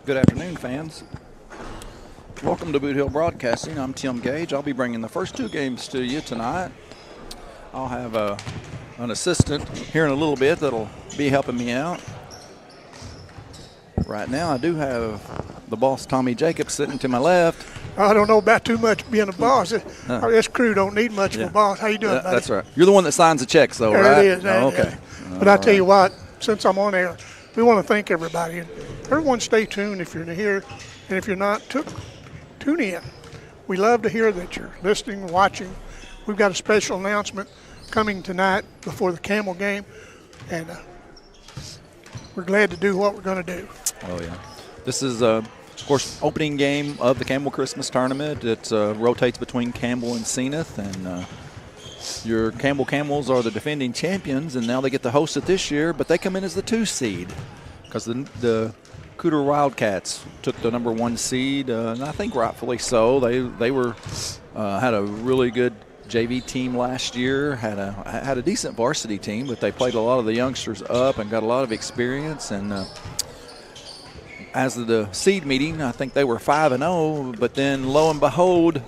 Good afternoon, fans. Welcome to Boot Hill Broadcasting. I'm Tim Gage. I'll be bringing the first two games to you tonight. I'll have an assistant here in a little bit that'll be helping me out. Right now, I do have the boss, Tommy Jacobs, sitting to my left. I don't know about too much being a boss. This crew don't need much of a boss. How you doing, buddy? That's right. You're the one that signs the checks, though, there right? It is. Oh, okay. But I tell you what, since I'm on air, we want to thank everybody. Everyone stay tuned if you're here, and if you're not, tune in. We love to hear that you're listening, watching. We've got a special announcement coming tonight before the Campbell game, and we're glad to do what we're going to do. Oh, yeah. This is, of course, opening game of the Campbell Christmas Tournament. It rotates between Campbell and Senath, and your Campbell Camels are the defending champions, and now they get to host it this year, but they come in as the 2 seed because the Cooter Wildcats took the number 1 seed, and I think rightfully so. They were had a really good JV team last year, had a decent varsity team, but they played a lot of the youngsters up and got a lot of experience. And as of the seed meeting, I think they were 5-0, but then lo and behold,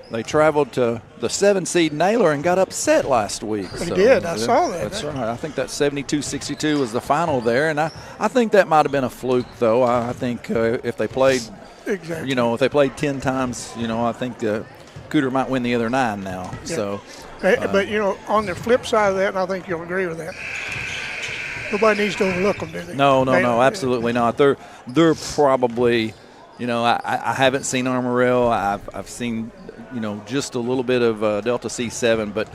they traveled to the 7 seed Naylor and got upset last week. They did. I saw that. That's right. I think that 72-62 was the final there, and I think that might have been a fluke, though. I think if they played, exactly, if they played 10 times, I think Cooter might win the other 9 now. Yeah. So, but on the flip side of that, and I think you'll agree with that, nobody needs to overlook them, do they? No, absolutely not. They're probably, I haven't seen Armorel. I've seen, just a little bit of Delta C7, but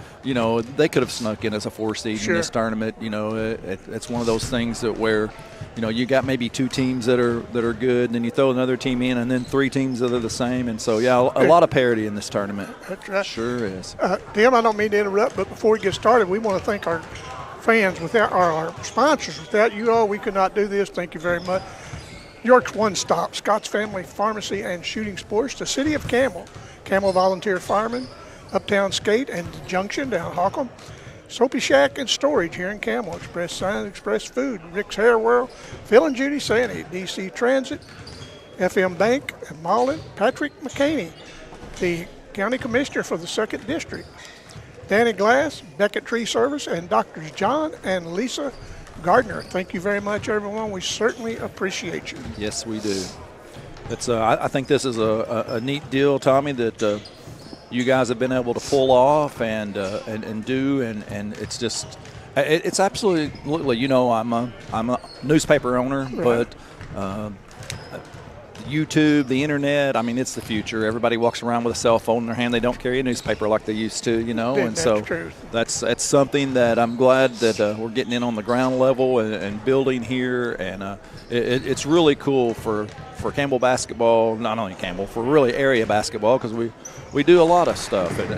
they could have snuck in as a 4 seed in this tournament. It's one of those things that where, you got maybe 2 teams that are good, and then you throw another team in, and then 3 teams that are the same, and so a lot of parity in this tournament. That's right. Sure is. Tim, I don't mean to interrupt, but before we get started, we want to thank our fans, without our sponsors. Without you all, we could not do this. Thank you very much. York's One Stop, Scott's Family Pharmacy and Shooting Sports, the City of Campbell, Campbell Volunteer Firemen, Uptown Skate and Junction down Holcomb, Soapy Shack and Storage here in Campbell, Express Sign, Express Food, Rick's Hair World, Phil and Judy Sandy, DC Transit, FM Bank and Mullen, Patrick McCaney, the County Commissioner for the 2nd District, Danny Glass, Beckett Tree Service, and Doctors John and Lisa Gardner. Thank you very much, everyone. We certainly appreciate you. Yes, we do. It's I think this is a neat deal, Tommy, that you guys have been able to pull off and do, and it's just it's absolutely. I'm a newspaper owner, right. But YouTube, the internet, it's the future. Everybody walks around with a cell phone in their hand. They don't carry a newspaper like they used to, and so true. That's something that I'm glad that we're getting in on the ground level and building here, and it's really cool for Campbell basketball, not only Campbell, for really area basketball, because we do a lot of stuff, and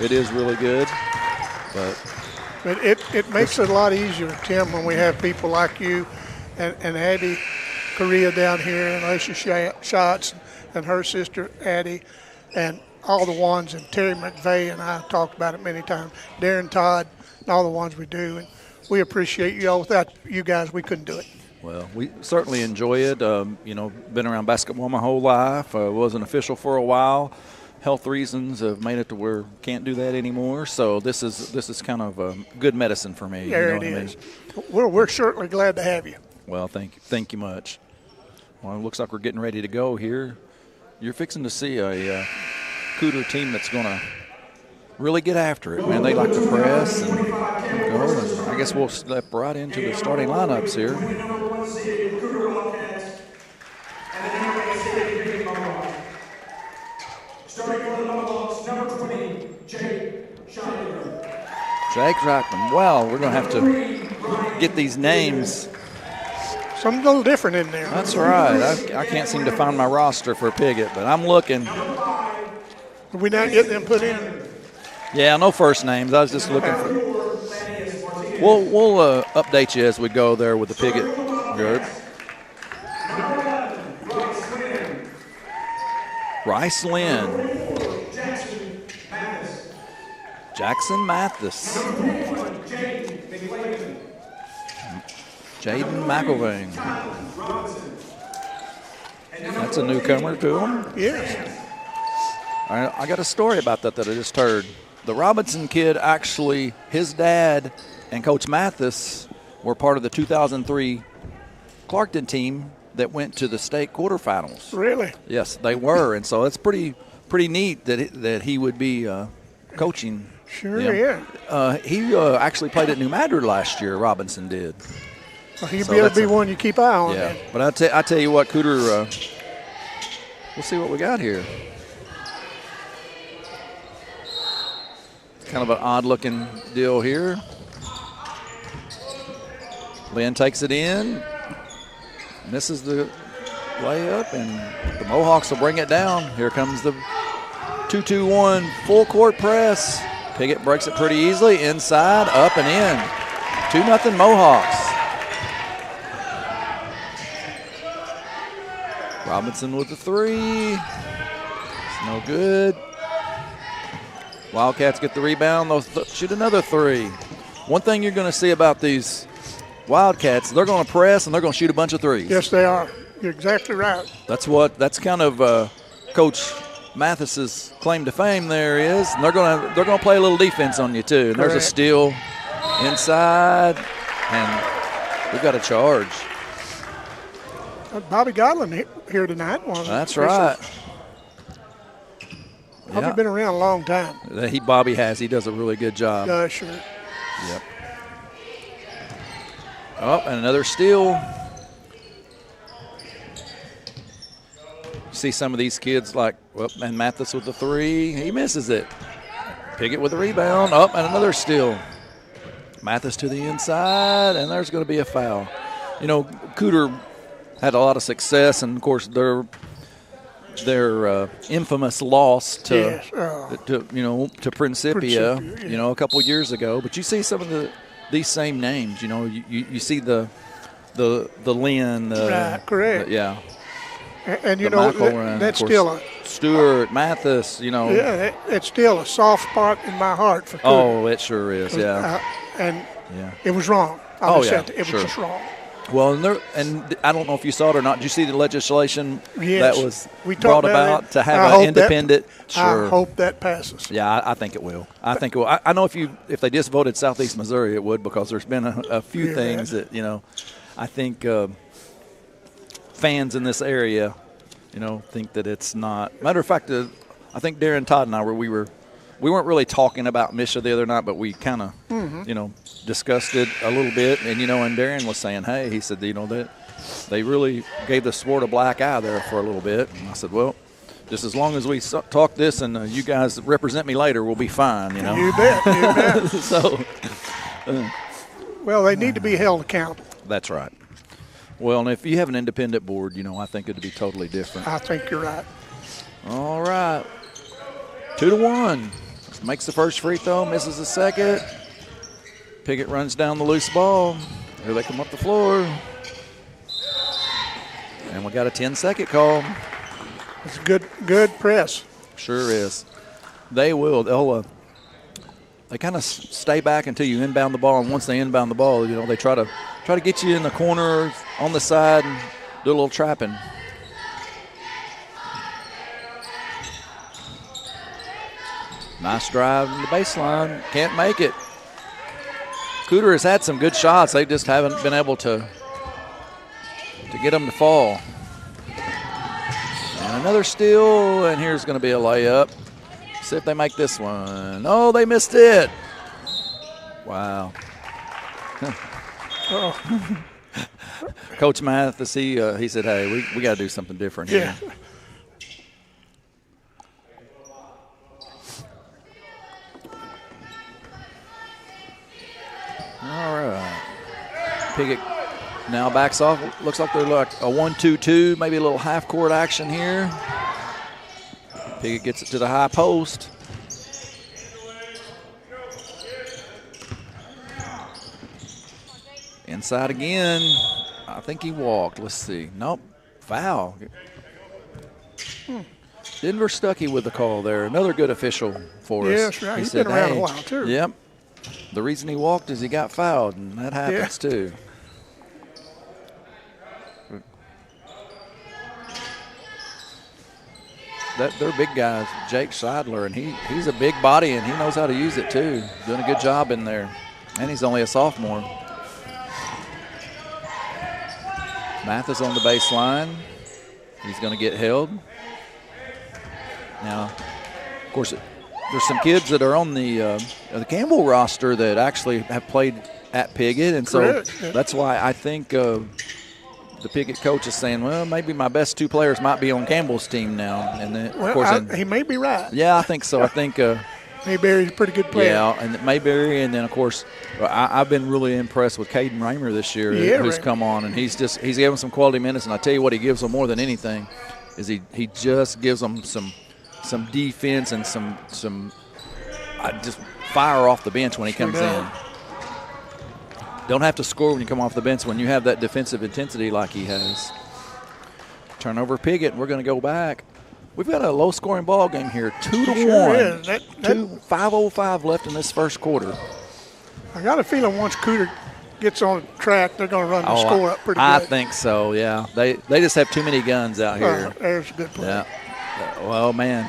it is really good. But it makes it a lot easier, Tim, when we have people like you and Addie Korea down here, and Alicia Schatz and her sister Addie, and all the ones, and Terry McVeigh and I talked about it many times, Darren Todd, and all the ones we do, and we appreciate you all. Without you guys, we couldn't do it. Well, we certainly enjoy it. Been around basketball my whole life. Was an official for a while. Health reasons have made it to where can't do that anymore. So this is kind of good medicine for me. There it is. We're certainly glad to have you. Well, thank you much. Well, it looks like we're getting ready to go here. You're fixing to see a Cooter team that's going to really get after it, man. They like to press and go, and I guess we'll step right into the starting lineups here. Jake Reichman. Well, we're going to have to get these names. Something a little different in there. That's right. I can't seem to find my roster for Piggott, but I'm looking. Did we not get them put in? Yeah, no first names. I was just looking for. We'll update you as we go there with the Piggott group. Rice Lynn. Jackson Mathis. Jaden McElvain. That's a newcomer to them. Yes. I got a story about that I just heard. The Robinson kid actually, his dad and Coach Mathis were part of the 2003 Clarkton team that went to the state quarterfinals. Really? Yes, they were, and so it's pretty neat that he would be coaching. Sure, them. yeah. He actually played at New Madrid last year. Robinson did. Well, he'd be able to be one you keep eye on. Yeah, but I tell you what, Cooter. We'll see what we got here. Kind of an odd-looking deal here. Lynn takes it in, misses the layup, and the Mohawks will bring it down. Here comes the 2-2-1 full court press. Piggott breaks it pretty easily, inside, up and in. 2-0 Mohawks. Robinson with the three. It's no good. Wildcats get the rebound. They'll shoot another three. One thing you're going to see about these Wildcats, they're going to press and they're going to shoot a bunch of threes. Yes, they are. You're exactly right. That's kind of Coach Mathis's claim to fame there is. And they're going to play a little defense on you too. And there's a steal inside, and we've got a charge. Bobby Godwin here tonight. That's right. Bobby been around a long time. Bobby has. He does a really good job. Sure. Yep. Oh, and another steal. See some of these kids and Mathis with the three. He misses it. Piggott with the rebound. Up and another steal. Mathis to the inside, and there's going to be a foul. You know, Cooter had a lot of success, and of course their infamous loss to Principia, a couple years ago. But you see some of these same names. You know, you see the Lynn. Right, correct. Yeah. And you know that's still Stewart, Mathis. You know. Yeah, it's still a soft spot in my heart for Cooter. Oh, it sure is. Yeah. It was wrong. It was just wrong. Well, and I don't know if you saw it or not. Did you see the legislation that was brought about to have an independent? I hope that passes. Yeah, I think it will. I know if they just voted Southeast Missouri, it would, because there's been a few things that I think fans in this area, think that it's not. Matter of fact, I think Darren Todd and I we weren't really talking about Misha the other night, but we kind of discussed it a little bit, and and Darren was saying, hey, he said, that they really gave the sport a black eye there for a little bit. And I said, well, just as long as we talk this and you guys represent me later, we'll be fine. You bet. So, well, they need to be held accountable. That's right. Well, and if you have an independent board, I think it'd be totally different. I think you're right. All right, 2-1. Makes the first free throw, misses the second. Piggott runs down the loose ball. Here they come up the floor. And we got a 10-second call. It's good press. Sure is. They will. They kind of stay back until you inbound the ball, and once they inbound the ball, they try to get you in the corner, on the side, and do a little trapping. Nice drive in the baseline. Can't make it. Cooter has had some good shots. They just haven't been able to get them to fall. And another steal, and here's going to be a layup. See if they make this one. Oh, they missed it. Wow. Coach Mathis, he said, hey, we got to do something different here. Yeah. All right. Piggott now backs off. Looks like they're like a 1-2-2, maybe a little half-court action here. Piggott gets it to the high post. Inside again. I think he walked. Let's see. Nope. Foul. Denver Stuckey with the call there. Another good official for us. Yes, right. He's been around a while, too. Yep. The reason he walked is he got fouled, and that happens too. their big guy, Jake Seidler, and he's a big body, and he knows how to use it too. Doing a good job in there. And he's only a sophomore. Mathis on the baseline. He's going to get held. Now, of course, there's some kids that are on the Campbell roster that actually have played at Piggott, and so that's why I think the Piggott coach is saying, well, maybe my best 2 players might be on Campbell's team now. And then, of course, he may be right. Yeah, I think so. I think Mayberry's a pretty good player. Yeah, and Mayberry, and then of course I've been really impressed with Caden Raymer this year, who's come on, and he's given some quality minutes. And I tell you what, he gives them more than anything is he just gives them some defense and some just fire off the bench when he comes in. Don't have to score when you come off the bench when you have that defensive intensity like he has. Turnover Piggott. We're going to go back. We've got a low-scoring ball game here, 2-1. 5:05 left in this first quarter. I got a feeling once Cooter gets on track, they're going to run the score up pretty good. I think so, yeah. They just have too many guns out here. There's a good play. Yeah. Well, man,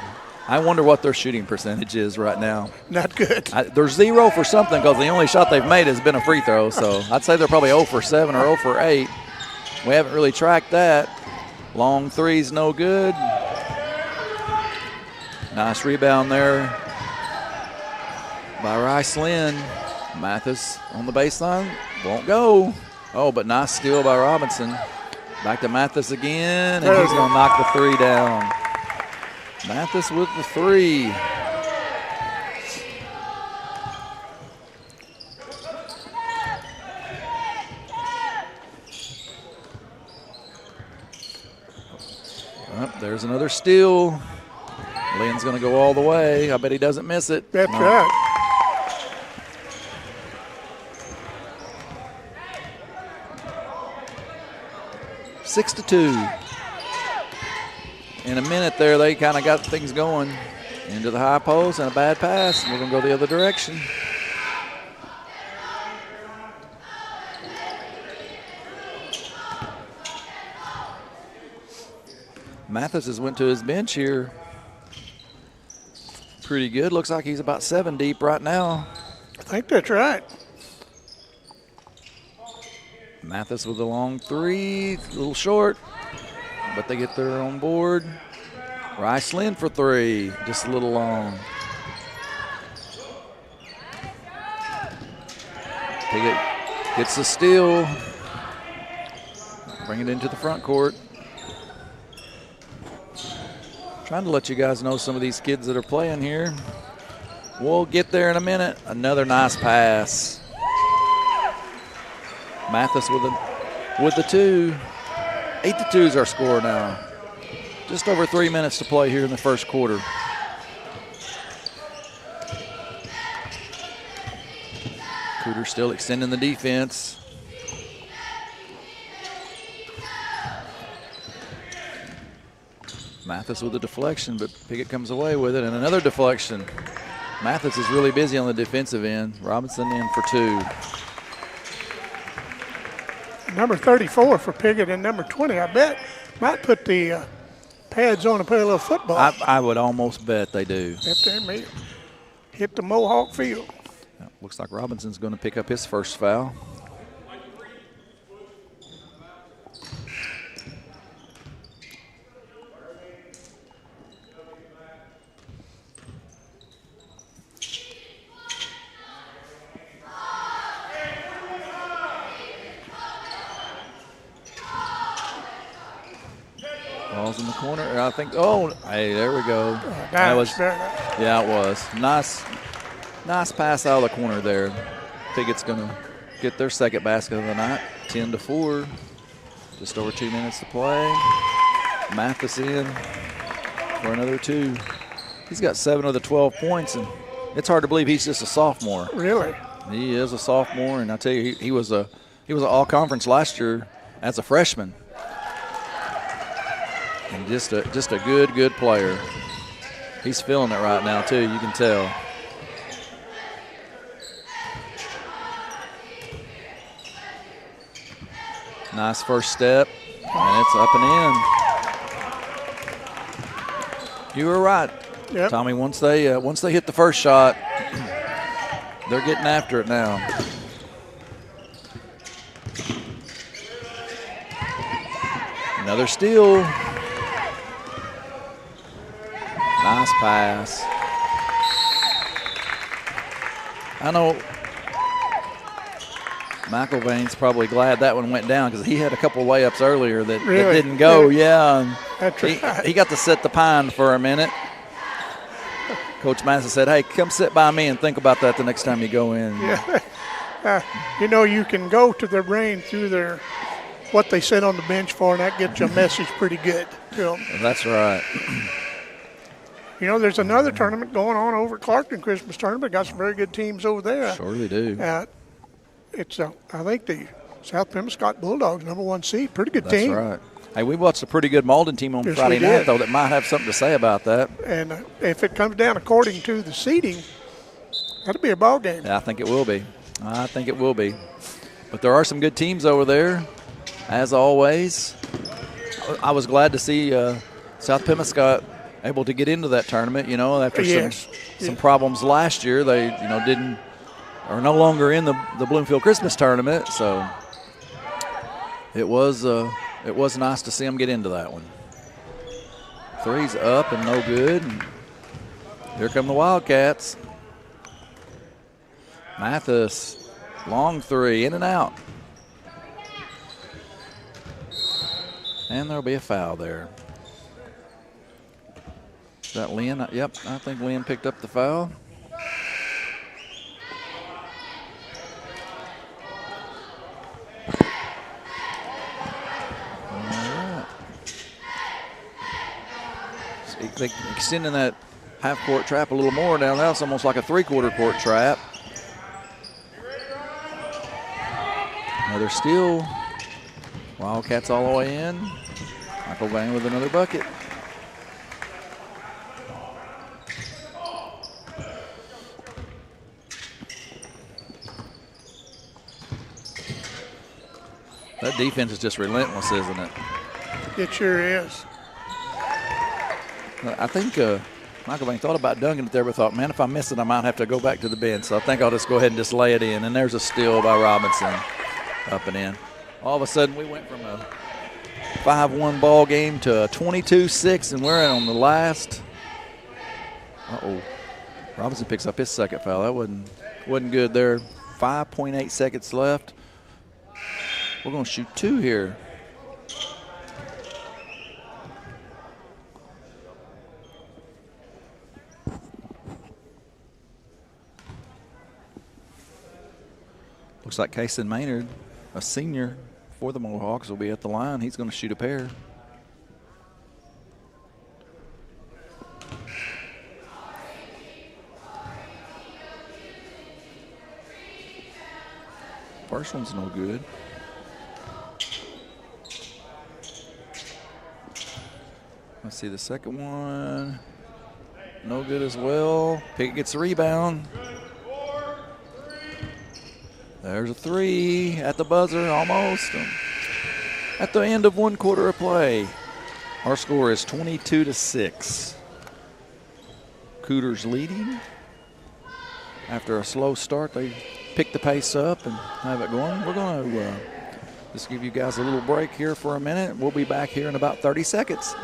I wonder what their shooting percentage is right now. Not good. They're 0 for something because the only shot they've made has been a free throw. So I'd say they're probably 0 for 7 or 0 for 8. We haven't really tracked that. Long three's no good. Nice rebound there by Rice Lynn. Mathis on the baseline. Won't go. Oh, but nice steal by Robinson. Back to Mathis again, and he's going to knock the 3 down. Mathis with the 3. There's another steal. Lynn's going to go all the way. I bet he doesn't miss it. That's right. Six to 2. In a minute there, they kind of got things going. Into the high post and a bad pass. We're going to go the other direction. Mathis has went to his bench here. Pretty good. Looks like he's about 7 deep right now. I think that's right. Mathis with a long 3, a little short, but they get their own board. Rice Lynn for 3, just a little long. Piggott gets the steal. Bring it into the front court. Trying to let you guys know some of these kids that are playing here. We'll get there in a minute. Another nice pass. Mathis with the 2. 8-2 is our score now. Just over 3 minutes to play here in the first quarter. Cooter still extending the defense. Mathis with a deflection, but Piggott comes away with it, and another deflection. Mathis is really busy on the defensive end. Robinson in for 2. Number 34 for Piggott and number 20, I bet, might put the pads on and play a little football. I would almost bet they do. If they may hit the Mohawk field. Looks like Robinson's going to pick up his first foul. Ball's in the corner. I think, hey, there we go. That was, yeah, it was. Nice pass out of the corner there. Piggott's going to get their second basket of the night. 10-4. Just over 2 minutes to play. Mathis in for another 2. He's got 7 of the 12 points, and it's hard to believe he's just a sophomore. Really? He is a sophomore, and I tell you, he was an all-conference last year as a freshman. And just a good player. He's feeling it right now, too. You can tell. Nice first step, and it's up and in. You were right, Yep. Tommy. Once they hit the first shot, they're getting after it now. Another steal. Nice pass. I know McIlvain's probably glad that one went down because he had a couple of layups earlier that didn't go. Yeah. That's right. He got to sit the pine for a minute. Coach Massa said, hey, come sit by me and think about that the next time you go in. Yeah. You can go to their brain through their what they sit on the bench for, and that gets you a message pretty good to them. That's right. There's another tournament going on over at Clarkton, Christmas tournament. Got some very good teams over there. Surely do. It's, I think, the South Pembescott Bulldogs, #1 seed. Pretty good team. That's right. Hey, we watched a pretty good Malden team on Friday night, though, that might have something to say about that. And if it comes down according to the seeding, that'll be a ball game. Yeah, I think it will be. But there are some good teams over there, as always. I was glad to see South Pembescott able to get into that tournament, after some problems last year. They, are no longer in the Bloomfield Christmas tournament, so it was nice to see them get into that one. Three's up and no good. And here come the Wildcats. Mathis, long three, in and out. And there'll be a foul there. Is that Lynn? Yep, I think Lynn picked up the foul. They extending that half-court trap a little more down. Now it's almost like a three-quarter court trap. Another steal. Wildcats all the way in. McIlvain with another bucket. That defense is just relentless, isn't it? It sure is. I think McIlvain thought about dunking it there, but thought, man, if I miss it, I might have to go back to the bench. So I think I'll just go ahead and just lay it in. And there's a steal by Robinson, up and in. All of a sudden, we went from a 5-1 ball game to a 22-6, and we're on the last. Robinson picks up his second foul. That wasn't good there. 5.8 seconds left. We're going to shoot two here. Looks like Kason Maynard, a senior for the Mohawks, will be at the line. He's going to shoot a pair. First one's no good. Let's see the second one. No good as well. Piggott gets the rebound. There's a three at the buzzer, almost. At the end of one quarter of play, our score is 22-6. Cooters leading. After a slow start, they pick the pace up and have it going. We're going to just give you guys a little break here for a minute. We'll be back here in about 30 seconds.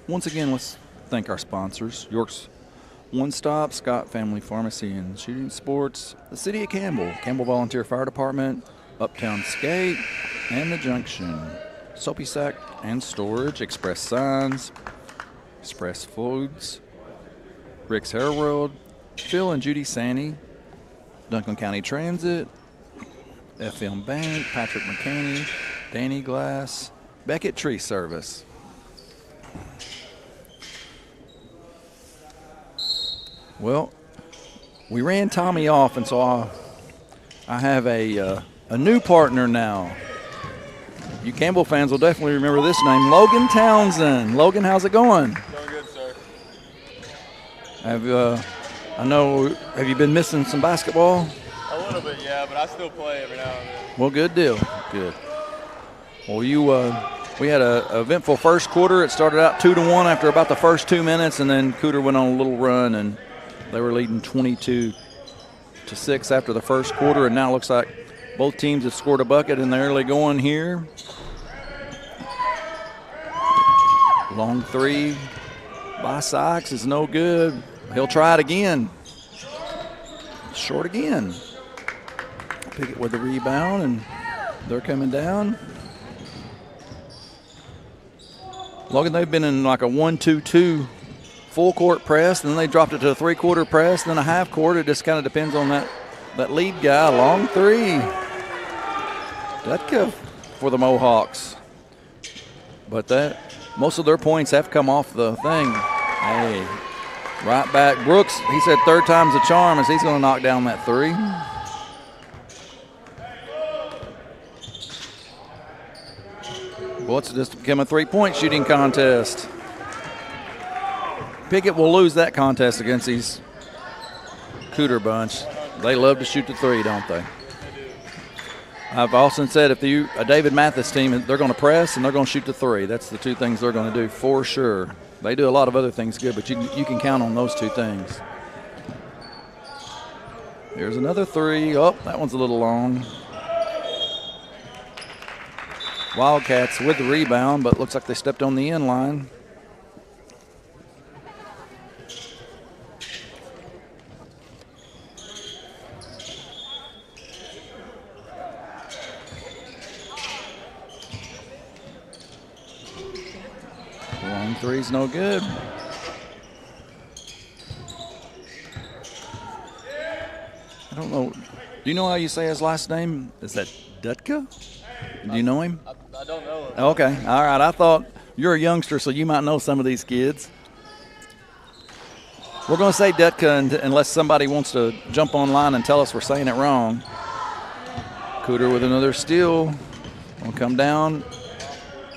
Once again, let's thank our sponsors. York's One Stop, Scott Family Pharmacy and Shooting Sports, the City of Campbell, Campbell Volunteer Fire Department, Uptown Skate, and The Junction. Soapy Sack and Storage, Express Signs, Express Foods, Rick's Hair World, Phil and Judy Sandy, Duncan County Transit, FM Bank, Patrick McCanney, Danny Glass, Beckett Tree Service. Well, we ran Tommy off, and so I have a a new partner now. You Campbell fans will definitely remember this name, Logan Townsend. Logan, how's it going? Going good, sir. Have you been missing some basketball? A little bit, yeah, but I still play every now and then. Well, good deal. Good. Well, we had an eventful first quarter. It started out 2-1 after about the first 2 minutes, and then Cooter went on a little run, and they were leading 22-6 after the first quarter, and now it looks like both teams have scored a bucket in the early going here. Long three by Sykes is no good. He'll try it again. Short again. Piggott with the rebound, and they're coming down. Logan, they've been in like a 1-2-2 full court press, and then they dropped it to a three-quarter press, then a half court. It just kind of depends on that lead guy. Long three. Dutka for the Mohawks. But most of their points have come off the thing. Hey, right back. Brooks, he said third time's a charm as he's going to knock down that three. Well, it's just become a three-point shooting contest. Piggott will lose that contest against these Cooter bunch. They love to shoot the three, don't they? I've also said if a David Mathis team, they're going to press and they're going to shoot the three. That's the two things they're going to do for sure. They do a lot of other things good, but you can count on those two things. Here's another three. Oh, that one's a little long. Wildcats with the rebound, but looks like they stepped on the end line. Long three's no good. I don't know. Do you know how you say his last name? Is that Dutka? Do you know him? I don't know him. Okay. All right. I thought you're a youngster, so you might know some of these kids. We're going to say Dutka unless somebody wants to jump online and tell us we're saying it wrong. Cooter with another steal. Gonna come down.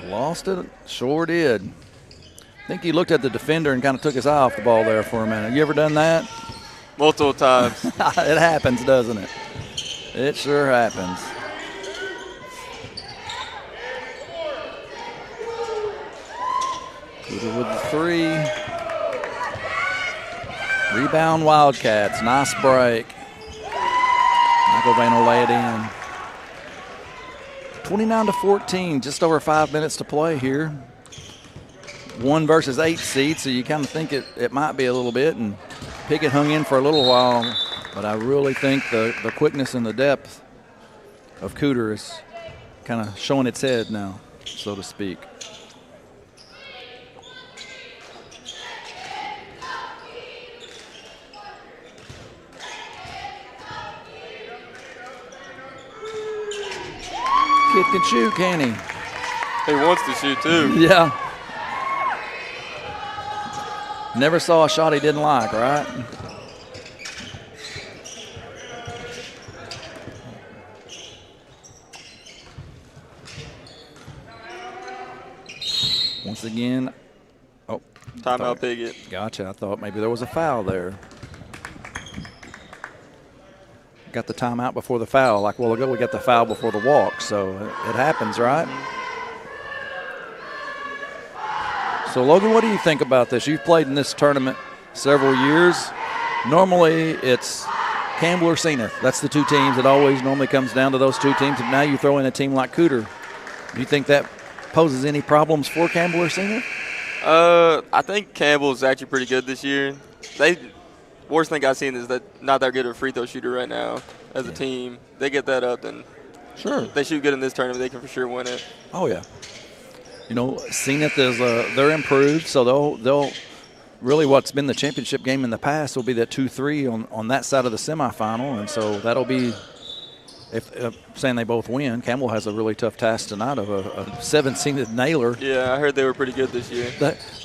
Lost it. Sure did. I think he looked at the defender and kind of took his eye off the ball there for a minute. You ever done that? Multiple times. It happens, doesn't it? It sure happens. Cooter with the three. Rebound Wildcats. Nice break. McIlvain will lay it in. 29-14, just over 5 minutes to play here. 1 versus 8 seed, so you kind of think it might be a little bit, and Piggott hung in for a little while, but I really think the quickness and the depth of Cooter is kind of showing its head now, so to speak. Kid can shoot, can he? He wants to shoot, too. Yeah. Never saw a shot he didn't like, right? Once again, oh. Timeout Piggott. Gotcha. I thought maybe there was a foul there. Got the timeout before the foul. Like a while ago, we got the foul before the walk, so it happens, right? So, Logan, what do you think about this? You've played in this tournament several years. Normally, it's Campbell or Senath. That's the two teams. It always normally comes down to those two teams. And now you throw in a team like Cooter. Do you think that poses any problems for Campbell or Senath? I think Campbell's actually pretty good this year. Worst thing I've seen is that not that good of a free throw shooter right now as a team. They get that up, then sure. They shoot good in this tournament. They can for sure win it. Oh, yeah. You know, Senath is they're improved, so they'll really what's been the championship game in the past will be that 2-3 on that side of the semifinal, and so that'll be if saying they both win. Campbell has a really tough task tonight of a 7-seeded Naylor. Yeah, I heard they were pretty good this year.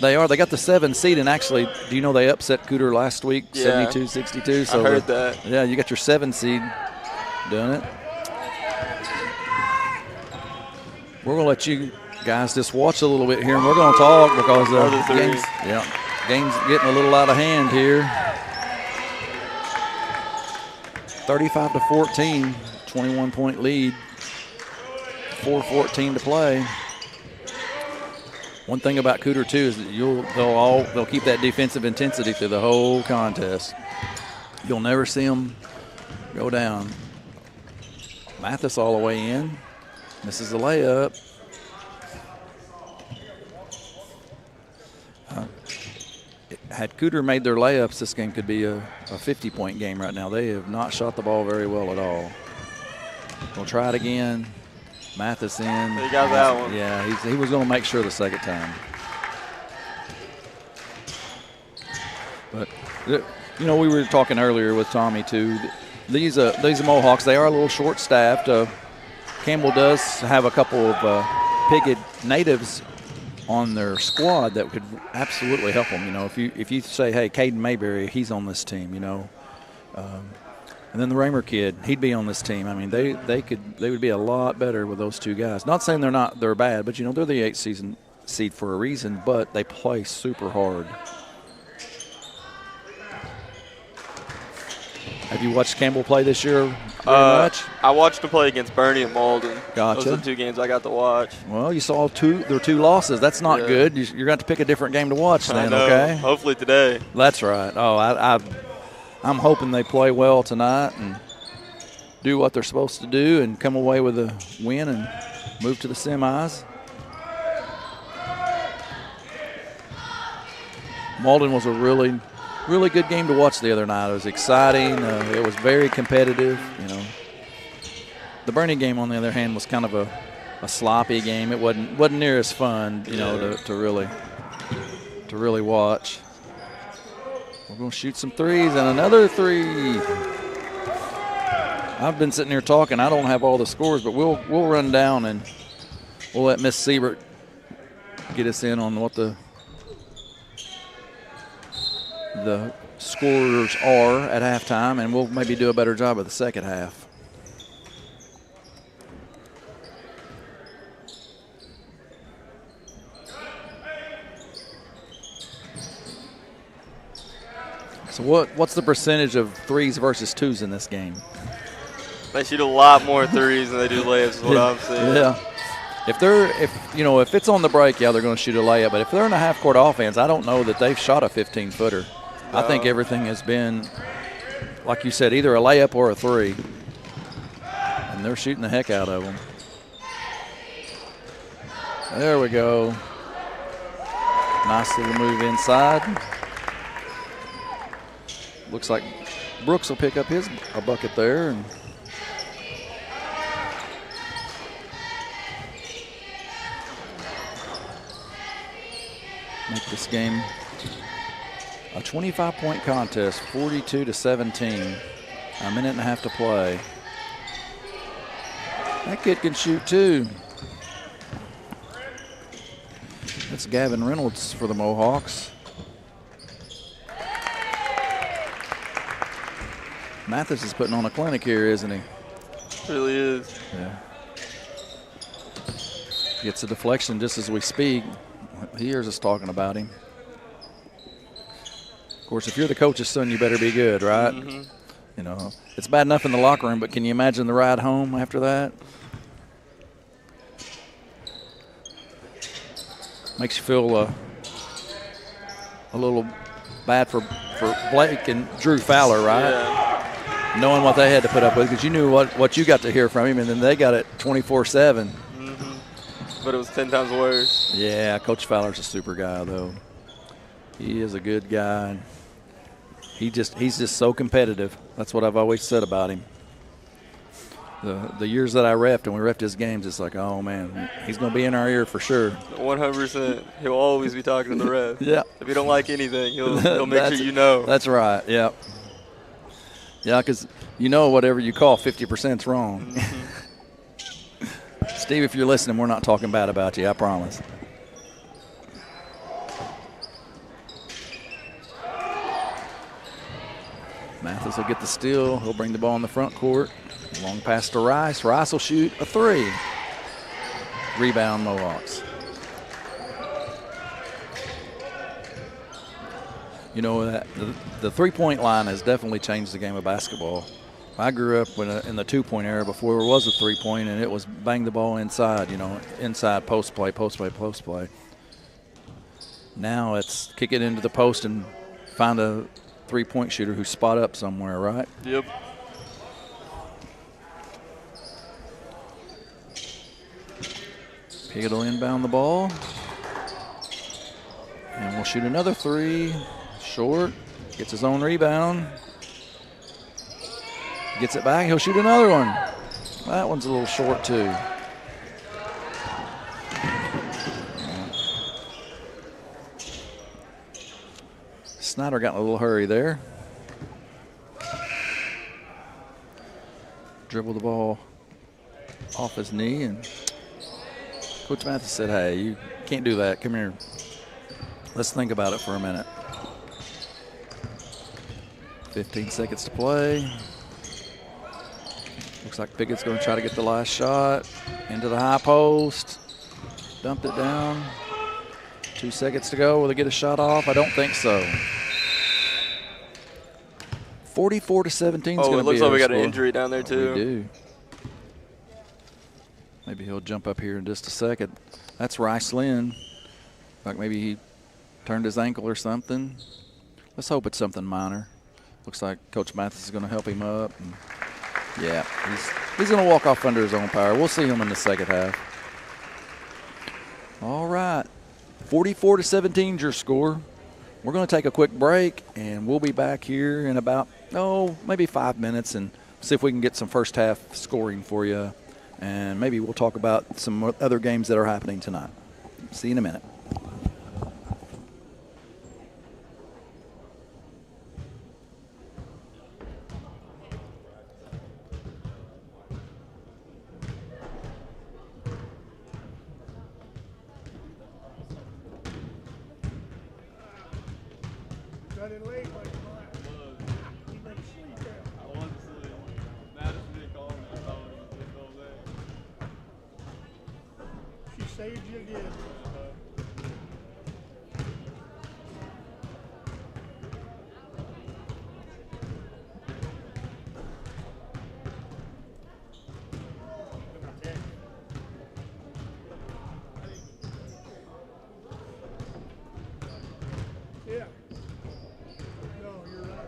They are. They got the 7 seed, and actually, do you know they upset Cooter last week, yeah, 72-62? So I heard that. Yeah, you got your 7 seed doing it. We're going to let you guys just watch a little bit here, and we're going to talk because the game's getting a little out of hand here. 35-14, 21-point lead. 4:14 to play. One thing about Cooter too is that they'll keep that defensive intensity through the whole contest. You'll never see them go down. Mathis all the way in. Misses the layup. Had Cooter made their layups, this game could be a 50-point game right now. They have not shot the ball very well at all. We'll try it again. Mathis in. He got that one. Yeah, he was going to make sure the second time. But, you know, we were talking earlier with Tommy, too. These Mohawks, they are a little short-staffed. Campbell does have a couple of Piggott natives on their squad that could absolutely help them. You know, if you say, hey, Caden Mayberry, he's on this team, you know. And then the Raymer kid, he'd be on this team. I mean, they would be a lot better with those two guys. Not saying they're bad, but you know, they're the 8th seed for a reason, but they play super hard. Have you watched Campbell play this year very much? I watched him play against Bernie and Malden. Gotcha. Those are the 2 games I got to watch. Well, you saw their 2 losses. That's not good. You're going to have to pick a different game to watch then, okay? Hopefully today. That's right. Oh, I'm hoping they play well tonight and do what they're supposed to do and come away with a win and move to the semis. Malden was a really good game to watch the other night. It was exciting. It was very competitive. You know, the Bernie game, on the other hand, was kind of a sloppy game. It wasn't near as fun, you know, to really watch. We're going to shoot some threes and another 3. I've been sitting here talking. I don't have all the scores, but we'll run down and we'll let Miss Siebert get us in on what the scorers are at halftime, and we'll maybe do a better job of the second half. So what's the percentage of 3s versus 2s in this game? They shoot a lot more 3s than they do layups is what I'm seeing. Yeah. If it's on the break, they're going to shoot a layup. But if they're in a half-court offense, I don't know that they've shot a 15-footer. No. I think everything has been, like you said, either a layup or a 3. And they're shooting the heck out of them. There we go. Nice little move inside. Looks like Brooks will pick up a bucket there. And make this game a 25-point contest, 42-17. A minute and a half to play. That kid can shoot too. That's Gavin Reynolds for the Mohawks. Mathis is putting on a clinic here, isn't he? Really is. Yeah. Gets a deflection just as we speak. He hears us talking about him. Of course, if you're the coach's son, you better be good, right? Mm-hmm. You know, it's bad enough in the locker room, but can you imagine the ride home after that? Makes you feel a little bad for Blake and Drew Fowler, right? Yeah. Knowing what they had to put up with, because you knew what you got to hear from him, and then they got it 24/7. Mm-hmm. But it was 10 times worse. Yeah, Coach Fowler's a super guy, though. He is a good guy. He's just so competitive. That's what I've always said about him. The years that I reffed and we reffed his games, it's like, oh man, he's going to be in our ear for sure. 100%. He'll always be talking to the ref. Yeah. If you don't like anything, he'll make sure you know. That's right. Yeah. Yeah, because you know whatever you call 50% is wrong. Mm-hmm. Steve, if you're listening, we're not talking bad about you, I promise. Mathis will get the steal. He'll bring the ball in the front court. Long pass to Rice. Rice will shoot a 3. Rebound, Mohawks. You know, the three-point line has definitely changed the game of basketball. I grew up in the two-point era before there was a three-point, and it was bang the ball inside, you know, inside post play, post play, post play. Now it's kick it into the post and find a three-point shooter who's spot up somewhere, right? Yep. Piggott will inbound the ball. And we'll shoot another three. Short. Gets his own rebound. Gets it back. He'll shoot another one. That one's a little short, too. Snyder got in a little hurry there. Dribbled the ball off his knee, and Coach Mathis said, hey, you can't do that. Come here. Let's think about it for a minute. 15 seconds to play. Looks like Piggott's going to try to get the last shot. Into the high post. Dumped it down. 2 seconds to go. Will they get a shot off? I don't think so. 44-17 is going to be. Oh, it looks like we got score. an injury down there, too. We do. Maybe he'll jump up here in just a second. That's Rice Lynn. Like maybe he turned his ankle or something. Let's hope it's something minor. Looks like Coach Mathis is going to help him up. And yeah, he's going to walk off under his own power. We'll see him in the second half. All right. 44-17 is your score. We're going to take a quick break, and we'll be back here in about, maybe 5 minutes and see if we can get some first half scoring for you. And maybe we'll talk about some other games that are happening tonight. See you in a minute. Saved you again. Yeah. No, you're right.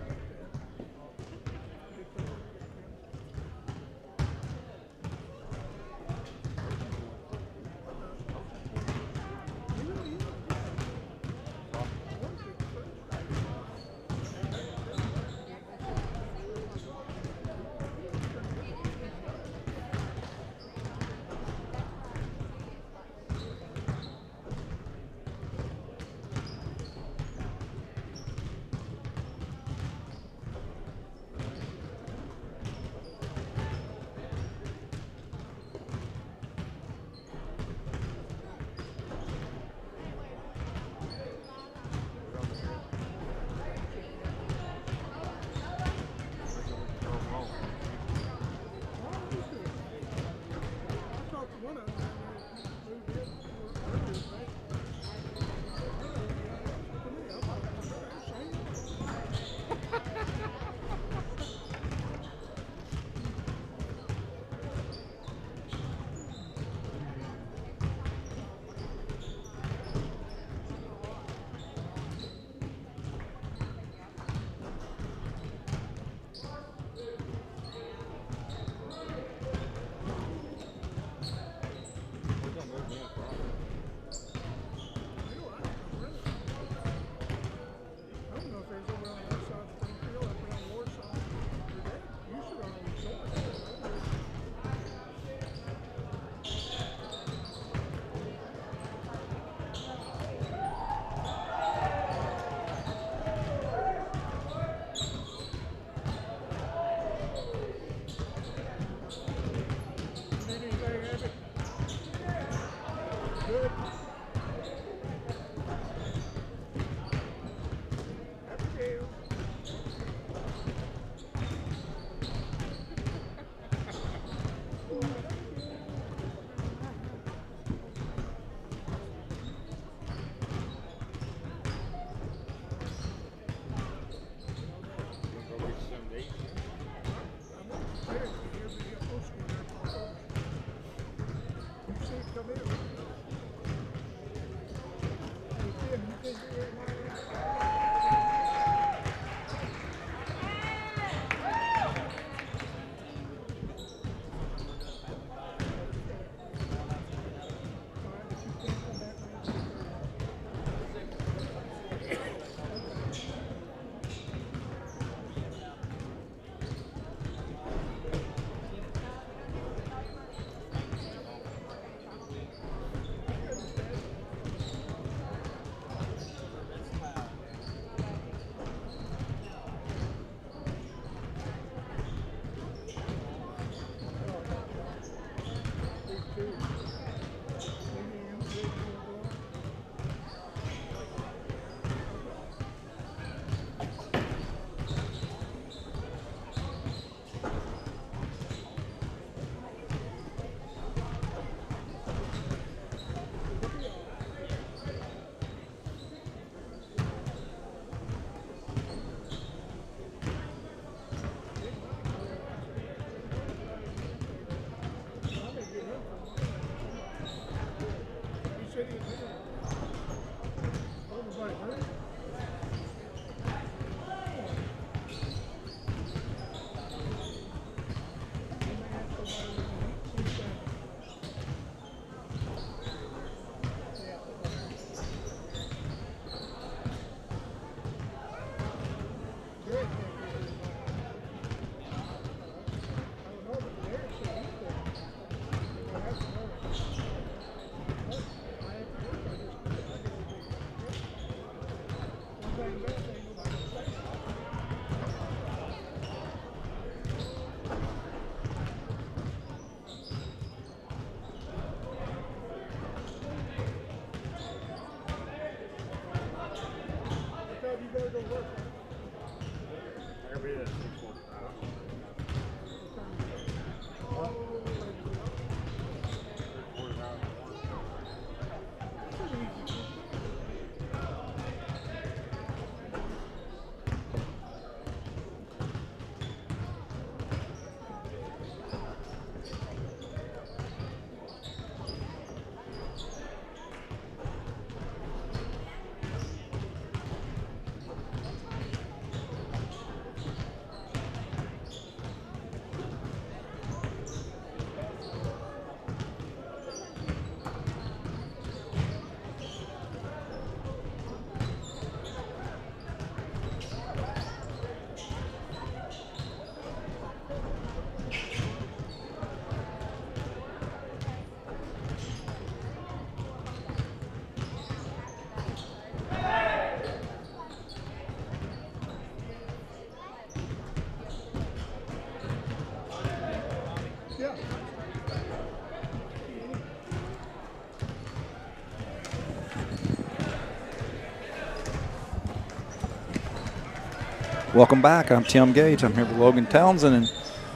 Welcome back. I'm Tim Gage. I'm here with Logan Townsend, and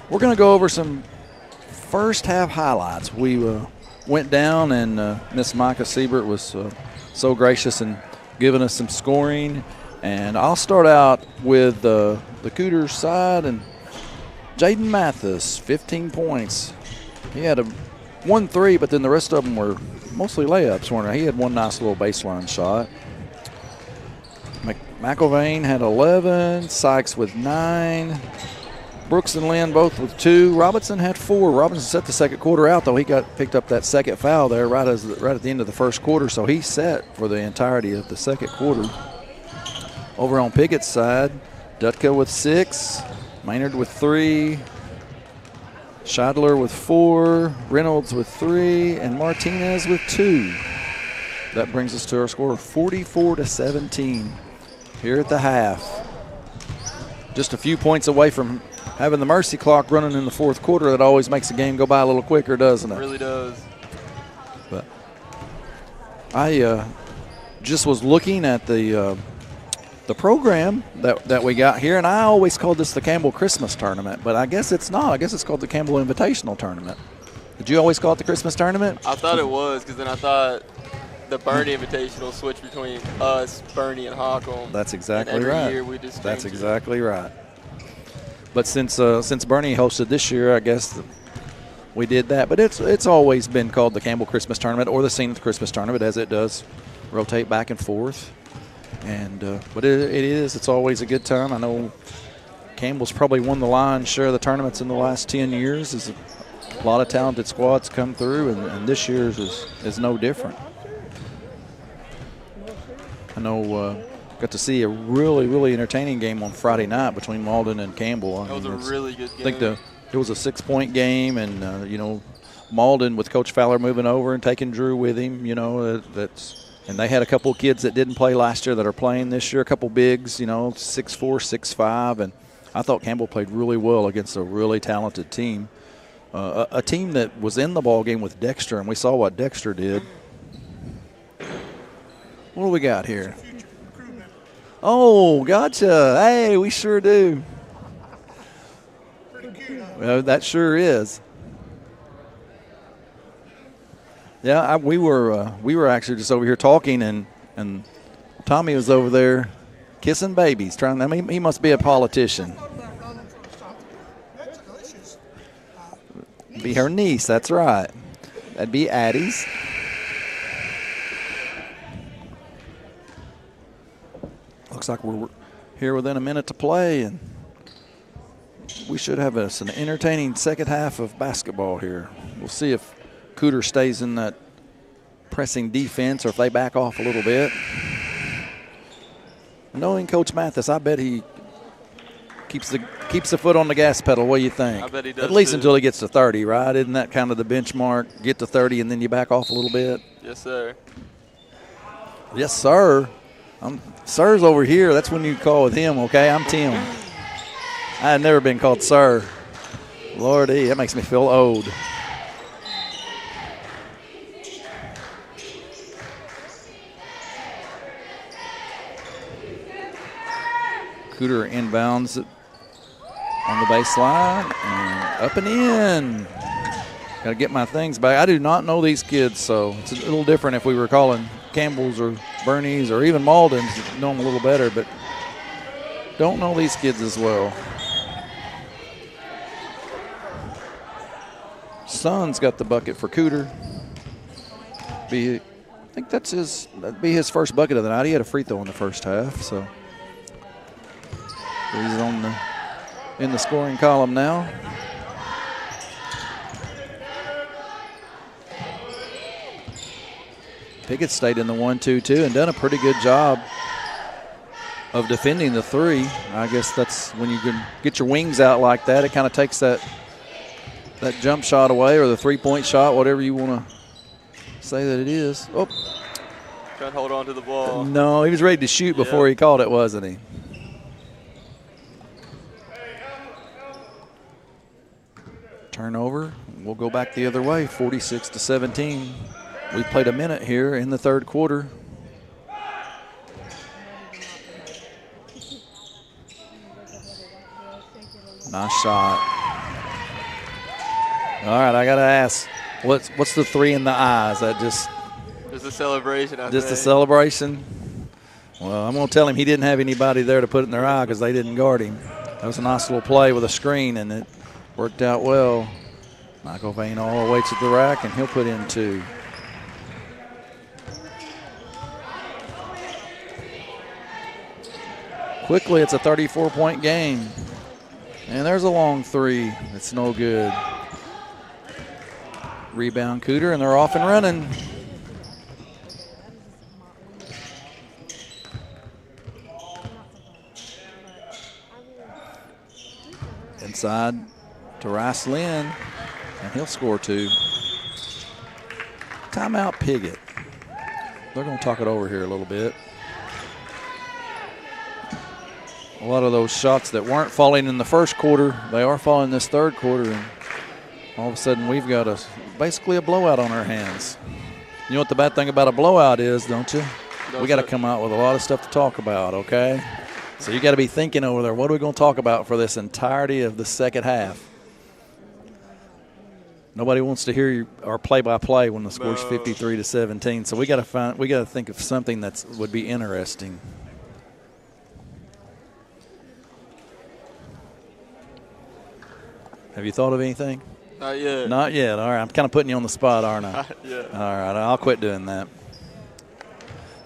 we're going to go over some first half highlights. We went down, and Miss Micah Siebert was so gracious in giving us some scoring. And I'll start out with the Cooter side, and Jaden Mathis, 15 points. He had 1-3, but then the rest of them were mostly layups, weren't they? He had one nice little baseline shot. McIlvain had 11, Sykes with 9, Brooks and Lynn both with 2. Robinson had 4. Robinson set the second quarter out, though. He picked up that second foul there right at the end of the first quarter, so he set for the entirety of the second quarter. Over on Piggott's side, Dutka with 6, Maynard with 3, Scheidler with 4, Reynolds with 3, and Martinez with 2. That brings us to our score of 44-17 here at the half. Just a few points away from having the mercy clock running in the fourth quarter. That always makes the game go by a little quicker, doesn't it? It really does. But I just was looking at the program that we got here, and I always called this the Campbell Christmas Tournament, but I guess it's not. I guess it's called the Campbell Invitational Tournament. Did you always call it the Christmas Tournament? I thought it was, because then I thought the Bernie Invitational switch between us, Bernie, and Hawcom. That's exactly and right. every year we just That's changed exactly right. But since Bernie hosted this year, I guess we did that. But it's always been called the Campbell Christmas Tournament or the Senath Christmas Tournament, as it does rotate back and forth. And but it's always a good time. I know Campbell's probably won the lion's share of the tournaments in the last 10 years. As a lot of talented squads come through, and this year's is no different. I know got to see a really, really entertaining game on Friday night between Malden and Campbell. That was a really good game. I think it was a 6-point game, and Malden with Coach Fowler moving over and taking Drew with him. And they had a couple of kids that didn't play last year that are playing this year. A couple bigs, 6'4", 6'5", and I thought Campbell played really well against a really talented team. A team that was in the ball game with Dexter, and we saw what Dexter did. What do we got here? Oh, gotcha. Hey, we sure do. Well, that sure is. Yeah, we were actually just over here talking, and Tommy was over there kissing babies. He must be a politician. Be her niece, that's right. That'd be Addie's. Looks like we're here within a minute to play, and we should have an entertaining second half of basketball here. We'll see if Cooter stays in that pressing defense or if they back off a little bit. Knowing Coach Mathis, I bet he keeps the foot on the gas pedal. What do you think? I bet he does. At least too. until he gets to 30, right? Isn't that kind of the benchmark? Get to 30 and then you back off a little bit? Yes, sir. Yes, sir. Sir's over here. That's when you call with him, okay? I'm Tim. I had never been called sir. Lordy, that makes me feel old. Cooter inbounds it on the baseline and up and in. Got to get my things back. I do not know these kids, so it's a little different if we were calling Campbell's or Bernie's or even Malden's. Know them a little better, but don't know these kids as well. Son's got the bucket for Cooter. I think that'd be his first bucket of the night. He had a free throw in the first half, so he's in the scoring column now. Piggott stayed in the 1-2-2 and done a pretty good job of defending the three. I guess that's when you can get your wings out like that. It kind of takes that jump shot away, or the three-point shot, whatever you want to say that it is. Oh, Trying to hold on to the ball. No, he was ready to shoot before he called it, wasn't he? Turnover. We'll go back the other way, 46-17. We played a minute here in the third quarter. Nice shot. All right, I got to ask, what's the 3 in the eyes? That just a celebration, I just think. a celebration? Well, I'm going to tell him he didn't have anybody there to put in their eye because they didn't guard him. That was a nice little play with a screen, and it worked out well. Michael Vane all waits at the rack, and he'll put in 2. Quickly, it's a 34-point game. And there's a long 3. It's no good. Rebound Cooter, and they're off and running. Inside to Rice Lynn, and he'll score 2. Timeout Piggott. They're going to talk it over here a little bit. A lot of those shots that weren't falling in the first quarter, they are falling this third quarter, and all of a sudden we've got basically a blowout on our hands. You know what the bad thing about a blowout is, don't you? No, we got to come out with a lot of stuff to talk about, okay? So you got to be thinking over there, what are we going to talk about for this entirety of the second half? Nobody wants to hear our play-by-play when the score's 53-17. So we got to think of something that would be interesting. Have you thought of anything? Not yet. Not yet. All right. I'm kind of putting you on the spot, aren't I? Yeah. All right. I'll quit doing that.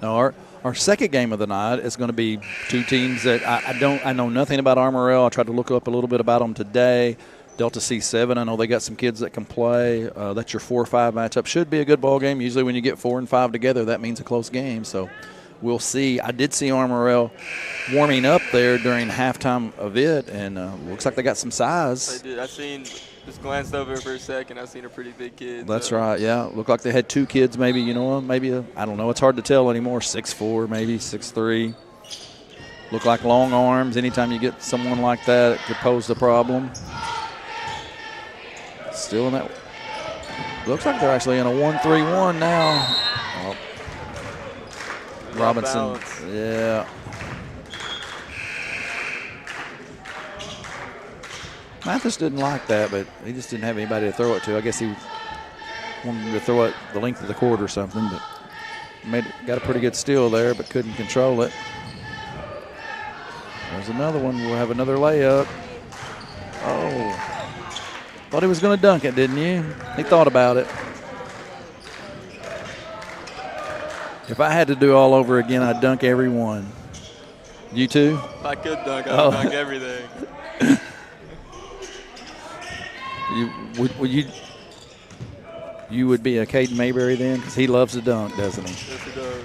No, our second game of the night is going to be 2 teams that I know nothing about Armorel. I tried to look up a little bit about them today. Delta C7, I know they got some kids that can play. That's your 4-5 matchup. Should be a good ball game. Usually when you get 4 and 5 together, that means a close game. So we'll see. I did see Armorel warming up there during halftime of it, and looks like they got some size. They did. Just glanced over for a second. I seen a pretty big kid. That's right, yeah. Looked like they had 2 kids, maybe, I don't know. It's hard to tell anymore. 6'4", maybe 6'3". Look like long arms. Anytime you get someone like that, it could pose a problem. Still in that. Looks like they're actually in a 1-3-1 now. Oh. Robinson, yeah. Mathis didn't like that, but he just didn't have anybody to throw it to. I guess he wanted to throw it the length of the court or something, but got a pretty good steal there, but couldn't control it. There's another one. We'll have another layup. Oh. Thought he was going to dunk it, didn't you? He thought about it. If I had to do all over again, I'd dunk every one. You too? If I could dunk, I would dunk everything. You would be a Caden Mayberry then? Because he loves to dunk, doesn't he? Yes, he does.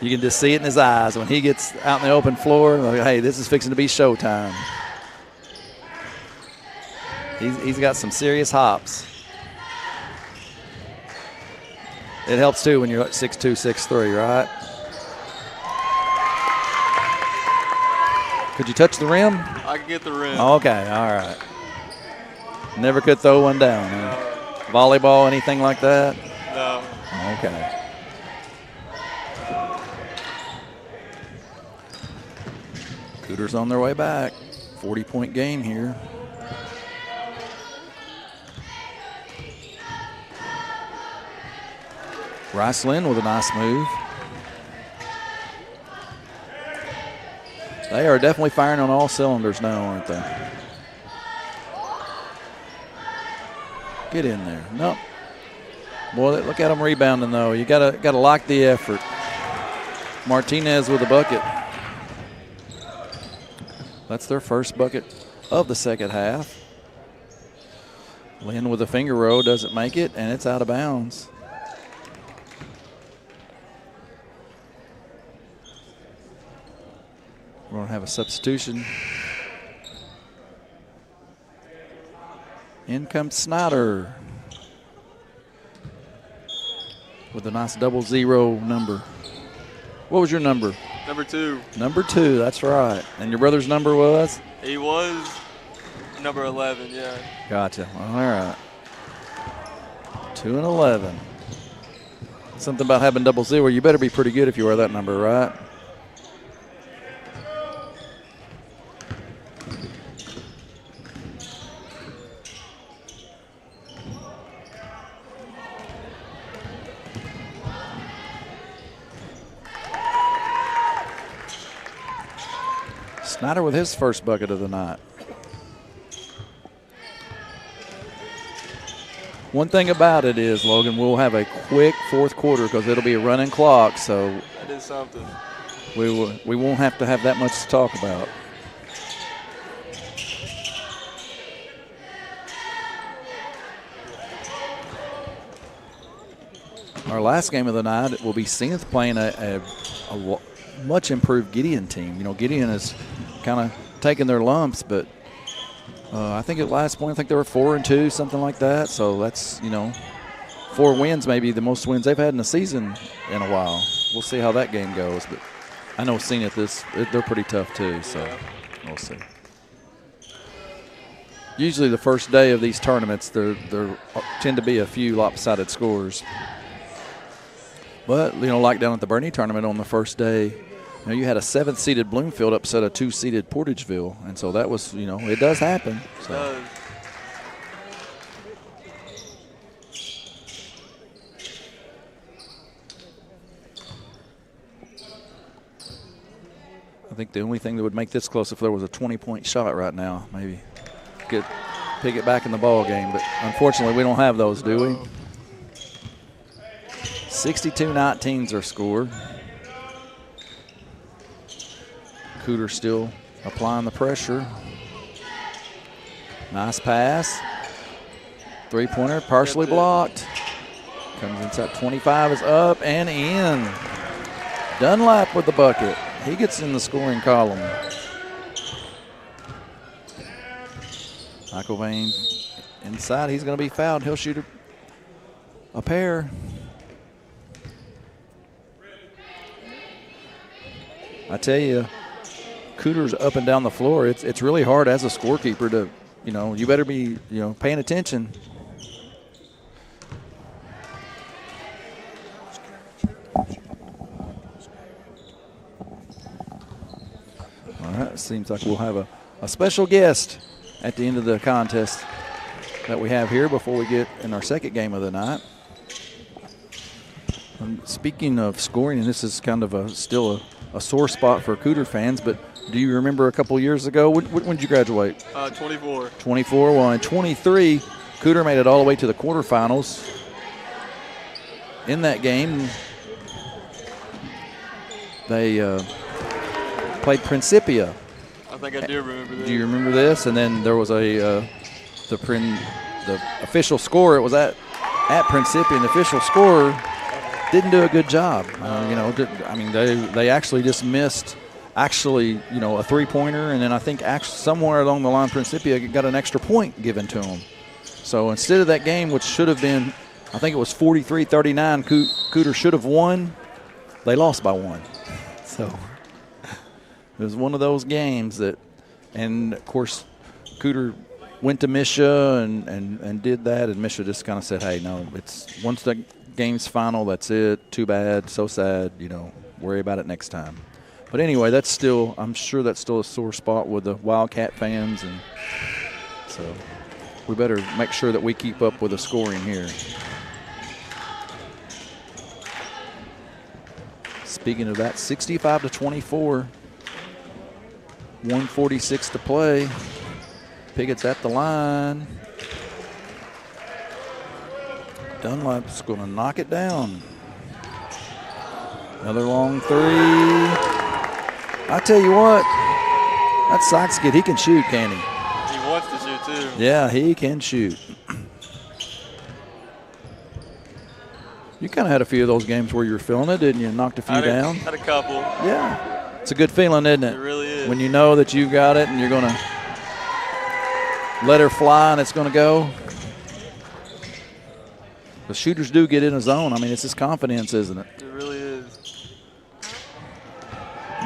You can just see it in his eyes when he gets out in the open floor. Like, hey, this is fixing to be showtime. He's got some serious hops. It helps, too, when you're at 6'2", 6'3", right? Could you touch the rim? I can get the rim. Okay, all right. Never could throw one down, huh? Volleyball, anything like that? No. Okay. Cooters on their way back. 40-point game here. Rice Lynn with a nice move. They are definitely firing on all cylinders now, aren't they? Get in there. Nope. Boy, look at them rebounding, though. You gotta like the effort. Martinez with a bucket. That's their first bucket of the second half. Lynn with a finger roll doesn't make it, and it's out of bounds. We're going to have a substitution. In comes Snyder with a nice 00 number. What was your number? Number 2. Number 2, that's right. And your brother's number was? He was number 11, yeah. Gotcha. All right. 2 and 11. Something about having 00. You better be pretty good if you wear that number, right? Snyder with his first bucket of the night. One thing about it is, Logan, we'll have a quick fourth quarter because it'll be a running clock, so that is something. We won't have to have that much to talk about. Our last game of the night will be Senath playing a much improved Gideon team. You know, Gideon has kind of taken their lumps, but I think at last point, I think they were 4-2, something like that. So that's, you know, 4 wins, maybe the most wins they've had in a season in a while. We'll see how that game goes, but I know Senath, they're pretty tough too, so we'll see. Usually the first day of these tournaments, there tend to be a few lopsided scores. But, you know, like down at the Bernie tournament on the first day, you know, you had a 7th-seeded Bloomfield upset a 2-seeded Portageville. And so that was, you know, it does happen. So. It does. I think the only thing that would make this close if there was a 20-point shot right now, maybe get Piggott back in the ball game. But unfortunately, we don't have those, do we? 62-19 is our score. Cooter still applying the pressure. Nice pass. Three-pointer partially blocked. Comes inside 25, is up and in. Dunlap with the bucket. He gets in the scoring column. Michael Vane inside. He's going to be fouled. He'll shoot a pair. I tell you, Cooter's up and down the floor. It's really hard as a scorekeeper to, you know, you better be, you know, paying attention. All right, it seems like we'll have a special guest at the end of the contest that we have here before we get in our second game of the night. Speaking of scoring, and this is kind of still a sore spot for Cooter fans, but do you remember a couple years ago, when did you graduate? 24. 24, well in 23, Cooter made it all the way to the quarterfinals. In that game, they played Principia. I think I do remember that. Do you remember this? And then there was the official score, it was at Principia, and the official scorer didn't do a good job. You know, I mean, they actually just missed, you know, a three-pointer, and then I think somewhere along the line, Principia got an extra point given to them. So instead of that game, which should have been, I think it was 43-39, Cooter should have won, they lost by 1. So it was one of those games that, and of course, Cooter went to Misha and did that, and Misha just kind of said, hey, no, it's once the game's final, that's it. Too bad, so sad, you know, worry about it next time. But anyway, that's still, I'm sure that's still a sore spot with the Wildcat fans, and so we better make sure that we keep up with the scoring here. Speaking of that, 65-24, 1:46 to play. Piggott's at the line. Dunlap's going to knock it down. Another long three. I tell you what, that Sox kid, he can shoot, can't he? He wants to shoot, too. Yeah, he can shoot. You kind of had a few of those games where you were feeling it, didn't you? Knocked a few down. Had a couple. Yeah. It's a good feeling, isn't it? It really is. When you know that you got it and you're going to let her fly and it's going to go. The shooters do get in a zone. I mean, it's his confidence, isn't it? It really is.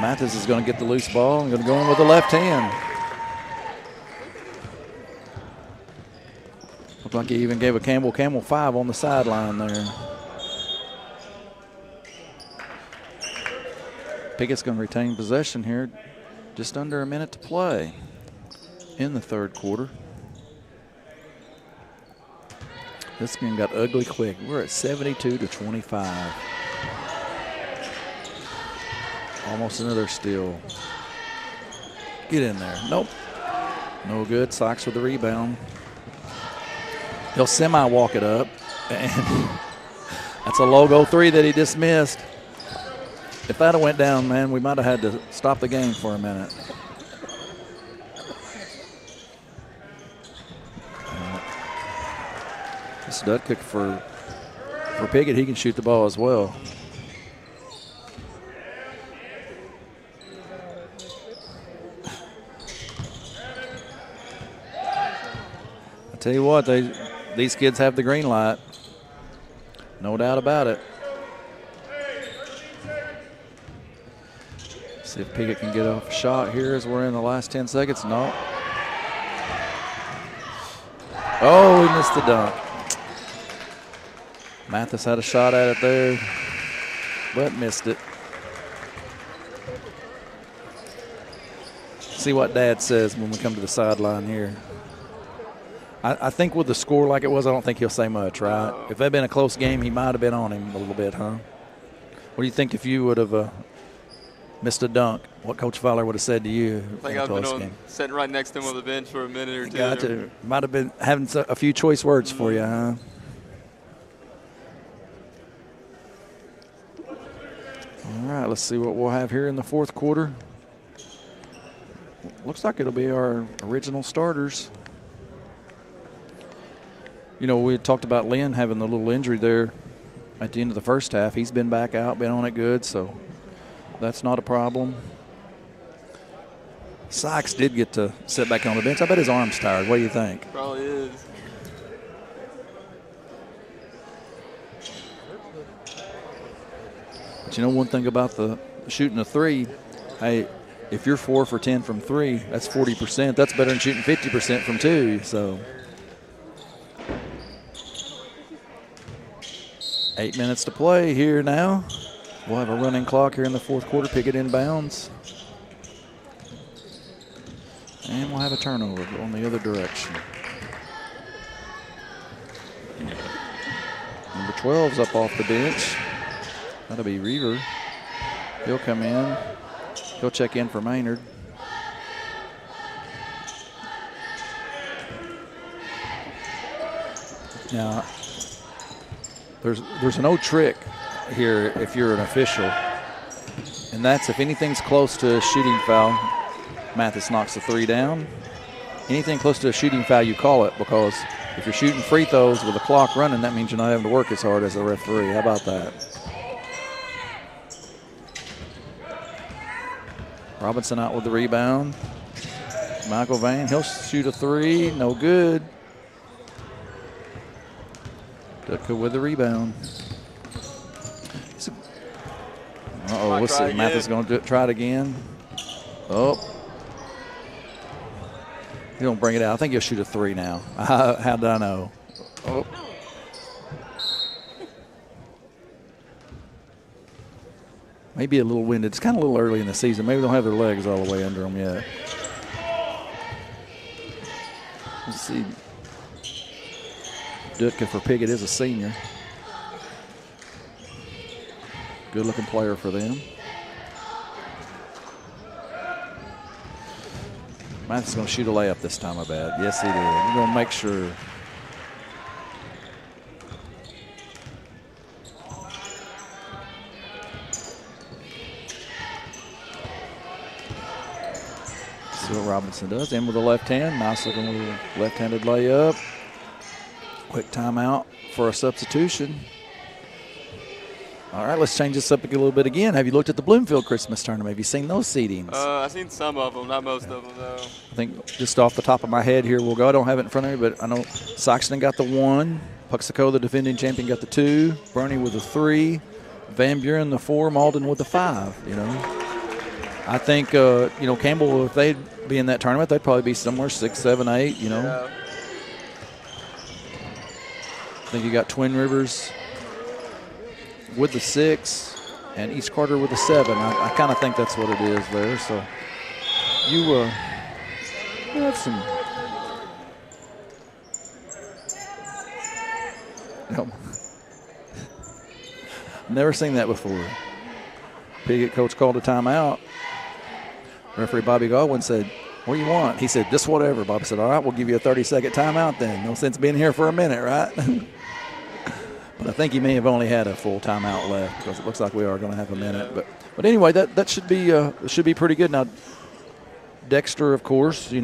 Mathis is going to get the loose ball and going to go in with the left hand. Looked like he even gave a Campbell 5 on the sideline there. Piggott's going to retain possession here. Just under a minute to play in the third quarter. This game got ugly quick. We're at 72-25. Almost another steal. Get in there. Nope. No good. Sox with the rebound. He'll semi-walk it up. And that's a logo 3 that he dismissed. If that had went down, man, we might have had to stop the game for a minute. This dud kick for Piggott. He can shoot the ball as well. I tell you what, these kids have the green light. No doubt about it. See if Piggott can get a shot here as we're in the last 10 seconds. No. Oh, he missed the dunk. Mathis had a shot at it there, but missed it. See what Dad says when we come to the sideline here. I think with the score like it was, I don't think he'll say much, right? If it had been a close game, he might have been on him a little bit, huh? What do you think if you would have missed a dunk? What Coach Fowler would have said to you? I think I've been sitting right next to him on the bench for a minute or two. Got to. Might have been having a few choice words for you, huh? All right, let's see what we'll have here in the fourth quarter. Looks like it'll be our original starters. You know, we had talked about Lynn having the little injury there at the end of the first half. He's been back out, been on it good, so that's not a problem. Sykes did get to sit back on the bench. I bet his arm's tired. What do you think? Probably is. But you know one thing about the shooting a 3, hey, if you're 4 for 10 from 3, that's 40%. That's better than shooting 50% from 2, so. 8 minutes to play here now. We'll have a running clock here in the fourth quarter. Piggott inbounds. And we'll have a turnover on the other direction. Number 12's up off the bench. That'll be Reaver. He'll come in. He'll check in for Maynard. Now, there's an old trick here if you're an official, and that's if anything's close to a shooting foul, Mathis knocks the 3 down. Anything close to a shooting foul, you call it, because if you're shooting free throws with the clock running, that means you're not having to work as hard as a referee. How about that? Robinson out with the rebound. Michael Vane, he'll shoot a 3, no good. Dutka with the rebound. Uh-oh, let's see. Mathis is going to try it again. Oh. He don't bring it out. I think he'll shoot a 3 now. How did I know? Oh. Maybe a little winded. It's kind of a little early in the season. Maybe they don't have their legs all the way under them yet. Let's see. Dutka for Piggott is a senior. Good looking player for them. Mathis is going to shoot a layup this time, I bet. Yes, he did. He's going to make sure. See what Robinson does. In with the left hand. Nice looking little left-handed layup. Quick timeout for a substitution. All right, let's change this up a little bit again. Have you looked at the Bloomfield Christmas Tournament? Have you seen those seedings? I've seen some of them, not most of them, though. I think just off the top of my head here, we'll go. I don't have it in front of me, but I know Saxton got the 1. Puxico, the defending champion, got the 2. Bernie with the 3. Van Buren, the 4. Malden with the 5, you know. I think, Campbell, if they'd be in that tournament, they'd probably be somewhere 6, 7, 8, you know. Yeah. I think you got Twin Rivers with the 6 and East Carter with the 7. I kind of think that's what it is there. So you have some. Never seen that before. Piggott coach called a timeout. referee Bobby Godwin said, "What do you want?" He said, "Just whatever." Bobby said, "All right, we'll give you a 30-second timeout then. No sense being here for a minute, right?" But I think he may have only had a full timeout left because it looks like we are going to have a minute. But anyway, that should be pretty good. Now, Dexter, of course, they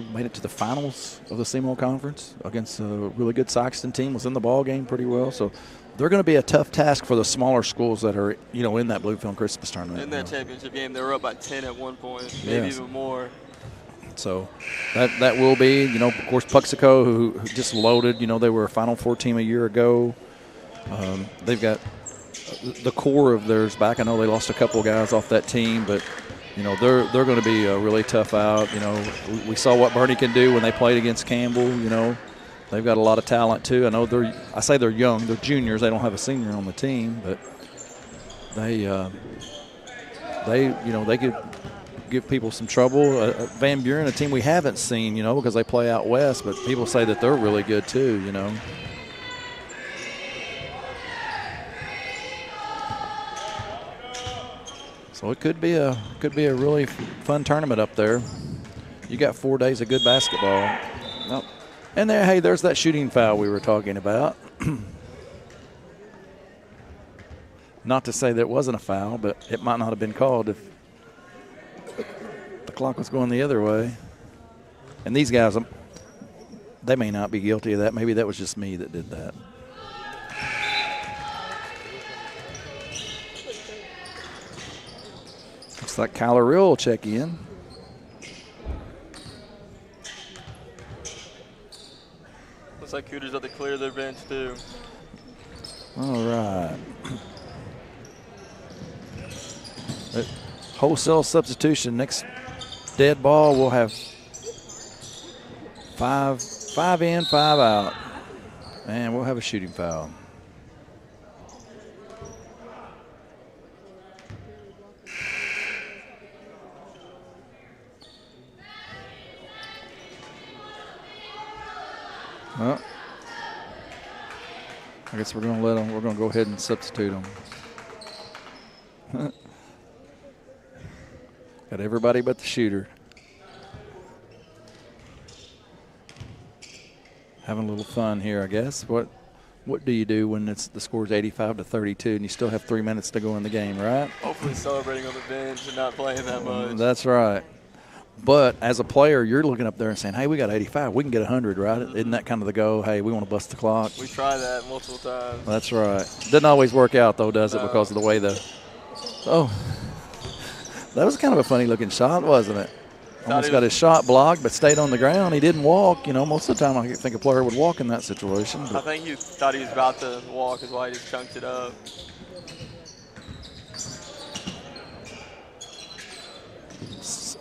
made it to the finals of the Seymour Conference against a really good Sykeston team. Was in the ball game pretty well. So they're going to be a tough task for the smaller schools that are in that Bluefield Christmas tournament. In that championship game, they were up by 10 at one point, maybe even more. So that will be, of course, Puxico, who just loaded. They were a Final Four team a year ago. They've got the core of theirs back. I know they lost a couple of guys off that team, but they're going to be a really tough out. We saw what Bernie can do when they played against Campbell. They've got a lot of talent too. I know they're young. They're juniors. They don't have a senior on the team, but they could give people some trouble. Van Buren, a team we haven't seen, because they play out west, but people say that they're really good too, So it could be a really fun tournament up there. You got 4 days of good basketball. Oh. And there's that shooting foul we were talking about. Not to say that it wasn't a foul, but it might not have been called if the clock was going the other way. And these guys, they may not be guilty of that. Maybe that was just me that did that. Looks like Kyler Real will check in. Looks like Cooter's up to clear their bench too. All right. Wholesale substitution. Next dead ball, we'll have five in, 5 out. And we'll have a shooting foul. Well, I guess we're going to go ahead and substitute them. Got everybody but the shooter. Having a little fun here, I guess. What do you do when the score's 85-32 and you still have 3 minutes to go in the game, right? Hopefully celebrating on the bench and not playing that much. That's right. But as a player, you're looking up there and saying, hey, we got 85. We can get 100, right? Isn't that kind of the go? Hey, we want to bust the clock. We try that multiple times. That's right. Doesn't always work out, though, does it? Because of the way Oh, that was kind of a funny-looking shot, wasn't it? Almost got his shot blocked, but stayed on the ground. He didn't walk. Most of the time I think a player would walk in that situation. I think he thought he was about to walk is why he just chunked it up.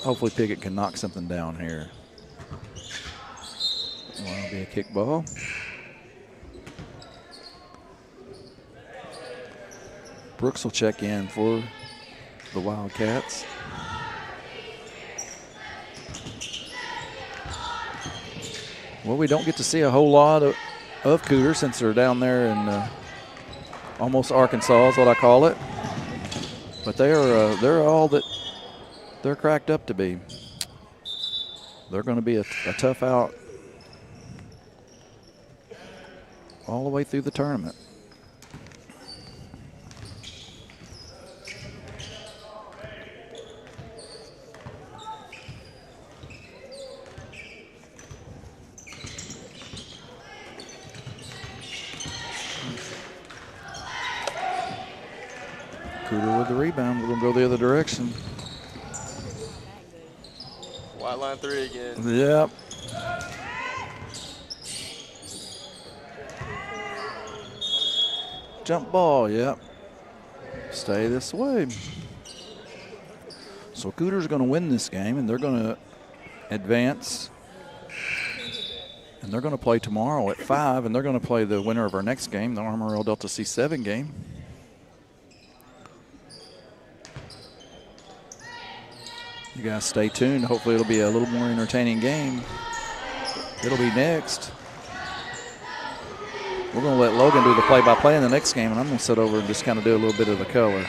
Hopefully Piggott can knock something down here. Well, it'll be a kick ball. Brooks will check in for the Wildcats. Well, we don't get to see a whole lot of Cooter since they're down there in almost Arkansas is what I call it. But they're all that they're cracked up to be. They're going to be a tough out all the way through the tournament. Cooter with the rebound. We're going to go the other direction. White line 3 again. Yep. Jump ball, yep. Stay this way. So Cooter's going to win this game, and they're going to advance. And they're going to play tomorrow at 5, and they're going to play the winner of our next game, the Armorel Delta C7 game. You guys stay tuned. Hopefully it'll be a little more entertaining game. It'll be next. We're going to let Logan do the play-by-play in the next game, and I'm going to sit over and just kind of do a little bit of the color.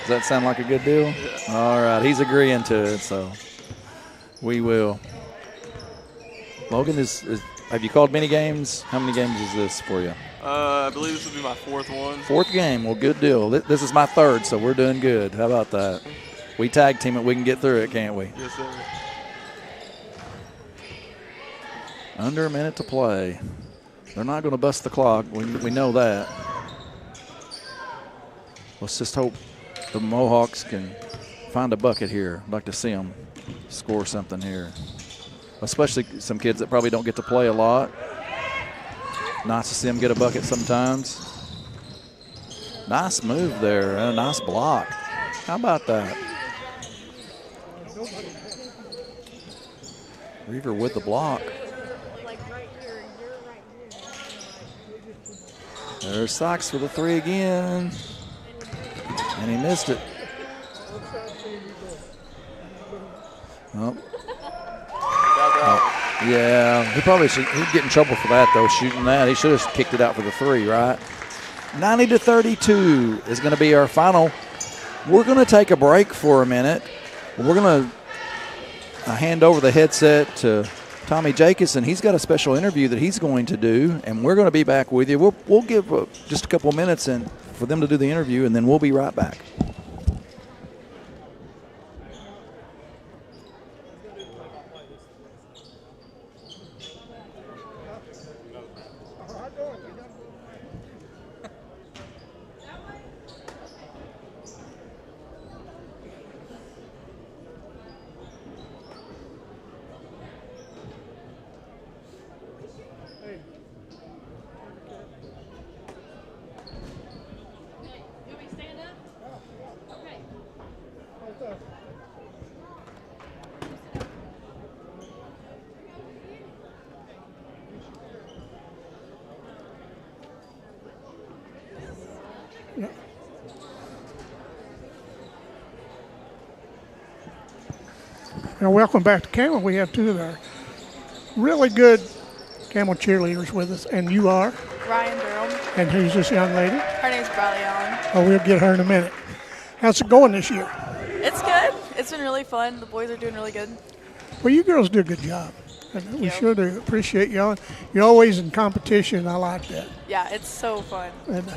Does that sound like a good deal? Yeah. All right, he's agreeing to it, so we will. Logan, have you called many games? How many games is this for you? I believe this will be my 4th one. 4th game. Well, good deal. This is my 3rd, so we're doing good. How about that? We tag team it. We can get through it, can't we? Yes, sir. Under a minute to play. They're not going to bust the clock. We know that. Let's just hope the Mohawks can find a bucket here. I'd like to see them score something here, especially some kids that probably don't get to play a lot. Nice to see them get a bucket sometimes. Nice move there, and a nice block. How about that? Reaver with the block. There's Sykes for the 3 again. And he missed it. Oh. Yeah, he probably should. He'd get in trouble for that, though, shooting that. He should have kicked it out for the 3, right? 90-32 is going to be our final. We're going to take a break for a minute. We're going to hand over the headset to Tommy Jacobson. He's got a special interview that he's going to do, and we're going to be back with you. We'll give just a couple minutes for them to do the interview, and then we'll be right back. And welcome back to Campbell. We have 2 of our really good Campbell cheerleaders with us, and you are? Ryan Durham. And who's this young lady? Her name's Bradley Allen. Oh, we'll get her in a minute. How's it going this year? It's good. It's been really fun. The boys are doing really good. Well, you girls do a good job. And we sure do appreciate y'all. You're always in competition. I like that. Yeah, it's so fun. And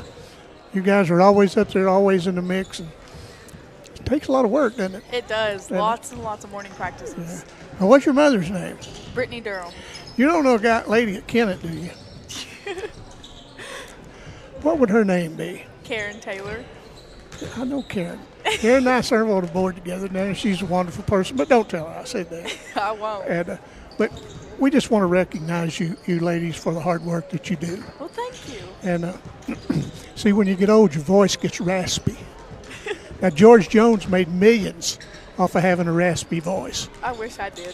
you guys are always up there, always in the mix. And it takes a lot of work, doesn't it? It does. Lots and lots of morning practices. Yeah. Now, what's your mother's name? Brittany Durham. You don't know a lady at Kennett, do you? What would her name be? Karen Taylor. I know Karen. Karen and I serve on the board together now. She's a wonderful person, but don't tell her I said that. I won't. And, but we just want to recognize you ladies for the hard work that you do. Well, thank you. And see, when you get old, your voice gets raspy. Now, George Jones made millions off of having a raspy voice. I wish I did.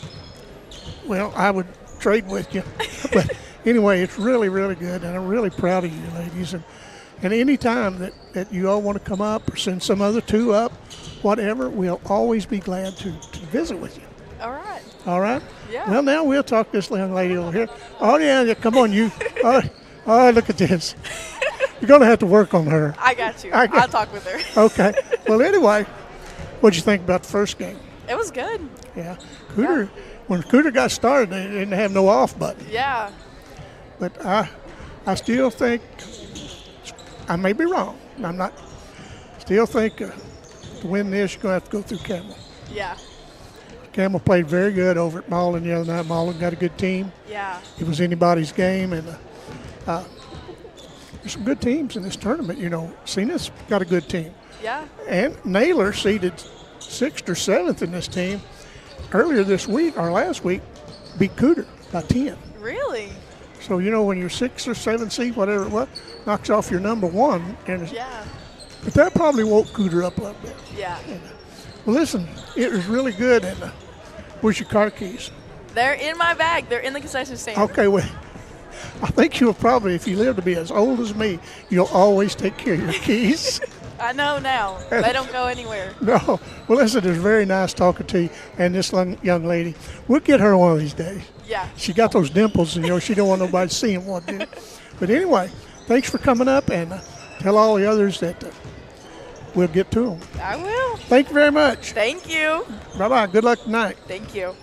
Well, I would trade with you. But anyway, it's really, really good, and I'm really proud of you ladies. And any time that you all want to come up or send some other 2 up, whatever, we'll always be glad to visit with you. All right. All right? Yeah. Well, now we'll talk to this young lady over here. Oh, yeah, come on, you. Oh, look at this. You're going to have to work on her. I got you. I'll talk with her. Okay. Well, anyway, what'd you think about the first game? It was good. Yeah. Cooter, when Cooter got started, they didn't have no off button. Yeah. But I still think, I may be wrong. I'm not, still think to win this, you're going to have to go through Campbell. Yeah. Campbell played very good over at Marlin the other night. Marlin got a good team. Yeah. It was anybody's game, and there's some good teams in this tournament. You know, Senath's got a good team. Yeah. And Naylor seeded 6th or 7th in this team. Earlier this week, or last week, beat Cooter by 10. Really? So, you know, when you're 6th or 7th seed, whatever it was, knocks off your number 1. And yeah. But that probably woke Cooter up a little bit. Yeah. And, well, listen, it was really good. And where's your car keys? They're in my bag. They're in the concession stand. Okay, well, I think you'll probably, if you live to be as old as me, you'll always take care of your keys. I know now. They don't go anywhere. No. Well, listen, it was very nice talking to you and this young lady. We'll get her one of these days. Yeah. She got those dimples, and, you know, she don't want nobody seeing one, do. But anyway, thanks for coming up, and tell all the others that we'll get to them. I will. Thank you very much. Thank you. Bye-bye. Good luck tonight. Thank you.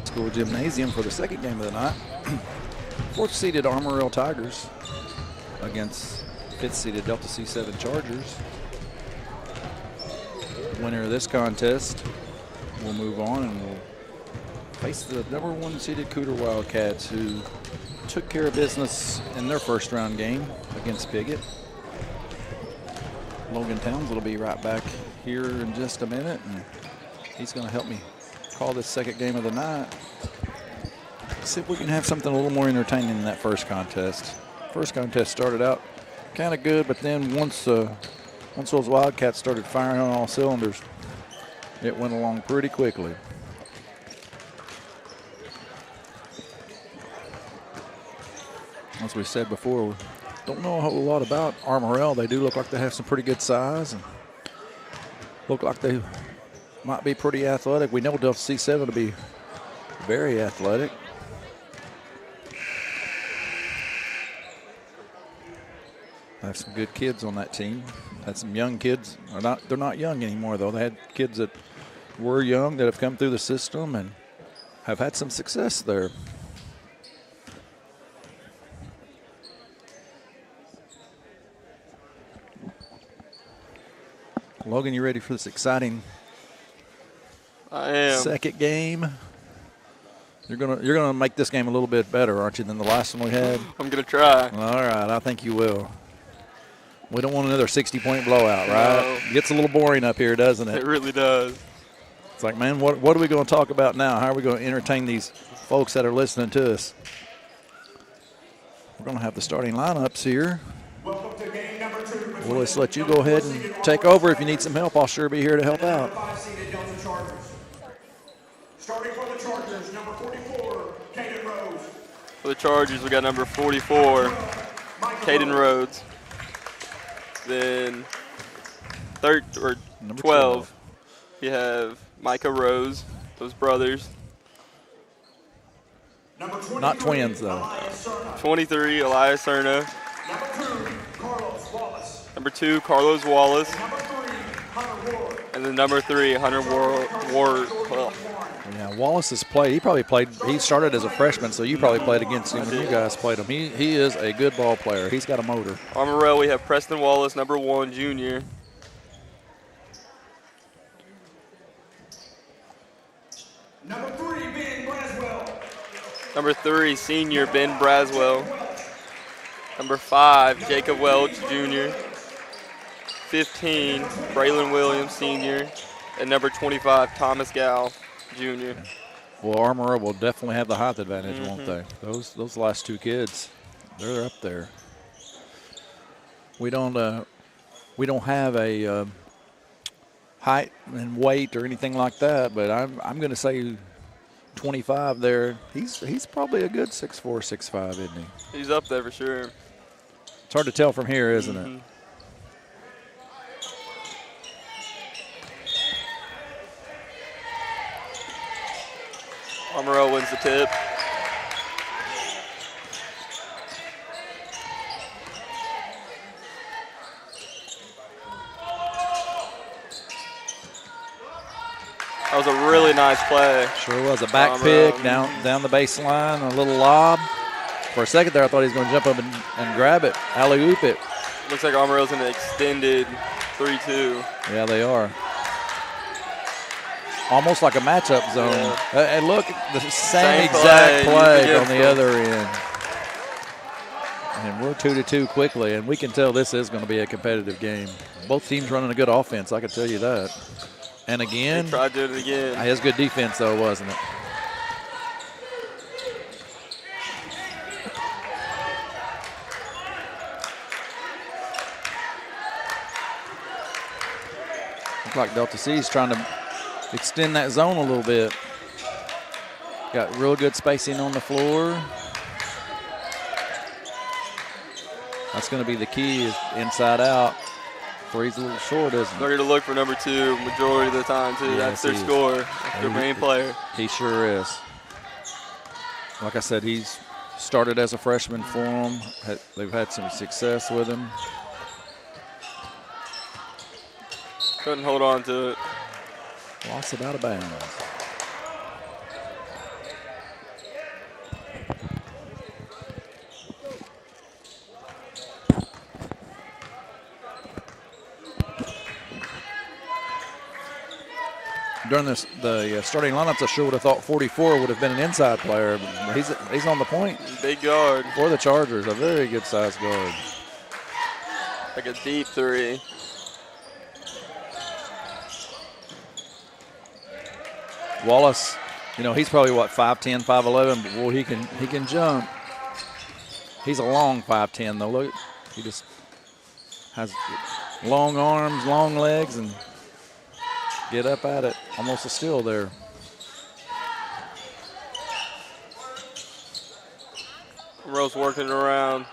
School Gymnasium for the second game of the night. Fourth-seeded Armorel Tigers against fifth-seeded Delta C7 Chargers. Winner of this contest will move on and will face the #1 seeded Cooter Wildcats, who took care of business in their first round game against Piggott. Logan Towns will be right back here in just a minute, and he's going to help me call this second game of the night. See if we can have something a little more entertaining than that first contest. First contest started out kind of good, but then once those Wildcats started firing on all cylinders, it went along pretty quickly. As we said before, we don't know a whole lot about Armorel. They do look like they have some pretty good size and look like they might be pretty athletic. We know Delta C7 to be very athletic. I have some good kids on that team. Had some young kids. They're not young anymore, though. They had kids that were young that have come through the system and have had some success there. Logan, you ready for this exciting I am. second game? You're gonna make this game a little bit better, aren't you, than the last one we had? I'm going to try. All right, I think you will. We don't want another 60-point blowout, right? No. Gets a little boring up here, doesn't it? It really does. It's like, man, what are we going to talk about now? How are we going to entertain these folks that are listening to us? We're going to have the starting lineups here. Welcome to game number 2. We'll just let you go ahead and take over. If you need some help, I'll sure be here to help out. Starting for the Chargers, number 44, Caden Rose. For the Chargers, we got number 44, Caden Rhodes. Then Number 12, you have Micah Rose, those brothers. Number 23, Not twins, though. Elias Serna. 23, Elias Serna. Number 2, Carlos Wallace. Number 2, Carlos Wallace. Number 3, Hunter Ward. And then number 3, Hunter Ward. Yeah, Wallace has played. He started as a freshman, so you probably played against him when you guys played him. He is a good ball player. He's got a motor. Armorel, we have Preston Wallace, number 1, junior. Number 3, Ben Braswell. Number 3, senior Ben Braswell. Number 5, Jacob Welch, junior. 15, Braylon Williams, senior. And number 25, Thomas Gow, junior. Well, Armorel will definitely have the height advantage, won't they? Those last two kids, they're up there. We don't have a height and weight or anything like that, but I'm going to say 25 there. He's probably a good 6'4", 6'5", isn't he? He's up there for sure. It's hard to tell from here, isn't it? Armorel wins the tip. That was a really nice play. Sure was. A back pick down the baseline, a little lob. For a second there, I thought he was going to jump up and grab it, alley-oop it. Looks like Armorel's in an extended 3-2. Yeah, they are. Almost like a matchup zone. Yeah. And look, the same play exact play you on the other end. And we're 2-2 quickly, and we can tell this is going to be a competitive game. Both teams running a good offense, I can tell you that. And again, He tried to do it again. it was good defense, though, wasn't it? Looks like Delta C is trying to extend that zone a little bit. Got real good spacing on the floor. That's going to be the key, is inside out. Three's a little short, isn't it? They're going to look for number 2 majority of the time, too. Yes, That's their he is. score. That's their main player. He sure is. Like I said, he's started as a freshman for them. They've had some success with him. Couldn't hold on to it. Lost it out of bounds. during the starting lineups, I sure would have thought 44 would have been an inside player. But he's on the point. Big guard. For the Chargers, a very good-sized guard. Like a deep three. Wallace, he's probably, what, 5'10", 5'11", but, boy, he can jump. He's a long 5'10", though. Look, he just has long arms, long legs, and get up at it. Almost a steal there. Rose working around.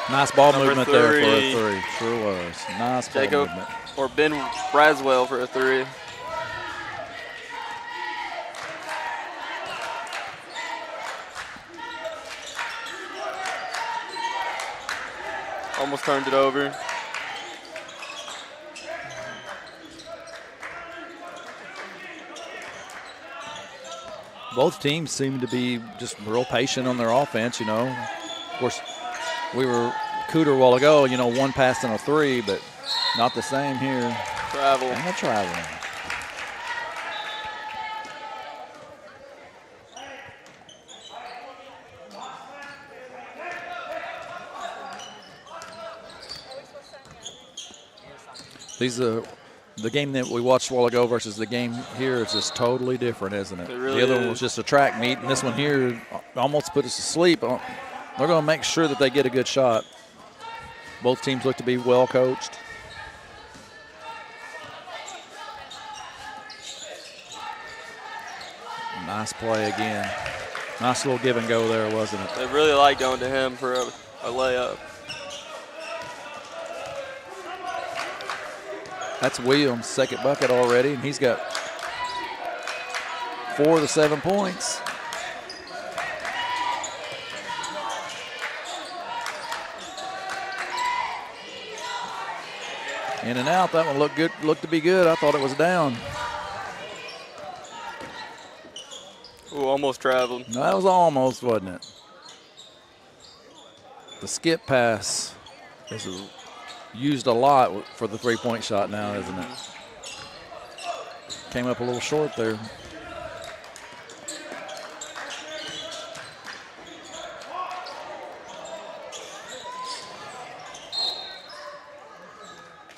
Nice ball Number movement there for a 3. three. Sure was. Nice ball Jacob movement. or Ben Braswell for a 3. Almost turned it over. Both teams seem to be just real patient on their offense, Of course, we were Cooter a while ago, one pass and a 3, but not the same here. Travel. And the travel. These the game that we watched a while ago versus the game here is just totally different, isn't it? It really the other one is. was just a track meet, and this one here almost put us to sleep. They're going to make sure that they get a good shot. Both teams look to be well coached. Nice play again. Nice little give and go there, wasn't it? They really like going to him for a layup. That's Williams' second bucket already, and he's got 4 of the 7 points. In and out, that one looked good. Looked to be good. I thought it was down. Ooh, almost traveled. No, that was almost, wasn't it? The skip pass is used a lot for the three-point shot now, isn't it? Came up a little short there.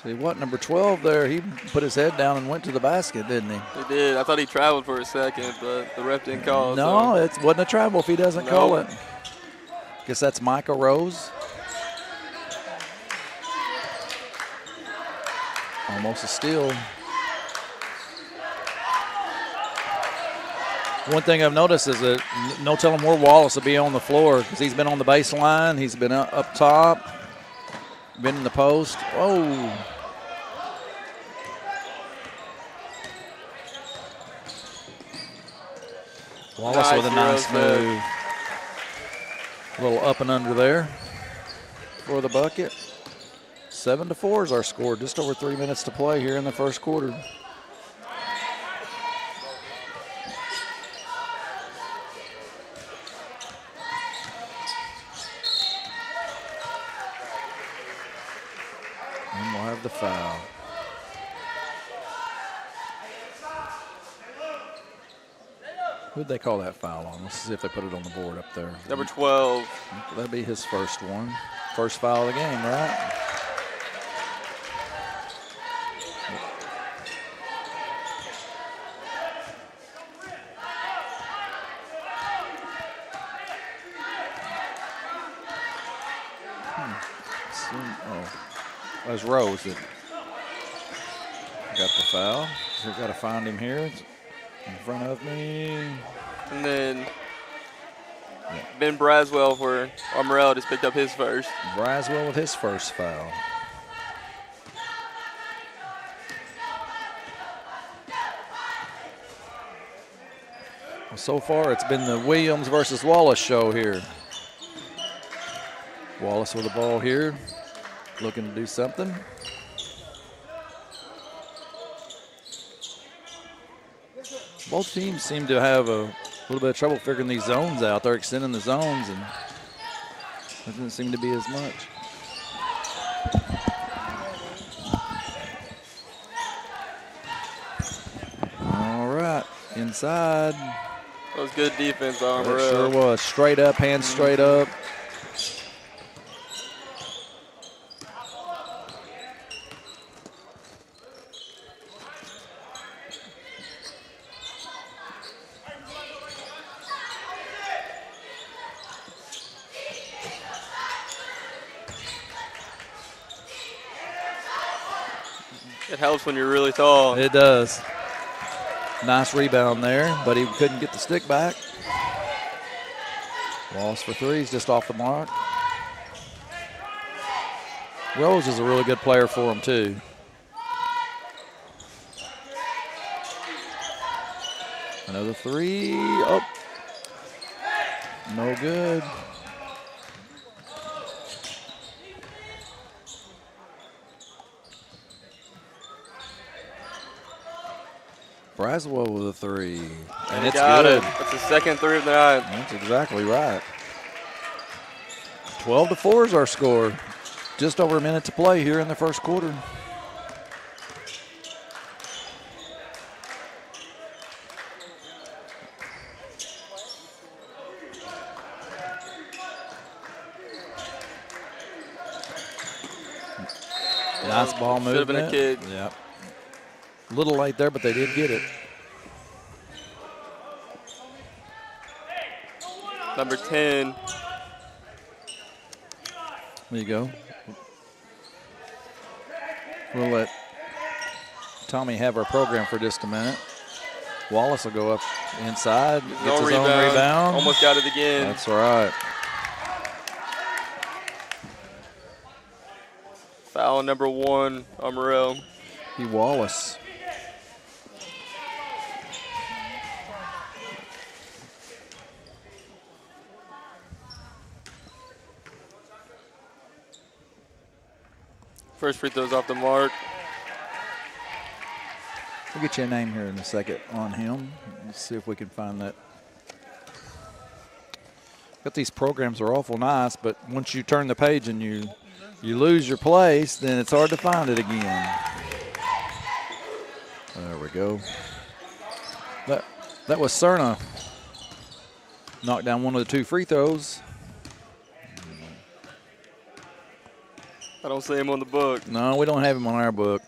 See what, number 12 there, he put his head down and went to the basket, didn't he? He did. I thought he traveled for a second, but the ref didn't call. No, so. it wasn't a travel if he doesn't call it. Guess that's Micah Rose. Almost a steal. One thing I've noticed is that no telling where Wallace will be on the floor because he's been on the baseline, he's been up top, been in the post. Whoa. Wallace with a nice move. A little up and under there for the bucket. 7-4 is our score. Just over 3 minutes to play here in the first quarter. And we'll have the foul. Who'd they call that foul on? Let's see if they put it on the board up there. Number 12. That'd be his first one. First foul of the game, right? That's Rose that got the foul. So we've got to find him here in front of me. And then Ben Braswell for Armorel just picked up his first. Braswell with his first foul. Well, so far it's been the Williams versus Wallace show here. Wallace with the ball here, looking to do something. Both teams seem to have a little bit of trouble figuring these zones out. They're extending the zones, and there doesn't seem to be as much. inside. That was good defense, Armorel. It sure was. Straight up, hands straight up. It helps when you're really tall. It does. Nice rebound there, but he couldn't get the stick back. Wallace for three, he's just off the mark. Rose is a really good player for him, too. Another three. Oh, no good. Braswell with a three. And it's got good. it. That's the second three of the night. That's exactly right. 12-4 is our score. Just over a minute to play here in the first quarter. Nice ball movement. Should have been a kick. Yep. A little late there, but they did get it. Number 10. There you go. We'll let Tommy have our program for just a minute. Wallace will go up inside, gets his own rebound. Almost got it again. That's all right. Foul number 1, Armorel. Wallace. First free throw's off the mark. We'll get you a name here in a second on him. Let's see if we can find that. But these programs are awful nice, but once you turn the page and you lose your place, then it's hard to find it again. There we go. That was Senath. Knocked down one of the two free throws. I don't see him on the book. No, we don't have him on our book.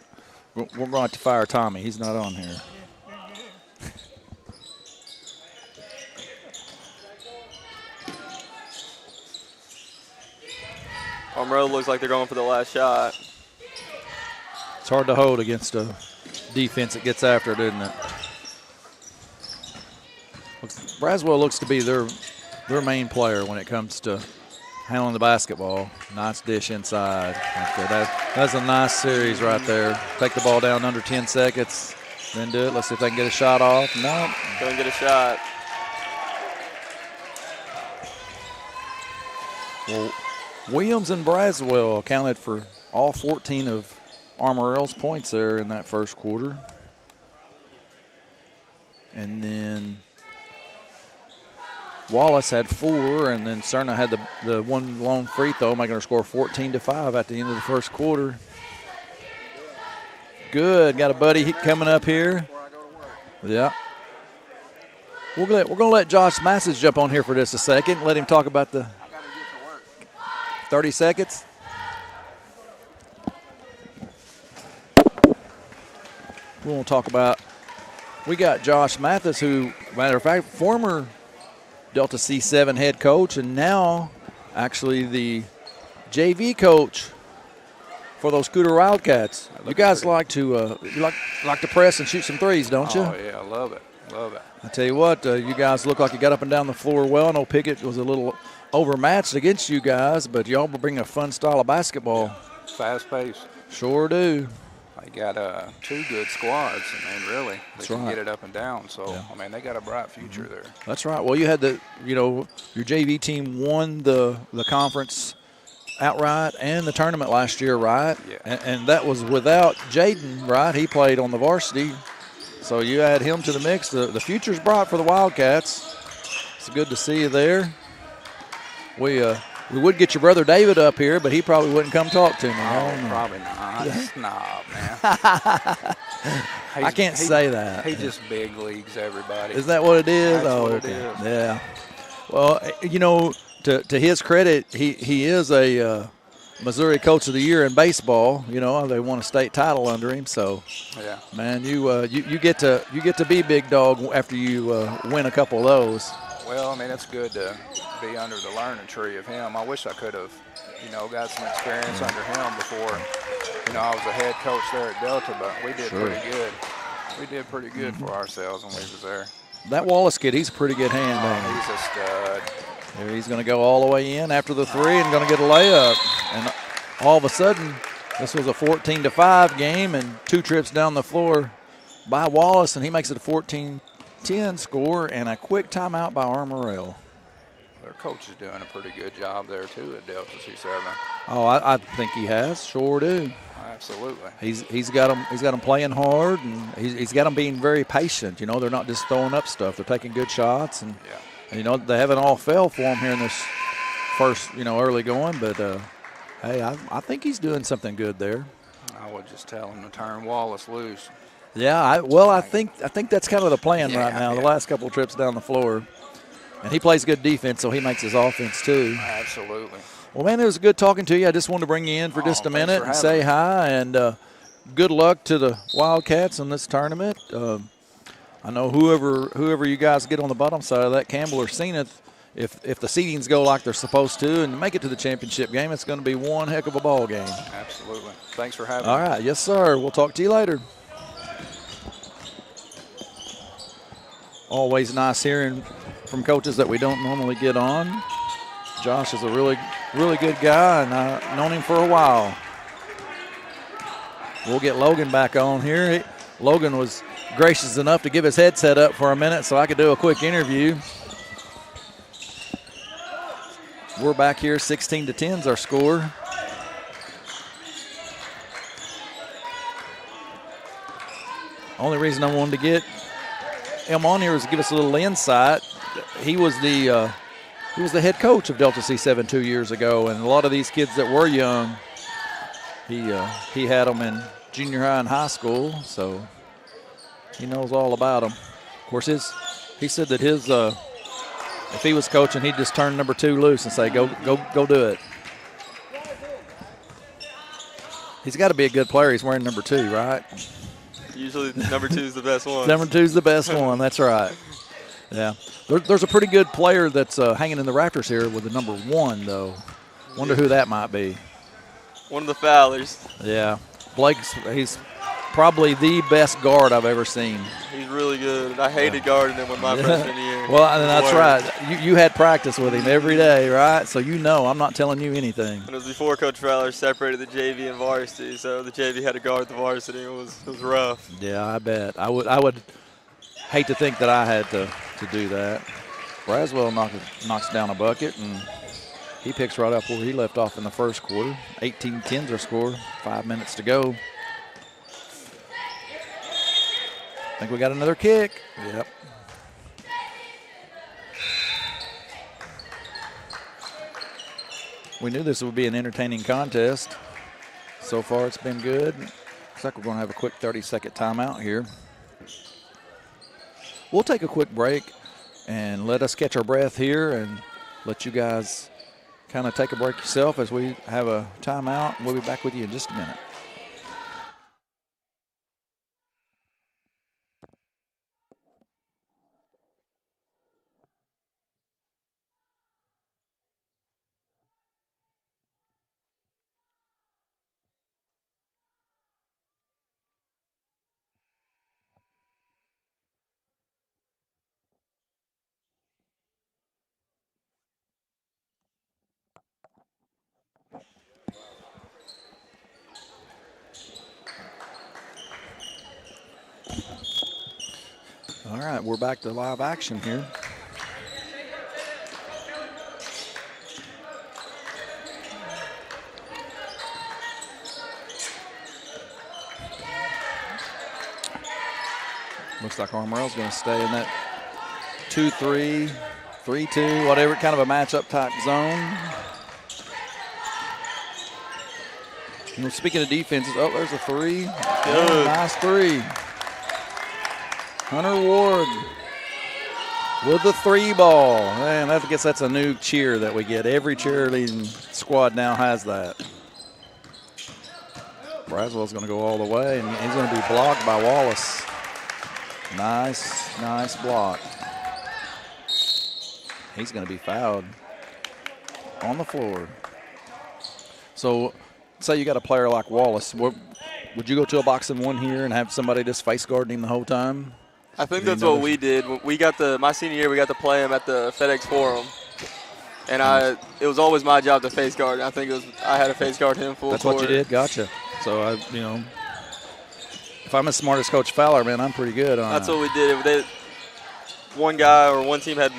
We're going to have to fire Tommy. He's not on here. Armorel looks like they're going for the last shot. It's hard to hold against a defense that gets after it, isn't it? Braswell looks to be their main player when it comes to handling the basketball. Nice dish inside. That's a nice series right there. Take the ball down under 10 seconds, then do it. Let's see if they can get a shot off. No. Don't get a shot. Well, Williams and Braswell accounted for all 14 of Armorel's points there in that first quarter. And then Wallace had 4, and then Senath had the one long free throw, making her score 14-5 at the end of the first quarter. Good. Got a buddy coming up here. Yeah. We're going to let Josh Massage jump on here for just a second. Let him talk about the 30 seconds. We want to talk about, we got Josh Mathis, who, matter of fact, former Delta C7 head coach, and now actually the JV coach for those Cooter Wildcats. You guys like to like to press and shoot some threes, don't you? Oh yeah, I love it. Love it. I tell you what, you guys look like you got up and down the floor well. I know Piggott was a little overmatched against you guys, but y'all bring a fun style of basketball. Fast pace. Sure do. They got 2 good squads. I mean, really, they can right. get it up and down. So, Yeah. I mean, they got a bright future there. That's right. Well, you had your JV team won the conference outright and the tournament last year, right? Yeah. And that was without Jaden, right? He played on the varsity. So you add him to the mix. The future's bright for the Wildcats. It's good to see you there. We would get your brother David up here, but he probably wouldn't come talk to me. Oh, probably not. Snob, man. I can't say that. He just big leagues everybody. Is that what it is? That's what okay. it is. Yeah. Well, you know, to his credit, he is a Missouri Coach of the Year in baseball. You know, they won a state title under him. So, Yeah. man, you get to be big dog after you win a couple of those. Well, I mean, it's good to be under the learning tree of him. I wish I could have, you know, got some experience under him before, you know, I was a head coach there at Delta, but we did pretty good. We did pretty good for ourselves when we was there. That Wallace kid, he's a pretty good hand. He's a stud. Here he's going to go all the way in after the three and going to get a layup. And all of a sudden, this was a 14-5 game and 2 trips down the floor by Wallace, and he makes it a 14-10 score and a quick timeout by Armorel. Their coach is doing a pretty good job there, too, at Delta C7. Oh, I think he has. Sure do. Absolutely. He's got them playing hard, and he's got them being very patient. You know, they're not just throwing up stuff. They're taking good shots, and you know, they haven't all fell for him here in this first, you know, early going. But hey, I think he's doing something good there. I would just tell him to turn Wallace loose. Yeah, I think that's kind of the plan right now. Yeah. The last couple of trips down the floor, and he plays good defense, so he makes his offense too. Absolutely. Well, man, it was good talking to you. I just wanted to bring you in for just a minute and say hi, and good luck to the Wildcats in this tournament. I know whoever you guys get on the bottom side of that, Campbell or Senath, if the seedings go like they're supposed to and make it to the championship game, it's going to be one heck of a ball game. Absolutely. Thanks for having me. All right, yes, sir. We'll talk to you later. Always nice hearing from coaches that we don't normally get on. Josh is a really good guy, and I've known him for a while. We'll get Logan back on here. Logan was gracious enough to give his headset up for a minute so I could do a quick interview. We're back here, 16-10 is our score. Only reason I wanted to get him on here was to give us a little insight. He was the head coach of Delta C7 2 years ago, and a lot of these kids that were young, he had them in junior high and high school, so he knows all about them. Of course, he said that if he was coaching, he'd just turn number 2 loose and say, go do it. He's got to be a good player. He's wearing number 2, right? Usually number 2 is the best one. Number 2 is the best one. That's right. Yeah. There's a pretty good player that's hanging in the rafters here with the number 1, though. Wonder who that might be. One of the Fowlers. Yeah. He's probably the best guard I've ever seen. He's really good. I hated guarding him in my freshman year. Well, that's right. You had practice with him every day, right? So you know I'm not telling you anything. And it was before Coach Fowler separated the JV and varsity, so the JV had to guard the varsity. It was rough. Yeah, I bet. I would hate to think that I had to do that. Braswell knocks down a bucket, and he picks right up where he left off in the first quarter. 18-10's our score, 5 minutes to go. I think we got another kick. Yep. We knew this would be an entertaining contest. So far, it's been good. Looks like we're going to have a quick 30-second timeout here. We'll take a quick break and let us catch our breath here and let you guys kind of take a break yourself as we have a timeout. We'll be back with you in just a minute. All right, we're back to live action here. Looks like Armorel's going to stay in that 2-3, 3-2, whatever, kind of a matchup type zone. You know, speaking of defenses, oh, there's a three. Good. Nice three. Hunter Ward with the 3 ball. Man, I guess that's a new cheer that we get. Every cheerleading squad now has that. Braswell's going to go all the way, and he's going to be blocked by Wallace. Nice block. He's going to be fouled on the floor. So, say you got a player like Wallace. Would you go to a box and one here and have somebody just face guarding him the whole time? I think that's what we did. We got my senior year, we got to play him at the FedEx Forum. And it was always my job to face guard. I think I had to face guard him full That's court. what you did? Gotcha. So, if I'm as smart as Coach Fowler, man, I'm pretty good on That's what we did. One guy or one team had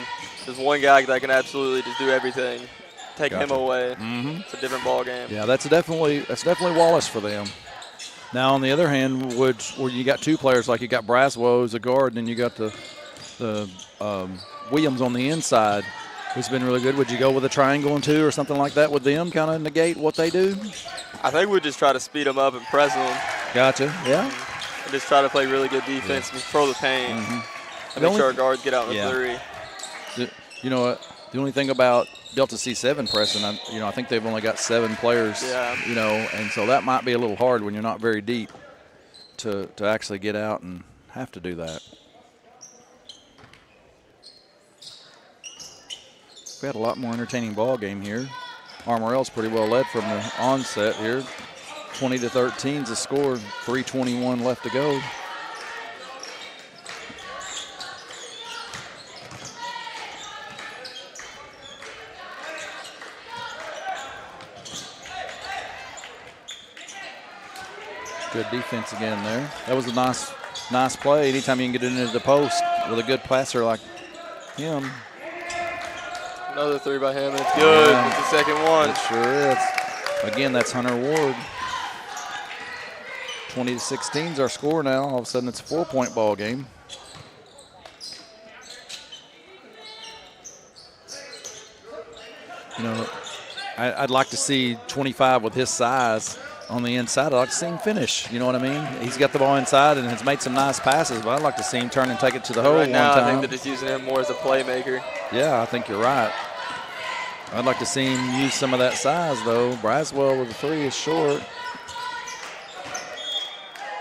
just one guy that can absolutely just do everything. Take him away. It's a different ball game. Yeah, that's definitely Wallace for them. Now, on the other hand, where you got 2 players, like you got Braswell as a guard, and then you got the Williams on the inside, who's been really good. Would you go with a triangle and 2 or something like that with them, kind of negate what they do? I think we'd just try to speed them up and press them. Gotcha, yeah. And just try to play really good defense and control the paint. And make sure our guards get out in the 3. You know what? The only thing about Delta C7 pressing, I think they've only got 7 players, and so that might be a little hard when you're not very deep to actually get out and have to do that. We had a lot more entertaining ball game here. Armorel's pretty well led from the onset here. 20-13 is the score, 3:21 left to go. Good defense again there. That was a nice play. Anytime you can get it into the post with a good passer like him. Another 3 by him. It's good. It's the second one. It sure is. Again, that's Hunter Ward. 20-16 is our score now. All of a sudden, it's a 4-point ball game. I'd like to see 25 with his size on the inside. I'd like to see him finish. You know what I mean? He's got the ball inside and has made some nice passes, but I'd like to see him turn and take it to the hole right now, one time. I think they're just using him more as a playmaker. Yeah, I think you're right. I'd like to see him use some of that size, though. Braswell with the 3 is short.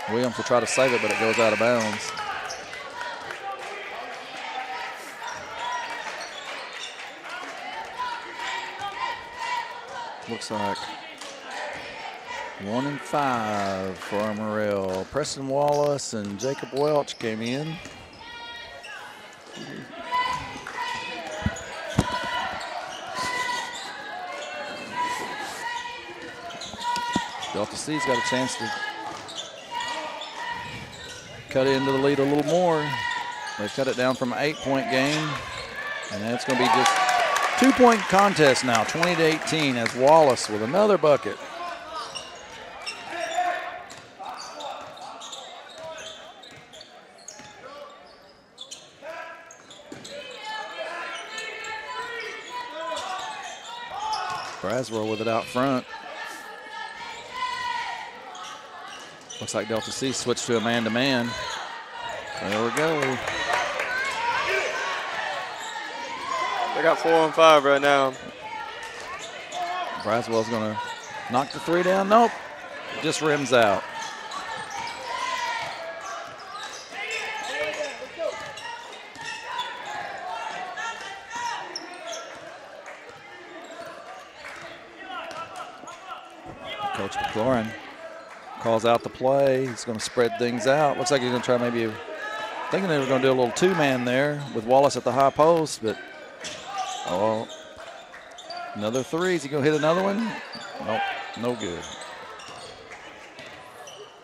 Williams will try to save it, but it goes out of bounds. Looks like 1 and 5 for Armorel. Preston Wallace and Jacob Welch came in. Delta C's got a chance to cut into the lead a little more. They've cut it down from an 8-point game, and that's going to be just 2-point contest now, 20-18, as Wallace with another bucket. Braswell with it out front. Looks like Delta C switched to a man-to-man. There we go. They got 4 on 5 right now. Braswell's going to knock the 3 down. Nope. Just rims out. Coach McLaurin calls out the play. He's going to spread things out. Looks like he's going to try maybe, thinking they were going to do a little 2-man there with Wallace at the high post, but another 3. Is he going to hit another one? Nope, no good.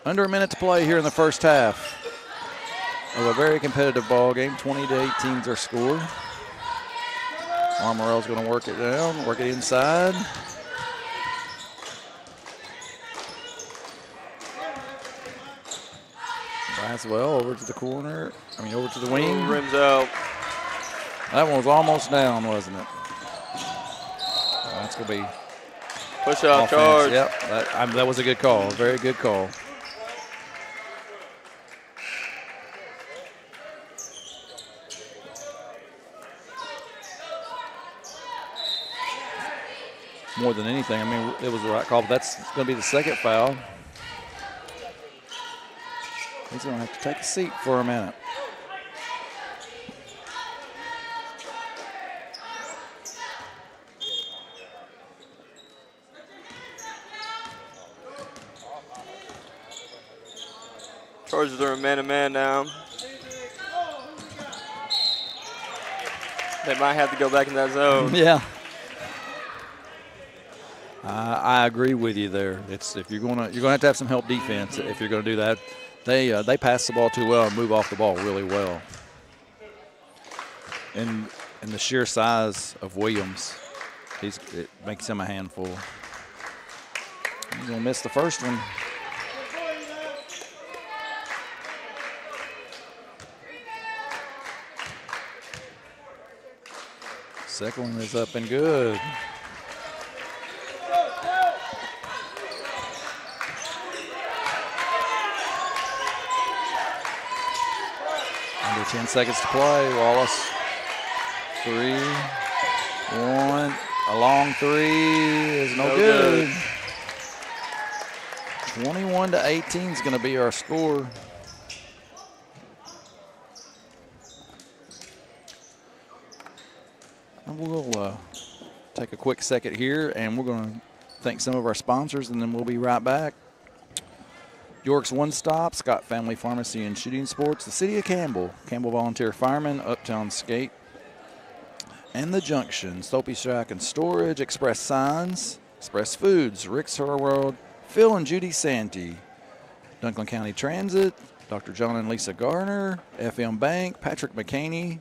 Under a minute to play here in the first half of a very competitive ball game. 20-18 is our score. Armorel's going to work it down, work it inside. Braswell over to the corner. Over to the wing. Rims out. That one was almost down, wasn't it? That's going to be Push out offense. charge. Yep, that was a good call. A very good call. More than anything, I mean, it was the right call, but that's going to be the second foul. He's going to have to take a seat for a minute. Chargers are a man-to-man now. They might have to go back in that zone. Yeah. I agree with you there. It's if you're gonna have to have some help defense if you're gonna do that. They pass the ball too well and move off the ball really well. And the sheer size of Williams, it makes him a handful. He's gonna miss the first one. Second one is up and good. Under 10 seconds to play. Wallace, 3, 1. A long three is no good. 21-18 is going to be our score. And we'll take a quick second here, and we're going to thank some of our sponsors, and then we'll be right back. York's One Stop, Scott Family Pharmacy and Shooting Sports, the City of Campbell, Campbell Volunteer Firemen, Uptown Skate, and The Junction, Soapy Shack and Storage, Express Signs, Express Foods, Rick's Her World, Phil and Judy Santee, Dunklin County Transit, Dr. John and Lisa Garner, FM Bank, Patrick McCaney,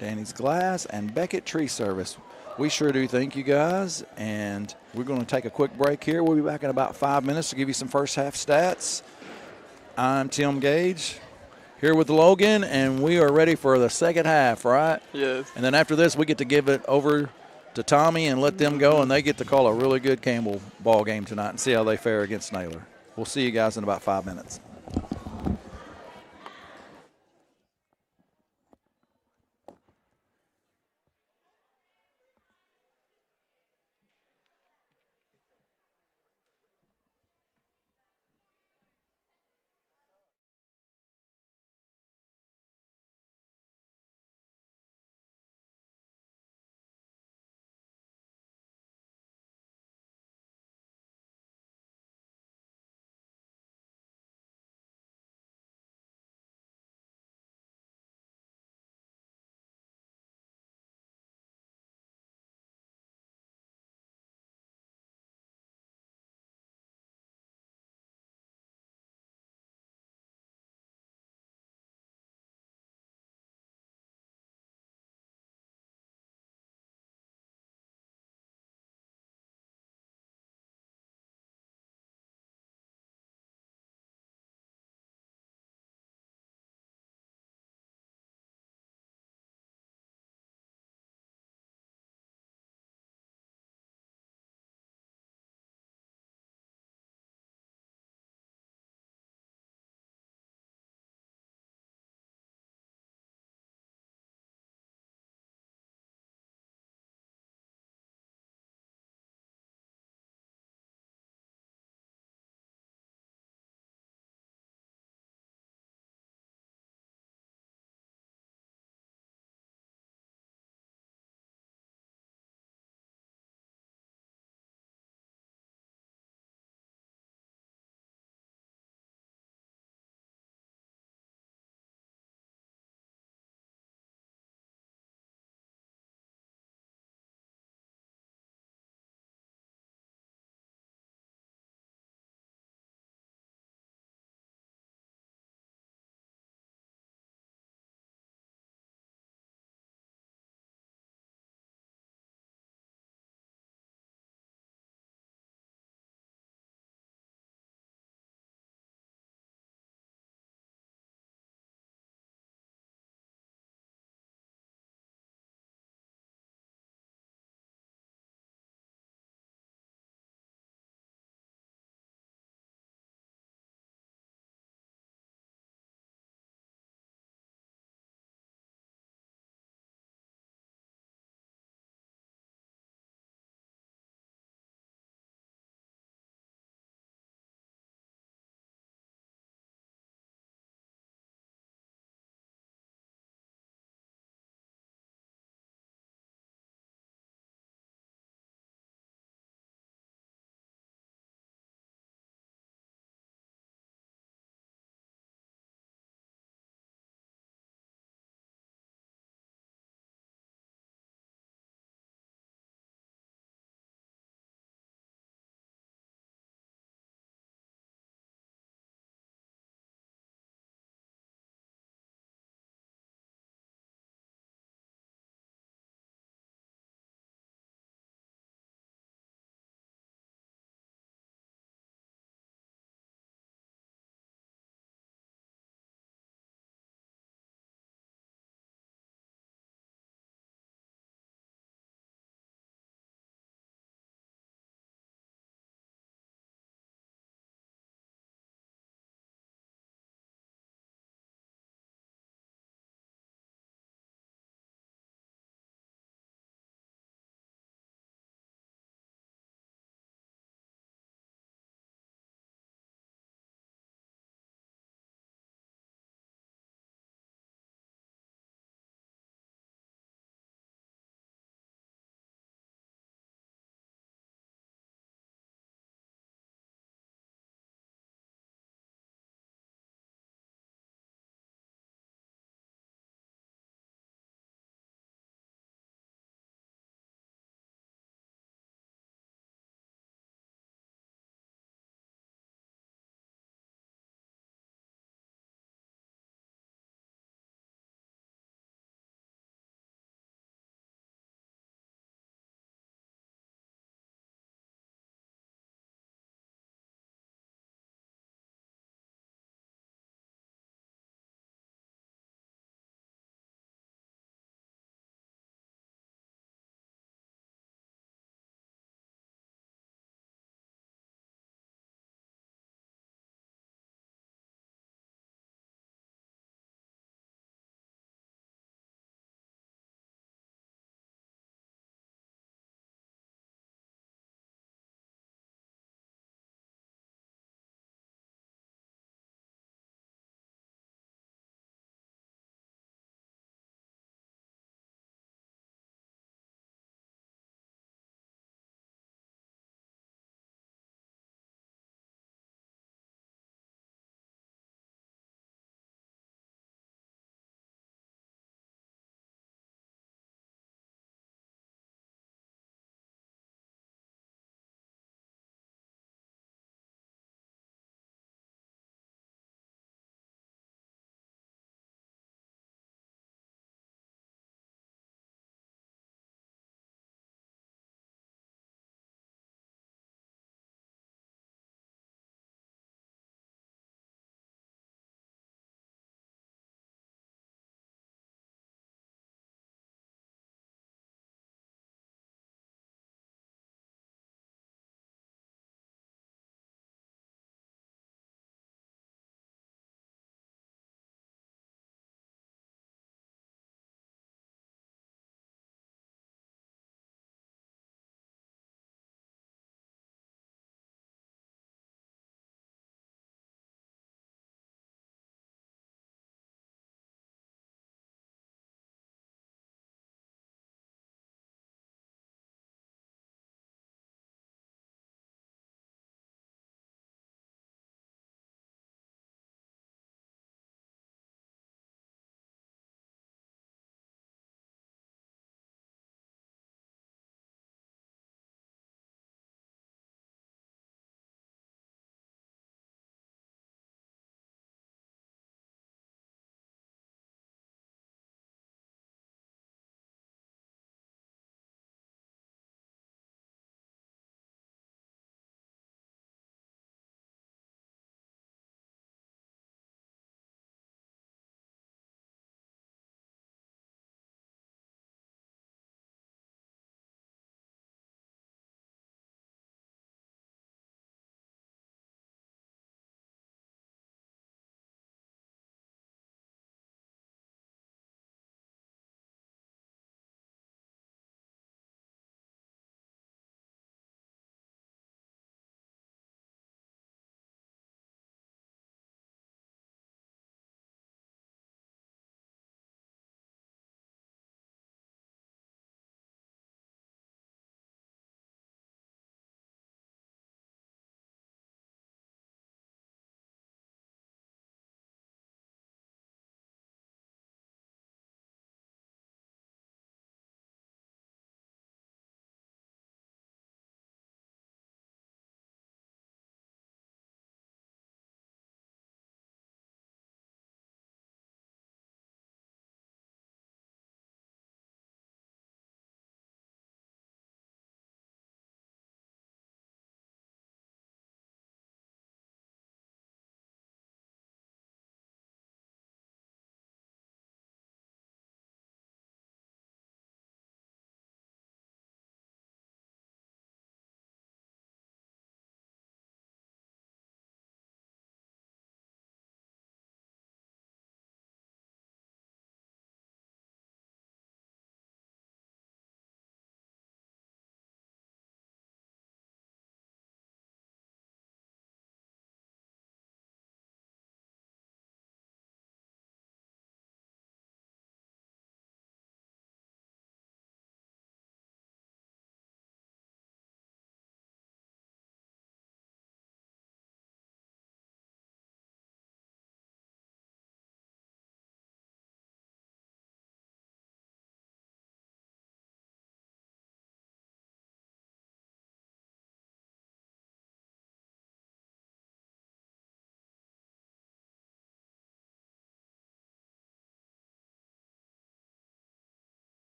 Danny's Glass, and Beckett Tree Service. We sure do thank you guys, and we're going to take a quick break here. We'll be back in about 5 minutes to give you some first half stats. I'm Tim Gage here with Logan, and we are ready for the second half, right? Yes. And then after this, we get to give it over to Tommy and let them go, and they get to call a really good Campbell ball game tonight and see how they fare against Naylor. We'll see you guys in about 5 minutes.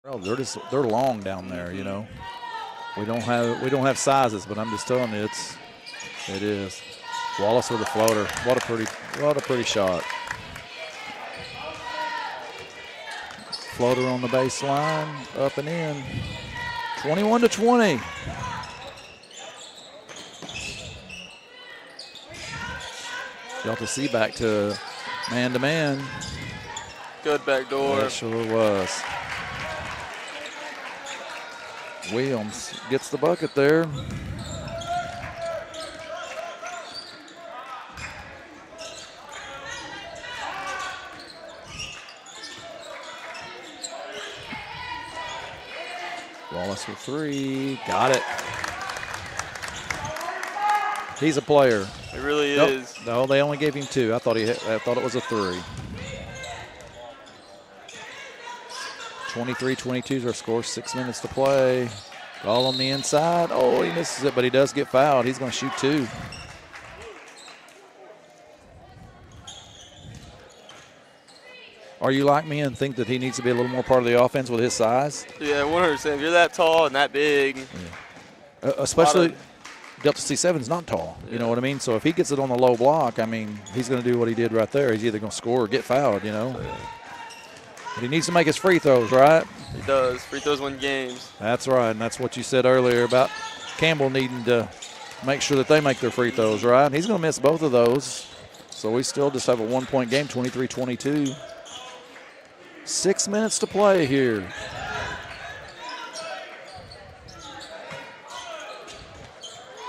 Well, they're long down there, you know. We don't have sizes, but I'm just telling you, it is. Wallace with a floater. What a pretty shot. Floater on the baseline, up and in. 21-20. Delta C back to man-to-man. Good back door. That sure was. Williams gets the bucket there. Wallace with 3. Got it. He's a player. It really is. No, they only gave him 2. I thought it was a 3. 23-22 is our score. 6 minutes to play. Ball on the inside. Oh, he misses it, but he does get fouled. He's going to shoot 2. Are you like me and think that he needs to be a little more part of the offense with his size? Yeah, 100%. If you're that tall and that big. Yeah. Especially Delta C7 is not tall. You know what I mean? So if he gets it on the low block, I mean, he's going to do what he did right there. He's either going to score or get fouled, you know. Yeah. But he needs to make his free throws, right? He does. Free throws win games. That's right, and that's what you said earlier about Campbell needing to make sure that they make their free throws, right? And he's going to miss both of those. So we still just have a 1-point game, 23-22. 6 minutes to play here.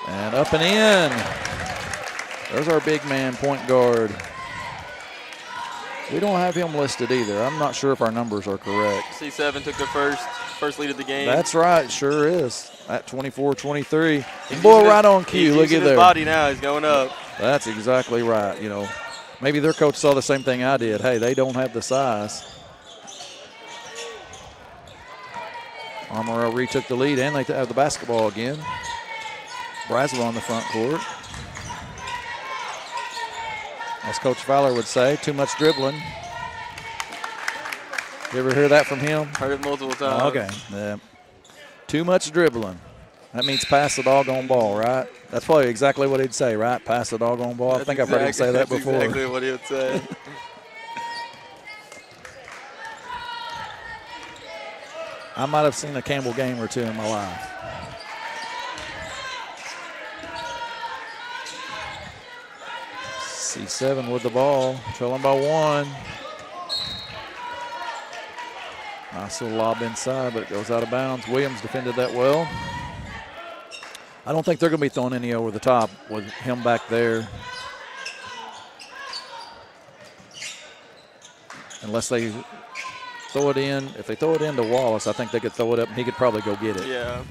And up and in. There's our big man point guard. We don't have him listed either. I'm not sure if our numbers are correct. C7 took the first lead of the game. That's right, sure is. At 24-23. Boy, right on cue. Look at there. His body now. He's going up. That's exactly right. You know, maybe their coach saw the same thing I did. Hey, they don't have the size. Armorel retook the lead, and they have the basketball again. Braswell on the front court. As Coach Fowler would say, too much dribbling. You ever hear that from him? Heard it multiple times. Okay. Yeah. Too much dribbling. That means pass the doggone ball, right? That's probably exactly what he'd say, right? Pass the doggone ball. I think I've heard him say that before. That's exactly what he would say. I might have seen a Campbell game or 2 in my life. C7 with the ball, trailing by 1. Nice little lob inside, but it goes out of bounds. Williams defended that well. I don't think they're going to be throwing any over the top with him back there. Unless they throw it in. If they throw it into Wallace, I think they could throw it up and he could probably go get it. Yeah.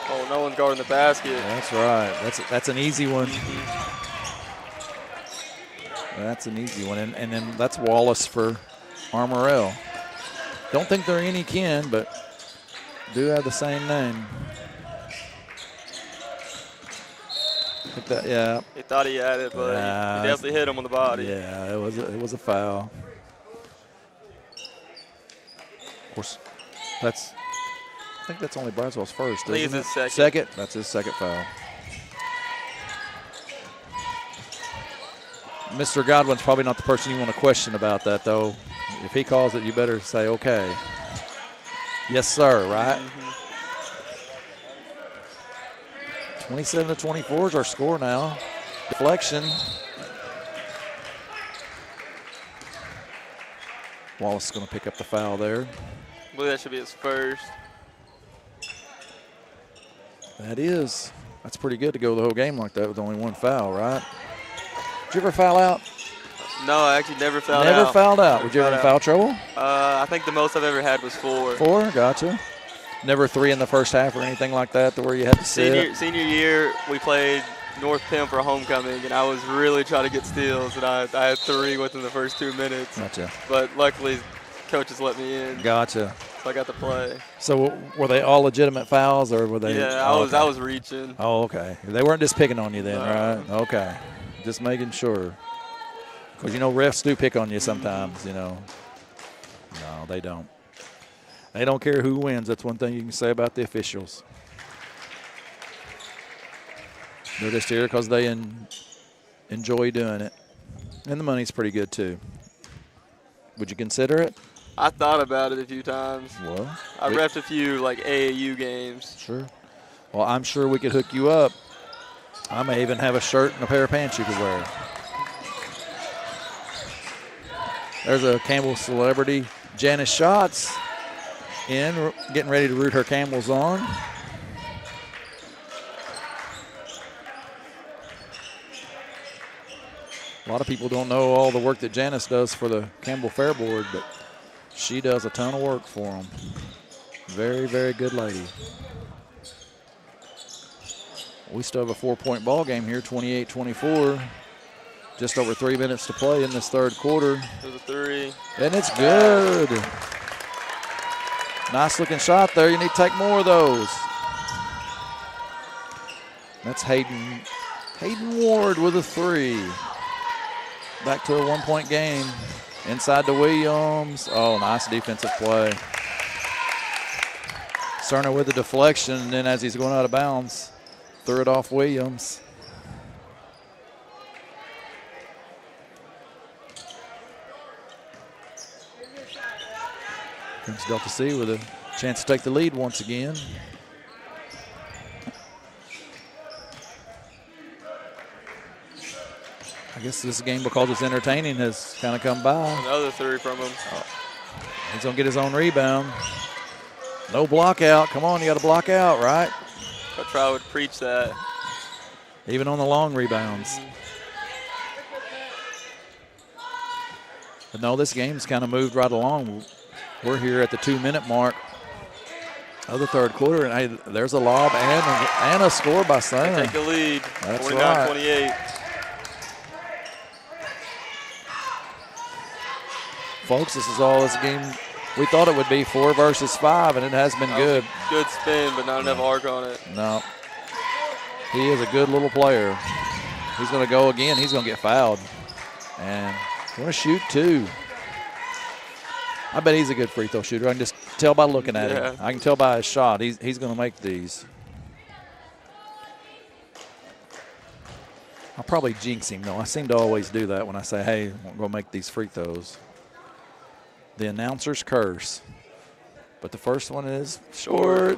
Oh, no one's guarding the basket. That's right. That's an easy one. That's an easy one. And then that's Wallace for Armorel. Don't think they're any kin, but do have the same name. Yeah. He thought he had it, but he definitely hit him on the body. Yeah, it was a foul. Of course, I think that's only Braswell's first. I think it's his second. Second? That's his second foul. Mr. Godwin's probably not the person you want to question about that, though. If he calls it, you better say, okay. Yes, sir, right? 27-24 is our score now. Deflection. Wallace is going to pick up the foul there. I believe that should be his first. That is. That's pretty good to go the whole game like that with only 1 foul, right? Did you ever foul out? No, I actually never fouled out. Never fouled out. Would you ever in foul trouble? I think the most I've ever had was 4. 4, gotcha. Never 3 in the first half or anything like that to where you had to sit? Senior year, we played North Penn for homecoming, and I was really trying to get steals, and I had 3 within the first 2 minutes. Gotcha. But luckily, coaches let me in. Gotcha. I got to play. So were they all legitimate fouls, or were they? Yeah, I was reaching. Oh, okay. They weren't just picking on you then, No. right? Okay. Just making sure. Because, refs do pick on you sometimes, No, they don't. They don't care who wins. That's one thing you can say about the officials. They're just here because they enjoy doing it. And the money's pretty good, too. Would you consider it? I thought about it a few times. Well, I refed a few, AAU games. Sure. Well, I'm sure we could hook you up. I may even have a shirt and a pair of pants you could wear. There's a Campbell celebrity, Janice Schatz, getting ready to root her Campbells on. A lot of people don't know all the work that Janice does for the Campbell Fair Board, but she does a ton of work for them. Very, very good lady. We still have a 4-point ball game here, 28-24. Just over 3 minutes to play in this third quarter. There's a three. And it's good. Nice looking shot there. You need to take more of those. That's Hayden Ward with a three. Back to a 1-point game. Inside to Williams. Oh, nice defensive play. Cerner with the deflection, and then as he's going out of bounds, threw it off Williams. Comes Delta C with a chance to take the lead once again. I guess this game, because it's entertaining, has kind of come by. Another three from him. He's going to get his own rebound. No block out. Come on, you got to block out, right? Coach I would preach that. Even on the long rebounds. But no, this game's kind of moved right along. We're here at the 2-minute mark of the third quarter, and hey, there's a lob and a score by Senath. Take the lead. That's 29-28. Folks, this is all this game we thought it would be, 4 versus 5, and it has been good. Good spin, but not enough arc on it. No. He is a good little player. He's going to go again. He's going to get fouled. And going to shoot 2. I bet he's a good free throw shooter. I can just tell by looking at him. I can tell by his shot. He's going to make these. I'll probably jinx him, though. I seem to always do that when I say, hey, I'm going to make these free throws. The announcer's curse. But the first one is short.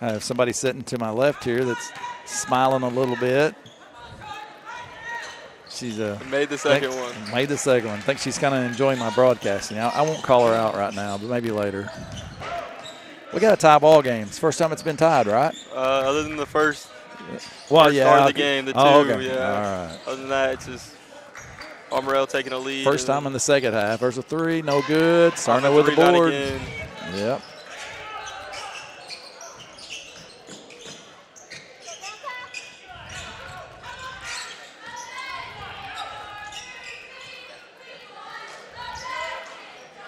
I have somebody sitting to my left here that's smiling a little bit. She's made the second one. Made the second one. I think she's kind of enjoying my broadcasting. I won't call her out right now, but maybe later. We got a tie ball game. It's the first time it's been tied, right? Other than the first start of the game, the two, okay. yeah. All right. Other than that, it's just Armorel taking a lead. First time in the second half. There's a three, no good. Starting with the board. Yep.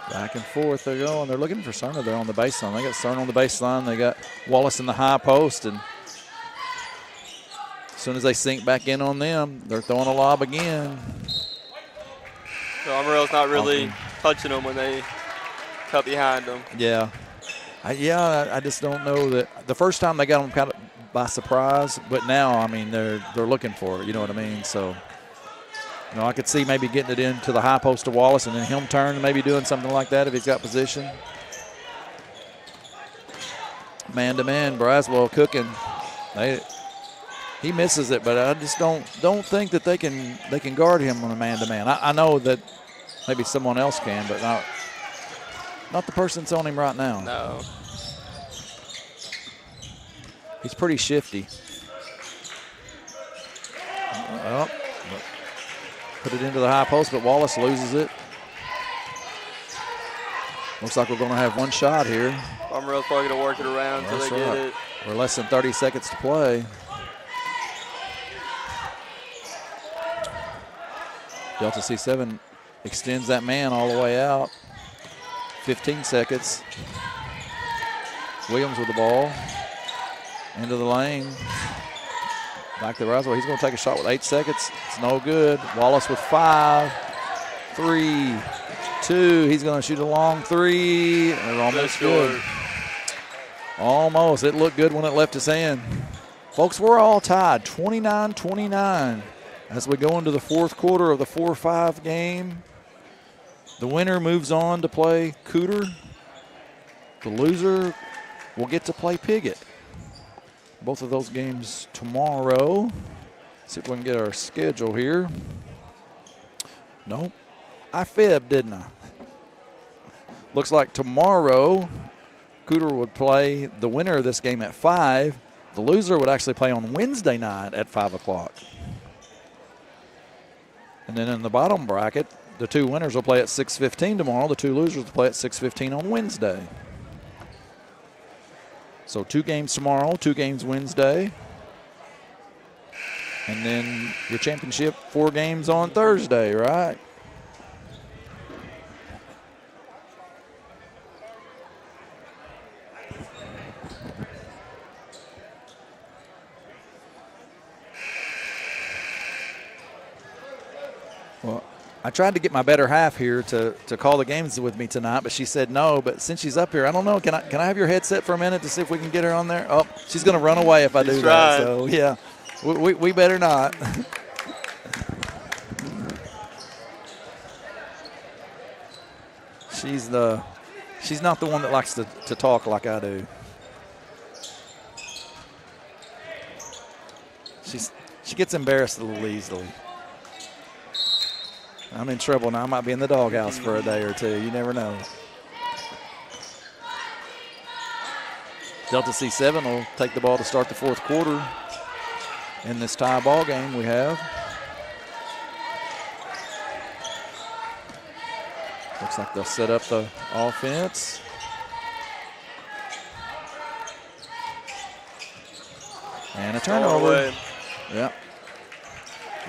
Back and forth they're going. They're looking for Cerner there on the baseline. They got Cerner on the baseline. They got Wallace in the high post. And as soon as they sink back in on them, they're throwing a lob again. So Armorel's not really touching them when they cut behind them. Yeah. I just don't know that. The first time they got them kind of by surprise, but now, I mean, they're looking for it. You know what I mean? So, you know, I could see maybe getting it into the high post to Wallace and then him turn and maybe doing something like that if he's got position. Man-to-man, Braswell cooking. He misses it, but I just don't think that they can guard him on a man-to-man. I know that maybe someone else can, but not the person that's on him right now. No. He's pretty shifty. Well, put it into the high post, but Wallace loses it. Looks like we're going to have one shot here. Armorel's probably going to work it around until they get it. We're less than 30 seconds to play. Delta C7 extends that man all the way out. 15 seconds. Williams with the ball. Into the lane. Back to Roswell. He's going to take a shot with 8 seconds. It's no good. Wallace with 5, 3, 2. He's going to shoot a long 3. And almost good. Almost. It looked good when it left his hand. Folks, we're all tied, 29-29. As we go into the fourth quarter of the 4-5 game, the winner moves on to play Cooter. The loser will get to play Piggott. Both of those games tomorrow. See if we can get our schedule here. Nope. I fibbed, didn't I? Looks like tomorrow, Cooter would play the winner of this game at 5. The loser would actually play on Wednesday night at 5 o'clock. And then in the bottom bracket, the 2 winners will play at 6:15 tomorrow. The 2 losers will play at 6:15 on Wednesday. So 2 games tomorrow, 2 games Wednesday. And then your championship, 4 games on Thursday, right? Well, I tried to get my better half here to call the games with me tonight, but she said no. But since she's up here, I don't know. Can I have your headset for a minute to see if we can get her on there? Oh, she's going to run away if I do that. So, yeah, we better not. She's not the one that likes to talk like I do. She gets embarrassed a little easily. I'm in trouble now. I might be in the doghouse for a day or two. You never know. Delta C7 will take the ball to start the fourth quarter in this tie ball game we have. Looks like they'll set up the offense. And a turnover. Yep.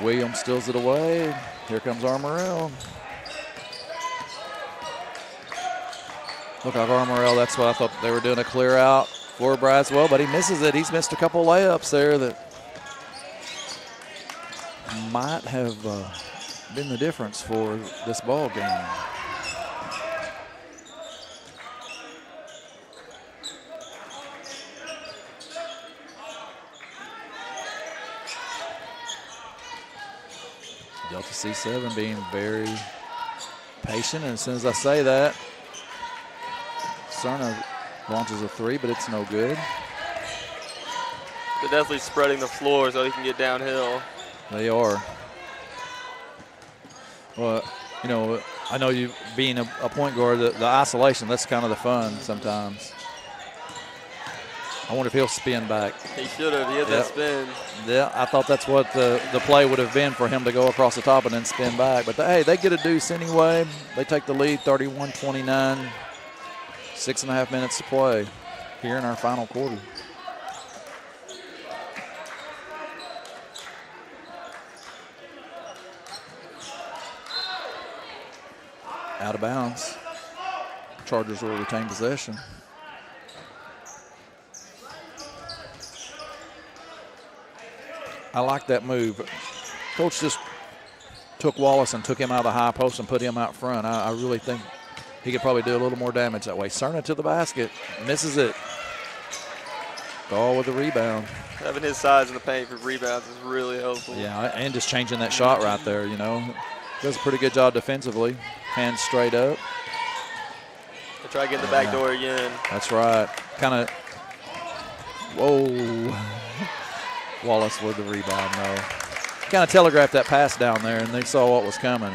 Williams steals it away. Here comes Armorel. Look like Armorel, that's what I thought they were doing, a clear out for Braswell, but he misses it. He's missed a couple layups there that might have been the difference for this ball game. Delta C7 being very patient, and as soon as I say that, Senath launches a 3, but it's no good. They're definitely spreading the floor so he can get downhill. They are. Well, you know, I know you being a point guard, the isolation, that's kind of the fun sometimes. I wonder if he'll spin back. He should have. He had that spin. Yeah, I thought that's what the play would have been for him to go across the top and then spin back. But, hey, they get a deuce anyway. They take the lead 31-29. 6.5 minutes to play here in our final quarter. Out of bounds. Chargers will retain possession. I like that move. Coach just took Wallace and took him out of the high post and put him out front. I really think he could probably do a little more damage that way. Senath to the basket, misses it. Ball with the rebound. Having his size in the paint for rebounds is really helpful. Yeah, and just changing that shot right there, you know. Does a pretty good job defensively. Hands straight up. They try to get in the back door again. That's right. Kind of, whoa. Wallace with the rebound, though. Kind of telegraphed that pass down there, and they saw what was coming.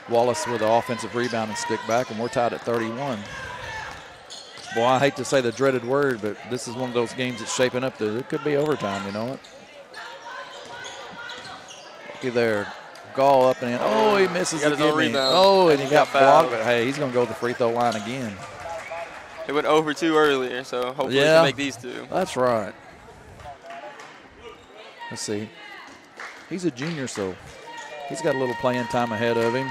Wallace with the offensive rebound and stick back, and we're tied at 31. Boy, I hate to say the dreaded word, but this is one of those games that's shaping up to, it could be overtime, you know it? Looky there. Gall up and in. Oh, he misses again. Oh, and he got blocked, but hey, he's going to go to the free throw line again. It went over 2 earlier, so hopefully he can make these 2. That's right. Let's see. He's a junior, so he's got a little playing time ahead of him.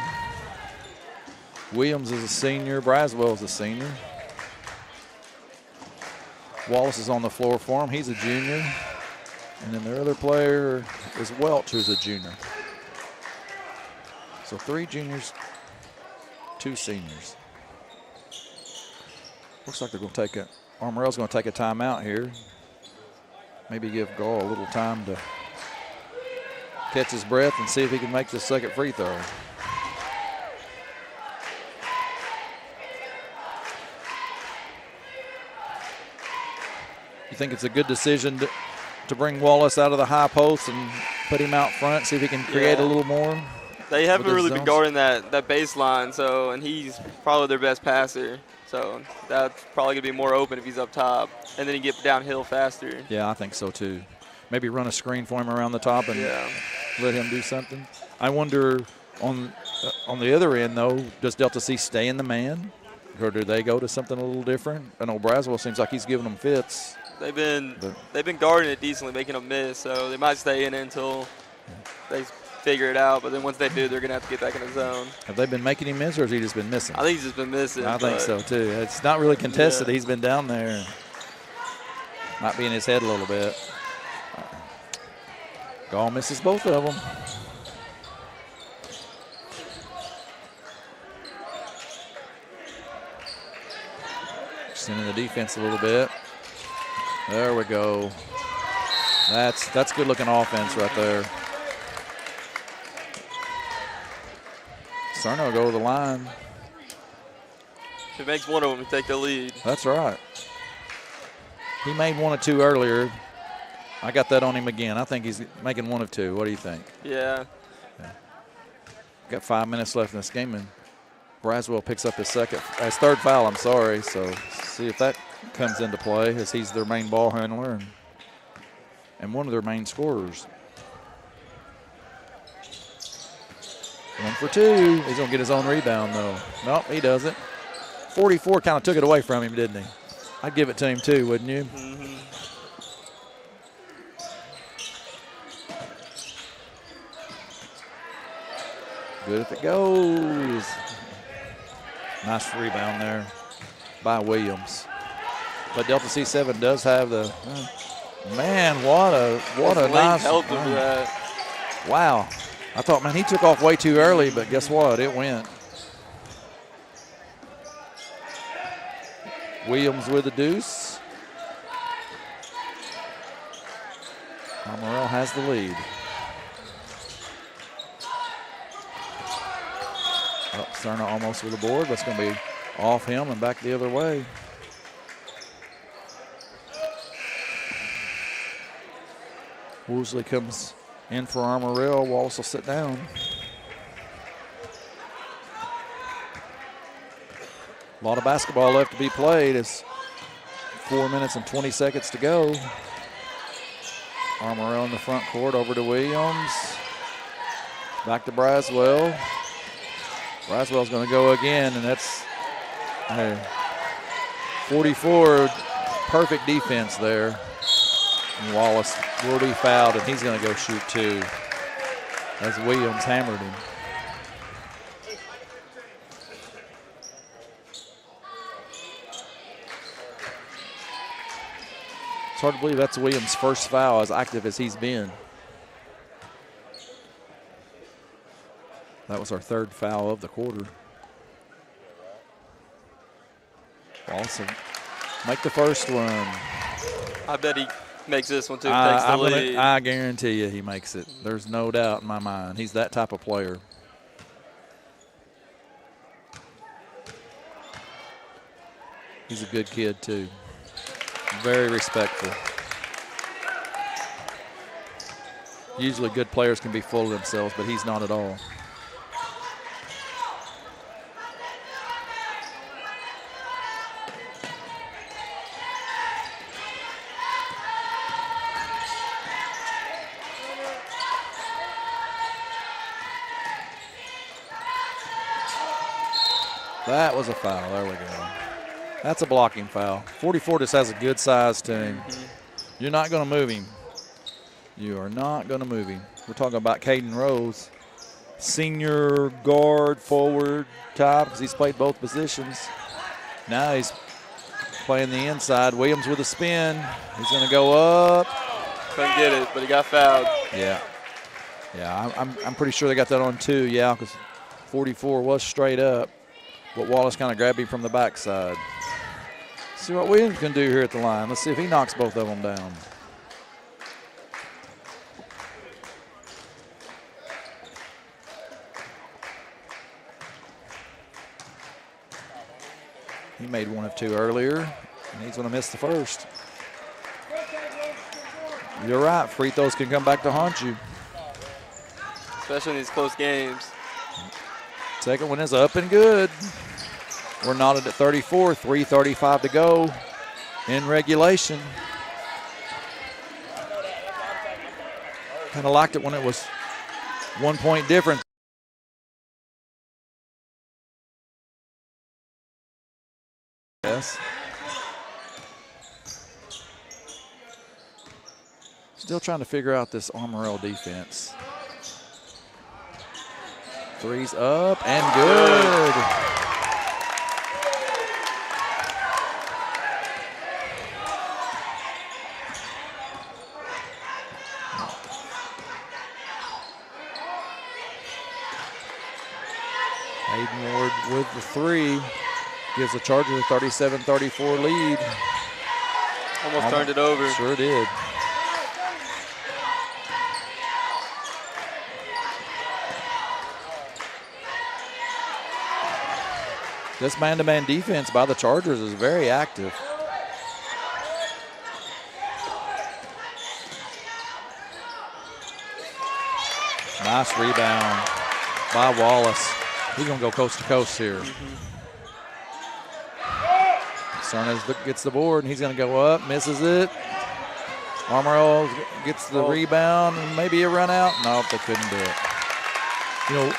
Williams is a senior. Braswell is a senior. Wallace is on the floor for him. He's a junior. And then their other player is Welch, who's a junior. So 3 juniors, 2 seniors. Looks like they're going to take Armorel's going to take a timeout here. Maybe give Gall a little time to catch his breath and see if he can make the second free throw. You think it's a good decision to bring Wallace out of the high post and put him out front, see if he can create a little more? They haven't really been guarding that baseline, so, and he's probably their best passer. So that's probably going to be more open if he's up top. And then he get downhill faster. Yeah, I think so too. Maybe run a screen for him around the top and let him do something. I wonder on the other end, though, does Delta C stay in the man? Or do they go to something a little different? I know Braswell seems like he's giving them fits. They've been guarding it decently, making them miss. So they might stay in it until they figure it out, but then once they do, they're going to have to get back in the zone. Have they been making him miss, or has he just been missing? I think he's just been missing. I think so, too. It's not really contested. He's been down there. Might be in his head a little bit. Gall misses both of them. Extending the defense a little bit. There we go. That's good-looking offense right there. Cerno will go to the line. If it makes one of them to take the lead. That's right. He made 1 of 2 earlier. I got that on him again. I think he's making 1 of 2. What do you think? Yeah. Got 5 minutes left in this game, and Braswell picks up his third foul, I'm sorry. So see if that comes into play, as he's their main ball handler and one of their main scorers. 1 for 2. He's going to get his own rebound, though. Nope, he doesn't. 44 kind of took it away from him, didn't he? I'd give it to him, too, wouldn't you? Mm-hmm. Good if it goes. Nice rebound there by Williams. But Delta C7 does have the man. What a nice help him for that. Wow. I thought, man, he took off way too early, but guess what? It went. Williams with the deuce. Armorel has the lead. Oh, Cerna almost with the board, but it's going to be off him and back the other way. Woosley comes in for Armorel. Wallace will sit down. A lot of basketball left to be played. It's 4 minutes and 20 seconds to go. Armorel in the front court, over to Williams. Back to Braswell. Braswell's going to go again, and that's 44. Perfect defense there. And Wallace will be fouled, and he's going to go shoot 2 as Williams hammered him. It's hard to believe that's Williams' first foul, as active as he's been. That was our 3rd foul of the quarter. Wallace make the first one. I bet he makes this one too. Takes the lead. I guarantee you he makes it. There's no doubt in my mind. He's that type of player. He's a good kid too. Very respectful. Usually good players can be full of themselves, but he's not at all. That was a foul. There we go. That's a blocking foul. 44 just has a good size to him. You're not going to move him. You are not going to move him. We're talking about Caden Rose. Senior guard, forward type, because he's played both positions. Now he's playing the inside. Williams with a spin. He's going to go up. Couldn't get it, but he got fouled. Yeah. Yeah, I'm pretty sure they got that on 2, yeah, because 44 was straight up, but Wallace kind of grabbed him from the backside. See what Williams can do here at the line. Let's see if he knocks both of them down. He made 1 of 2 earlier, and he's going to miss the first. You're right, free throws can come back to haunt you. Especially in these close games. Second one is up and good. We're knotted at 34, 3:35 to go in regulation. Kind of liked it when it was 1 point difference. Yes. Still trying to figure out this Armorel defense. Three's up and good. Hayden Ward with the 3 gives the Chargers a 37-34 lead. Almost turned it over. Sure did. This man-to-man defense by the Chargers is very active. Nice rebound by Wallace. He's going to go coast to coast here. Senath gets the board, and he's going to go up, misses it. Armorel gets the rebound, and maybe a run out. Nope, they couldn't do it. You know,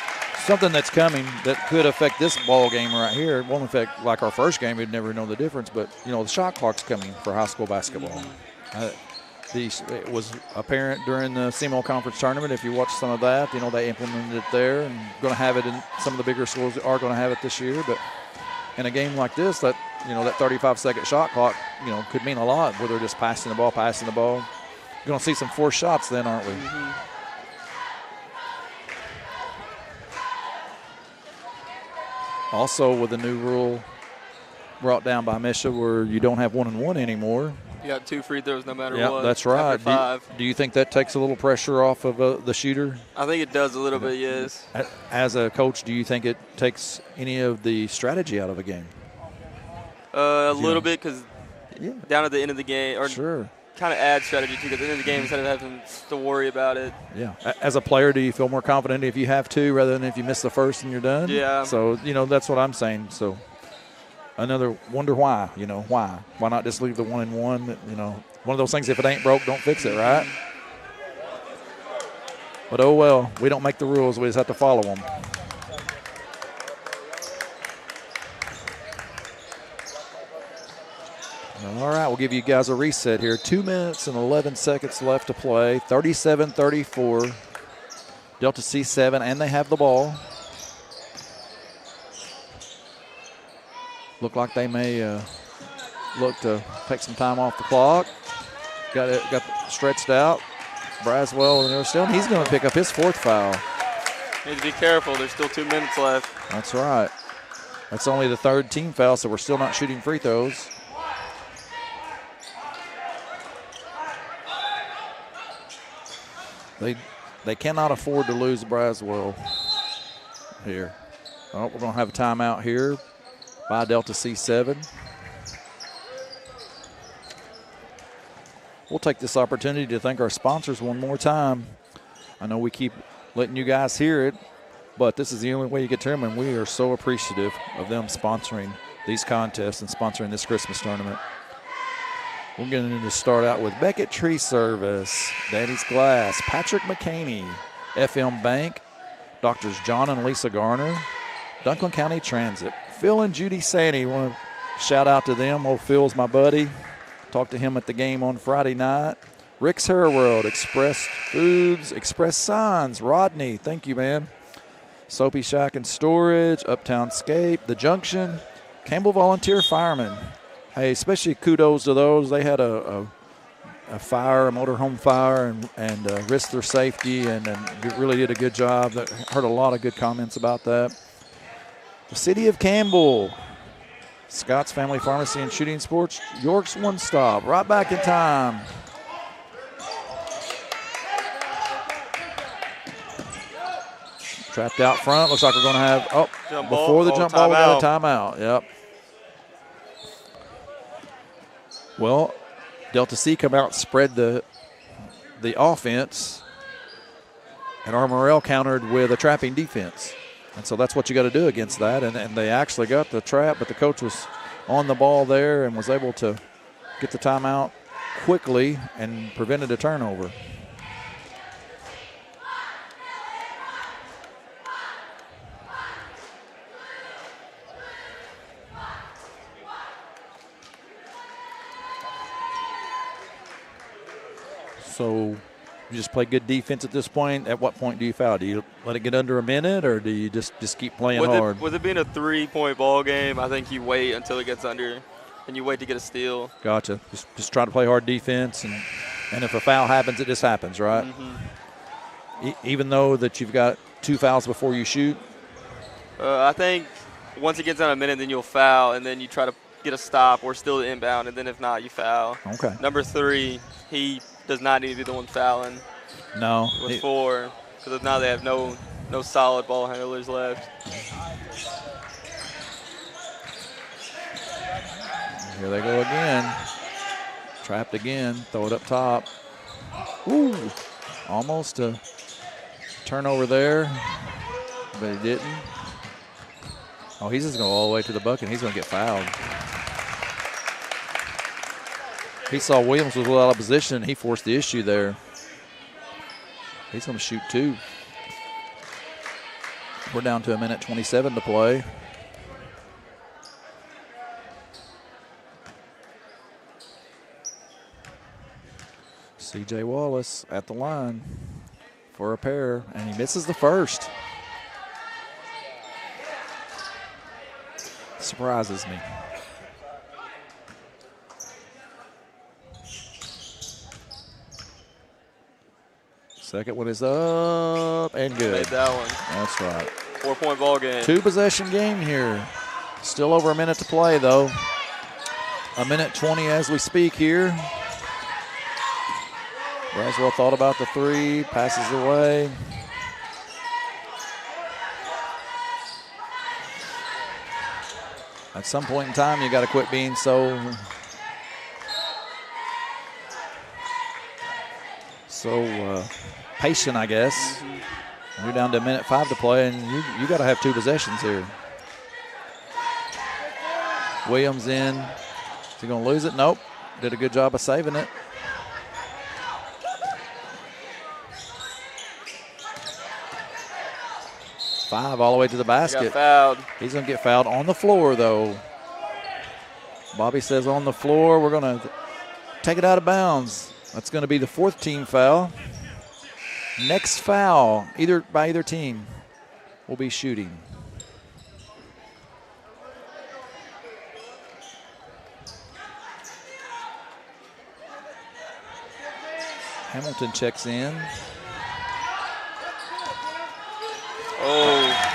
something that's coming that could affect this ball game right here. It won't affect like our first game. We'd never know the difference. But, you know, the shot clock's coming for high school basketball. It was apparent during the CMO Conference Tournament. If you watch some of that, you know, they implemented it there and going to have it in some of the bigger schools are going to have it this year. But in a game like this, that, you know, that 35-second shot clock, you know, could mean a lot where they're just passing the ball. You're going to see some forced shots then, aren't we? Also, with the new rule brought down by Misha where you don't have 1-and-1 anymore. You got 2 free throws no matter Yeah, what. that's right. Do you think that takes a little pressure off of the shooter? I think it does a little bit, yes. As a coach, do you think it takes any of the strategy out of a game? A little bit because down at the end of the game, or sure, kind of add strategy too. At the end of the game, instead of having to worry about it. Yeah. As a player, do you feel more confident if you have 2 rather than if you miss the first and you're done? Yeah. So, you know, that's what I'm saying. So, another wonder why, you know, why? Why not just leave the 1-and-1? You know, one of those things, if it ain't broke, don't fix it, right? But, oh, well, we don't make the rules. We just have to follow them. All right, we'll give you guys a reset here. 2 minutes and 11 seconds left to play. 37-34. Delta C7, and they have the ball. Look like they may look to take some time off the clock. Got stretched out. Braswell and still, he's going to pick up his 4th foul. Need to be careful. There's still 2 minutes left. That's right. That's only the 3rd team foul, so we're still not shooting free throws. They cannot afford to lose Braswell here. Oh, we're going to have a timeout here by Delta C7. We'll take this opportunity to thank our sponsors one more time. I know we keep letting you guys hear it, but this is the only way you get to them, and we are so appreciative of them sponsoring these contests and sponsoring this Christmas tournament. We're going to start out with Beckett Tree Service, Daddy's Glass, Patrick McCaney, FM Bank, Doctors John and Lisa Garner, Dunklin County Transit, Phil and Judy Sandy. Want to shout out to them. Old Phil's my buddy. Talked to him at the game on Friday night. Rick's Hair World, Express Foods, Express Signs, Rodney, thank you, man. Soapy Shack and Storage, Uptown Scape, The Junction, Campbell Volunteer Firemen. Hey, especially kudos to those. They had a fire, a motorhome fire, and risked their safety and really did a good job. Heard a lot of good comments about that. The City of Campbell, Scott's Family Pharmacy and Shooting Sports, York's One Stop, right back in time. Trapped out front. Looks like we're going to have, before the jump ball, we got a timeout. Yep. Well, Delta C come out and spread the offense, and Armorel countered with a trapping defense. And so that's what you got to do against that. And they actually got the trap, but the coach was on the ball there and was able to get the timeout quickly and prevented a turnover. So you just play good defense at this point. At what point do you foul? Do you let it get under a minute, or do you just keep playing hard? With it being a 3-point ball game, I think you wait until it gets under, and you wait to get a steal. Gotcha. Just try to play hard defense, and if a foul happens, it just happens, right? Mm-hmm. Even though that you've got 2 fouls before you shoot? I think once it gets on a minute, then you'll foul, and then you try to get a stop or still inbound, and then if not, you foul. Okay. Number 3, he does not need to be the one fouling. No. With 4, because now they have no solid ball handlers left. Here they go again. Trapped again. Throw it up top. Ooh. Almost a turnover there, but he didn't. Oh, he's just going to go all the way to the bucket. He's going to get fouled. He saw Williams was well out of position, and he forced the issue there. He's going to shoot 2. We're down to 1:27 to play. C.J. Wallace at the line for a pair, and he misses the first. Surprises me. Second one is up and good. Made that one. That's right. 4-point ball game. 2-possession game here. Still over a minute to play, though. 1:20 as we speak here. Braswell thought about the 3, passes away. At some point in time, you got to quit being so patient, I guess. Mm-hmm. You're down to 1:05 to play, and you got to have 2 possessions here. Williams in. Is he going to lose it? Nope. Did a good job of saving it. Five all the way to the basket. He got fouled. He's going to get fouled on the floor, though. Bobby says on the floor. We're going to take it out of bounds. That's going to be the 4th team foul. Next foul, by either team, will be shooting. Hamilton checks in. Oh.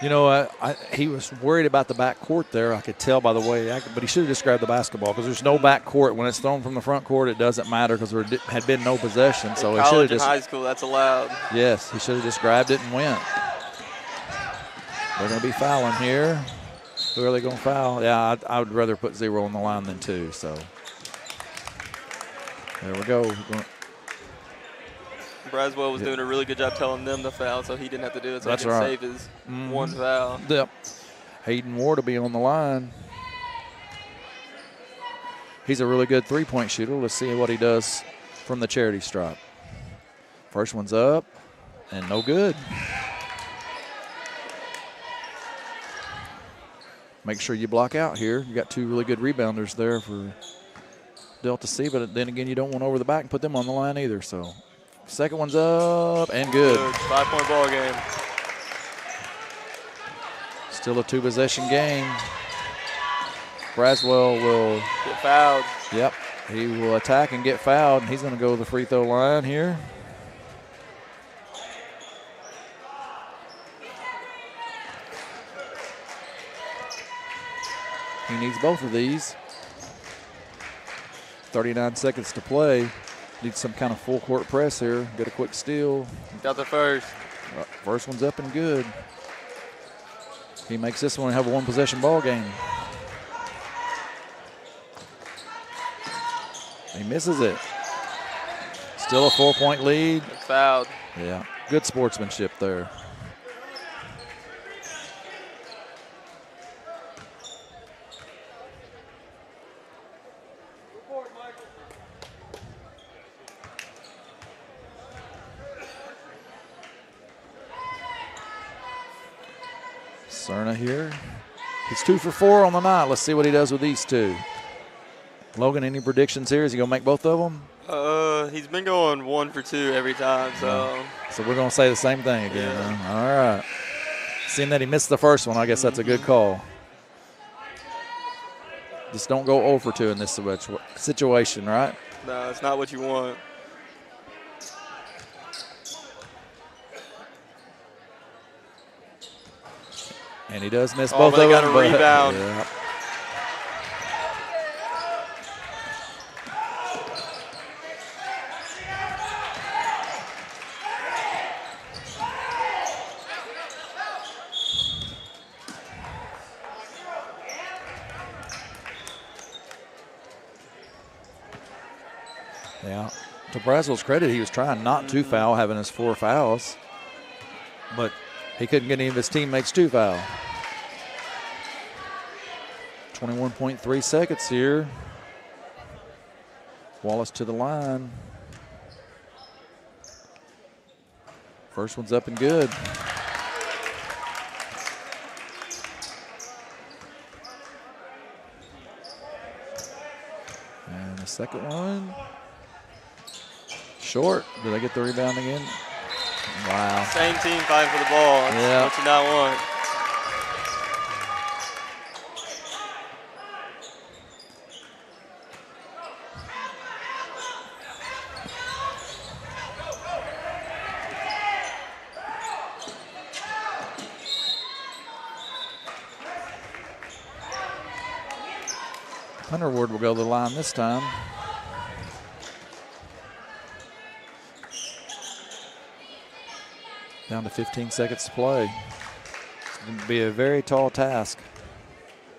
You know, he was worried about the back court there. I could tell by the way, but he should have just grabbed the basketball because there's no back court. When it's thrown from the front court, it doesn't matter because there had been no possession. So he should have just. High school, that's allowed. Yes, he should have just grabbed it and went. They're going to be fouling here. Who are they going to foul? Yeah, I would rather put 0 on the line than 2. So there we go. Braswell was doing a really good job telling them to foul, so he didn't have to do it. So That's he could right. save his 1 foul. Yep. Hayden Ward will be on the line. He's a really good 3-point shooter. Let's see what he does from the charity stripe. First one's up and no good. make sure you block out here. You got two really good rebounders there for Delta C, but then again, you don't want over the back and put them on the line either. So, second one's up and good. 5-point ball game. Still a 2-possession game. Braswell will get fouled. Yep, he will attack and get fouled. He's going to go to the free throw line here. He needs both of these. 39 seconds to play. Needs some kind of full court press here. Get a quick steal. Got the first. First one's up and good. He makes this one have a 1-possession ball game. He misses it. Still a 4-point lead. Fouled. Yeah, good sportsmanship there. Senath here. He's 2 for 4 on the night. Let's see what he does with these two. Logan, any predictions here? Is he going to make both of them? He's been going 1 for 2 every time, so. So we're going to say the same thing again. Yeah. Huh? All right. Seeing that he missed the first one, I guess that's a good call. Just don't go 0 for 2 in this situation, right? No, it's not what you want. And he does miss both of them. They got a rebound. Yeah. Yeah. To Braswell's credit, he was trying not to foul, having his 4 fouls. But he couldn't get any of his teammates to foul. 21.3 seconds here. Wallace to the line. First one's up and good. And the second one. Short. Do they get the rebound again? Wow. Same team fighting for the ball. That's what you not want. Hunter Ward will go to the line this time. Down to 15 seconds to play. It's going to be a very tall task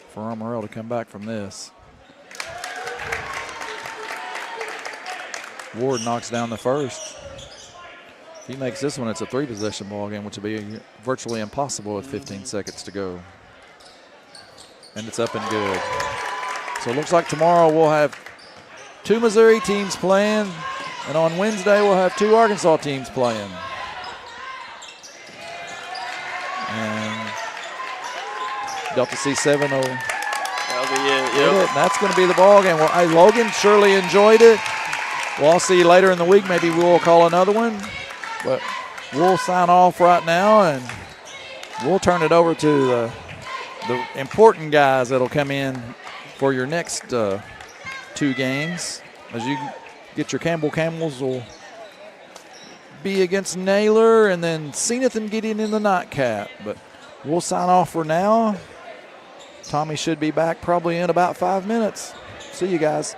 for Armorel to come back from this. Ward knocks down the first. If he makes this one, it's a 3-possession ball game, which would be virtually impossible with 15 seconds to go. And it's up and good. So it looks like tomorrow we'll have 2 Missouri teams playing, and on Wednesday we'll have 2 Arkansas teams playing. And Delta C7 will that'll be it. Yep. That's going to be the ball game. Well, hey, Logan surely enjoyed it. Well, I'll see you later in the week. Maybe we'll call another one. But we'll sign off right now, and we'll turn it over to the important guys that'll come in for your next 2 games. As you get your Campbell Camels will be against Naylor, and then Senath and Gideon in the nightcap. But we'll sign off for now. Tommy should be back probably in about 5 minutes. See you guys.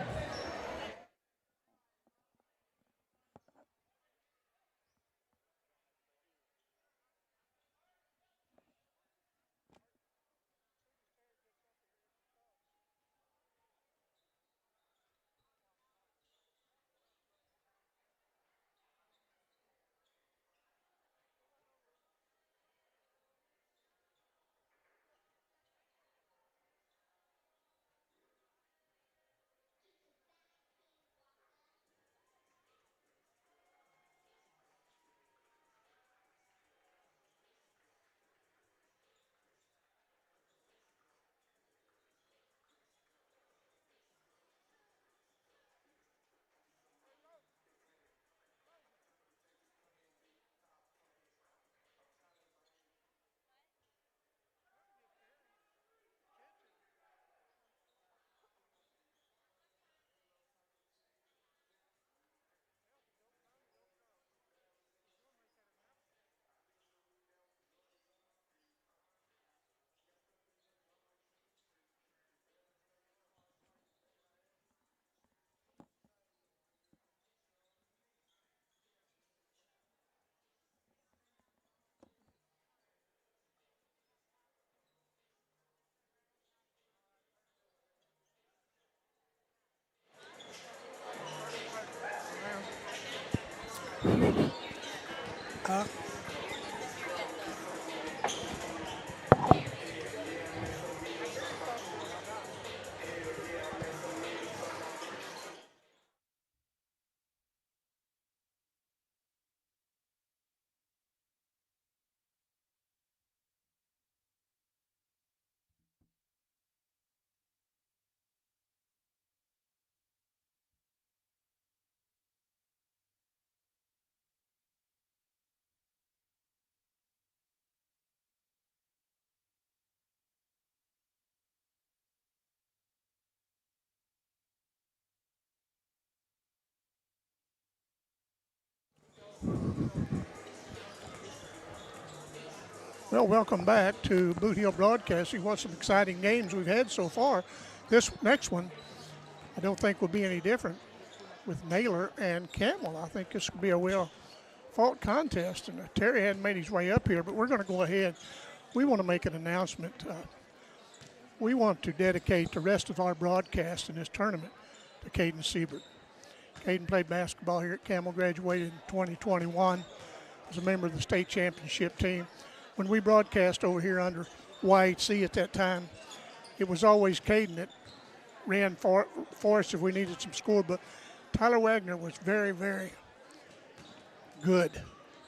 Well, welcome back to Boot Hill Broadcasting. What some exciting games we've had so far. This next one, I don't think will be any different with Naylor and Campbell. I think this will be a well-fought contest. And Terry hadn't made his way up here, but we're going to go ahead. We want to make an announcement. We want to dedicate the rest of our broadcast in this tournament to Caden Siebert. Caden played basketball here at Campbell, graduated in 2021, was a member of the state championship team. When we broadcast over here under YHC at that time, it was always Caden that ran for us if we needed some score. But Tyler Wagner was very, very good,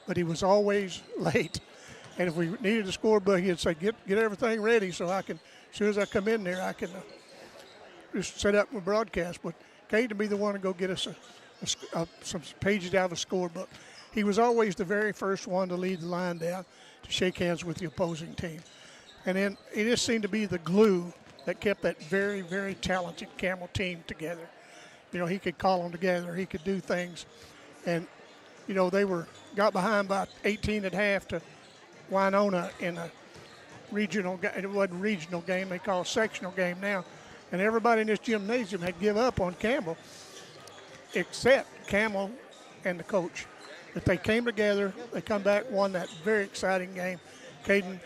but he was always late. And if we needed a scorebook, he'd say, get everything ready so I can, as soon as I come in there, I can just set up my broadcast. But Caden would be the one to go get us some pages out of a scorebook. He was always the very first one to lead the line down to shake hands with the opposing team. And then it just seemed to be the glue that kept that very, very talented Campbell team together. You know, he could call them together. He could do things. And, you know, they got behind by 18 at half to Winona in a regional, it wasn't a regional game, they call it a sectional game now. And everybody in this gymnasium had give up on Campbell except Campbell and the coach. But they came together, they come back, won that very exciting game. Caden,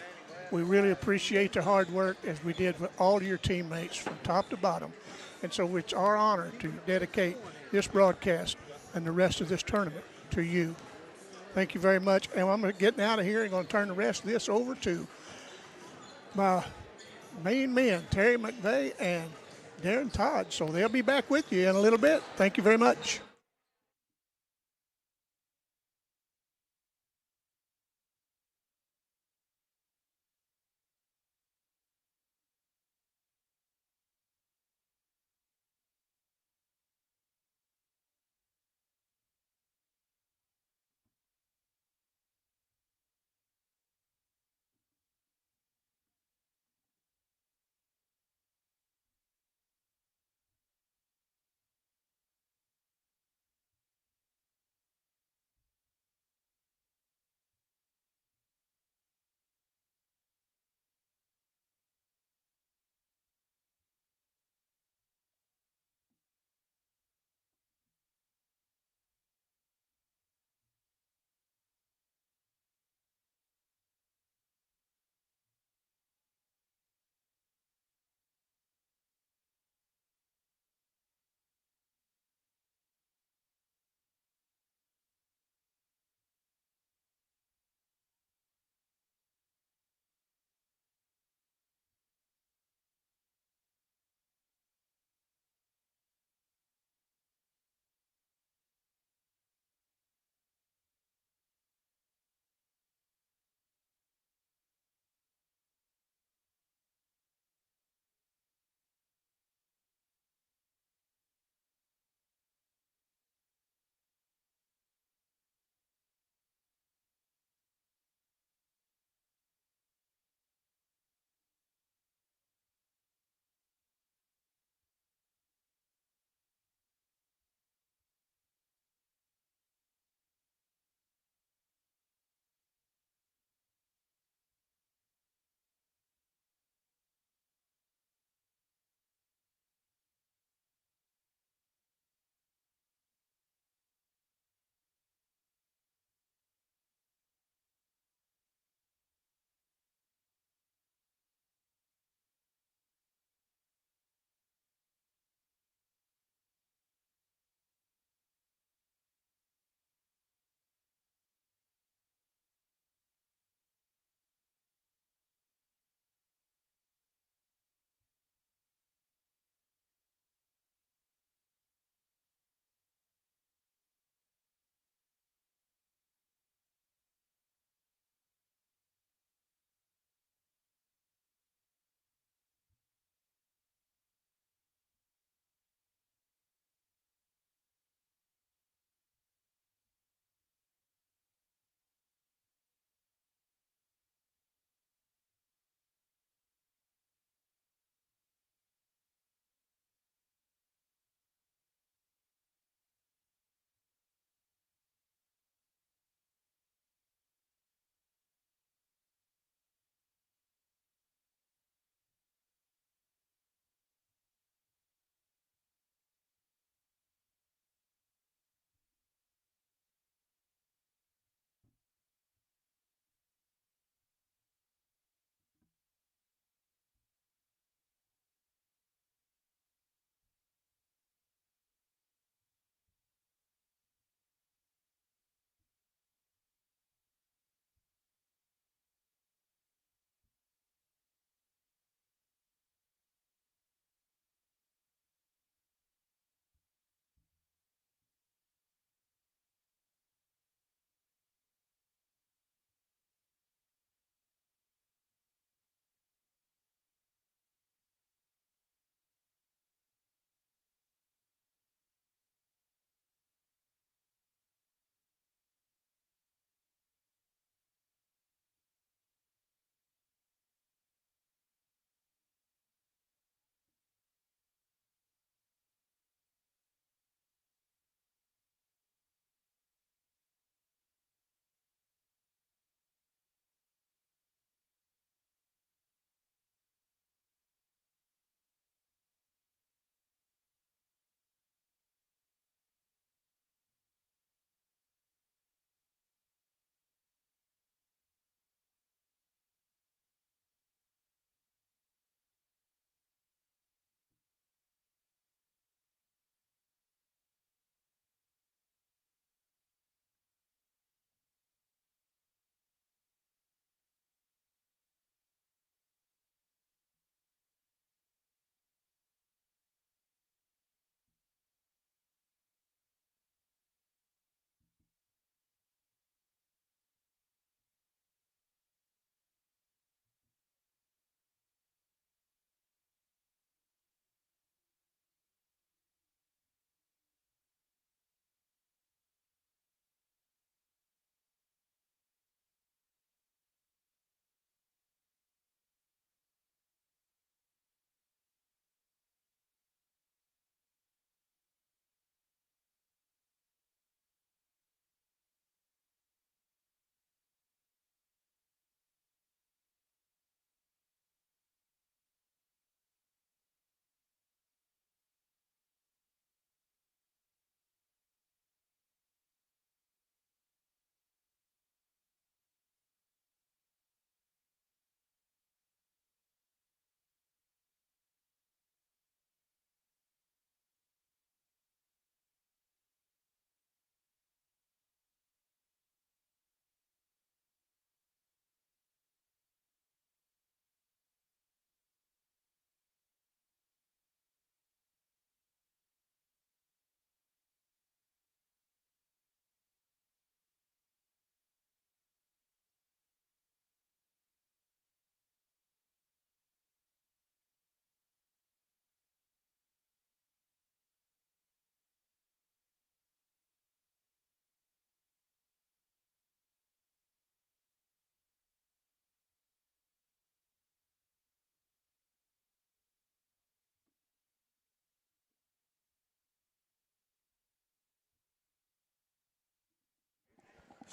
we really appreciate the hard work as we did with all of your teammates from top to bottom. And so it's our honor to dedicate this broadcast and the rest of this tournament to you. Thank you very much. And I'm getting out of here and going to turn the rest of this over to my main men, Terry McVeigh and Darren Todd. So they'll be back with you in a little bit. Thank you very much.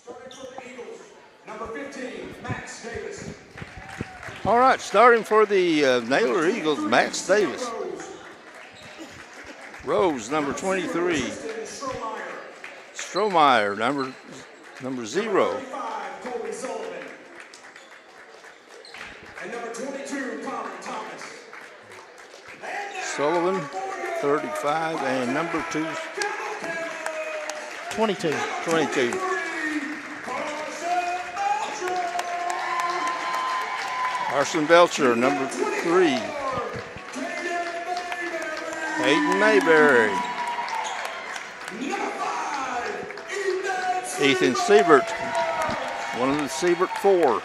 Starting for the Eagles, number 15, Max Davis. All right, starting for the Naylor Eagles, Max Davis. Rose, number 23. Strohmeyer, number 0. Colby Sullivan. And number 22, Colin Thomas. Sullivan, 35, and number 2. 22. 22. Carson Belcher, number 3. Hayden Mayberry. Ethan Siebert, one of the Siebert 4.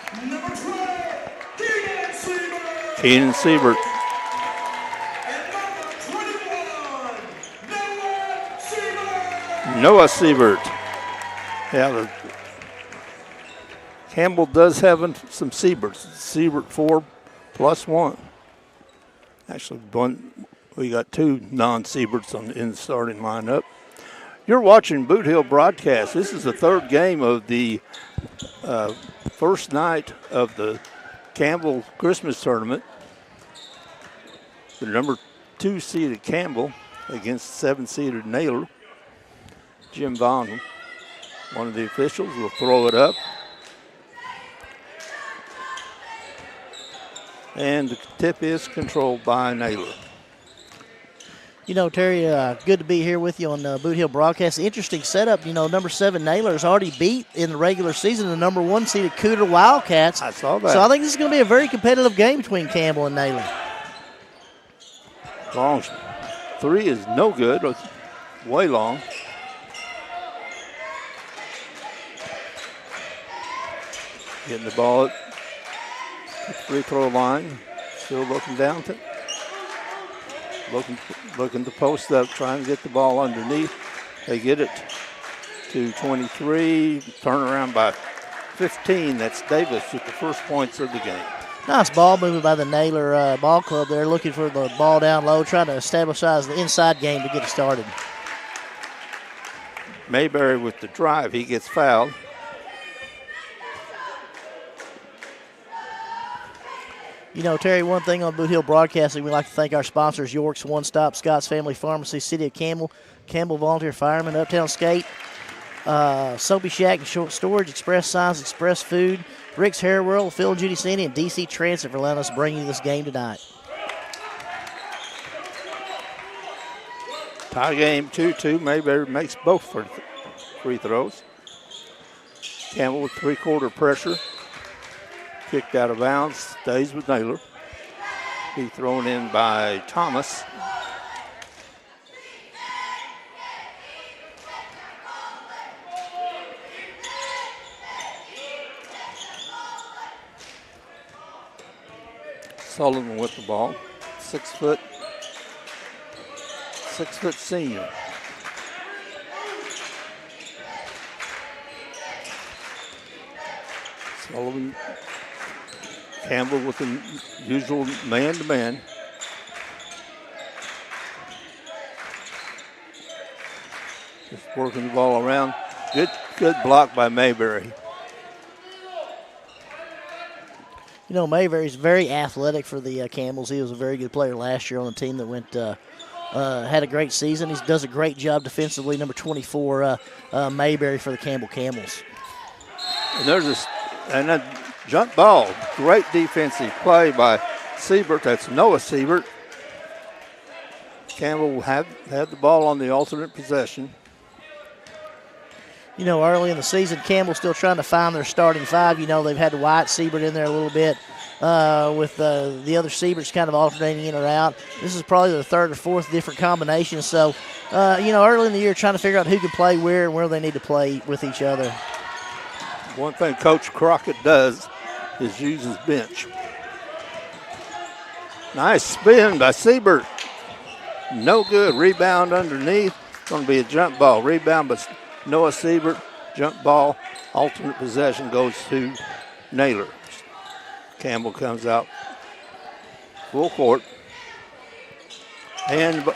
Keenan Siebert. Noah Siebert. Yeah, Campbell does have some Sieberts. Siebert 4 plus 1. Actually, we got 2 non-Sieberts in the starting lineup. You're watching Boot Hill Broadcast. This is the 3rd game of the first night of the Campbell Christmas Tournament. The number 2 seeded Campbell against 7 seeded Naylor. Jim Vaughn, one of the officials, will throw it up. And the tip is controlled by Naylor. You know, Terry, good to be here with you on Boot Hill Broadcast. Interesting setup. You know, number 7 Naylor has already beat in the regular season the number 1 seeded Cooter Wildcats. I saw that. So I think this is going to be a very competitive game between Campbell and Naylor. Long 3 is no good. It's way long. Getting the ball at the free throw line. Still looking down to looking to post up, trying to get the ball underneath. They get it to 23. Turn around by 15. That's Davis with the first points of the game. Nice ball movement by the Naylor ball club there, looking for the ball down low, trying to establish the inside game to get it started. Mayberry with the drive. He gets fouled. You know, Terry, one thing on Boot Hill Broadcasting, we like to thank our sponsors, York's One Stop, Scott's Family Pharmacy, City of Campbell, Campbell Volunteer Firemen, Uptown Skate, Soapy Shack and Short Storage, Express Signs, Express Food, Rick's Hair World, Phil and Judy Sandy, and DC Transit for letting us bring you this game tonight. Tie game 2-2. Mayberry makes both free throws. Campbell with 3-quarter pressure. Kicked out of bounds, stays with Naylor. Be thrown in by Thomas. Sullivan with the ball. 6 foot senior. Sullivan. Campbell with the usual man-to-man. Just working the ball around. Good block by Mayberry. You know, Mayberry's very athletic for the Campbells. He was a very good player last year on the team that went had a great season. He does a great job defensively. Number 24, Mayberry for the Campbell Camels. And there's a jump ball. Great defensive play by Siebert. That's Noah Siebert. Campbell had the ball on the alternate possession. You know, early in the season, Campbell still trying to find their starting 5. You know, they've had Wyatt Siebert in there a little bit with the other Sieberts kind of alternating in or out. This is probably the 3rd or 4th different combination. So, you know, early in the year, trying to figure out who can play where and where they need to play with each other. One thing Coach Crockett does is use his bench. Nice spin by Siebert. No good. Rebound underneath. It's going to be a jump ball. Rebound by Noah Siebert. Jump ball. Alternate possession goes to Naylor. Campbell comes out full court. And a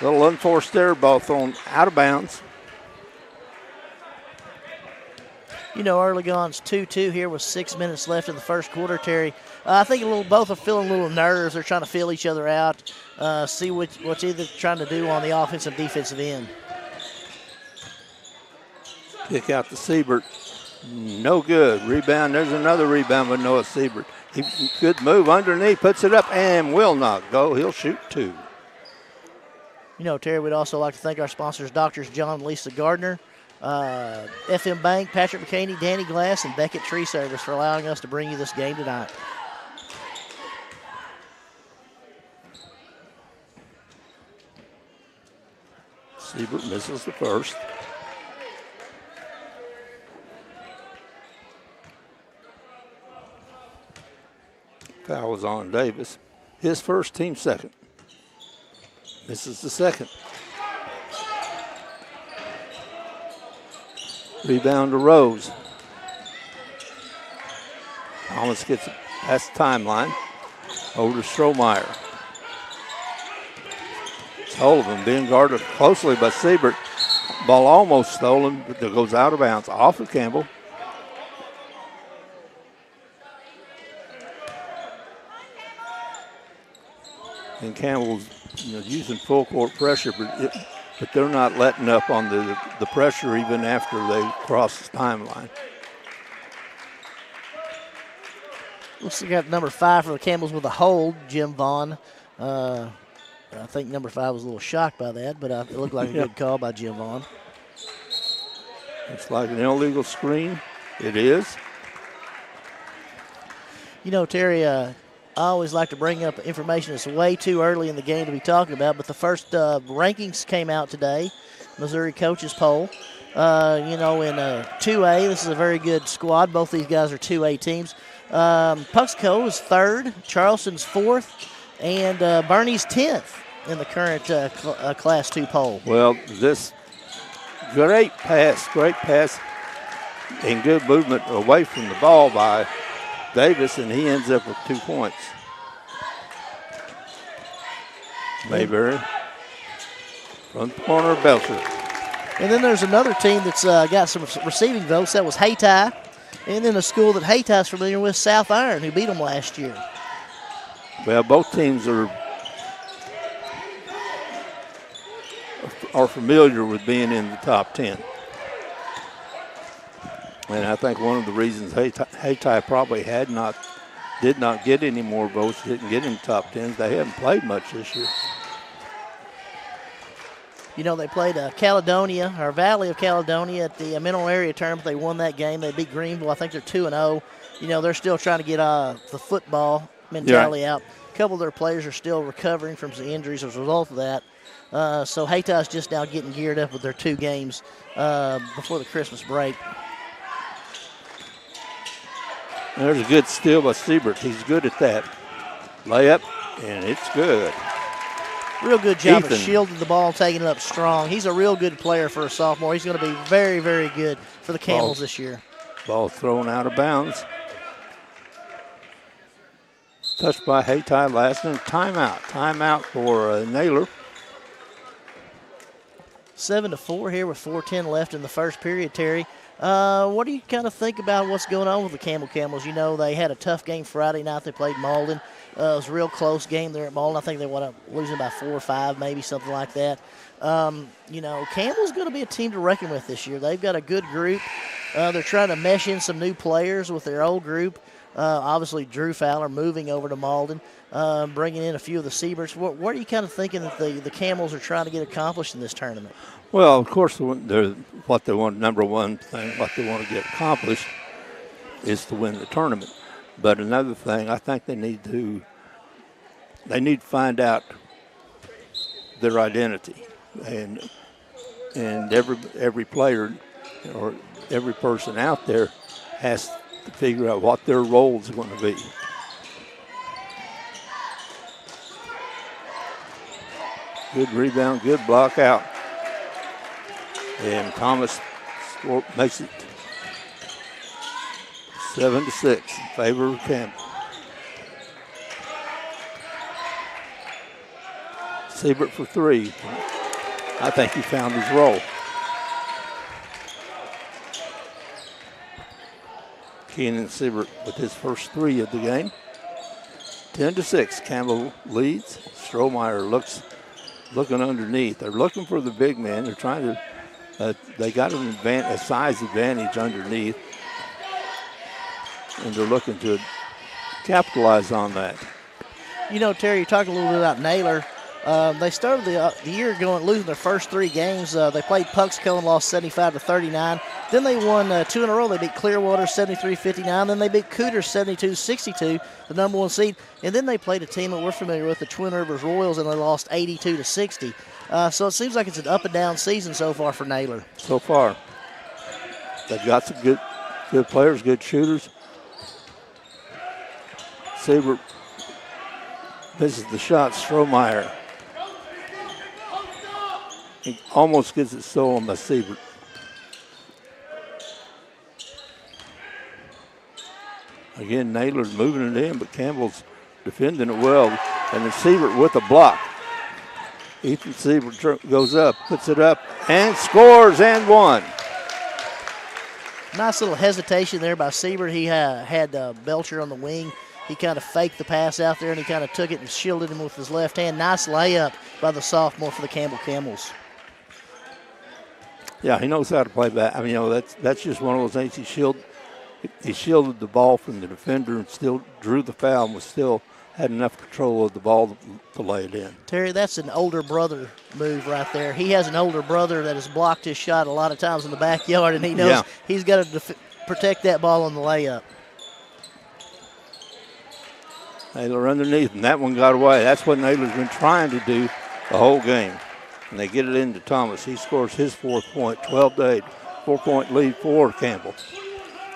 little unforced air ball thrown out of bounds. You know, early gone's 2-2 here with 6 minutes left in the first quarter, Terry. I think both are feeling a little nerves. They're trying to feel each other out, see what's either trying to do on the offensive defensive end. Kick out to Siebert. No good. Rebound. There's another rebound with Noah Siebert. Good move underneath, puts it up, and will not go. He'll shoot 2. You know, Terry, we'd also like to thank our sponsors, Doctors John and Lisa Gardner, FM Bank, Patrick McCaney, Danny Glass, and Beckett Tree Service for allowing us to bring you this game tonight. Siebert misses the first. Foul was on Davis. His first, team second. Misses the second. Rebound to Rose. Almost gets past the timeline. Over to Strohmeyer. Sullivan being guarded closely by Siebert. Ball almost stolen, but it goes out of bounds. Off of Campbell. And Campbell's using full court pressure, but they're not letting up on the pressure even after they cross the timeline. Looks like we got number 5 for the Campbells with a hold, Jim Vaughn. I think number 5 was a little shocked by that, but it looked like a good call by Jim Vaughn. It's like an illegal screen. It is. You know, Terry, I always like to bring up information that's way too early in the game to be talking about, but the first rankings came out today, Missouri coaches poll. In 2A, this is a very good squad. Both these guys are 2A teams. Puxco is 3rd, Charleston's 4th, and Bernie's 10th in the current Class 2 poll. Well, this great pass, and good movement away from the ball by Davis, and he ends up with 2 points. Mayberry from the corner of Belcher. And then there's another team that's got some receiving votes. That was Hayti. And then a school that Haytie's familiar with, South Iron, who beat them last year. Well, both teams are familiar with being in the top 10. And I think one of the reasons Hayti probably did not get any more votes, didn't get in the top 10s, they haven't played much this year. You know, they played Caledonia, or Valley of Caledonia, at the Mineral Area Tournament. They won that game. They beat Greenville. I think they're 2-0. You know, they're still trying to get the football mentality out. A couple of their players are still recovering from some injuries as a result of that. So Haytie's just now getting geared up with their 2 games before the Christmas break. There's a good steal by Siebert. He's good at that. Layup, and it's good. Real good job of shielding the ball, taking it up strong. He's a real good player for a sophomore. He's going to be very, very good for the Camels this year. Ball thrown out of bounds. Touched by Hayti Lassen. Timeout. Timeout for Naylor. 7-4 here with 4:10 left in the first period, Terry. What do you kind of think about what's going on with the Camels? You know, they had a tough game Friday night. They played Malden. It was a real close game there at Malden. I think they wound up losing by 4 or 5, maybe something like that. Campbell's going to be a team to reckon with this year. They've got a good group. They're trying to mesh in some new players with their old group. Obviously, Drew Fowler moving over to Malden, bringing in a few of the Sieberts. What are you kind of thinking that the Camels are trying to get accomplished in this tournament? Well, of course, what they want, number one thing, what they want to get accomplished is to win the tournament. But another thing, I think they need to find out their identity, and every player or every person out there has to figure out what their role is going to be. Good rebound, good block out. And Thomas makes it 7-6 in favor of Campbell. Siebert for 3. I think he found his role. Keenan Siebert with his first 3 of the game. 10-6, Campbell leads. Strohmeyer looking underneath. They're looking for the big man. They're trying to, they got a size advantage underneath, and they're looking to capitalize on that. You know, Terry, you talked a little bit about Naylor. They started the year losing their first 3 games. They played Puxco and lost 75-39. Then they won 2 in a row. They beat Clearwater 73-59. Then they beat Cooter 72-62, the number 1 seed. And then they played a team that we're familiar with, the Twin Rivers Royals, and they lost 82-60. So it seems like it's an up and down season so far for Naylor. So far, they've got some good players, good shooters. Siebert misses the shot. Strohmeyer. He almost gets it stolen by Siebert. Again, Naylor's moving it in, but Campbell's defending it well. And then Siebert with a block. Ethan Siebert goes up, puts it up, and scores and 1. Nice little hesitation there by Siebert. He had Belcher on the wing. He kind of faked the pass out there, and he kind of took it and shielded him with his left hand. Nice layup by the sophomore for the Campbell Camels. Yeah, he knows how to play back. I mean, that's just one of those things. He shielded the ball from the defender and still drew the foul and still had enough control of the ball to lay it in. Terry, that's an older brother move right there. He has an older brother that has blocked his shot a lot of times in the backyard, and he knows he's got to protect that ball on the layup. Naylor underneath, and that one got away. That's what Naylor's been trying to do the whole game. And they get it into Thomas. He scores his 4th point, 12-8, 4-point lead for Campbell.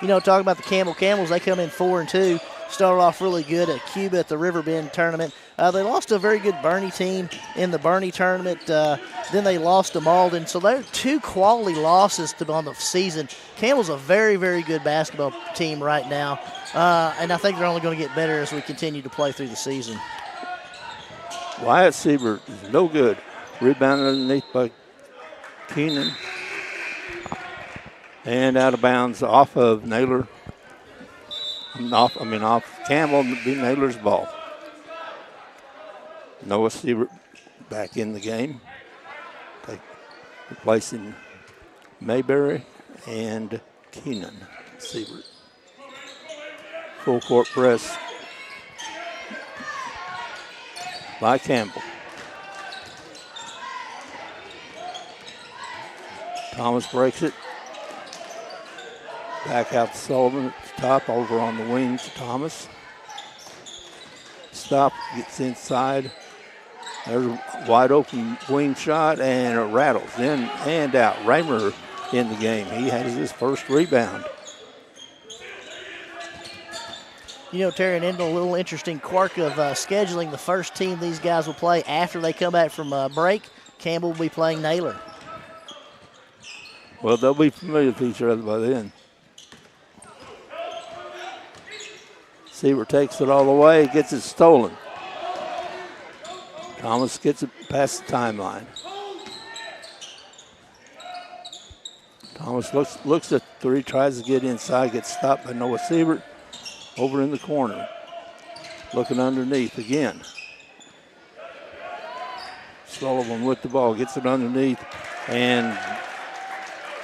You know, talking about the Campbell Camels, they come in 4-2. Started off really good at Cuba at the Riverbend tournament. They lost to a very good Bernie team in the Bernie tournament. Then they lost to Malden. So they're 2 quality losses on the season. Campbell's a very, very good basketball team right now. And I think they're only going to get better as we continue to play through the season. Wyatt Siebert is no good. Rebounded underneath by Keenan. And out of bounds off of Naylor. Off Campbell, be Naylor's ball. Noah Siebert back in the game. Replacing Mayberry and Keenan Siebert. Full court press by Campbell. Thomas breaks it. Back out to Sullivan at the top, over on the wing to Thomas. Stop, gets inside. There's a wide open wing shot, and it rattles in and out. Raymer in the game. He has his first rebound. You know, Terry, and a little interesting quirk of scheduling, the first team these guys will play after they come back from break, Campbell will be playing Naylor. Well, they'll be familiar with each other by then. Siebert takes it all the way, gets it stolen. Thomas gets it past the timeline. Thomas looks at the 3, tries to get inside, gets stopped by Noah Siebert over in the corner. Looking underneath again. Sullivan with the ball, gets it underneath, and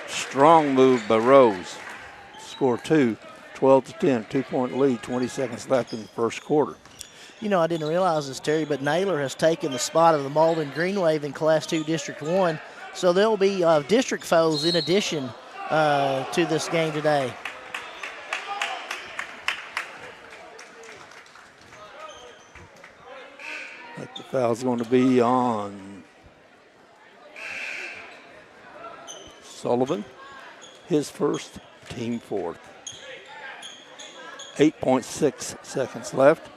strong move by Rose. Score 2. 12-10, 2-point lead, 20 seconds left in the first quarter. You know, I didn't realize this, Terry, but Naylor has taken the spot of the Malden Green Wave in Class 2 District 1. So there will be district foes in addition to this game today. The foul's going to be on Sullivan, his first, team 4th. 8.6 seconds left.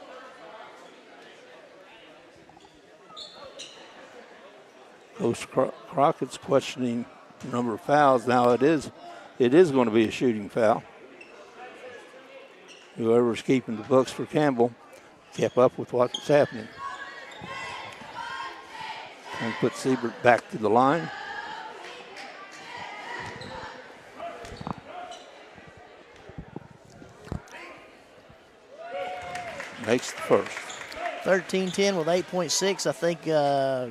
Coach Crockett's questioning the number of fouls. Now it is going to be a shooting foul. Whoever's keeping the books for Campbell kept up with what's happening. And put Siebert back to the line. makes the first. 13-10 with 8.6. I think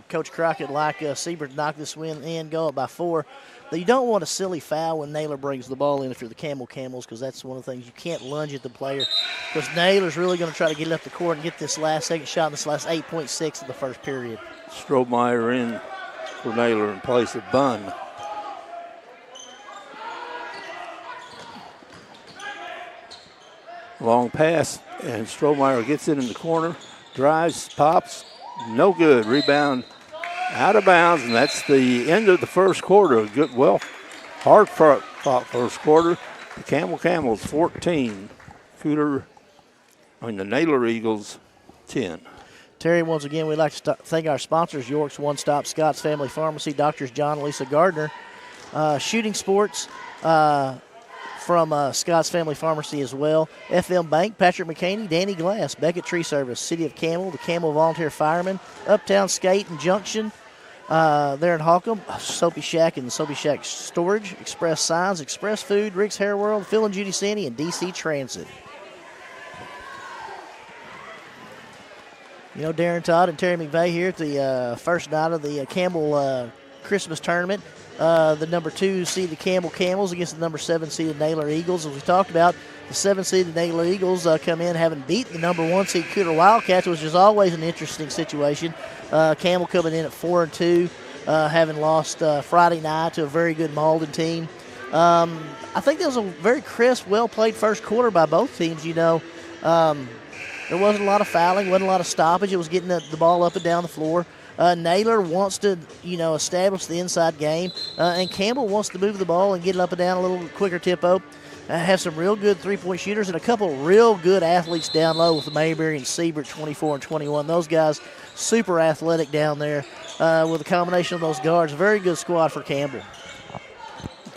Coach Crockett like Siebert knock this win in, go up by 4. But you don't want a silly foul when Naylor brings the ball in if you're the Camels, because that's one of the things you can't lunge at the player. Because Naylor's really going to try to get it up the court and get this last second shot in this last 8.6 of the first period. Strohmeyer in for Naylor in place of Bunn. Long pass, and Strohmeyer gets it in the corner, drives, pops, no good. Rebound out of bounds, and that's the end of the first quarter. Good, well, hard fought first quarter. The Camels 14. The Naylor Eagles 10. Terry, once again, we'd like to thank our sponsors, York's One Stop, Scott's Family Pharmacy, Doctors John and Lisa Gardner, Shooting Sports from Scott's Family Pharmacy as well, FM Bank, Patrick McCaney, Danny Glass, Beckett Tree Service, City of Campbell, the Campbell Volunteer Firemen, Uptown Skate and Junction, there in Holcomb, Soapy Shack and Soapy Shack Storage, Express Signs, Express Food, Rick's Hair World, Phil and Judy Sandy, and DC Transit. You know, Darren Todd and Terry McVeigh here at the first night of the Campbell Christmas tournament. The number 2 seeded Campbell Camels against the number 7 seeded Naylor Eagles. As we talked about, the 7 seeded Naylor Eagles come in having beaten the number 1 seed Cooter Wildcats, which is always an interesting situation. Campbell coming in at 4-2, having lost Friday night to a very good Malden team. I think that was a very crisp, well-played first quarter by both teams, you know. There wasn't a lot of fouling, wasn't a lot of stoppage. It was getting the ball up and down the floor. Naylor wants to, establish the inside game, and Campbell wants to move the ball and get it up and down a little quicker tempo. Have some real good three-point shooters and a couple real good athletes down low with Mayberry and Siebert, 24 and 21. Those guys super athletic down there with a combination of those guards. Very good squad for Campbell.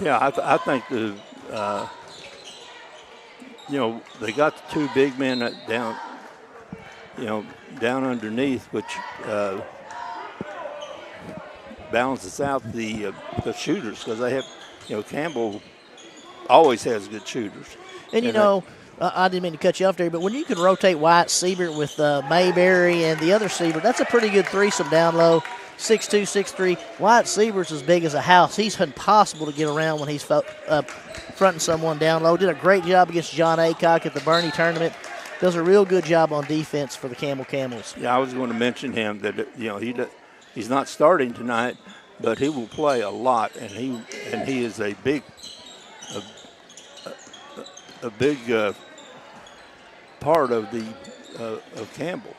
Yeah, I think they got the 2 big men down, down underneath, which balances out the shooters, because they have, Campbell always has good shooters. And I didn't mean to cut you off there, but when you can rotate White, Siebert with Mayberry and the other Siebert, that's a pretty good threesome down low. 6'2", 6'3". White Siebert's as big as a house. He's impossible to get around when he's fronting someone down low. Did a great job against John Aycock at the Bernie tournament. Does a real good job on defense for the Campbell Camels. Yeah, I was going to mention him that he's not starting tonight, but he will play a lot, and he is a big part of the of Campbell.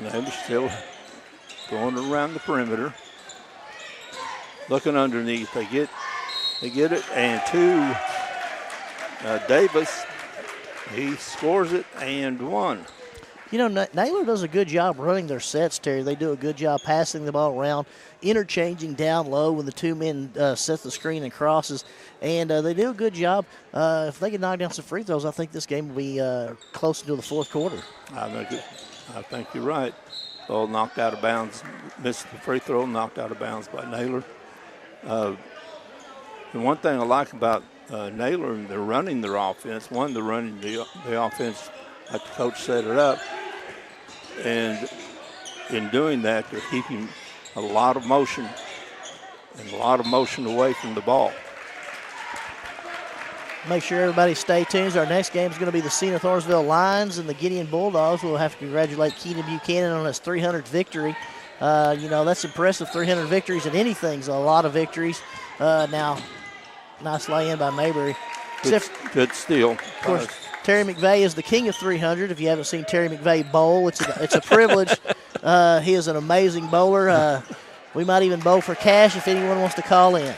Naylor still going around the perimeter, looking underneath. They get it, and to Davis, he scores it and 1. Naylor does a good job running their sets, Terry. They do a good job passing the ball around, interchanging down low when the 2 men set the screen and crosses. And they do a good job. If they can knock down some free throws, I think this game will be close to the fourth quarter. I think you're right. Ball knocked out of bounds, missed the free throw, knocked out of bounds by Naylor. The one thing I like about Naylor, they're running their offense. One, they're running the offense like the coach set it up. And in doing that, they're keeping a lot of motion away from the ball. Make sure everybody stay tuned. Our next game is going to be the Senath Orangeville Lions and the Gideon Bulldogs. We'll have to congratulate Keenan Buchanan on his 300th victory. That's impressive. 300 victories at anything's a lot of victories. Now, nice lay-in by Mayberry. Good steal. Of course, Terry McVeigh is the king of 300. If you haven't seen Terry McVeigh bowl, it's a privilege. He is an amazing bowler. We might even bowl for cash if anyone wants to call in.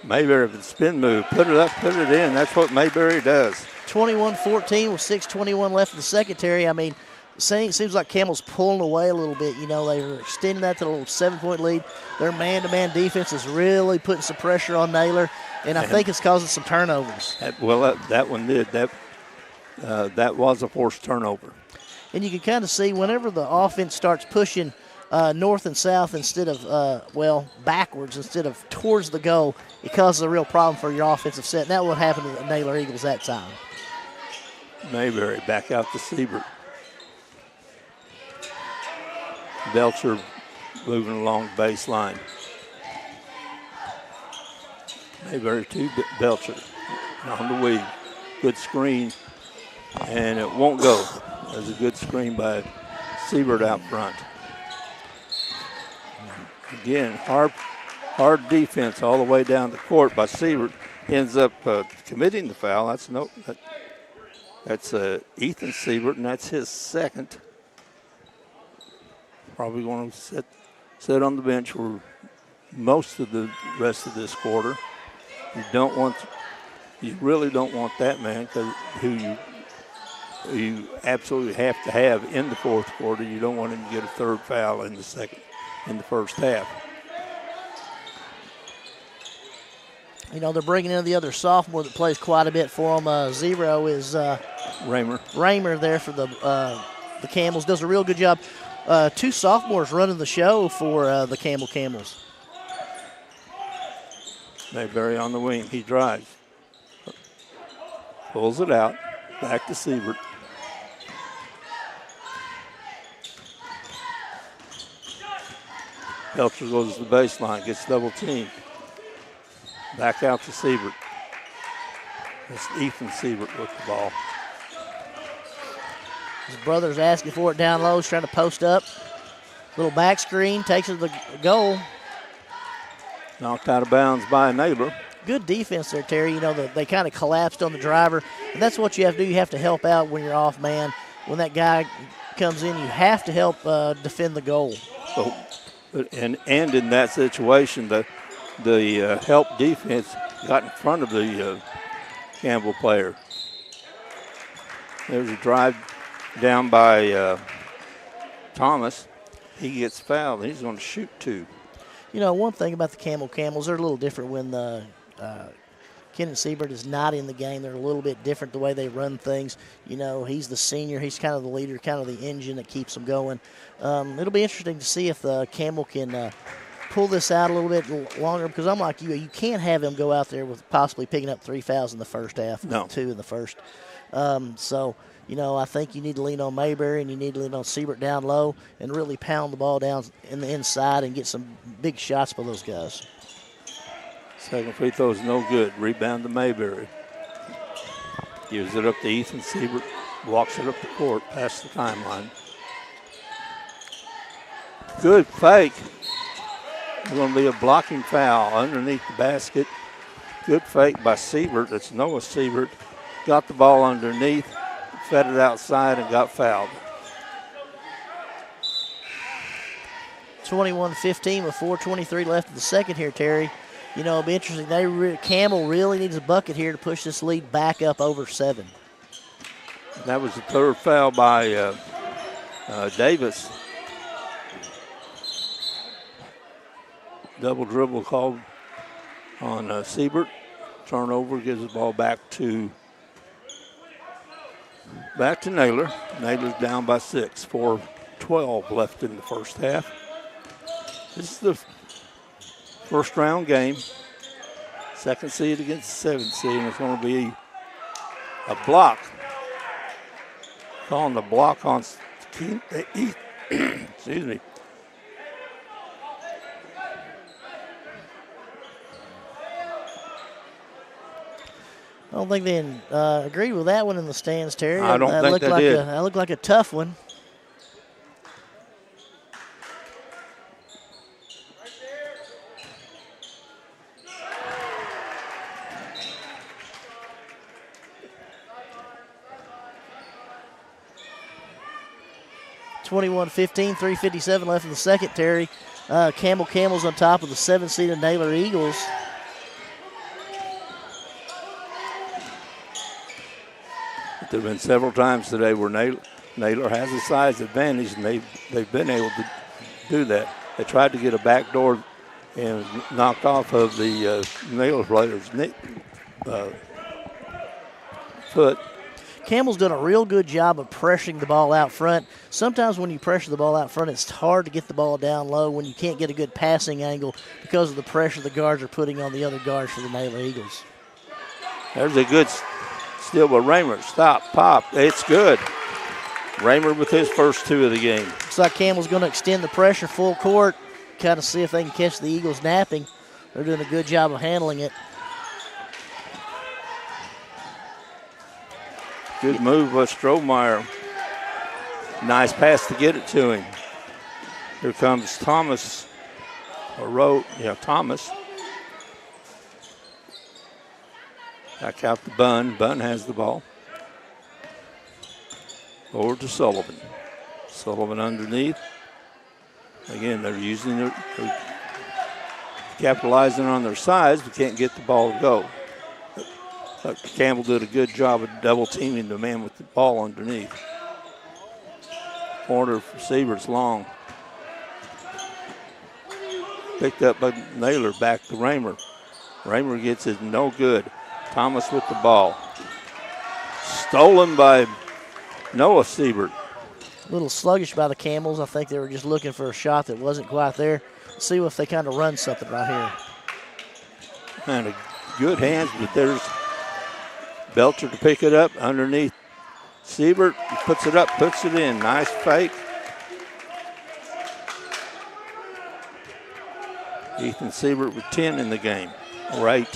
Mayberry with the spin move. Put it up, put it in. That's what Mayberry does. 21-14 with 6:21 left in the second, Terry. I mean, it seems like Campbell's pulling away a little bit. They were extending that to a little 7-point lead. Their man-to-man defense is really putting some pressure on Naylor, and I think it's causing some turnovers. That one did. That was a forced turnover. And you can kind of see whenever the offense starts pushing north and south instead of, backwards instead of towards the goal, it causes a real problem for your offensive set. And that what happened to the Naylor Eagles that time. Mayberry back out to Siebert. Belcher moving along the baseline. Mayberry to Belcher on the weave. Good screen, and it won't go. There's a good screen by Siebert out front. Again, hard defense all the way down the court by Siebert. Ends up committing the foul. That's Ethan Siebert, and that's his second. Probably going to sit on the bench for most of the rest of this quarter. You really don't want that man, because who you absolutely have to have in the fourth quarter. You don't want him to get a third foul in the first half. You know, they're bringing in the other sophomore that plays quite a bit for them. Zero is Raymer there for the Camels. Does a real good job. Two sophomores running the show for the Camels. Mayberry on the wing. He drives. Pulls it out. Back to Siebert. Belcher goes to the baseline. Gets double teamed. Back out to Siebert. It's Ethan Siebert with the ball. His brother's asking for it down low. He's trying to post up. Little back screen. Takes it to the goal. Knocked out of bounds by Naylor. Good defense there, Terry. You know, they kind of collapsed on the driver. And that's what you have to do. You have to help out when you're off man. When that guy comes in, you have to help defend the goal. So, and in that situation, the help defense got in front of the Campbell player. There's a drive down by Thomas. He gets fouled. He's going to shoot two. You know, one thing about the Camels, they're a little different when Kenan Siebert is not in the game. They're a little bit different the way they run things. You know, he's the senior. He's kind of the leader, kind of the engine that keeps them going. It'll be interesting to see if Campbell can pull this out a little bit longer, because I'm like you can't have him go out there with possibly picking up 3 fouls in the first half, no. 2 in the first. So, you know, I think you need to lean on Mayberry and you need to lean on Siebert down low and really pound the ball down in the inside and get some big shots by those guys. Second free throw is no good. Rebound to Mayberry. Gives it up to Ethan Siebert. Walks it up the court past the timeline. Good fake. It's going to be a blocking foul underneath the basket. Good fake by Siebert. It's Noah Siebert. Got the ball underneath, fed it outside, and got fouled. 21-15 with 4:23 left in the second here, Terry. You know, it'll be interesting. Campbell really needs a bucket here to push this lead back up over 7. That was the third foul by Davis. Double dribble called on Siebert. Turnover, gives the ball back to Naylor. Naylor's down by 6. 4:12 left in the first half. This is the first round game. Second seed against the 7th seed, and it's going to be a block. Calling the block on excuse me. I don't think they agreed with that one in the stands, Terry. I don't think they did. That looked like a tough one. (21-15), 3:57 left in the second, Terry. Camels on top of the 7th-seeded Naylor Eagles. There have been several times today where Naylor has a size advantage, and they've been able to do that. They tried to get a backdoor and knocked off of the Naylor player's foot. Campbell's done a real good job of pressuring the ball out front. Sometimes when you pressure the ball out front, it's hard to get the ball down low when you can't get a good passing angle because of the pressure the guards are putting on the other guards for the Naylor Eagles. There's a good steal by Raymer. Stop, pop. It's good. Raymer with his first 2 of the game. Looks like Campbell's going to extend the pressure full court, kind of see if they can catch the Eagles napping. They're doing a good job of handling it. Good move by Strohmeyer. Nice pass to get it to him. Here comes Thomas. Thomas. Back out to Bunn. Bunn has the ball. Over to Sullivan. Sullivan underneath. Again, they're they're capitalizing on their size, but can't get the ball to go. But Campbell did a good job of double teaming the man with the ball underneath. Corner for Siebert's long. Picked up by Naylor, back to Raymer. Raymer gets it, no good. Thomas with the ball. Stolen by Noah Siebert. A little sluggish by the Camels. I think they were just looking for a shot that wasn't quite there. Let's see if they kind of run something right here. And a good hands, but there's Belcher to pick it up underneath Siebert. He puts it up, puts it in. Nice fake. Ethan Siebert with 10 in the game. Right.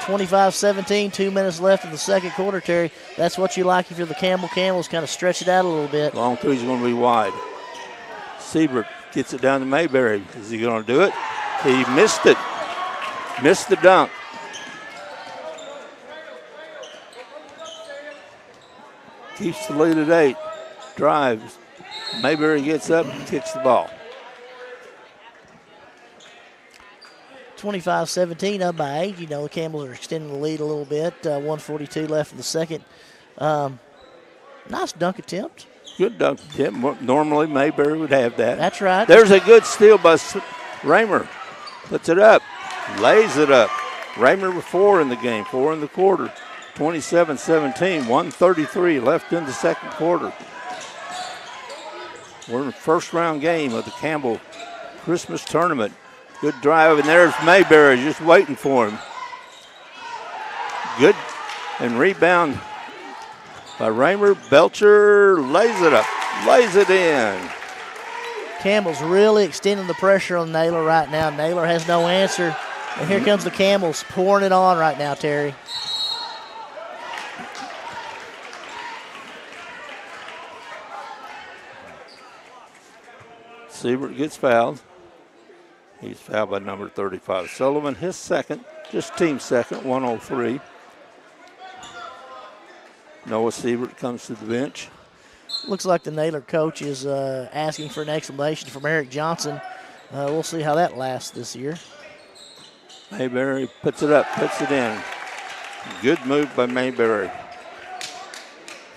25-17, 2 minutes left in the second quarter, Terry. That's what you like if you're the Camels. Kind of stretch it out a little bit. Long three's going to be wide. Siebert gets it down to Mayberry. Is he going to do it? He missed it. Missed the dunk. Keeps the lead at 8. Drives. Mayberry gets up and kicks the ball. 25-17, up by 8. You know, the Camels are extending the lead a little bit. 1:42 left in the second. Nice dunk attempt. Good dunk attempt. Normally Mayberry would have that. That's right. There's a good steal by Raymer. Puts it up. Lays it up. Raymer with 4 in the game. 4 in the quarter. 27-17. 1:33 left in the second quarter. We're in the first round game of the Campbell Christmas tournament. Good drive, and there's Mayberry just waiting for him. Good, and rebound by Raymer. Belcher lays it up, lays it in. Campbell's really extending the pressure on Naylor right now. Naylor has no answer. And here comes the Camels pouring it on right now, Terry. Siebert gets fouled. He's fouled by number 35. Sullivan, his second, just team second, 103. Noah Siebert comes to the bench. Looks like the Naylor coach is asking for an explanation from Eric Johnson. We'll see how that lasts this year. Mayberry puts it up, puts it in. Good move by Mayberry.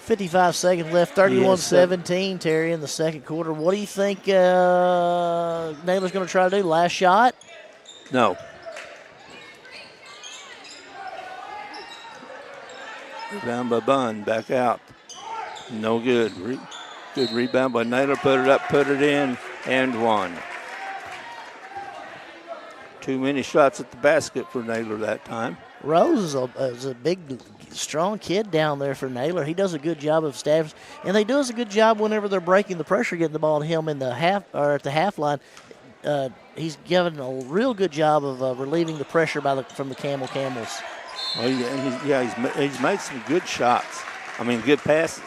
55 seconds left, 31-17, Terry, in the second quarter. What do you think Naylor's going to try to do? Last shot? No. Rebound by Bunn, back out. No good. Good rebound by Naylor, put it up, put it in, and one. Too many shots at the basket for Naylor that time. Rose is a big, strong kid down there for Naylor. He does a good job of staffing, and they do a good job whenever they're breaking the pressure, getting the ball to him in the half or at the half line. He's given a real good job of relieving the pressure from the Camels. Well, he's made some good shots. I mean, good passes.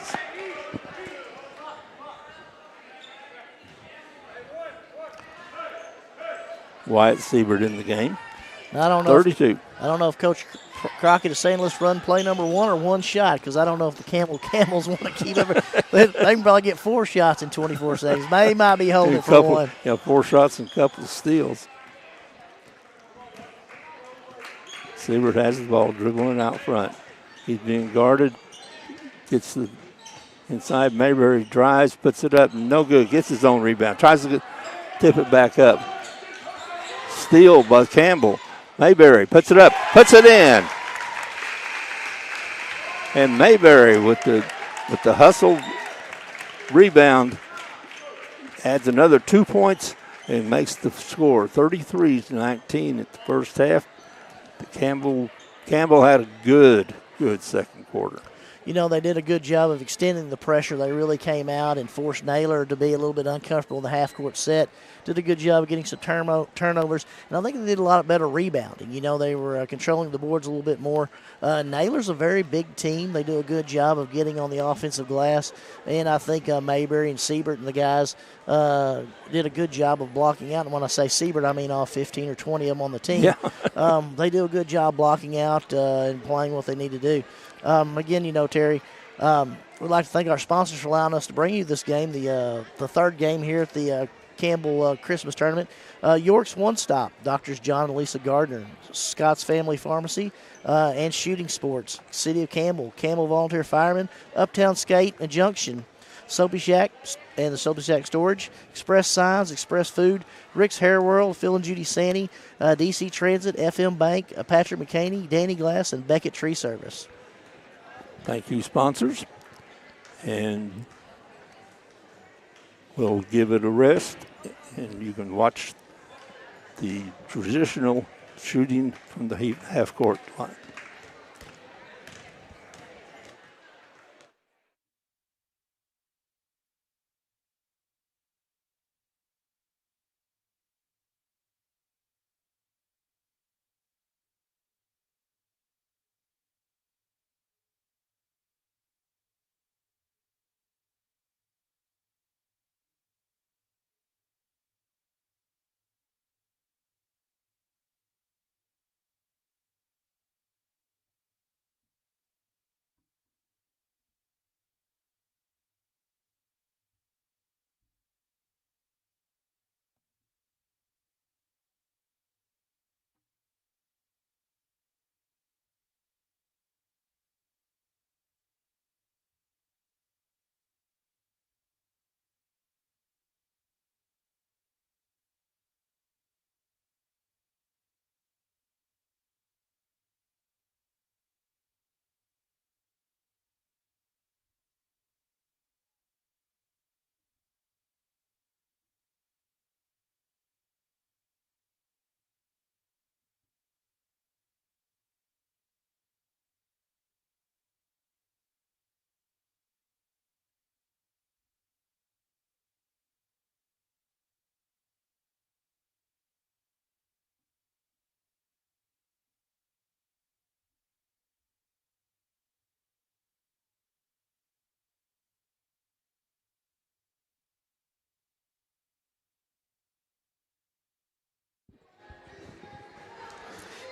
Wyatt Siebert in the game. Now, I don't know 32. I don't know if Coach Crockett is saying let's run play number 1 or one shot, because I don't know if the Camels want to keep it. They can probably get 4 shots in 24 seconds. They might be holding it for one. Yeah, 4 shots and a couple of steals. Siebert has the ball, dribbling out front. He's being guarded. Gets the inside. Mayberry drives, puts it up, no good. Gets his own rebound. Tries to tip it back up. Steal by Campbell. Mayberry puts it up, puts it in. And Mayberry with the hustle rebound adds another 2 points and makes the score 33-19 at the first half. Campbell had a good second quarter. You know, they did a good job of extending the pressure. They really came out and forced Naylor to be a little bit uncomfortable in the half-court set. Did a good job of getting some turnovers, and I think they did a lot better rebounding. You know, they were controlling the boards a little bit more. Naylor's a very big team. They do a good job of getting on the offensive glass, and I think Mayberry and Siebert and the guys did a good job of blocking out. And when I say Siebert, I mean all 15 or 20 of them on the team. Yeah. They do a good job blocking out and playing what they need to do. Again, you know, Terry, we'd like to thank our sponsors for allowing us to bring you this game, the third game here at the Campbell Christmas Tournament. York's One Stop, Doctors John and Lisa Gardner, Scott's Family Pharmacy, and Shooting Sports, City of Campbell, Campbell Volunteer Firemen, Uptown Skate and Junction, Soapy Shack and the Soapy Shack Storage, Express Signs, Express Food, Rick's Hair World, Phil and Judy Sandy, DC Transit, FM Bank, Patrick McCaney, Danny Glass, and Beckett Tree Service. Thank you, sponsors. And we'll give it a rest, and you can watch the traditional shooting from the half-court line.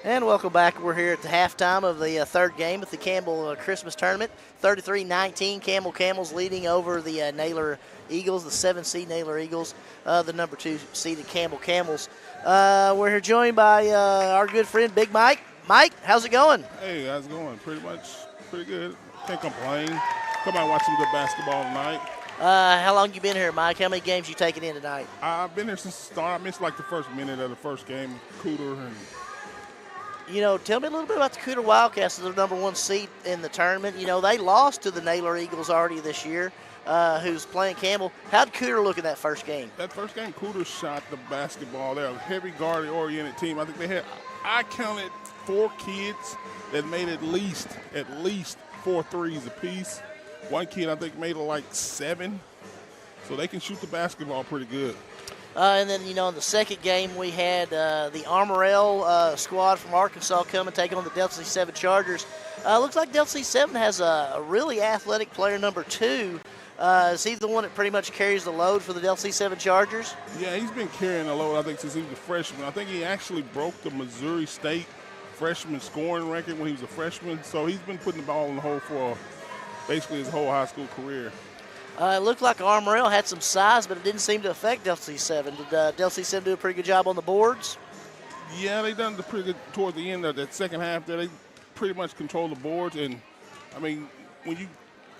And welcome back. We're here at the halftime of the third game at the Campbell Christmas Tournament. 33-19, Camels leading over the Naylor Eagles, the 7-seed Naylor Eagles, the number 2 seeded Campbell Camels. We're here joined by our good friend Big Mike. Mike, how's it going? Hey, how's it going? Pretty good. Can't complain. Come out and watch some good basketball tonight. How long you been here, Mike? How many games you taking in tonight? I've been here since the start. I missed like the first minute of the first game, Cooter. And you know, tell me a little bit about the Cooter Wildcats, the number 1 seed in the tournament. You know, they lost to the Naylor Eagles already this year, who's playing Campbell. How'd Cooter look in that first game? That first game, Cooter shot the basketball. They're a heavy guard-oriented team. I think I counted 4 kids that made at least 4 threes apiece. One kid, I think, made like 7. So they can shoot the basketball pretty good. And then, you know, in the second game, we had the Armorel squad from Arkansas come and take on the Delta C7 Chargers. Looks like Delta C7 has a really athletic player, number 2. Is he the one that pretty much carries the load for the Delta C7 Chargers? Yeah, he's been carrying the load, I think, since he was a freshman. I think he actually broke the Missouri State freshman scoring record when he was a freshman. So he's been putting the ball in the hole for basically his whole high school career. It looked like Armorel had some size, but it didn't seem to affect Delta C7. Did Delta C7 do a pretty good job on the boards? Yeah, they done pretty good toward the end of that second half there. They pretty much controlled the boards. And, I mean,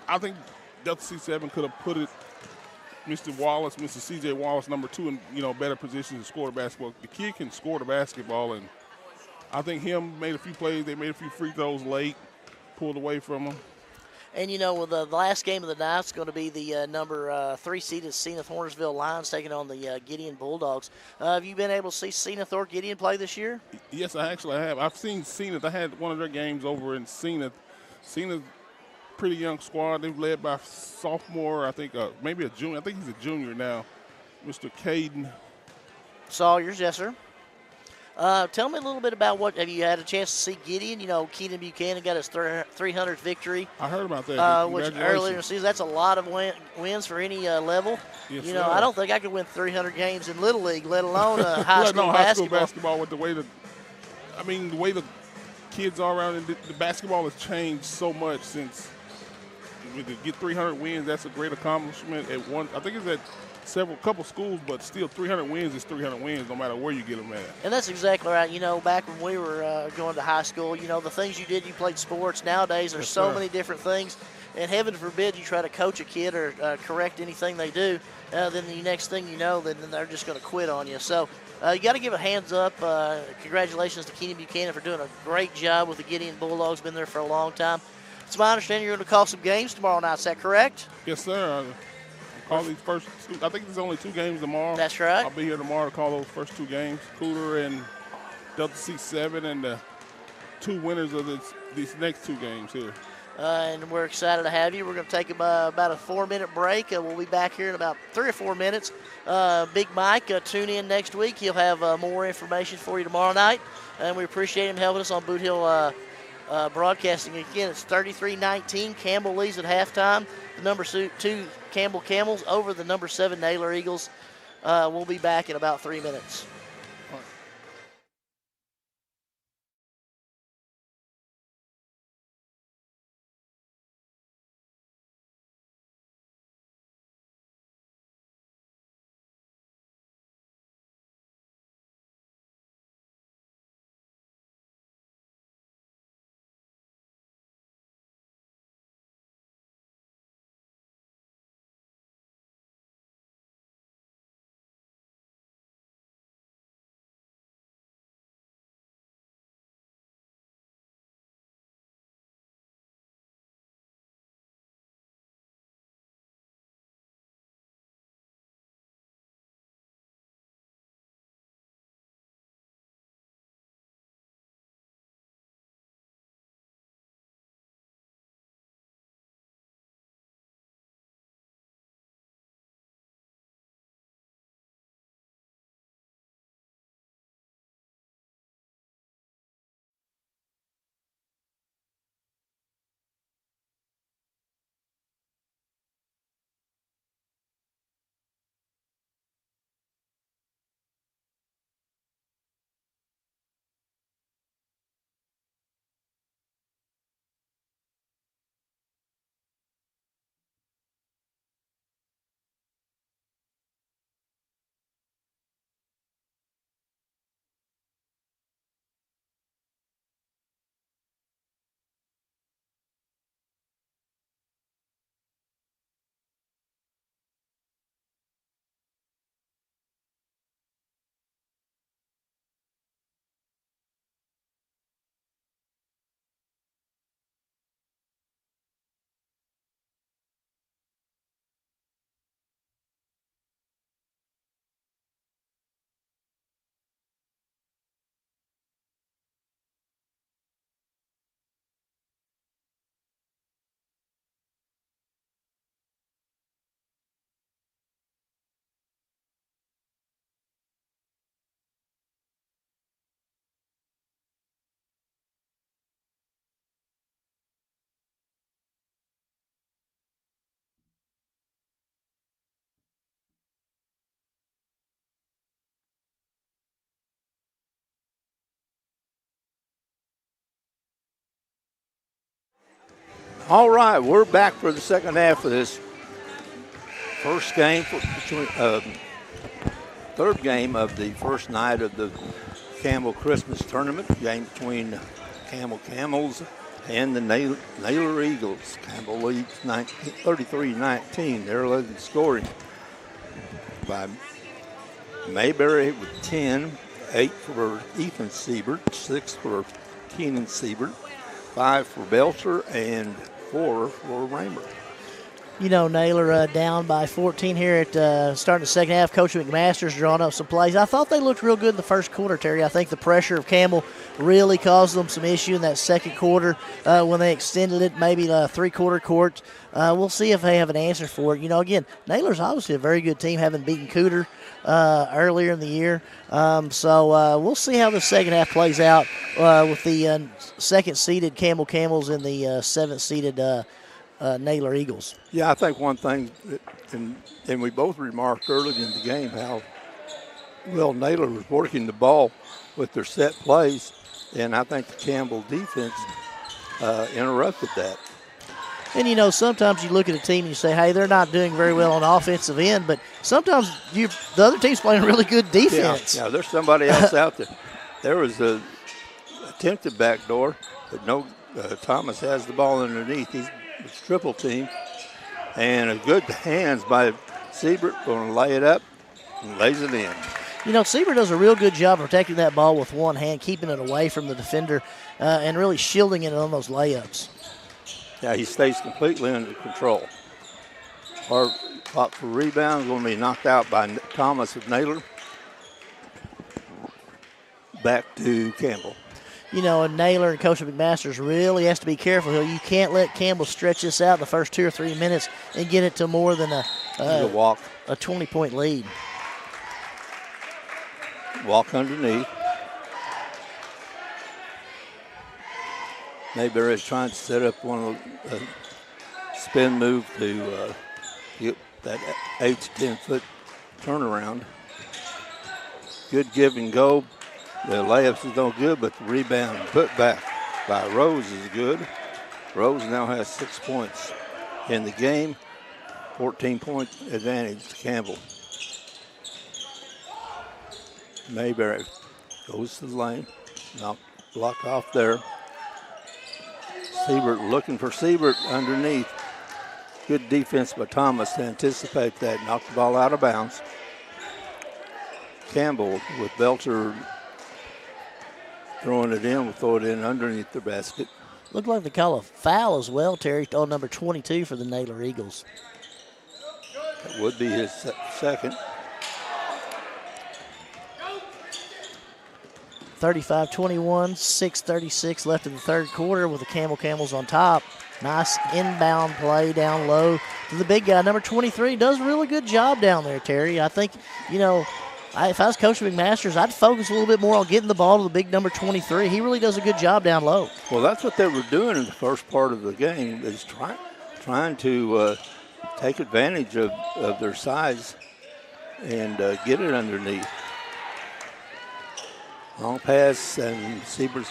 I think Delta C7 could have put it, Mr. C.J. Wallace, number 2, in, you know, better position to score the basketball. The kid can score the basketball, and I think him made a few plays. They made a few free throws late, pulled away from him. And, with the last game of the night is going to be the number 3 seeded Senath Hornersville Lions taking on the Gideon Bulldogs. Have you been able to see Senath or Gideon play this year? Yes, I actually have. I've seen Senath. I had one of their games over in Senath. Senath, pretty young squad. They've led by sophomore, I think, maybe a junior. I think he's a junior now, Mr. Caden Sawyers, yes, sir. Tell me a little bit about have you had a chance to see Gideon? Keenan Buchanan got his 300th victory. I heard about that. Which earlier in the season, that's a lot of wins for any level. Yes, I don't think I could win 300 games in Little League, let alone high school basketball. With the way the kids are around, and the basketball has changed so much since. To get 300 wins, that's a great accomplishment. At one, I think it's at couple schools, but still 300 wins is 300 wins no matter where you get them at. And that's exactly right. Back when we were going to high school, the things you did, you played sports. Nowadays, there's so many different things. And heaven forbid you try to coach a kid or correct anything they do, then the next thing you know, then they're just going to quit on you. So you got to give a hands up. Congratulations to Keenan Buchanan for doing a great job with the Gideon Bulldogs. Been there for a long time. It's my understanding you're going to call some games tomorrow night. Is that correct? Yes, sir. Call these first two. I think there's only 2 games tomorrow. That's right. I'll be here tomorrow to call those first 2 games. Cooter and Delta C7 and the 2 winners of these next 2 games here. And we're excited to have you. We're going to take about a 4-minute break. We'll be back here in about 3 or 4 minutes. Big Mike, tune in next week. He'll have more information for you tomorrow night. And we appreciate him helping us on Boot Hill Broadcasting. Again, it's 33-19. Campbell leads at halftime. The number 2 Campbell Camels over the number 7 Naylor Eagles. We'll be back in about 3 minutes. All right, we're back for the second half of this third game of the first night of the Campbell Christmas Tournament, game between Campbell Camels and the Naylor Eagles. Campbell leads 33-19. They're leading scoring by Mayberry with 10, 8 for Ethan Siebert, 6 for Keenan Siebert, 5 for Belcher, and 4 for Raymer. You know, Naylor down by 14 here at starting the second half. Coach McMaster's drawing up some plays. I thought they looked real good in the first quarter, Terry. I think the pressure of Campbell really caused them some issue in that second quarter when they extended it, maybe three-quarter court. We'll see if they have an answer for it. You know, again, Naylor's obviously a very good team, having beaten Cooter earlier in the year. So we'll see how the second half plays out with the second-seeded Campbell Camels and the seventh-seeded Naylor Eagles. Yeah, I think one thing, and we both remarked early in the game how well Naylor was working the ball with their set plays, and I think the Campbell defense interrupted that. And, you know, sometimes you look at a team and you say, hey, they're not doing very well on the offensive end, but sometimes the other team's playing really good defense. Yeah, there's somebody else out there. There was a attempted backdoor, but no, Thomas has the ball underneath. It's triple team, and a good hands by Siebert, going to lay it up and lays it in. You know, Siebert does a real good job protecting that ball with one hand, keeping it away from the defender, and really shielding it on those layups. Yeah, he stays completely under control. Our fought for rebound, going to be knocked out by Thomas of Naylor. Back to Campbell. You know, and Naylor and Coach McMasters really has to be careful. You can't let Campbell stretch this out in the first 2 or 3 minutes and get it to more than a 20-point lead. Walk underneath. Mayberry is trying to set up one of the spin move to get that 8 to 10-foot turnaround. Good give and go. The layups is no good, but the rebound and put back by Rose is good. Rose now has 6 points in the game. 14-point advantage to Campbell. Mayberry goes to the lane. Blocked off there. Siebert looking for Siebert underneath. Good defense by Thomas to anticipate that. Knocked the ball out of bounds. Campbell with Belcher throwing it in. We'll throw it in underneath the basket. Looked like they call a foul as well, Terry, on number 22 for the Naylor Eagles. That would be his second. 35-21, 6:36 left in the third quarter with the Camels on top. Nice inbound play down low to the big guy. Number 23 does a really good job down there, Terry. I think, you know, if I was Coach McMasters, I'd focus a little bit more on getting the ball to the big number 23. He really does a good job down low. Well, that's what they were doing in the first part of the game, is trying to take advantage of their size and get it underneath. Long pass, and Siebert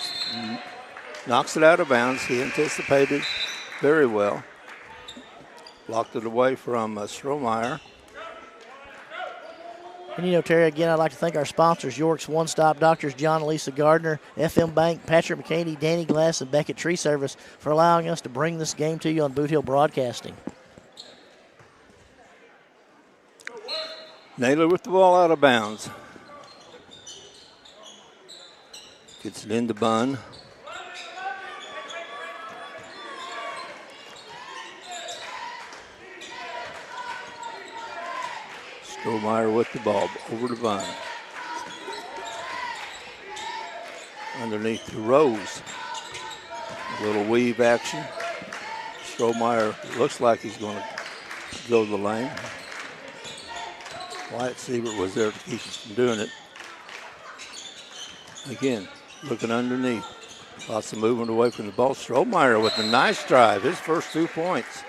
knocks it out of bounds. He anticipated very well. Blocked it away from Strohmeyer. And, you know, Terry, again, I'd like to thank our sponsors, York's One Stop Doctors, John and Lisa Gardner, FM Bank, Patrick McCaney, Danny Glass, and Beckett Tree Service for allowing us to bring this game to you on Boot Hill Broadcasting. Naylor with the ball out of bounds. Gets it into Bunn. Strohmeyer with the ball over to Bunn. Underneath to Rose. A little weave action. Strohmeyer looks like he's going to go to the lane. Wyatt Siebert was there to keep him from doing it. Again, looking underneath. Lots of movement away from the ball. Strohmeyer with a nice drive. His first 2 points.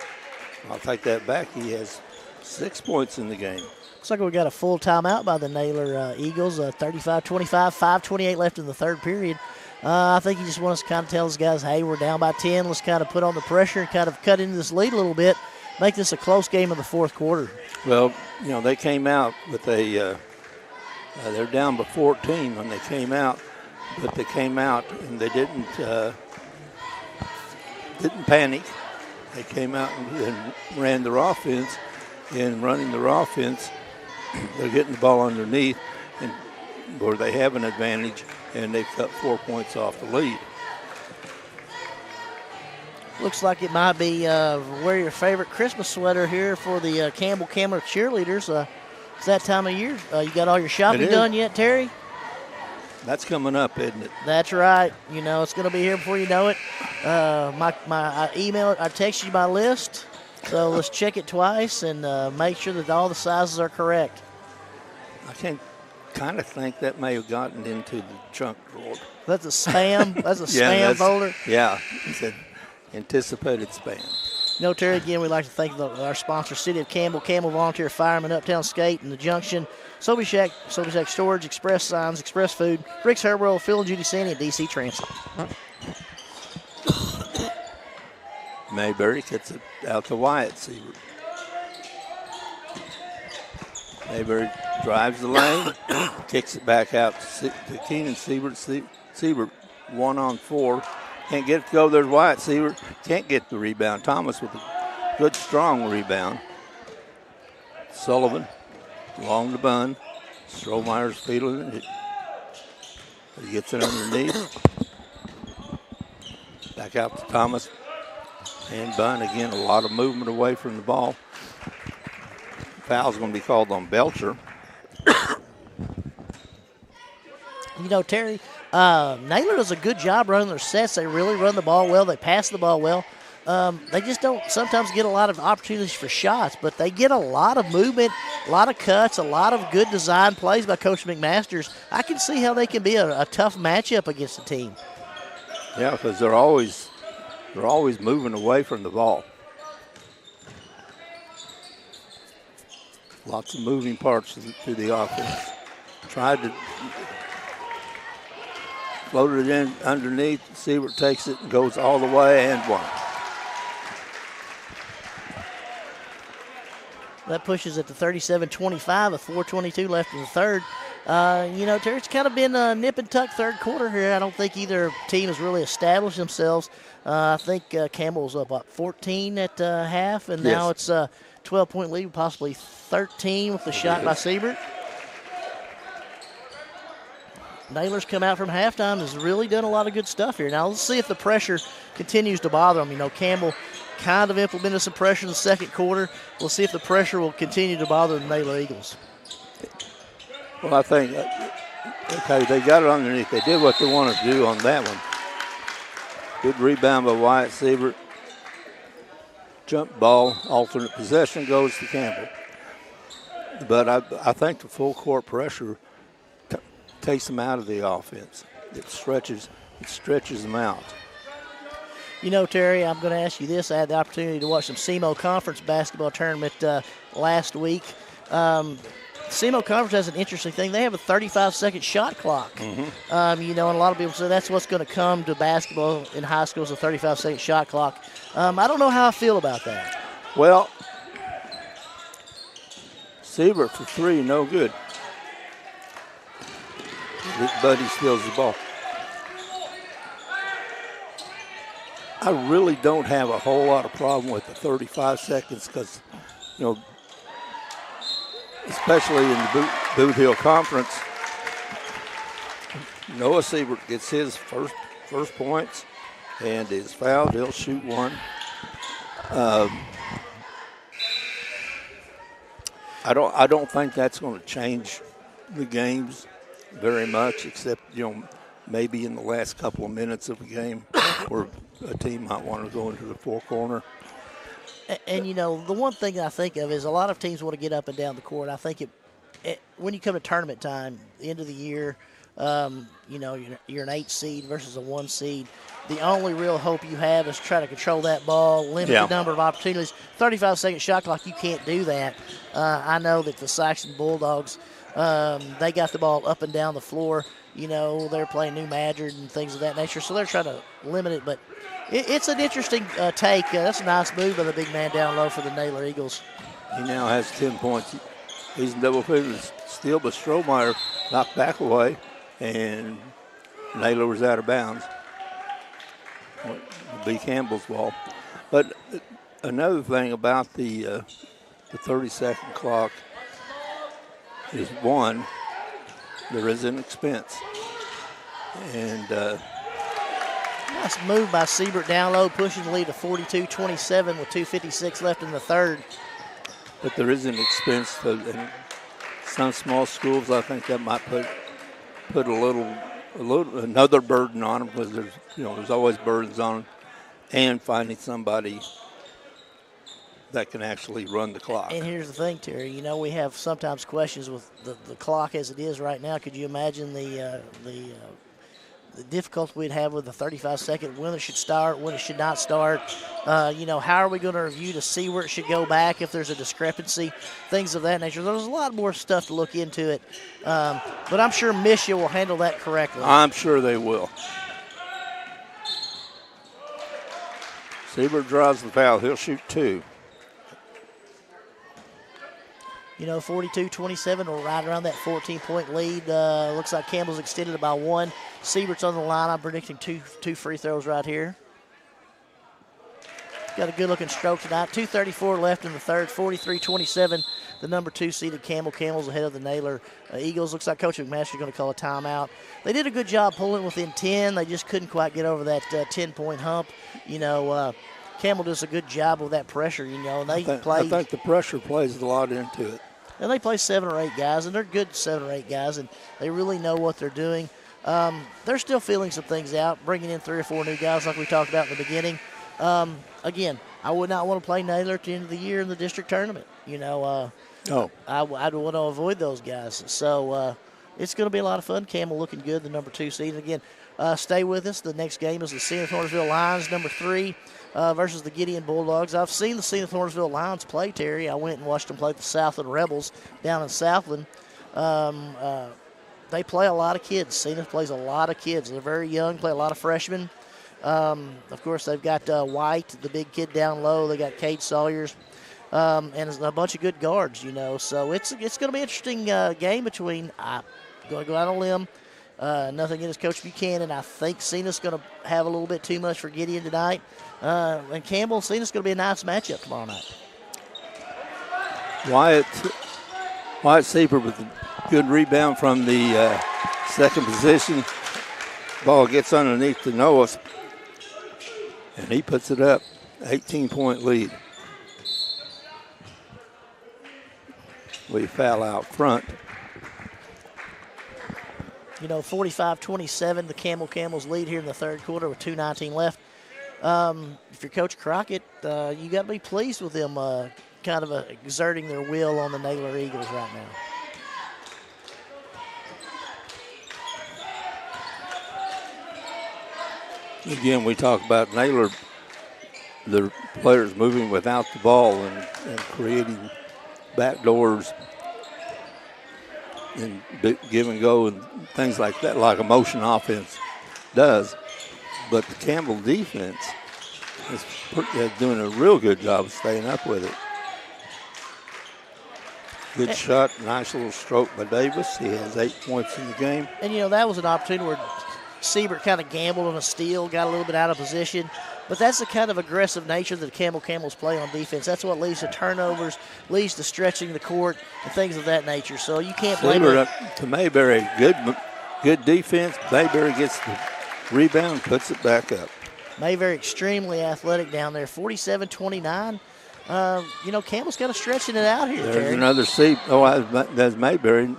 I'll take that back. He has 6 points in the game. Looks like we got a full timeout by the Naylor Eagles. 35-25, 5:28 left in the third period. I think he just wants to kind of tell his guys, hey, we're down by 10. Let's kind of put on the pressure and kind of cut into this lead a little bit. Make this a close game in the fourth quarter. Well, you know, they came out with they're down by 14 when they came out, but they came out and they didn't panic. They came out and ran their offense, and running their offense, they're getting the ball underneath, and where they have an advantage, and they cut 4 points off the lead. Looks like it might be wear your favorite Christmas sweater here for the Campbell cheerleaders. It's that time of year. You got all your shopping done yet, Terry? That's coming up, isn't it? That's right. You know, it's going to be here before you know it. I text you my list, so let's check it twice and make sure that all the sizes are correct. I can kind of think that may have gotten into the junk drawer. That's a spam. That's a spam folder. Yeah, it said anticipated spam. No, Terry, again, we'd like to thank our sponsor, City of Campbell, Campbell Volunteer Firemen, Uptown Skate, and the Junction, Sobe Shack Storage, Express Signs, Express Food, Rick's Armorel, Phil and Judy Sandy, and DC Transit. Mayberry gets it out to Wyatt Siebert. Mayberry drives the lane, kicks it back out to Keenan Siebert. Siebert 1-on-4. Can't get it to go. There's Wyatt Siebert. Can't get the rebound. Thomas with a good, strong rebound. Sullivan along the bun. Strohmeyer's feeling it. He gets it underneath. Back out to Thomas. And Bun again, a lot of movement away from the ball. Foul's going to be called on Belcher. You know, Terry, Naylor does a good job running their sets. They really run the ball well. They pass the ball well. They just don't sometimes get a lot of opportunities for shots, but they get a lot of movement, a lot of cuts, a lot of good design plays by Coach McMasters. I can see how they can be a tough matchup against the team. Yeah, because they're always moving away from the ball. Lots of moving parts to the offense. Tried to float it in underneath. Siebert takes it and goes all the way and one. That pushes it to 37-25 with 4:22 left in the third. You know, Terry, it's kind of been a nip and tuck third quarter here. I don't think either team has really established themselves. I think Campbell's up, 14 at half, and now it's a 12-point lead, possibly 13 with the shot by Siebert. Naylor's come out from halftime, has really done a lot of good stuff here. Now let's see if the pressure continues to bother them. You know, Campbell kind of implemented some pressure in the second quarter. We'll see if the pressure will continue to bother the Naylor Eagles. Well, I think, okay, they got it underneath. They did what they wanted to do on that one. Good rebound by Wyatt Siebert. Jump ball, alternate possession goes to Campbell. But I think the full court pressure takes them out of the offense. It stretches them out. You know, Terry, I'm going to ask you this. I had the opportunity to watch some SEMO Conference basketball tournament last week. SEMO Conference has an interesting thing. They have a 35-second shot clock. Mm-hmm. You know, and a lot of people say that's what's going to come to basketball in high school is a 35-second shot clock. I don't know how I feel about that. Well, Siebert for three, no good. Big Buddy steals the ball. I really don't have a whole lot of problem with the 35 seconds because, you know, especially in the Boot Hill Conference, Noah Siebert gets his first points and is fouled. He'll shoot one. I don't think that's going to change the games very much, except, you know, maybe in the last couple of minutes of a game where a team might want to go into the four corner. And, you know, the one thing I think of is a lot of teams want to get up and down the court. I think when you come to tournament time, the end of the year, you know, you're an 8 seed versus a 1 seed. The only real hope you have is try to control that ball, limit the number of opportunities. 35-second shot clock, you can't do that. I know that the Saxon Bulldogs, they got the ball up and down the floor. You know, they're playing New Madrid and things of that nature, so they're trying to limit it. But it's an interesting take. That's a nice move by the big man down low for the Naylor Eagles. He now has 10 points. He's in double figures. Steal, but Strohmeyer knocked back away, and Naylor was out of bounds. B. Campbell's ball. But another thing about the 30-second clock is, one, there is an expense. And Nice move by Siebert down low, pushing the lead to 42-27 with 2:56 left in the third. But there is an expense to, in some small schools. I think that might put another burden on them, because there's always burdens on them, and finding somebody that can actually run the clock. And here's the thing, Terry. We have sometimes questions with the clock as it is right now. Could you imagine the difficulty we'd have with the 35-second, when it should start, when it should not start? How are we going to review to see where it should go back if there's a discrepancy, things of that nature. There's a lot more stuff to look into it, but I'm sure Misha will handle that correctly. I'm sure they will. Siebert drives the foul. He'll shoot 2. 42-27, we're right around that 14-point lead. Looks like Campbell's extended it by 1. Siebert's on the line. I'm predicting two free throws right here. Got a good-looking stroke tonight. 2:34 left in the third, 43-27. The number 2 seeded Campbell. Campbell's ahead of the Naylor Eagles. Looks like Coach McMaster's going to call a timeout. They did a good job pulling within 10. They just couldn't quite get over that 10-point hump. Campbell does a good job with that pressure, and I think the pressure plays a lot into it. And they play 7 or 8 guys, and they're good 7 or 8 guys, and they really know what they're doing. They're still feeling some things out, bringing in 3 or 4 new guys like we talked about in the beginning. Again, I would not want to play Naylor at the end of the year in the district tournament. No. I'd want to avoid those guys. So it's going to be a lot of fun. Campbell looking good, the number 2 seed. Again, stay with us. The next game is the Senath-Hornersville Lions, number 3. Versus the Gideon Bulldogs. I've seen the Senath-Hornersville Lions play, Terry. I went and watched them play the Southland Rebels down in Southland. They play a lot of kids. Senath plays a lot of kids. They're very young, play a lot of freshmen. Of course, they've got White, the big kid down low. They got Cade Sawyers, and a bunch of good guards, So it's going to be an interesting game between, I'm going to go out on a limb, nothing against Coach Buchanan. I think Senath's going to have a little bit too much for Gideon tonight. And Campbell and Senath's going to be a nice matchup tomorrow night. Wyatt Siebert with a good rebound from the second position. Ball gets underneath to Noah, and he puts it up. 18-point lead. We foul out front. 45-27, the Camels lead here in the third quarter with 2:19 left. If you're Coach Crockett, you got to be pleased with them kind of exerting their will on the Naylor Eagles right now. Again, we talk about Naylor, the players moving without the ball and creating backdoors and give and go and things like that, like a motion offense does. But the Campbell defense is doing a real good job of staying up with it. Good shot, nice little stroke by Davis. He has 8 points in the game. And, that was an opportunity where Siebert kind of gambled on a steal, got a little bit out of position. But that's the kind of aggressive nature that Camels play on defense. That's what leads to turnovers, leads to stretching the court, and things of that nature. So you can't blame it. To Mayberry, good defense. Mayberry gets the rebound, puts it back up. Mayberry extremely athletic down there, 47-29. Campbell's got to stretching it out here, There's Terry. another seat. Oh, that's Mayberry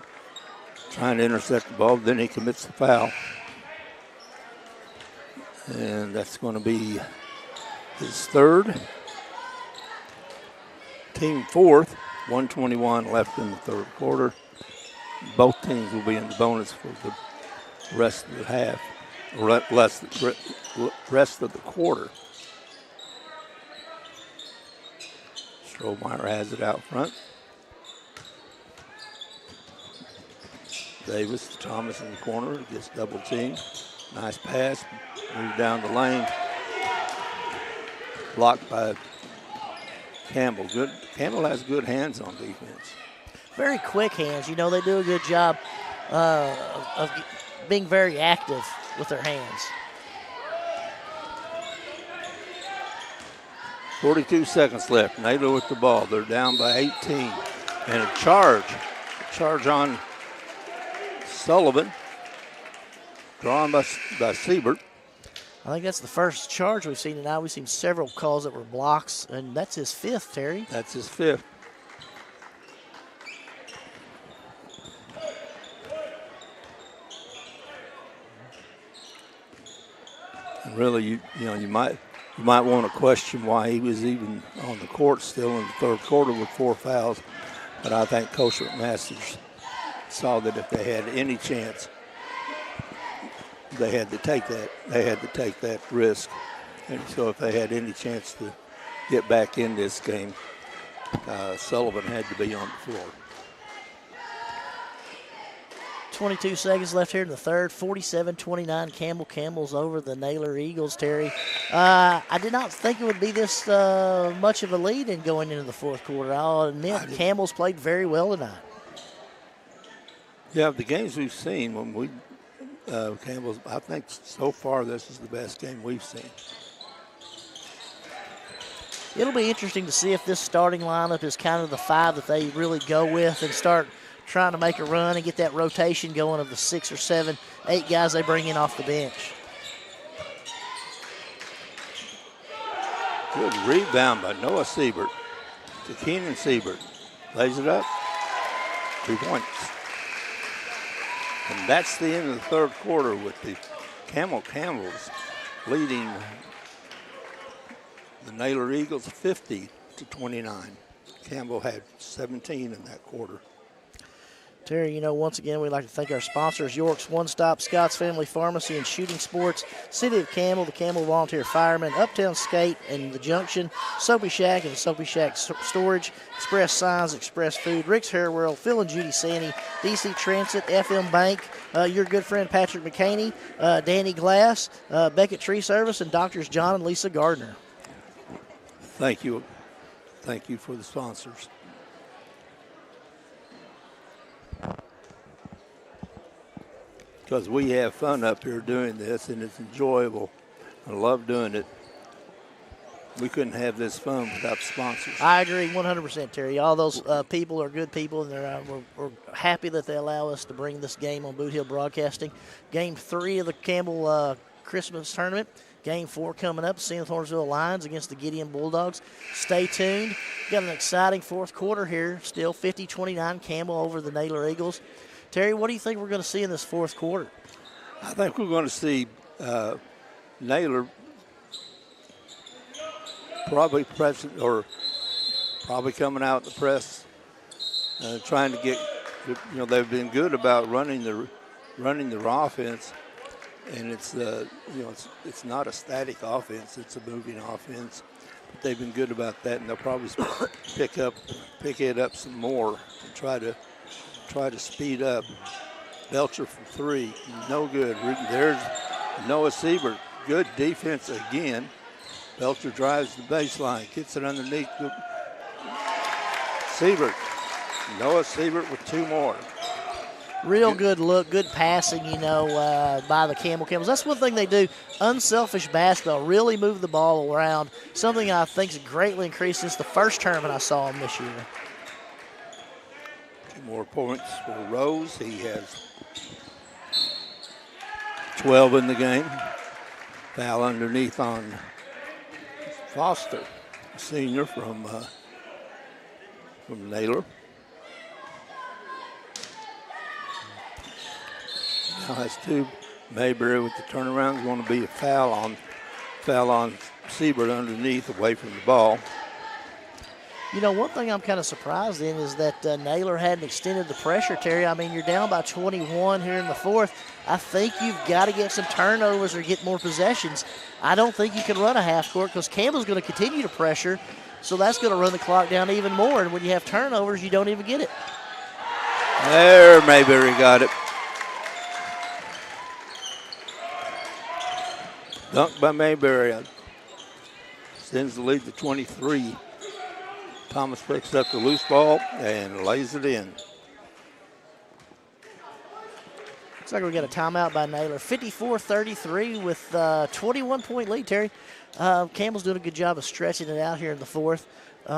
trying to intercept the ball. Then he commits the foul. And that's going to be his third. Team fourth, 1:21 left in the third quarter. Both teams will be in the bonus for the rest of the half, or rest of the quarter. Strohmeyer has it out front. Davis, Thomas in the corner, gets double teamed. Nice pass, move down the lane. Blocked by Campbell. Good. Campbell has good hands on defense. Very quick hands. They do a good job of being very active with their hands. 42 seconds left. Naylor with the ball. They're down by 18. And a charge. On Sullivan. Drawn by Siebert. I think that's the first charge we've seen tonight. We've seen several calls that were blocks, and that's his 5th, Terry. That's his 5th. And really, you might want to question why he was even on the court still in the third quarter with 4 fouls. But I think Coach McMasters saw that if they had any chance, they had to take that. They had to take that risk. And so if they had any chance to get back in this game, Sullivan had to be on the floor. 22 seconds left here in the third. 47-29. Campbell's over the Naylor Eagles, Terry. I did not think it would be this much of a lead in going into the fourth quarter. I'll admit Campbell's played very well tonight. Yeah, the games we've seen, when we Campbell's, I think so far this is the best game we've seen. It'll be interesting to see if this starting lineup is kind of the 5 that they really go with and start trying to make a run and get that rotation going of the 6 or 7, 8 guys they bring in off the bench. Good rebound by Noah Siebert to Keenan Siebert. Lays it up. 2 points. And that's the end of the third quarter with the Campbell's leading the Naylor Eagles 50-29. Campbell had 17 in that quarter. Terry, once again, we'd like to thank our sponsors, York's One Stop, Scott's Family Pharmacy and Shooting Sports, City of Campbell, the Campbell Volunteer Firemen, Uptown Skate and the Junction, Soapy Shack and Soapy Shack Storage, Express Signs, Express Food, Rick's Hair World, Phil and Judy Sandy, DC Transit, FM Bank, your good friend Patrick McCaney, Danny Glass, Beckett Tree Service, and Doctors John and Lisa Gardner. Thank you. Thank you for the sponsors. Because we have fun up here doing this, and it's enjoyable. I love doing it. We couldn't have this fun without sponsors. I agree 100%, Terry. All those people are good people, and we're happy that they allow us to bring this game on Boot Hill Broadcasting. Game 3 of the Campbell Christmas Tournament. Game 4 coming up, Senath Hornsville Lions against the Gideon Bulldogs. Stay tuned. Got an exciting fourth quarter here. Still 50-29, Campbell over the Naylor Eagles. Terry, what do you think we're going to see in this fourth quarter? I think we're going to see Naylor probably coming out the press, trying to get. They've been good about running their offense, and it's it's not a static offense; it's a moving offense. But they've been good about that, and they'll probably pick it up some more and try to speed up. Belcher from 3, no good. There's Noah Siebert, good defense again. Belcher drives the baseline, gets it underneath. Siebert, Noah Siebert with 2 more. Real good look, good passing, by the Campbells. That's one thing they do. Unselfish basketball, really move the ball around. Something I think has greatly increased since the first tournament I saw him this year. 2 more points for Rose. He has 12 in the game. Foul underneath on Foster, a senior from Naylor. Now has 2. Mayberry with the turnaround is going to be a foul on Siebert underneath, away from the ball. One thing I'm kind of surprised in is that Naylor hadn't extended the pressure, Terry. I mean, you're down by 21 here in the fourth. I think you've got to get some turnovers or get more possessions. I don't think you can run a half court because Campbell's going to continue to pressure, so that's going to run the clock down even more. And when you have turnovers, you don't even get it. There, Mayberry got it. Dunk by Mayberry. Sends the lead to 23. Thomas picks up the loose ball and lays it in. Looks like we got a timeout by Naylor. 54-33 with 21-point lead, Terry. Campbell's doing a good job of stretching it out here in the fourth. Do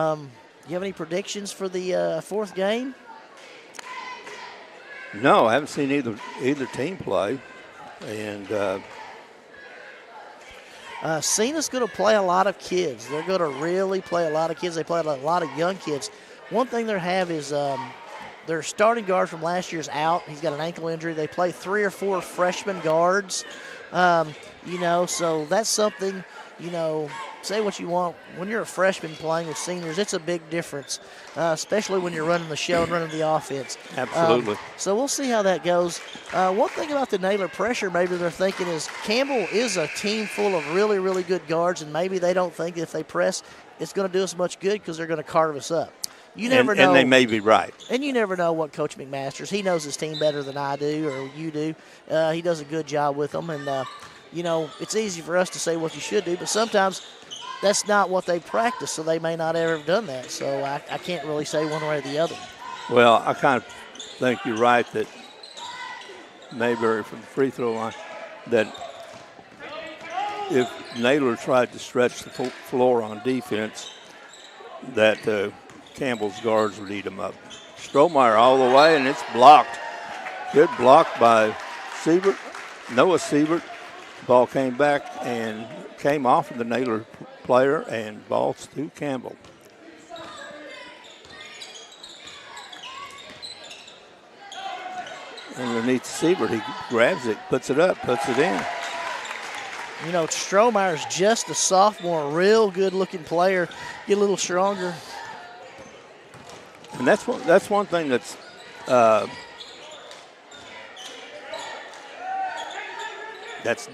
you have any predictions for the fourth game? No, I haven't seen either team play. And Senath's going to play a lot of kids. They're going to really play a lot of kids. They play a lot of young kids. One thing they have is their starting guard from last year's out. He's got an ankle injury. They play 3 or 4 freshman guards. So that's something, say what you want. When you're a freshman playing with seniors, it's a big difference, especially when you're running the show and running the offense. Absolutely. So we'll see how that goes. One thing about the Naylor pressure maybe they're thinking is Campbell is a team full of really, really good guards, and maybe they don't think if they press it's going to do us much good because they're going to carve us up. You never know. And they may be right. And you never know what Coach McMaster's. He knows his team better than I do or you do. He does a good job with them. And, it's easy for us to say what you should do, but sometimes that's not what they practice, so they may not ever have done that. So I can't really say one way or the other. Well, I kind of think you're right that Mayberry from the free throw line, that if Naylor tried to stretch the floor on defense, that Campbell's guards would eat him up. Strohmeyer all the way, and it's blocked. Good block by Noah Siebert. Ball came back and came off of the Naylor player, and ball to Campbell. Underneath Siebert, he grabs it, puts it up, puts it in. Strohmeyer's just a sophomore, real good-looking player. Get a little stronger. And that's one thing that's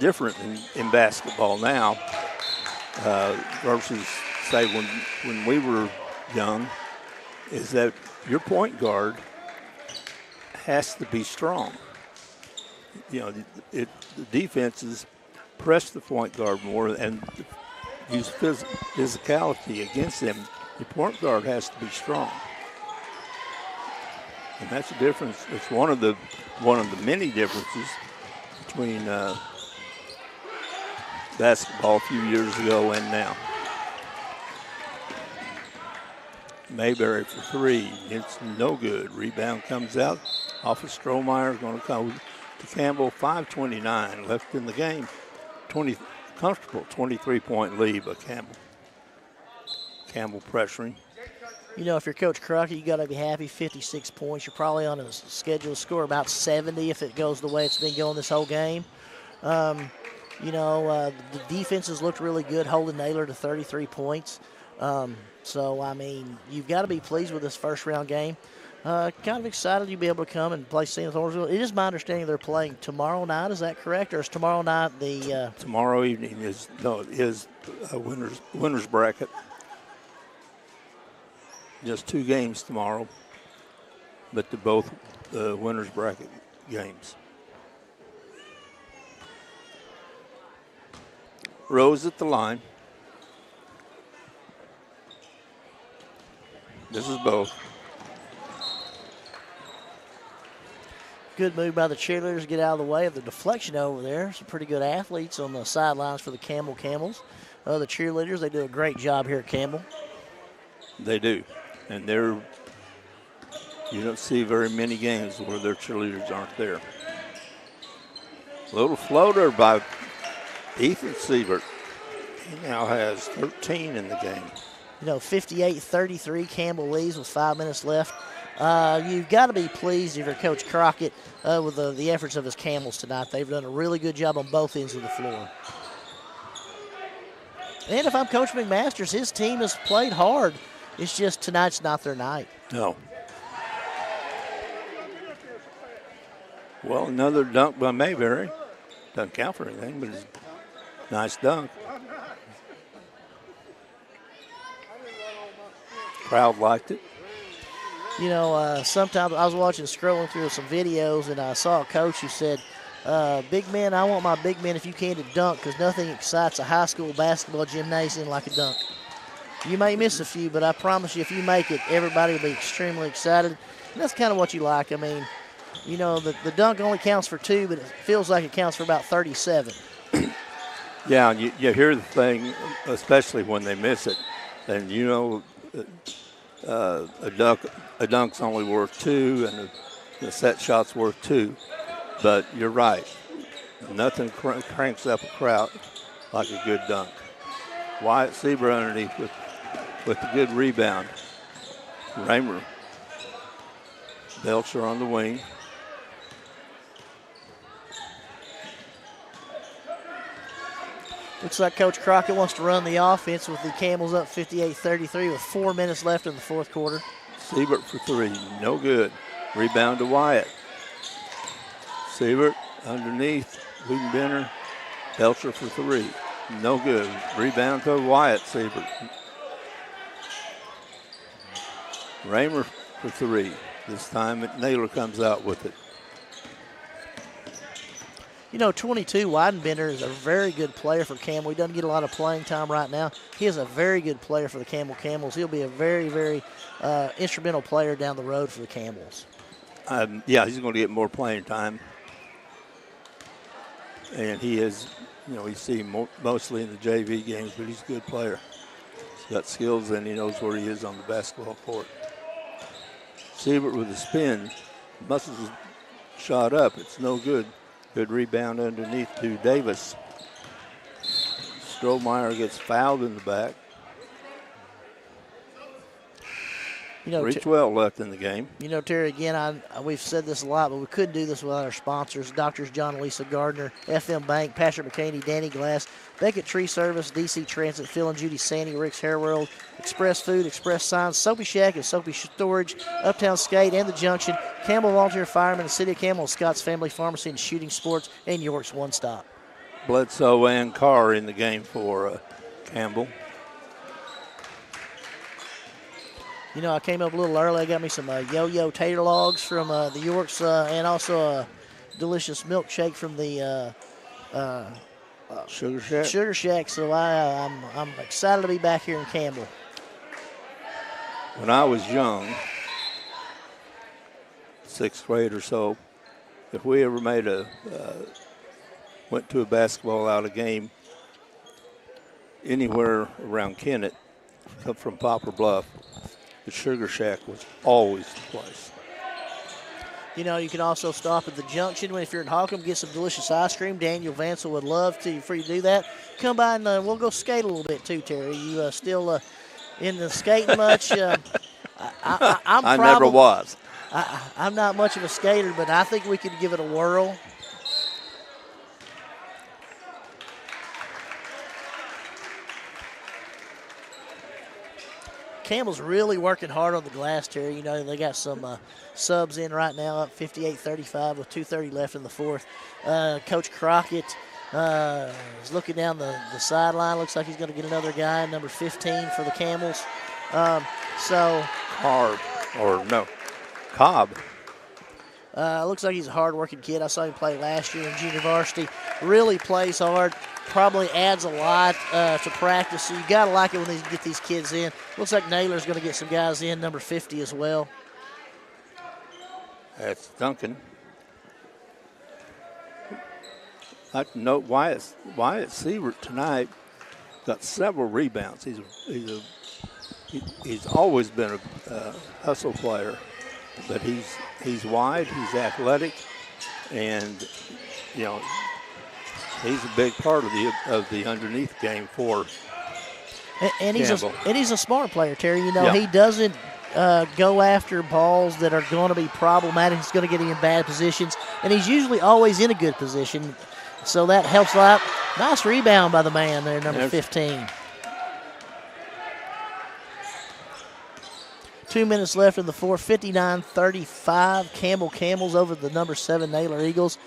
different in basketball now versus, say, when we were young, is that your point guard has to be strong. The defenses press the point guard more and use physicality against them. The point guard has to be strong. And that's the difference. It's one of the many differences between basketball a few years ago and now. Mayberry for 3. It's no good. Rebound comes out off of Strohmeyer. Going to come to Campbell. 5:29 left in the game. Comfortable 23-point lead by Campbell. Campbell pressuring. If you're Coach Crockett, you got to be happy. 56 points. You're probably on a schedule to score about 70 if it goes the way it's been going this whole game. The defenses looked really good, holding Naylor to 33 points. You've got to be pleased with this first-round game. Kind of excited you'll be able to come and play Senath Orangeville. It is my understanding they're playing tomorrow night. Is that correct? Or is tomorrow night the tomorrow evening is winner's bracket. Just 2 games tomorrow, but they're both winner's bracket games. Rose at the line. This is both. Good move by the cheerleaders to get out of the way of the deflection over there. Some pretty good athletes on the sidelines for the Campbell Camels. The cheerleaders, they do a great job here at Campbell. They do. And you don't see very many games where their cheerleaders aren't there. Little floater by Ethan Siebert. He now has 13 in the game. 58-33, Campbell leads with 5 minutes left. You've got to be pleased if you're Coach Crockett with the efforts of his Camels tonight. They've done a really good job on both ends of the floor. And if I'm Coach McMaster's, his team has played hard. It's just tonight's not their night. No. Well, another dunk by Mayberry. Doesn't count for anything, but it's a nice dunk. Crowd liked it. Sometimes I was scrolling through some videos, and I saw a coach who said, big men, I want my big men, if you can, to dunk, because nothing excites a high school basketball gymnasium like a dunk. You may miss a few, but I promise you, if you make it, everybody will be extremely excited. And that's kind of what you like. The dunk only counts for 2, but it feels like it counts for about 37. Yeah, and you hear the thing, especially when they miss it, and a dunk's only worth 2, and the set shot's worth 2. But you're right. Nothing cranks up a crowd like a good dunk. Wyatt Sieber underneath with the good rebound. Raymer. Belcher on the wing. Looks like Coach Crockett wants to run the offense with the Camels up 58-33 with 4 minutes left in the fourth quarter. Siebert for three, no good. Rebound to Wyatt. Siebert underneath, Wiedenbender. Belcher for three, no good. Rebound to Wyatt Siebert. Raymer for three. This time Naylor comes out with it. You know, 22, Weidenbender is a very good player for Campbell. He doesn't get a lot of playing time right now. He is a very good player for the Campbell Camels. He'll be a very, very instrumental player down the road for the Camels. Yeah, he's going to get more playing time. And he is, you know, you see him mostly in the JV games, but he's a good player. He's got skills and he knows where he is on the basketball court. Siebert with a spin. Muscles shot up. It's no good. Good rebound underneath to Davis. Strohmeyer gets fouled in the back. You know, 3:12 left in the game. You know, Terry, again, we've said this a lot, but we couldn't do this without our sponsors, Doctors John and Lisa Gardner, FM Bank, Patrick McCaney, Danny Glass, Beckett Tree Service, DC Transit, Phil and Judy Sandy, Rick's Hair World, Express Food, Express Signs, Soapy Shack and Soapy Storage, Uptown Skate and the Junction, Campbell Volunteer Firemen, the City of Campbell, Scott's Family Pharmacy and Shooting Sports, and York's One Stop. Bledsoe and Carr in the game for Campbell. You know, I came up a little early. I got me some yo-yo tater logs from the Yorks and also a delicious milkshake from the Sugar Shack. Sugar Shack. So I'm excited to be back here in Campbell. When I was young, 6th grade or so, if we ever went to a basketball out game anywhere around Kennett, from Poplar Bluff, the Sugar Shack was always the place. You know, you can also stop at the Junction if you're in Holcomb, get some delicious ice cream. Daniel Vansel would love for you to do that. Come by and we'll go skate a little bit too, Terry. You still in the skating much? I never was. I'm not much of a skater, but I think we could give it a whirl. Campbell's really working hard on the glass, Terry. You know, they got some subs in right now, up 58-35 with 2:30 left in the fourth. Coach Crockett is looking down the sideline. Looks like he's going to get another guy, number 15 for the Camels. Cobb. Looks like he's a hard-working kid. I saw him play last year in junior varsity. Really plays hard. Probably adds a lot to practice. So you got to like it when they get these kids in. Looks like Naylor's going to get some guys in, number 50 as well. That's Duncan. I can note Wyatt Siebert tonight got several rebounds. He's always been a hustle player, but he's wide, he's athletic, and you know he's a big part of the underneath game for Campbell. He's a smart player, Terry. You know, He doesn't go after balls that are going to be problematic. He's going to get him in bad positions, and he's usually always in a good position. So that helps a lot. Nice rebound by the man there, number 15. 2 minutes left in the fourth, 59-35. Camels over the number 7 Naylor Eagles.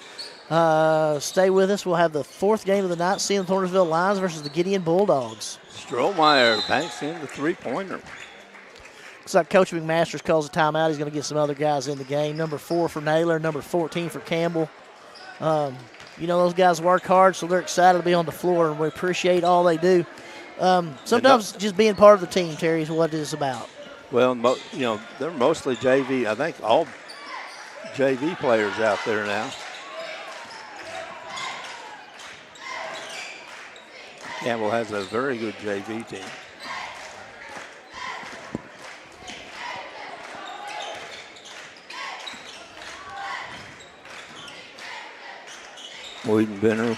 Stay with us. We'll have the fourth game of the night, Senath Hornersville Lions versus the Gideon Bulldogs. Strohmeyer banks in the three-pointer. Looks like Coach McMasters calls a timeout. He's going to get some other guys in the game. Number 4 for Naylor, number 14 for Campbell. You know, those guys work hard, so they're excited to be on the floor, and we appreciate all they do. Sometimes just being part of the team, Terry, is what it is about. Well, you know, they're mostly JV. I think all JV players out there now. Campbell has a very good JV team. Wiedenbender,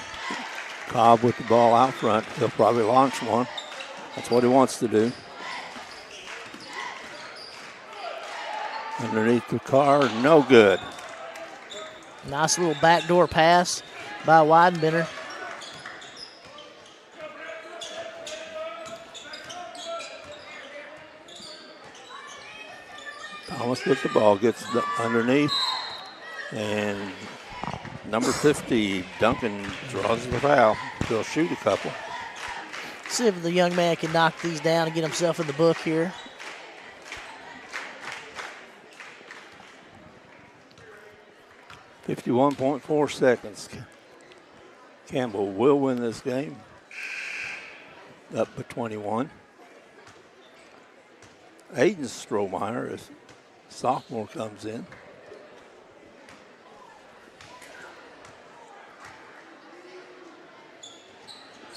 Cobb with the ball out front. He'll probably launch one. That's what he wants to do. Underneath the car, no good. Nice little backdoor pass by Weidenbender. Thomas with the ball, gets underneath, and number 50, Duncan, draws the foul. He'll shoot a couple. See if the young man can knock these down and get himself in the book here. .4 seconds. Campbell will win this game. Up by 21. Aiden Strohmeyer, as sophomore, comes in.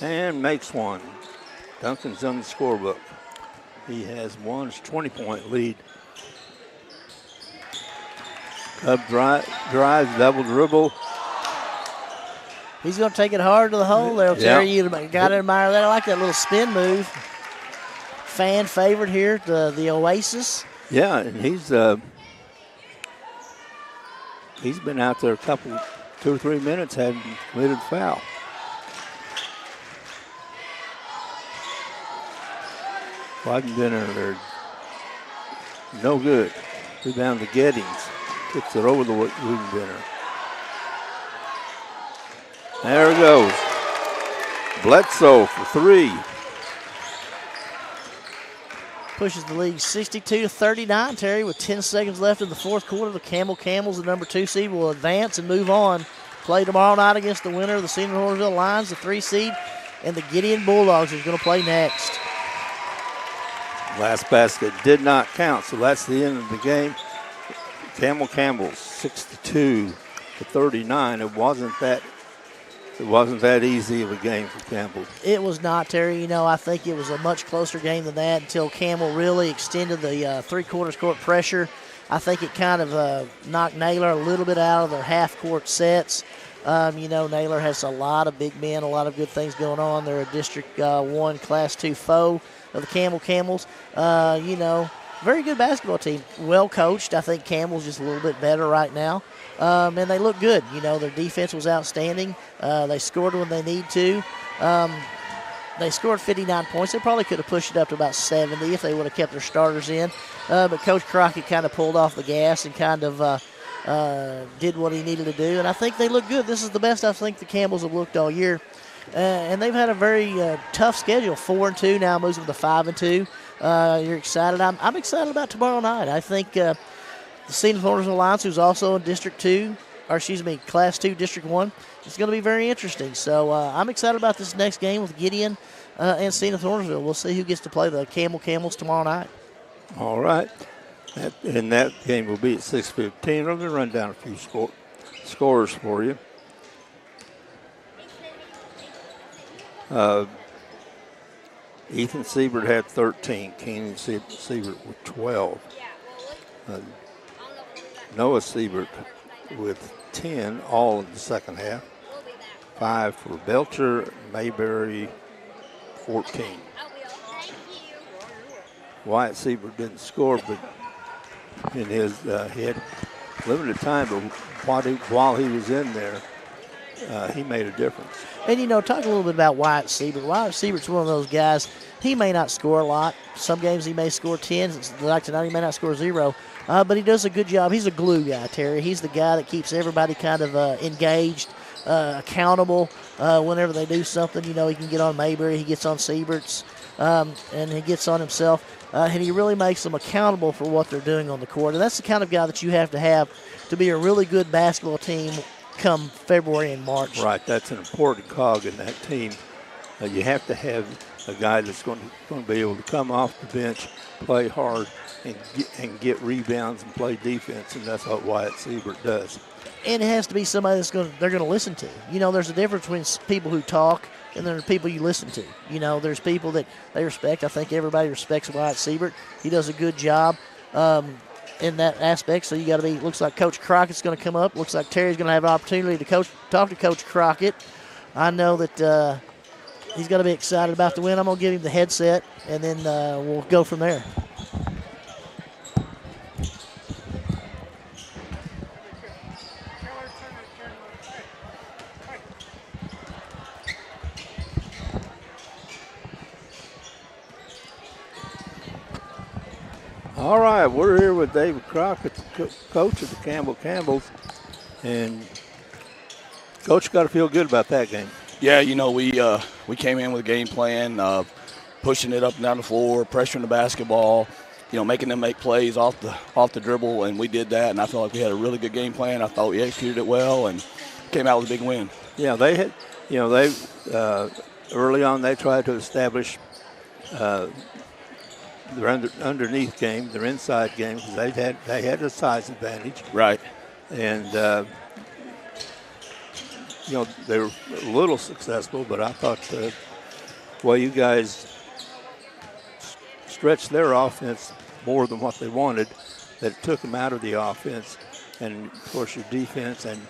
And makes one. Duncan's on the scorebook. He has one 20-point lead. Cub drives, double dribble. He's going to take it hard to the hole there, Terry. You got to admire that. I like that little spin move. Fan favorite here, the Oasis. Yeah, and he's been out there 2 or 3 minutes, hadn't committed foul. Weidenbender, no good. Rebound to Giddings. Kicks it over the Weidenbender. There it goes. Bledsoe for 3. Pushes the lead 62-39, Terry, with 10 seconds left in the fourth quarter. The Campbell Camels, the number 2 seed, will advance and move on. Play tomorrow night against the winner of the Senath Hornersville Lions, the 3 seed, and the Gideon Bulldogs is going to play next. Last basket did not count, so that's the end of the game. Campbell 62-39. It wasn't that easy of a game for Campbell. It was not, Terry. You know, I think it was a much closer game than that until Campbell really extended the three-quarters court pressure. I think it kind of knocked Naylor a little bit out of their half-court sets. You know, Naylor has a lot of big men, a lot of good things going on. They're a District 1 Class 2 foe of the Campbell Camels. You know, very good basketball team. Well coached. I think Campbell's just a little bit better right now. And they look good. You know, their defense was outstanding. They scored when they need to. They scored 59 points. They probably could have pushed it up to about 70 if they would have kept their starters in. But Coach Crockett kind of pulled off the gas and kind of did what he needed to do. And I think they look good. This is the best I think the Campbells have looked all year. And they've had a very tough schedule. 4-2 now, moves them to 5-2. You're excited. I'm excited about tomorrow night. I think the Senath Hornersville Alliance, who's also in District 2, or excuse me, Class 2, District 1, it's going to be very interesting. So I'm excited about this next game with Gideon and Senath Hornersville. We'll see who gets to play the Campbell Camels tomorrow night. All right. And that game will be at 6:15. I'm going to run down a few scores for you. Ethan Siebert had 13. Keenan Siebert with 12. Noah Siebert with 10, all in the second half. 5 for Belcher, Mayberry, 14. Wyatt Siebert didn't score, but in his he had limited time, but while he was in there, he made a difference. And, you know, talk a little bit about Wyatt Siebert. Wyatt Siebert's one of those guys, he may not score a lot. Some games he may score 10. Like tonight, he may not score 0. But he does a good job. He's a glue guy, Terry. He's the guy that keeps everybody kind of engaged, accountable. Whenever they do something, you know, he can get on Mayberry, he gets on Siebert's, and he gets on himself. And he really makes them accountable for what they're doing on the court. And that's the kind of guy that you have to be a really good basketball team come February and March. Right, that's an important cog in that team. You have to have a guy that's going to be able to come off the bench, play hard, and get rebounds and play defense, and that's what Wyatt Siebert does. And it has to be somebody they're going to listen to. You know, there's a difference between people who talk and there's people you listen to. You know, there's people that they respect. I think everybody respects Wyatt Siebert. He does a good job in that aspect. So you got to be. Looks like Coach Crockett's going to come up. Looks like Terry's going to have an opportunity to talk to Coach Crockett. I know that he's going to be excited about the win. I'm going to give him the headset, and then we'll go from there. All right, we're here with David Crockett, coach of the Campbells, and Coach, got to feel good about that game. Yeah, we came in with a game plan, pushing it up and down the floor, pressuring the basketball, making them make plays off the dribble, and we did that. And I felt like we had a really good game plan. I thought we executed it well and came out with a big win. Yeah, they had, early on they tried to establish their underneath game, their inside game, because they had a size advantage. Right. And they were a little successful, but I thought, you guys stretched their offense more than what they wanted, that it took them out of the offense. And, of course, your defense and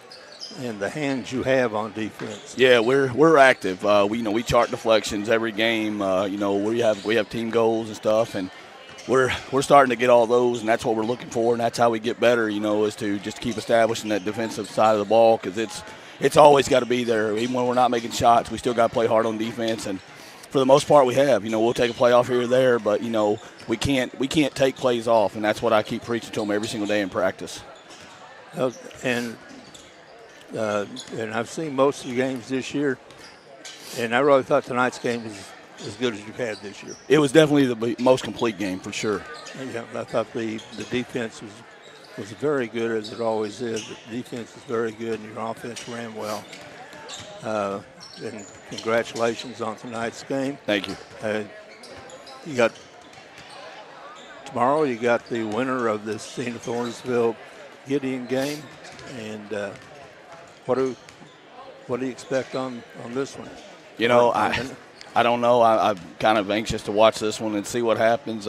the hands you have on defense. Yeah, we're active. We chart deflections every game. We have team goals and stuff, and we're starting to get all those, and that's what we're looking for, and that's how we get better. Is to just keep establishing that defensive side of the ball, because it's always got to be there. Even when we're not making shots, we still got to play hard on defense, and for the most part we have. We'll take a play off here or there, but we can't take plays off, and that's what I keep preaching to them every single day in practice. And I've seen most of the games this year, and I really thought tonight's game was as good as you've had this year. It was definitely the most complete game for sure. Yeah, I thought the defense was very good, as it always is. The defense is very good, and your offense ran well. And congratulations on tonight's game. Thank you. Tomorrow you got the winner of the Senath-Orensville Gideon game, and what do you expect on this one? I don't know. I'm kind of anxious to watch this one and see what happens.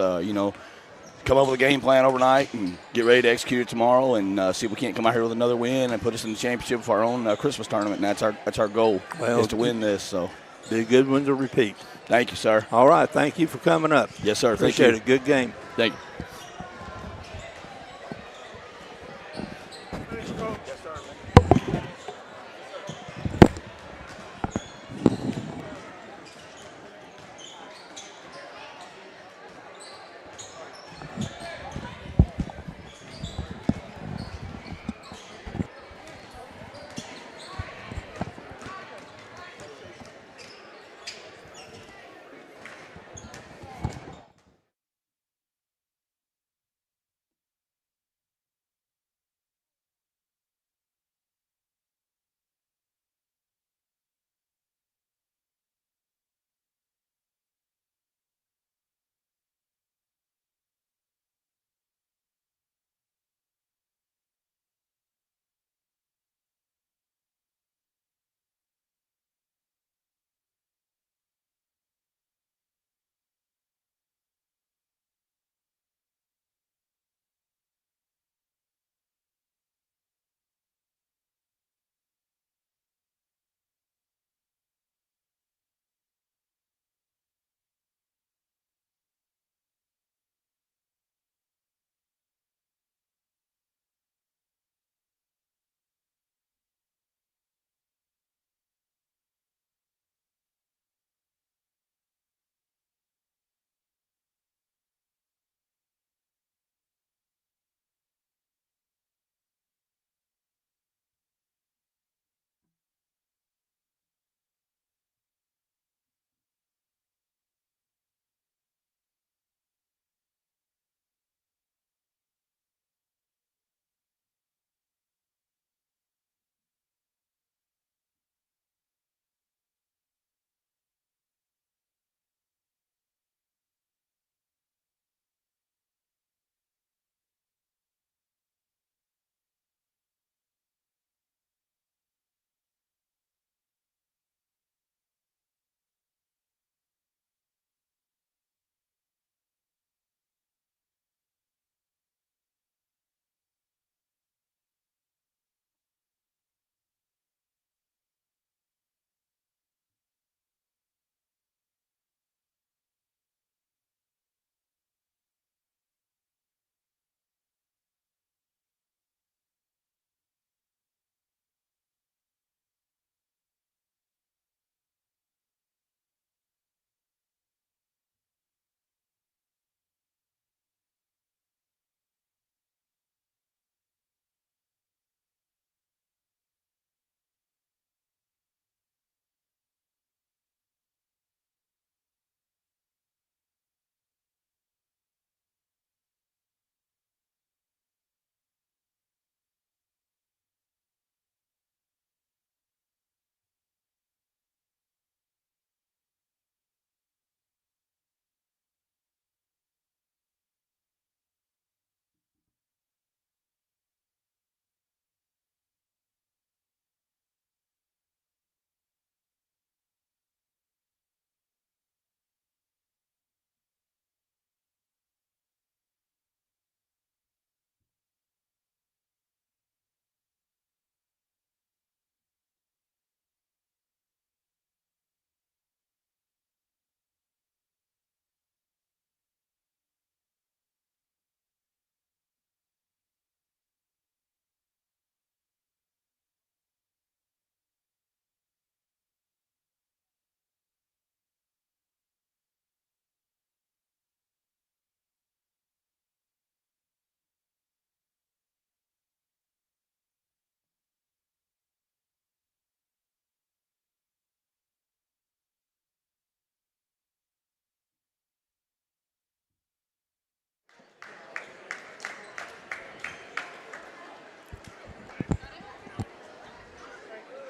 Come up with a game plan overnight and get ready to execute it tomorrow, and see if we can't come out here with another win and put us in the championship for our own Christmas tournament. And that's our goal, is to win this. So, be a good one to repeat. Thank you, sir. All right, thank you for coming up. Yes, sir. Appreciate it. Good game. Thank you.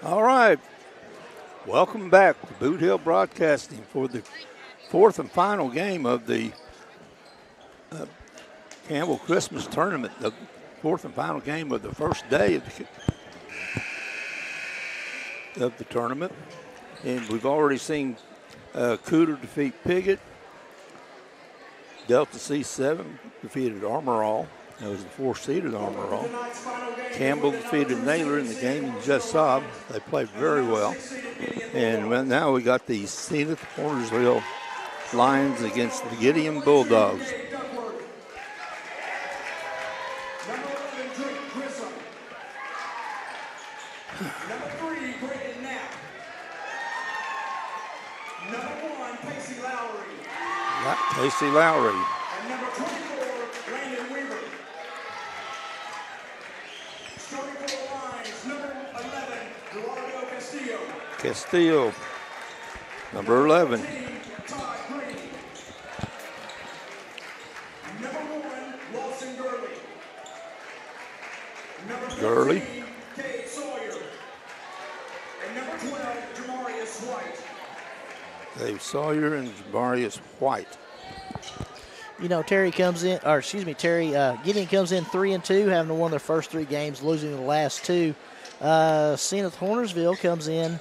All right. Welcome back to Boot Hill Broadcasting for the fourth and final game of the Campbell Christmas Tournament, the fourth and final game of the first day of the tournament. And we've already seen Cooter defeat Piggott. Delta C7 defeated Armorel. That was the four-seeded Armorel. Campbell defeated Naylor in the game you just saw. They played very well. And now we got the Senath Hornersville Lions against the Gideon Bulldogs. Number 3, Brandon Knapp. Number 1, Casey Lowry. Casey Lowry. And number 24, Landon Weaver. Starting for the Lions, number 11, Gerardo Castillo. Castillo, number 11. Todd Green. Number 1, Lawson Gurley. Number 14, Cade Sawyer. And number 12, Jamarius White. Dave Sawyer and Jamarius White. You know, Gideon comes in 3-2, having won their first 3 games, losing the last 2. Senath Hornersville comes in,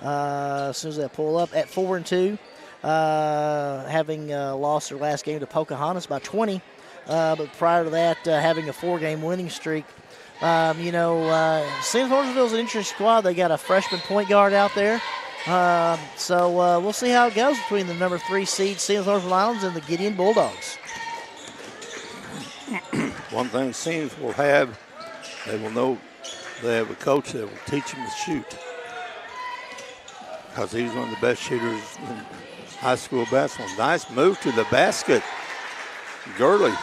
as soon as they pull up, at 4-2, having lost their last game to Pocahontas by 20. But prior to that, having a 4-game winning streak. Senath Hornersville's an interesting squad. They got a freshman point guard out there. So we'll see how it goes between the number 3 seed Senath Hornersville Lions and the Gideon Bulldogs. One thing Senath will have, they will know they have a coach that will teach them to shoot. Because he's one of the best shooters in high school basketball. Nice move to the basket. Gurley.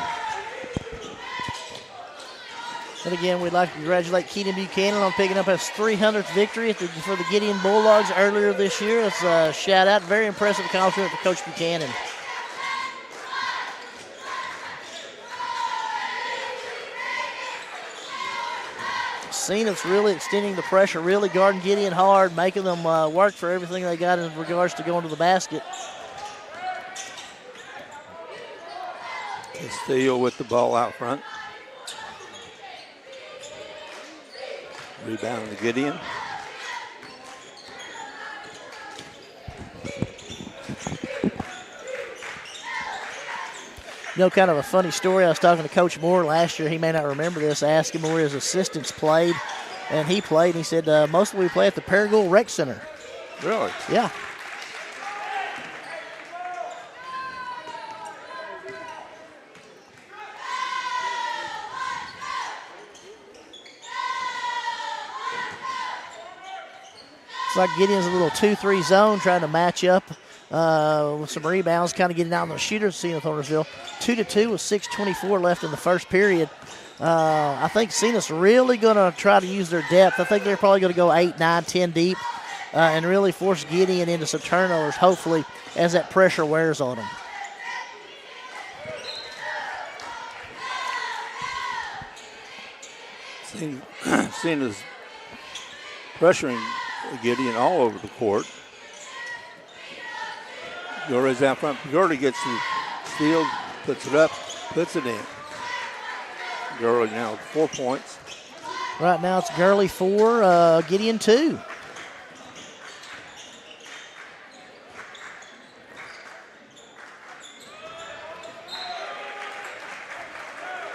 And again, we'd like to congratulate Keaton Buchanan on picking up his 300th victory for the Gideon Bulldogs earlier this year. It's a shout out. Very impressive accomplishment for Coach Buchanan. Senath's really extending the pressure, really guarding Gideon hard, making them work for everything they got in regards to going to the basket. Castillo with the ball out front. Rebound to Gideon. You know, kind of a funny story. I was talking to Coach Moore last year. He may not remember this. I asked him where his assistants played, and he played. And he said, mostly we play at the Paragould Rec Center. Really? Yeah. It's like Gideon's a little 2-3 zone trying to match up with some rebounds, kind of getting out on the shooters, Senath Hornersville. 2-2 with 6:24 left in the first period. I think Senath's really going to try to use their depth. I think they're probably going to go 8, 9, 10 deep and really force Gideon into some turnovers, hopefully, as that pressure wears on them. Senath's pressuring Gideon all over the court. Gurley's out front. Gurley gets the steal, puts it up, puts it in. Gurley now with 4 points. Right now it's Gurley 4, Gideon 2.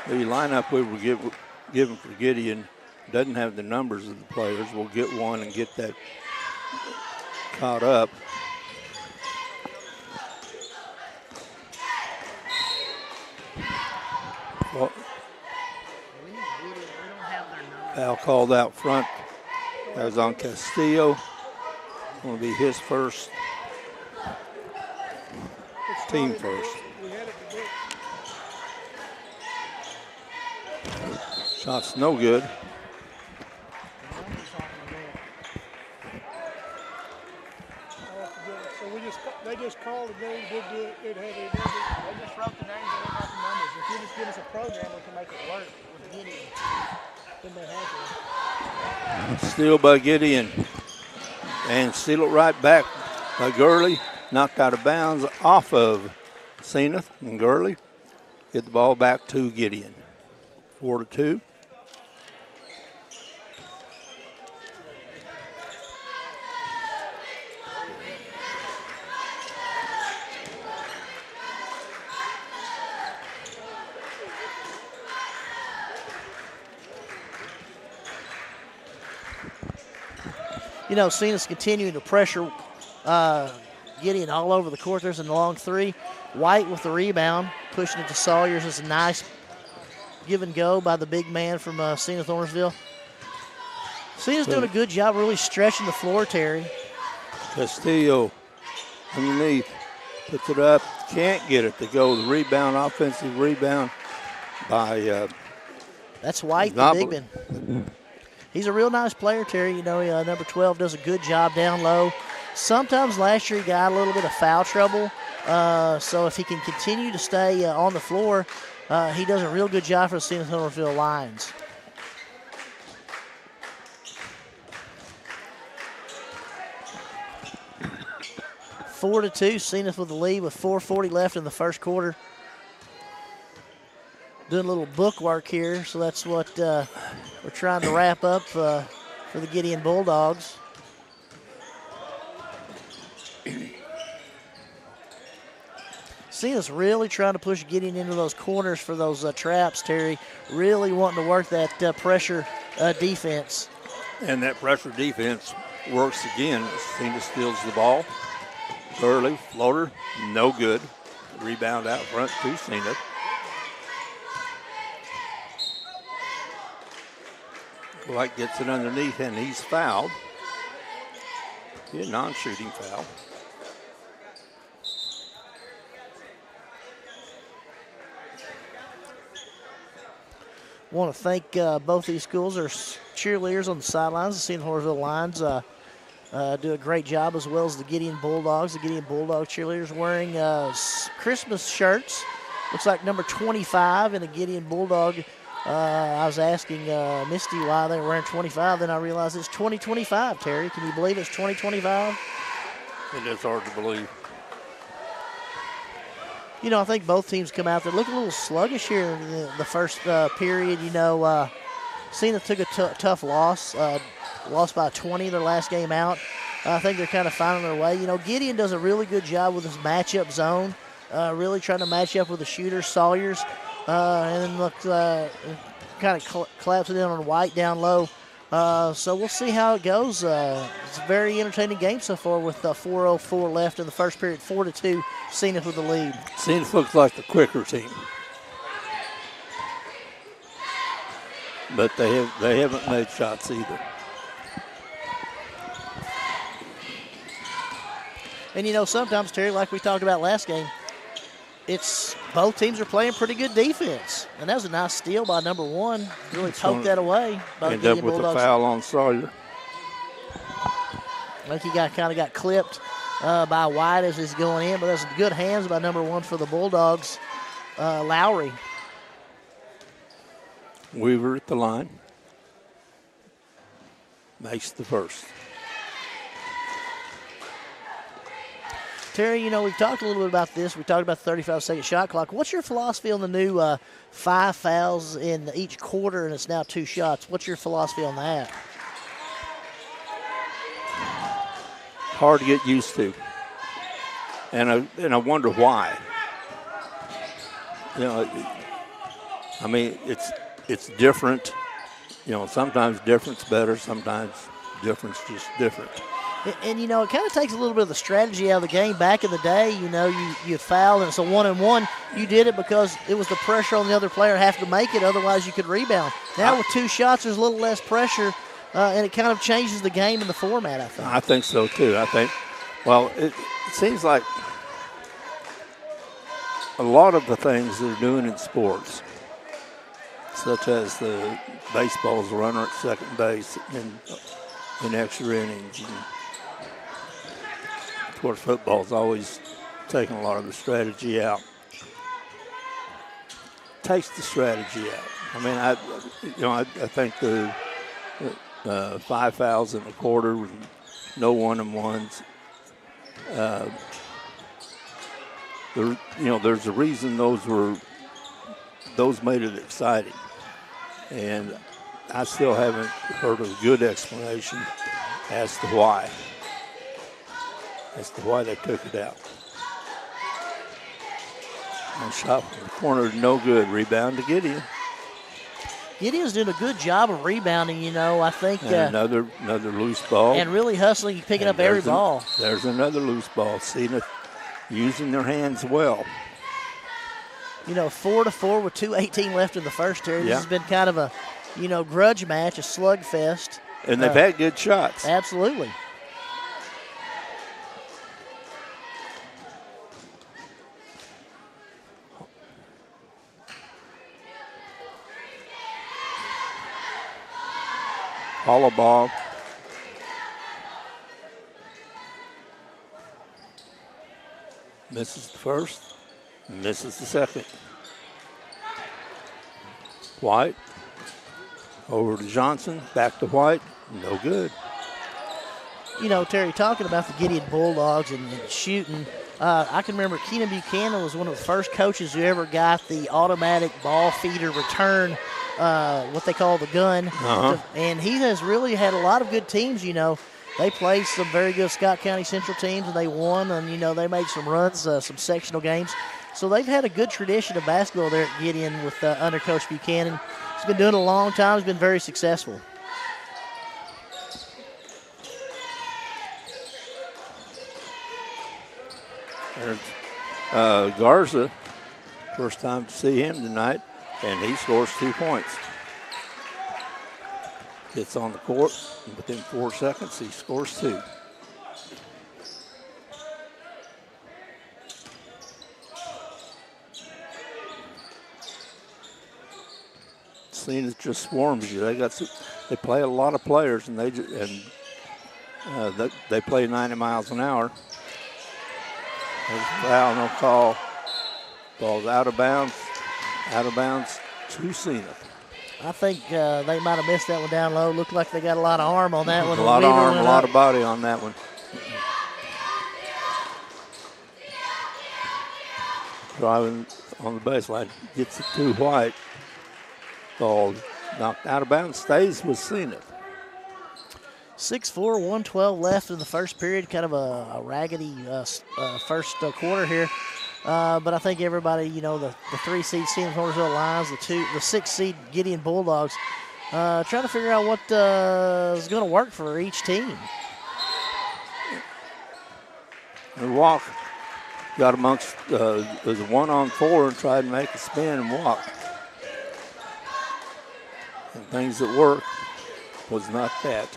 The lineup we were given for Gideon doesn't have the numbers of the players. We'll get one and get that caught up. Well, foul called out front. That was on Castillo. Going to be his first, team first. Shot's no good. They just called the game, did do it, it had it. They just wrote the names and they got the numbers. If you just give us a program, we can make it work with Gideon. Then they have to. Steal by Gideon. And steal it right back by Gurley. Knocked out of bounds off of Senath. And Gurley get the ball back to Gideon. 4-2. You know, Senath's continuing to pressure Gideon all over the court. There's a long three. White with the rebound, pushing it to Sawyers. It's a nice give and go by the big man from Senath Orangeville. Senath's doing a good job really stretching the floor, Terry. Castillo underneath, puts it up, can't get it to go. The rebound, offensive rebound by that's White, the big man. He's a real nice player, Terry. You know, number 12 does a good job down low. Sometimes last year he got a little bit of foul trouble. So if he can continue to stay on the floor, he does a real good job for the Senath Orangeville Lions. Four to 2, Senath with the lead with 4:40 left in the first quarter. Doing a little bookwork here, so that's what we're trying to wrap up for the Gideon Bulldogs. Senath's really trying to push Gideon into those corners for those traps, Terry. Really wanting to work that pressure defense. And that pressure defense works again. Senath steals the ball. Early floater, no good. Rebound out front to Senath. White gets it underneath and he's fouled. A non-shooting foul. Want to thank both these schools, their cheerleaders on the sidelines. The Senath Orangeville Lions do a great job, as well as the Gideon Bulldogs. The Gideon Bulldog cheerleaders wearing Christmas shirts. Looks like number 25 in the Gideon Bulldog. I was asking Misty why they were wearing 25. Then I realized it's 2025, Terry. Can you believe it's 2025? It is hard to believe. You know, I think both teams come out there looking a little sluggish here in the first period. You know, Senath took a tough loss, lost by 20 their last game out. I think they're kind of finding their way. You know, Gideon does a really good job with his matchup zone, really trying to match up with the shooters, Sawyers, and then look, kind of collapsing in on White down low. So we'll see how it goes. It's a very entertaining game so far with 4:04 left in the first period. 4-2, Senath with the lead. Senath looks like the quicker team. But they haven't made shots either. And, you know, sometimes, Terry, like we talked about last game, it's both teams are playing pretty good defense. And that was a nice steal by number 1. Really poked that away. End up with a foul on Sawyer. I think he kind of got clipped by White as he's going in, but that's good hands by number 1 for the Bulldogs, Lowry. Weaver at the line. Makes the first. Terry, you know, we've talked a little bit about this. We talked about the 35-second shot clock. What's your philosophy on the new 5 fouls in each quarter, and it's now 2 shots? What's your philosophy on that? Hard to get used to. And I wonder why. You know, I mean, it's different. You know, sometimes different's better, sometimes different's just different. And, you know, it kind of takes a little bit of the strategy out of the game. Back in the day, you know, you foul and it's a 1-and-1. You did it because it was the pressure on the other player having to make it. Otherwise, you could rebound. Now with 2 shots, there's a little less pressure, and it kind of changes the game and the format, I think. I think so, too. I think, well, it seems like a lot of the things they're doing in sports, such as the baseball's runner at second base in extra innings, and of course, football's always taking a lot of the strategy out. Takes the strategy out. I mean, I think the 5 fouls in a quarter, no 1-and-1s. There's a reason those made it exciting, and I still haven't heard a good explanation as to why they took it out. And shot from the corner, no good. Rebound to Gideon. Gideon's doing a good job of rebounding, I think. And another loose ball. And really hustling, picking up every ball. There's another loose ball. Senath using their hands well. 4-4 with 2:18 left in the first here. This has been kind of a, grudge match, a slugfest. And they've had good shots. Absolutely. Hollow ball. Misses the first, misses the second. White over to Johnson, back to White, no good. Terry, talking about the Gideon Bulldogs and shooting, I can remember Keenan Buchanan was one of the first coaches who ever got the automatic ball feeder return, what they call the gun. And he has really had a lot of good teams, They played some very good Scott County Central teams, and they won, and, they made some runs, some sectional games. So they've had a good tradition of basketball there at Gideon with under Coach Buchanan. He's been doing it a long time. He's been very successful. There's Garza, first time to see him tonight, and he scores 2 points. Gets on the court, and within 4 seconds, he scores 2. Senath just swarms you. They play a lot of players, and they play 90 miles an hour. There's a foul, no call. Ball's out of bounds to Senath. I think they might have missed that one down low. Looked like they got a lot of arm on that one. A lot of arm, a lot of body on that one. Driving on the baseline, gets it to White. Ball knocked out of bounds, stays with Senath. 6-4, 112 left in the first period. Kind of a raggedy first quarter here. But I think everybody, the 3-seed Senath Hornersville Lions, the 6-seed Gideon Bulldogs, trying to figure out what is going to work for each team. And Walk got amongst the 1-on-4 and tried to make a spin and walk. And things that worked was not that.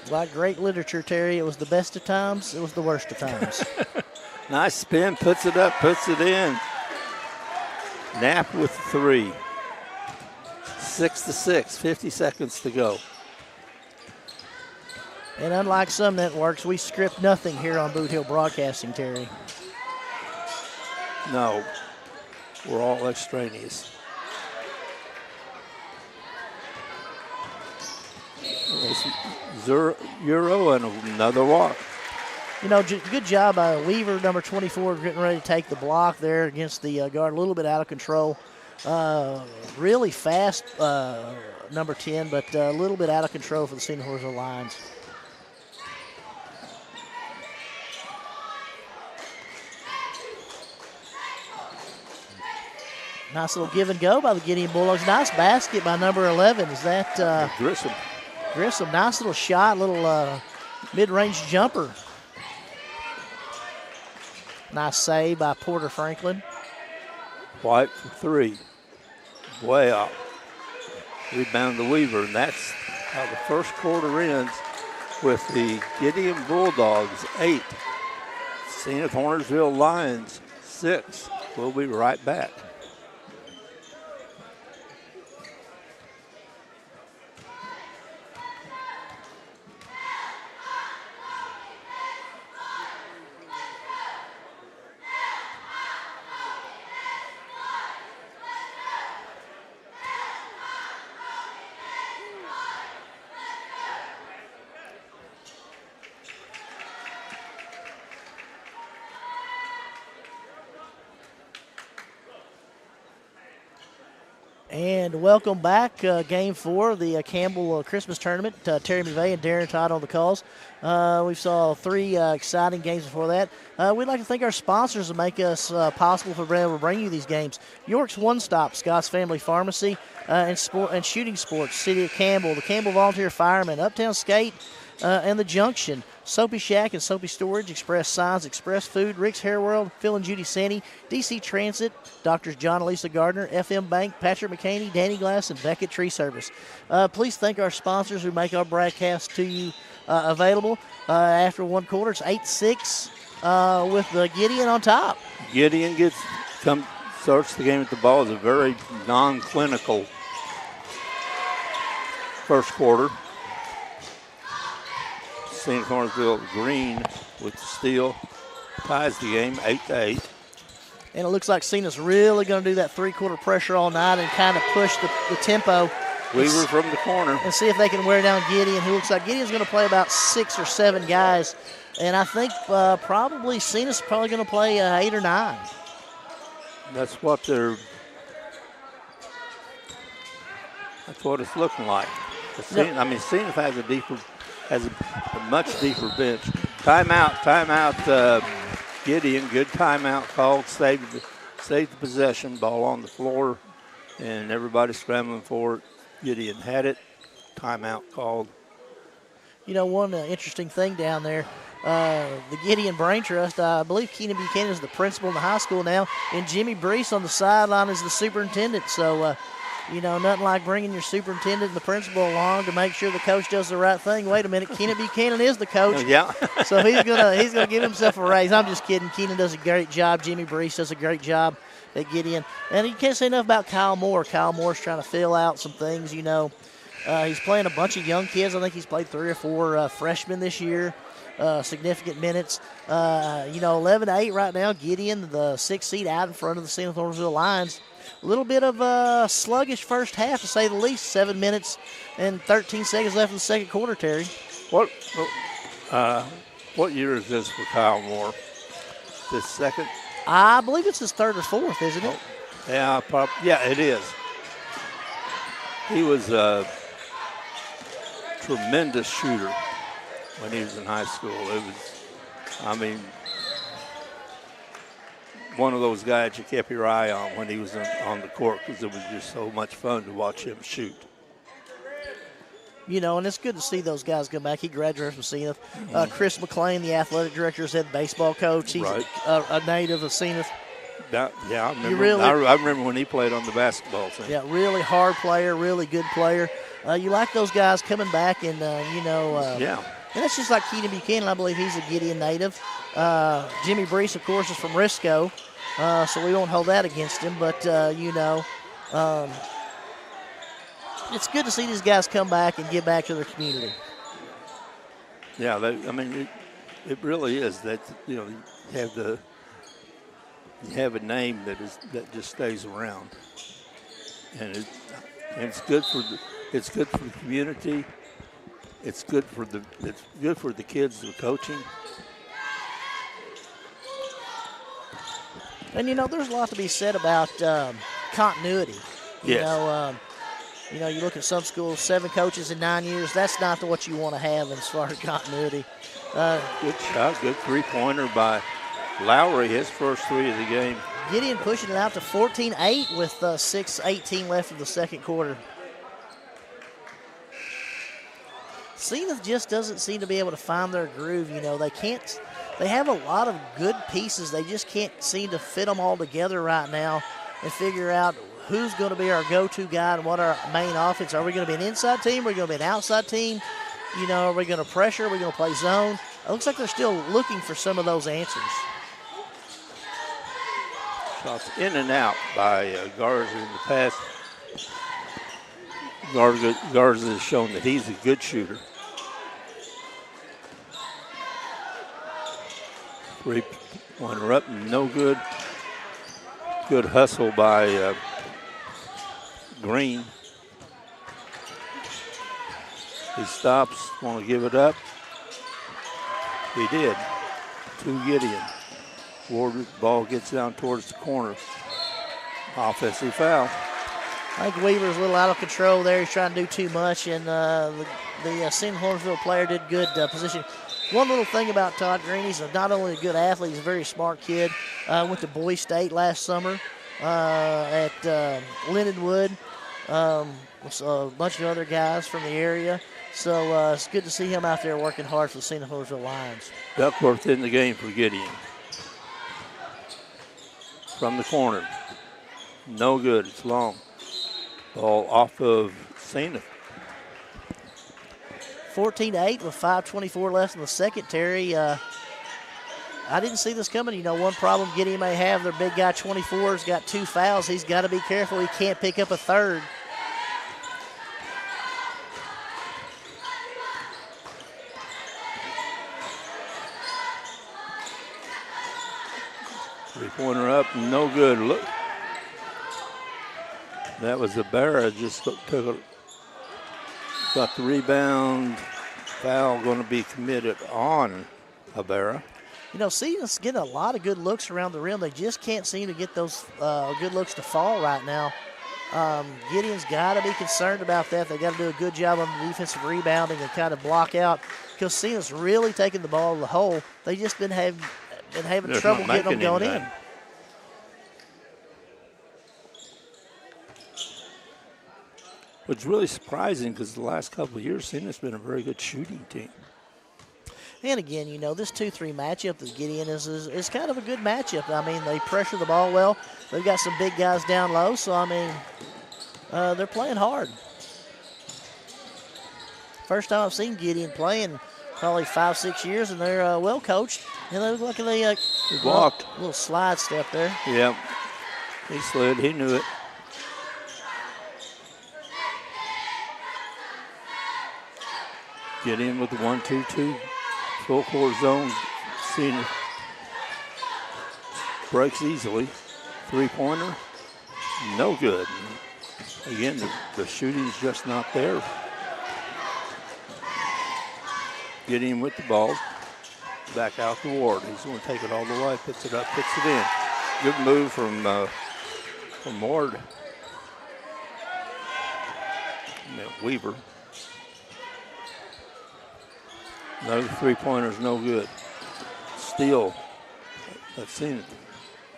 Like great literature, Terry, it was the best of times, it was the worst of times. Nice spin, puts it up, puts it in. Knapp with 3. 6-6, 50 seconds to go. And unlike some networks, we script nothing here on Boot Hill Broadcasting, Terry. No, we're all extraneous. Euro and another walk. Good job by Weaver, number 24, getting ready to take the block there against the guard. A little bit out of control. Really fast, number 10, but a little bit out of control for the Senath Hornersville Lions. Nice little give and go by the Gideon Bulldogs. Nice basket by number 11. Is that Grissom? Grissom, nice little shot, little mid-range jumper. Nice save by Porter Franklin. White for 3. Way up. Rebound to Weaver, and that's how the first quarter ends with the Gideon Bulldogs 8. Senath Hornersville Lions 6. We'll be right back. And welcome back, Game 4 of the Campbell Christmas Tournament. Terry McVeigh and Darren Todd on the calls. We saw 3 exciting games before that. We'd like to thank our sponsors to make us possible for being able to bring you these games. York's One Stop, Scott's Family Pharmacy, and Shooting Sports, City of Campbell, the Campbell Volunteer Firemen, Uptown Skate, and the Junction. Soapy Shack and Soapy Storage, Express Signs, Express Food, Rick's Hair World, Phil and Judy Sandy, DC Transit, Doctors John and Lisa Gardner, FM Bank, Patrick McCaney, Danny Glass, and Beckett Tree Service. Please thank our sponsors who make our broadcast to you available. After one quarter, it's 8-6 with Gideon on top. Gideon starts the game with the ball. It's a very non-clinical first quarter. St. Lawrenceville Green with the steal ties the game 8-8. And it looks like Senath's really going to do that three-quarter pressure all night and kind of push the tempo. Weaver from the corner. And see if they can wear down Gideon, who looks like Gideon's going to play about 6 or 7 guys. And I think probably Senath's probably going to play 8 or 9. That's what it's looking like. Senath has a much deeper bench. Timeout, Gideon. Good timeout called. Saved the possession. Ball on the floor, and everybody scrambling for it. Gideon had it. Timeout called. One interesting thing down there, the Gideon Brain Trust, I believe Keenan Buchanan is the principal in the high school now, and Jimmy Brees on the sideline is the superintendent. So, nothing like bringing your superintendent and the principal along to make sure the coach does the right thing. Wait a minute, Keenan Buchanan is the coach. Yeah. So he's gonna give himself a raise. I'm just kidding. Keenan does a great job. Jimmy Brees does a great job at Gideon. And you can't say enough about Kyle Moore. Kyle Moore's trying to fill out some things, He's playing a bunch of young kids. I think he's played 3 or 4 freshmen this year, significant minutes. 11-8 right now. Gideon, the 6th seed, out in front of the Senath Lawrenceville Lions. A little bit of a sluggish first half, to say the least. 7 minutes and 13 seconds left in the second quarter, Terry. What year is this for Kyle Moore? This second? I believe it's his 3rd or 4th, isn't it? Yeah, it is. He was a tremendous shooter when he was in high school. One of those guys you kept your eye on when he was on the court, because it was just so much fun to watch him shoot. And it's good to see those guys come back. He graduated from Senath. Chris McClain, the athletic director, is head baseball coach. He's right. a native of Senath. I remember. I remember when he played on the basketball team. Yeah, really hard player, really good player. You like those guys coming back, and yeah. And it's just like Keenan Buchanan. I believe he's a Gideon native. Jimmy Brees, of course, is from Risco, so we won't hold that against him. But it's good to see these guys come back and give back to their community. Yeah, it really is that you have a name that just stays around, and it's good for the community. It's good for the kids that are coaching. And there's a lot to be said about continuity. Yes. You look at some schools, 7 coaches in 9 years. That's not what you want to have as far as continuity. Good shot, good three-pointer by Lowry, his first 3 of the game. Gideon pushing it out to 14-8 with 6:18 left of the second quarter. Senath just doesn't seem to be able to find their groove. They have a lot of good pieces. They just can't seem to fit them all together right now and figure out who's going to be our go-to guy and what our main offense. Are we going to be an inside team? Are we going to be an outside team? Are we going to pressure? Are we going to play zone? It looks like they're still looking for some of those answers. Shots in and out by Garza in the past. Garza has shown that he's a good shooter. 3-pointer up, no good. Good hustle by Green. He stops, want to give it up. He did. To Gideon. Ward, ball gets down towards the corner. Offensive foul. I think Weaver's a little out of control there. He's trying to do too much, and the Senath Hornsville player did good position. One little thing about Todd Green, he's not only a good athlete, he's a very smart kid. Went to Boise State last summer at Lindenwood. With a bunch of other guys from the area. So it's good to see him out there working hard for the Senath Hornsville Lions. Duckworth in the game for Gideon. From the corner. No good. It's long. Ball off of Senath. 14-8 with 5:24 left in the second, Terry. I didn't see this coming. You know, one problem Gideon may have, their big guy 24's got 2 fouls. He's got to be careful. He can't pick up a third. Three-pointer up, no good. Look, that was Ibarra. Just got the rebound. Foul going to be committed on Ibarra. You know, Senath's getting a lot of good looks around the rim. They just can't seem to get those good looks to fall right now. Gideon's got to be concerned about that. They got to do a good job on the defensive rebounding and kind of block out, because Senath's really taking the ball to the hole. They just been having trouble getting them going in. What's really surprising, because the last couple of years, Senath's been a very good shooting team. And again, you know, this 2-3 matchup that Gideon is kind of a good matchup. I mean, they pressure the ball well. They've got some big guys down low, so, I mean, they're playing hard. First time I've seen Gideon play in probably 5-6 years, and they're well coached. And they look like they walked. A little slide step there. Yep. He slid. He knew it. Gideon with the 1-2-2. Full court zone. Senath breaks easily. Three-pointer. No good. Again, the shooting's just not there. Gideon with the ball. Back out to Ward. He's going to take it all the way. Puts it up, puts it in. Good move from Ward. Weaver. No three-pointers, no good. Steal. Let's see it.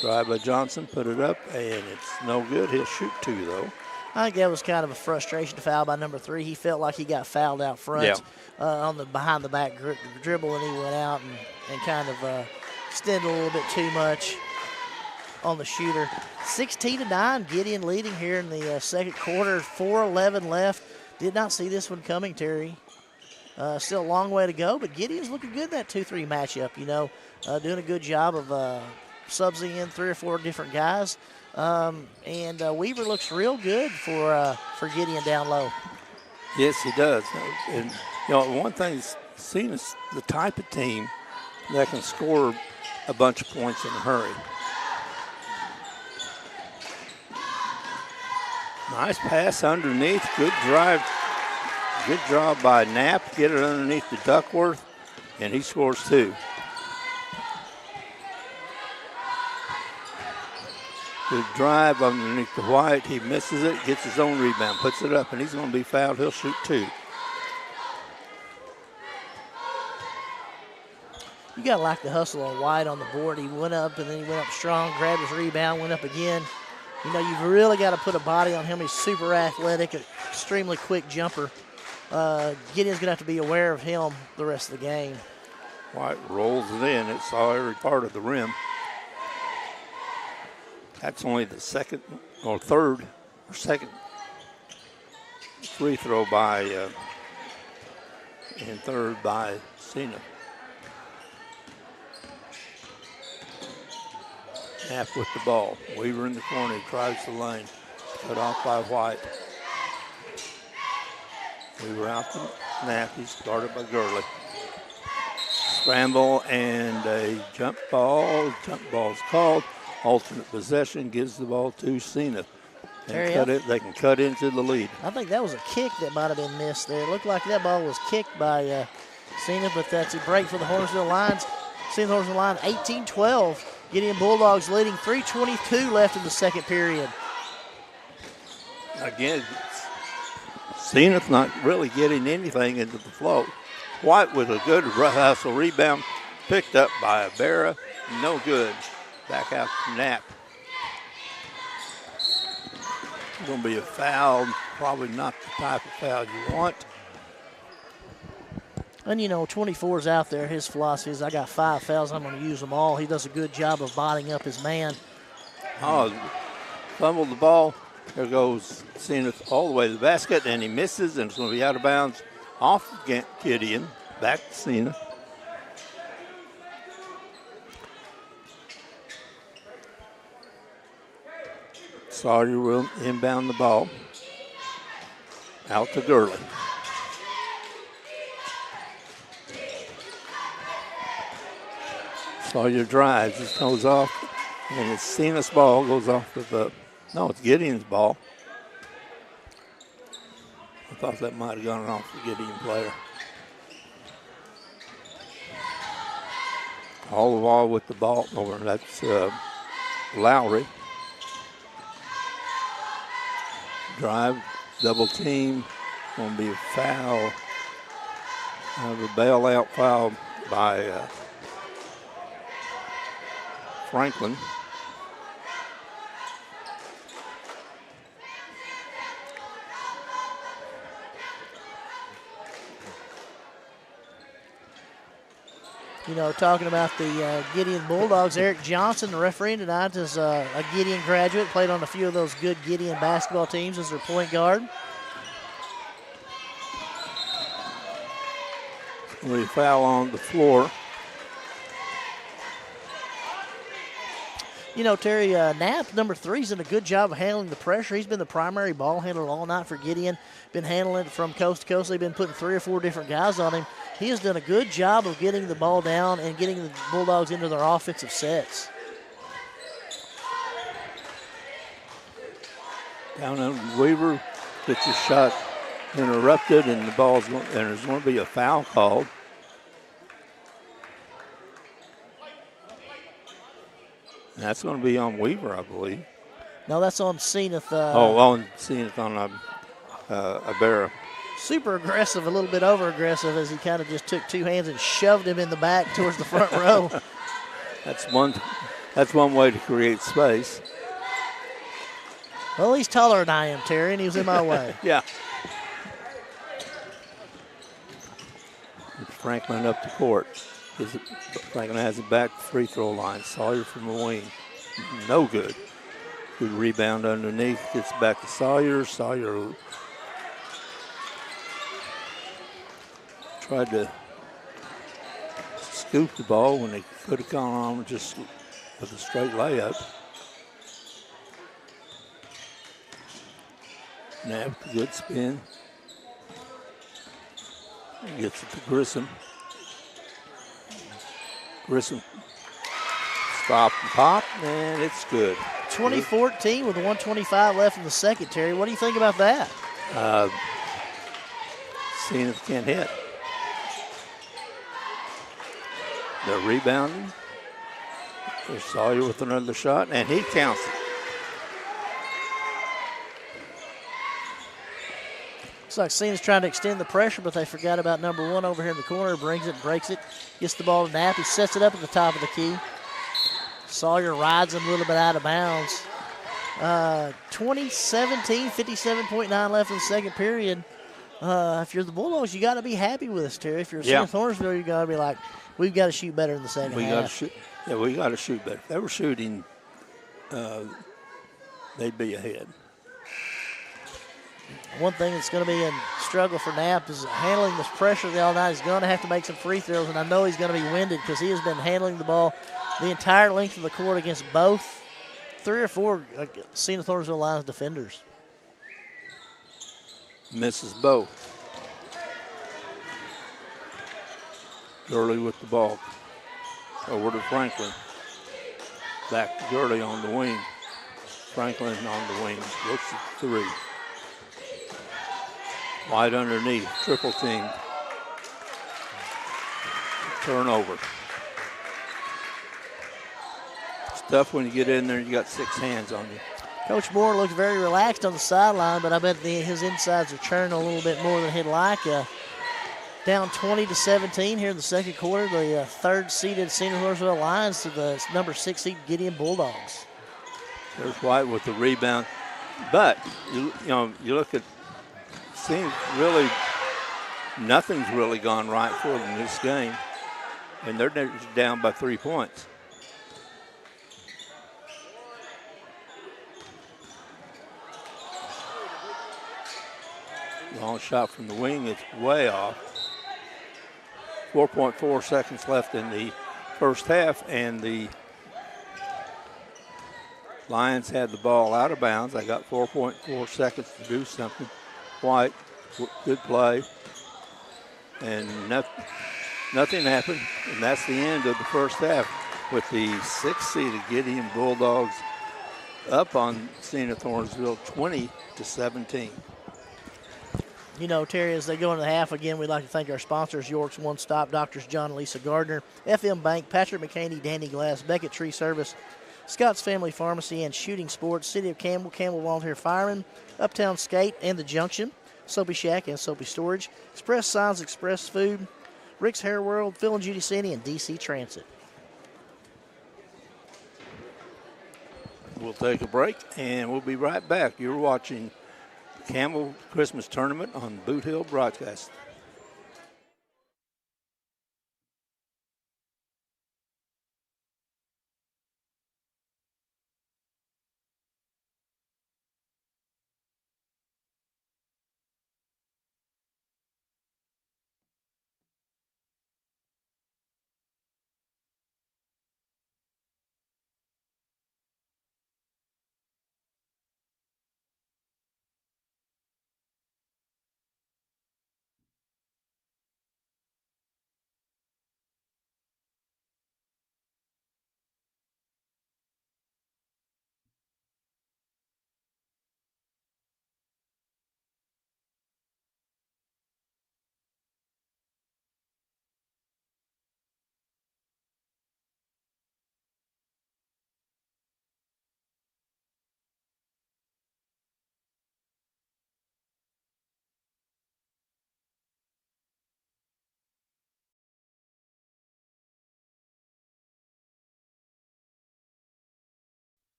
Drive by Johnson, put it up, and it's no good. He'll shoot 2, though. I think that was kind of a frustration foul by number 3. He felt like he got fouled out front on the behind-the-back dribble, and he went out and kind of extended a little bit too much on the shooter. 16-9, Gideon leading here in the second quarter. 4:11 left. Did not see this one coming, Terry. Still a long way to go, but Gideon's looking good in that 2-3 matchup, you know, doing a good job of subsing in 3 or 4 different guys. And Weaver looks real good for Gideon down low. Yes, he does. And, you know, one thing seen is the type of team that can score a bunch of points in a hurry. Nice pass underneath, good drive. Good job by Knapp, get it underneath the Duckworth, and he scores 2. Good drive underneath the White, he misses it, gets his own rebound, puts it up, and he's going to be fouled. He'll shoot 2. You got to like the hustle on White on the board. He went up, and then he went up strong, grabbed his rebound, went up again. You know, you've really got to put a body on him. He's super athletic, extremely quick jumper. Gideon's going to have to be aware of him the rest of the game. White rolls it in. It saw every part of the rim. That's only the second free throw by and third by Senath. Knapp with the ball. Weaver in the corner. He drives the lane. Cut off by White. Weaver out to Knapp. He's guarded by Gurley. Scramble and a jump ball. Jump ball's called. Alternate possession gives the ball to Senath. They can cut into the lead. I think that was a kick that might have been missed there. It looked like that ball was kicked by Senath, but that's a break for the Hornsville Lions. Senath Hornsville Line 18-12. Gideon Bulldogs leading, 3:22 left in the second period. Again, Senath not really getting anything into the flow. White with a good hustle rebound, picked up by Ibarra. No good. Back out to Knapp. Going to be a foul, probably not the type of foul you want. And, 24's out there. His philosophy is I got 5 fouls. I'm going to use them all. He does a good job of botting up his man. Oh, fumbled the ball. There goes Senath all the way to the basket, and he misses, and it's going to be out of bounds off Gideon. Back to Senath. Sawyer will inbound the ball. Out to Gurley. Sawyer drives, it goes off, and it's Senath's ball, goes off of it's Gideon's ball. I thought that might have gone off the Gideon player. All the ball with the ball over, that's Lowry. Drive, double team, going to be a foul. A bailout foul by Franklin. Talking about the Gideon Bulldogs, Eric Johnson, the referee tonight, is a Gideon graduate, played on a few of those good Gideon basketball teams as their point guard. We foul on the floor. Terry, Knapp, number 3, has done a good job of handling the pressure. He's been the primary ball handler all night for Gideon. Been handling it from coast to coast. They've been putting 3 or 4 different guys on him. He has done a good job of getting the ball down and getting the Bulldogs into their offensive sets. Down on Weaver, gets a shot interrupted, and there's going to be a foul called. And that's going to be on Weaver, I believe. No, that's on Senath. On Senath on Ibarra. Super aggressive, a little bit over aggressive, as he kind of just took 2 hands and shoved him in the back towards the front row. That's one way to create space. Well, he's taller than I am, Terry, and he was in my way. Yeah. Franklin up the court. Franklin has it back free throw line. Sawyer from the wing. No good. Good rebound underneath. Gets back to Sawyer. Sawyer tried to scoop the ball when he could have gone on just with a straight layup. Knapp, good spin. Gets it to Grissom. Grissom stop and pop, and it's good. 2014 with 1:25 left in the second, Terry. What do you think about that? Seeing if can't hit. They're rebounding. There's Sawyer with another shot, and he counts it. Looks like Senath's trying to extend the pressure, but they forgot about number 1 over here in the corner. Brings it, breaks it, gets the ball to Knapp. He sets it up at the top of the key. Sawyer rides him a little bit out of bounds. 2017, 57.9 left in the second period. If you're the Bulldogs, you got to be happy with us, Terry. If you're Senath Hornsville, you got to be like, we've got to shoot better in the second half. We got to shoot better. If they were shooting, they'd be ahead. One thing that's going to be a struggle for Knapp is handling this pressure all night. He's going to have to make some free throws, and I know he's going to be winded because he has been handling the ball the entire length of the court against both 3 or 4 Senath Hornsville Lions defenders. Misses both. Gurley with the ball. Over to Franklin. Back to Gurley on the wing. Franklin on the wing. Looks at 3. Wide underneath. Triple team. Turnover. It's tough when you get in there and you got 6 hands on you. Coach Moore looks very relaxed on the sideline, but I bet his insides are churning a little bit more than he'd like. Down 20-17 here in the second quarter. The third-seeded Senath Lions to the number 6 seed Gideon Bulldogs. There's White with the rebound. But, you look at, seems really, nothing's really gone right for them in this game. And they're down by 3 points. Long shot from the wing, it's way off. 4.4 seconds left in the first half, and the Lions had the ball out of bounds. They got 4.4 seconds to do something. White, good play. And nothing happened, and that's the end of the first half with the 6th-seeded Gideon Bulldogs up on Senath 20-17. You know, Terry, as they go into the half, again, we'd like to thank our sponsors, York's One Stop, Doctors John and Lisa Gardner, FM Bank, Patrick McCaney, Danny Glass, Beckett Tree Service, Scott's Family Pharmacy, and Shooting Sports, City of Campbell, Campbell Volunteer Firemen, Uptown Skate, and The Junction, Soapy Shack and Soapy Storage, Express Signs, Express Food, Rick's Hair World, Phil and Judy City, and DC Transit. We'll take a break, and we'll be right back. You're watching Campbell Christmas Tournament on Boot Hill Broadcast.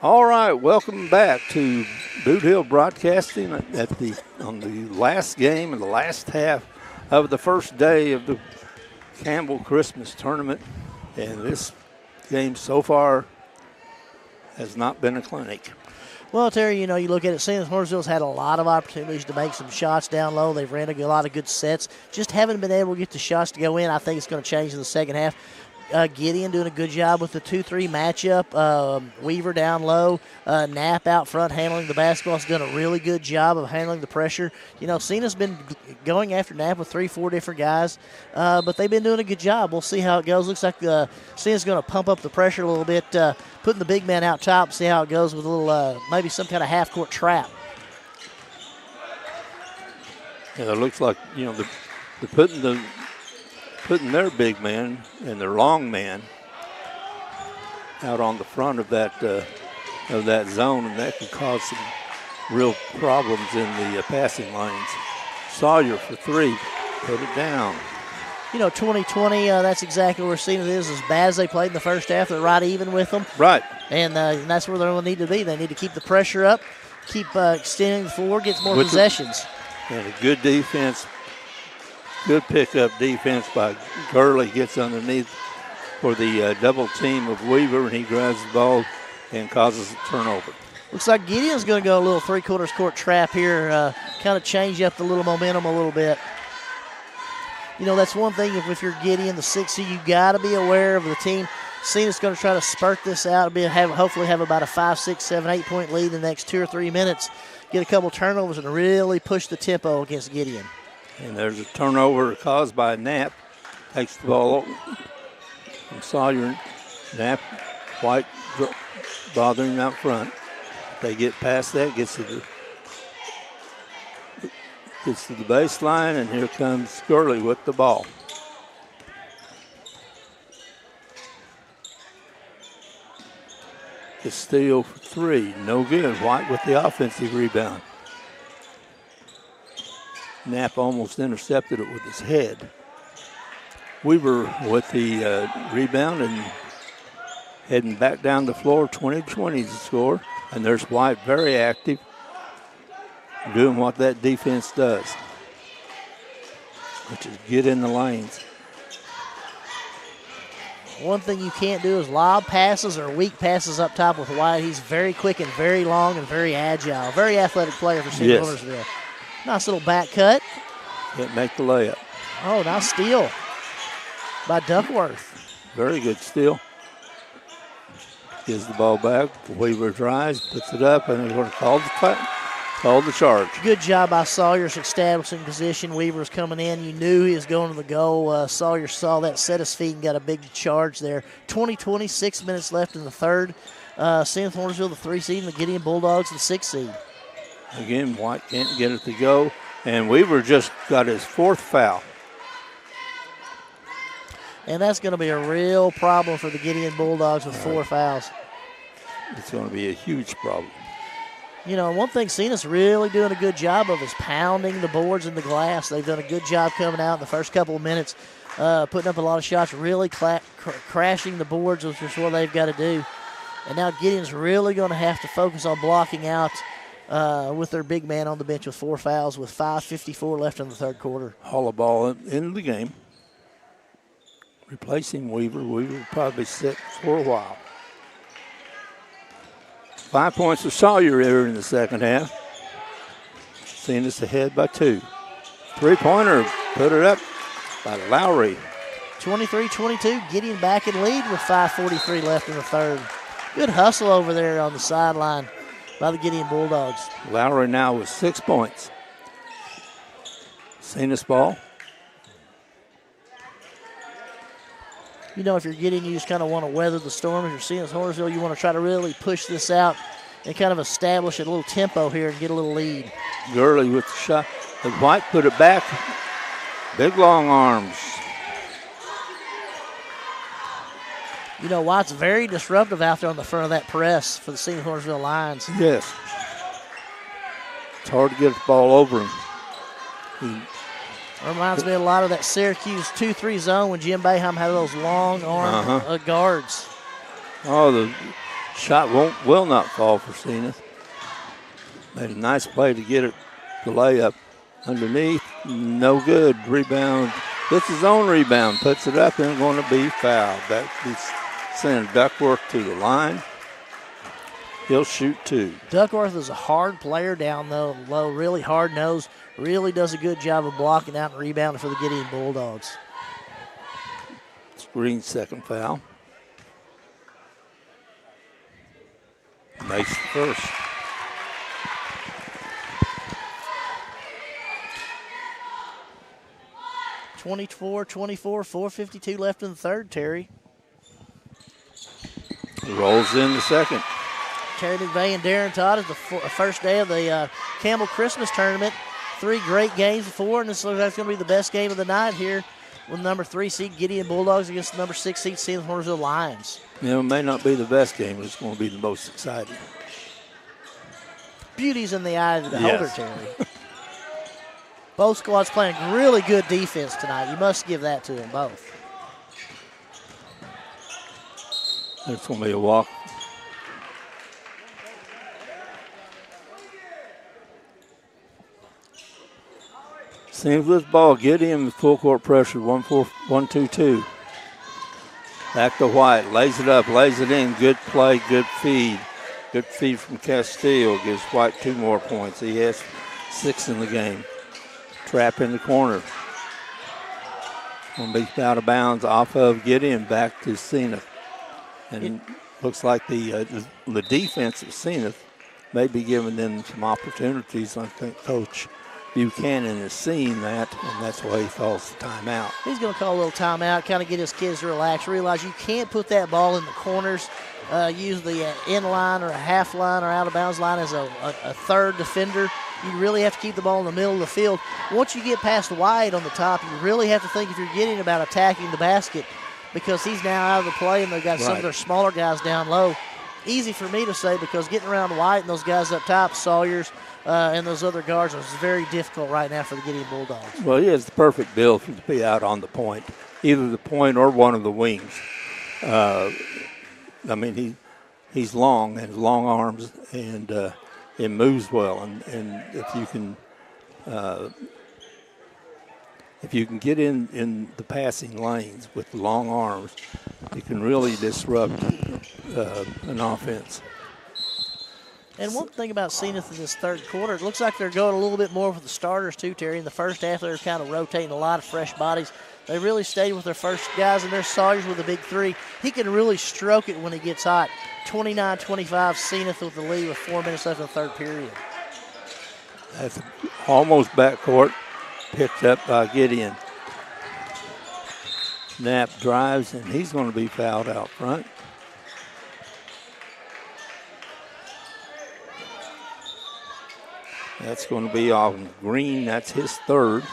All right, welcome back to Boot Hill Broadcasting on the last game and the last half of the first day of the Campbell Christmas Tournament. And this game so far has not been a clinic. Well, Terry, you look at it, Senath Hornsville's had a lot of opportunities to make some shots down low. They've ran a lot of good sets. Just haven't been able to get the shots to go in. I think it's going to change in the second half. Gideon doing a good job with the 2-3 matchup. Weaver down low. Knapp out front handling the basketball. Has done a really good job of handling the pressure. Senath's been going after Knapp with 3-4 different guys, but they've been doing a good job. We'll see how it goes. Looks like Senath's going to pump up the pressure a little bit, putting the big man out top, see how it goes with a little, maybe some kind of half-court trap. Yeah, it looks like, they're putting their big man and their long man out on the front of that zone, and that could cause some real problems in the passing lanes. Sawyer for 3, put it down. 2020, that's exactly where Senath is. As bad as they played in the first half, they're right even with them. Right. And that's where they're going to need to be. They need to keep the pressure up, keep extending the floor, get more possessions. And a good defense. Good pickup defense by Gurley. Gets underneath for the double team of Weaver, and he grabs the ball and causes a turnover. Looks like Gideon's going to go a little three-quarters court trap here, kind of change up the little momentum a little bit. That's one thing if you're Gideon, the 6 you got to be aware of the team. Senath's going to try to spurt this out, hopefully have about a 5, 6, 7, 8 point lead in the next 2 or 3 minutes, get a couple turnovers, and really push the tempo against Gideon. And there's a turnover caused by Knapp. Takes the ball from Sawyer. Knapp, White bothering him out front. They get past that, gets to the baseline, and here comes Gurley with the ball. The steal for 3, no good. White with the offensive rebound. Knapp almost intercepted it with his head. Weaver with the rebound and heading back down the floor. 20-20 is the score. And there's White, very active, doing what that defense does, which is get in the lanes. One thing you can't do is lob passes or weak passes up top with White. He's very quick and very long and very agile. Very athletic player for St. Huntersville. Nice little back cut. Can't make the layup. Oh, nice steal by Duckworth. Very good steal. Gives the ball back. Weaver drives, puts it up, and they're going to call the charge. Good job by Sawyer establishing position. Weaver's coming in. You knew he was going to the goal. Sawyer saw that, set his feet, and got a big charge there. 20-20, 6 minutes left in the third. Senath Hornsville, the 3 seed, and the Gideon Bulldogs, the 6 seed. Again, White can't get it to go, and Weaver just got his 4th foul. And that's going to be a real problem for the Gideon Bulldogs with 4 fouls. It's going to be a huge problem. One thing Senath's really doing a good job of is pounding the boards and the glass. They've done a good job coming out in the first couple of minutes, putting up a lot of shots, really crashing the boards, which is what they've got to do. And now Gideon's really going to have to focus on blocking out with their big man on the bench with 4 fouls with 5:54 left in the third quarter. Haul a ball into the game. Replacing Weaver. Weaver will probably sit for a while. 5 points for Sawyer here in the second half. Senath ahead by 2. 3-pointer, put it up by Lowry. 23-22, Gideon back in lead with 5:43 left in the third. Good hustle over there on the sideline by the Gideon Bulldogs. Lowry now with 6 points. Senath's ball. If you're Gideon, you just kind of want to weather the storm. If you're Senath Hornsville, you want to try to really push this out and kind of establish a little tempo here and get a little lead. Gurley with the shot. And White put it back. Big long arms. White's very disruptive out there on the front of that press for the Senath Hornsville Lions. Yes. It's hard to get the ball over him. Reminds me a lot of that Syracuse 2-3 zone when Jim Boeheim had those long arm guards. Oh, Shot will not fall for Senath. Made a nice play to get it, the layup underneath. No good. Rebound. Gets his own rebound. Puts it up and going to be fouled. That is sending Duckworth to the line. He'll shoot 2. Duckworth is a hard player down low, really hard-nosed, really does a good job of blocking out and rebounding for the Gideon Bulldogs. It's Green's second foul. Makes the first. (24-24), 4:52 left in the third, Terry. He rolls in the second. Terry McVeigh and Darren Todd is the first day of the Campbell Christmas Tournament. 3 great games before, and this looks like it's going to be the best game of the night here with number 3 seed Gideon Bulldogs against the number 6 seed Senath Hornersville Lions. You know, it may not be the best game, but it's going to be the most exciting. Beauty's in the eye of the beholder, Terry. Both squads playing really good defense tonight. You must give that to them both. It's going to be a walk. Seems this ball, Gideon with full court pressure, 1-4-1-2-2. Back to White, lays it up, lays it in. Good play, good feed. Good feed from Castile gives White 2 more points. He has 6 in the game. Trap in the corner. Going to be out of bounds off of Gideon, back to Senath. And looks like the defense of Senath may be giving them some opportunities. I think Coach Buchanan is seeing that, and that's why he calls the timeout. He's going to call a little timeout, kind of get his kids to relax, realize you can't put that ball in the corners, use the in line or a half line or out of bounds line as a third defender. You really have to keep the ball in the middle of the field. Once you get past White on the top, you really have to think if you're getting about attacking the basket, because he's now out of the play and they've got some of their smaller guys down low. Easy for me to say because getting around White and those guys up top, Sawyers, and those other guards is very difficult right now for the Gideon Bulldogs. Well, he has the perfect build to be out on the point, either the point or one of the wings. I mean, he's long and long arms, and it moves well. And if you can get in the passing lanes with long arms, you can really disrupt an offense. And one thing about Senath in this third quarter, it looks like they're going a little bit more with the starters too, Terry. In the first half, they were kind of rotating a lot of fresh bodies. They really stayed with their first guys, and there's Sawyers with a big 3. He can really stroke it when he gets hot. 29-25, Senath with the lead with 4 minutes left in the third period. That's almost backcourt, picked up by Gideon. Knapp drives, and he's going to be fouled out front. That's going to be on Green. That's his third.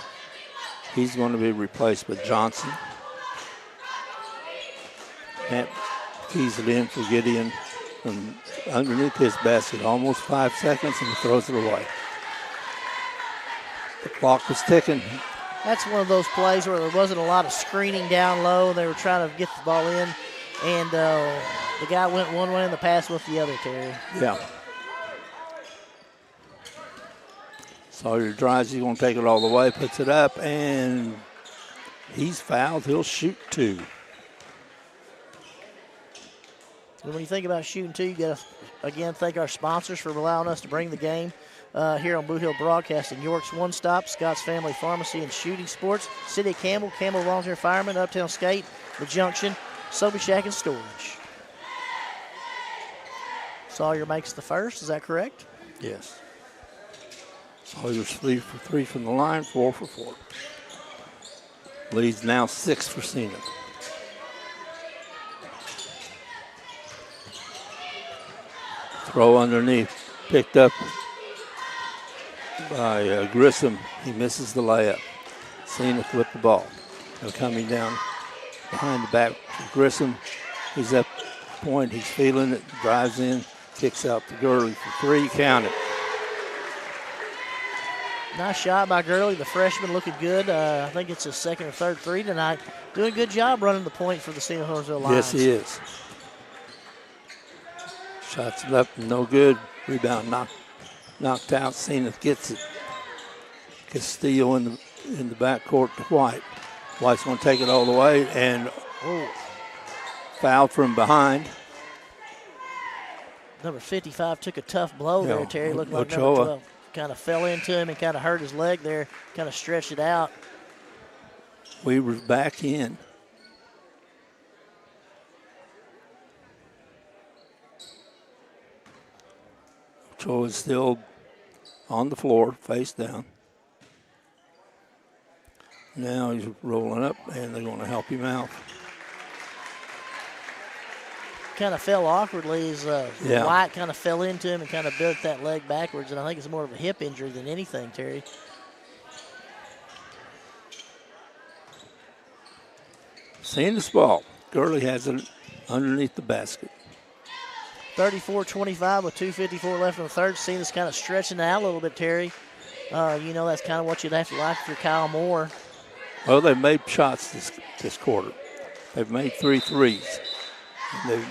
He's going to be replaced by Johnson. Knapp keys it in for Gideon from underneath his basket. Almost 5 seconds, and he throws it away. The clock was ticking. That's one of those plays where there wasn't a lot of screening down low. They were trying to get the ball in, and the guy went one way and the pass went the other, Terry. Yeah. Sawyer drives, he's going to take it all the way, puts it up, and he's fouled. He'll shoot 2. And when you think about shooting 2, you got to, again, thank our sponsors for allowing us to bring the game here on Boot Hill Broadcasting. York's One Stop, Scott's Family Pharmacy and Shooting Sports, City of Campbell, Campbell Volunteer Firemen, Uptown Skate, The Junction, Sobe Shack and Storage. Sawyer makes the first, is that correct? Yes. Sawyer's 3 for 3 from the line, 4 for 4. Leads now 6 for Senath. Throw underneath, picked up by Grissom. He misses the layup. Senath with the ball. They're coming down behind the back for Grissom. He's up point, he's feeling it, drives in, kicks out to Gurley for 3, count it. Nice shot by Gurley, the freshman, looking good. I think it's his second or third 3 tonight. Doing a good job running the point for the Senath Hornersville Lions. Yes, he is. Shots left, no good. Rebound knocked out. Senath gets it. Castillo in the backcourt to White. White's going to take it all the way and foul from behind. Number 55 took a tough blow there, Terry. Looked like Ochoa. number 12 kind of fell into him and kind of hurt his leg there, kind of stretched it out. Weaver's back in. Ochoa is still on the floor, face down. Now he's rolling up, and they're going to help him out. Kind of fell awkwardly as White kind of fell into him and kind of built that leg backwards, and I think it's more of a hip injury than anything, Terry. Seeing this ball. Gurley has it underneath the basket. 34-25 with 2:54 left in the third. Senath's kind of stretching it out a little bit, Terry. You know, that's kind of what you'd have to like if you're Kyle Moore. Well, they've made shots this quarter. They've made 3 threes. Looks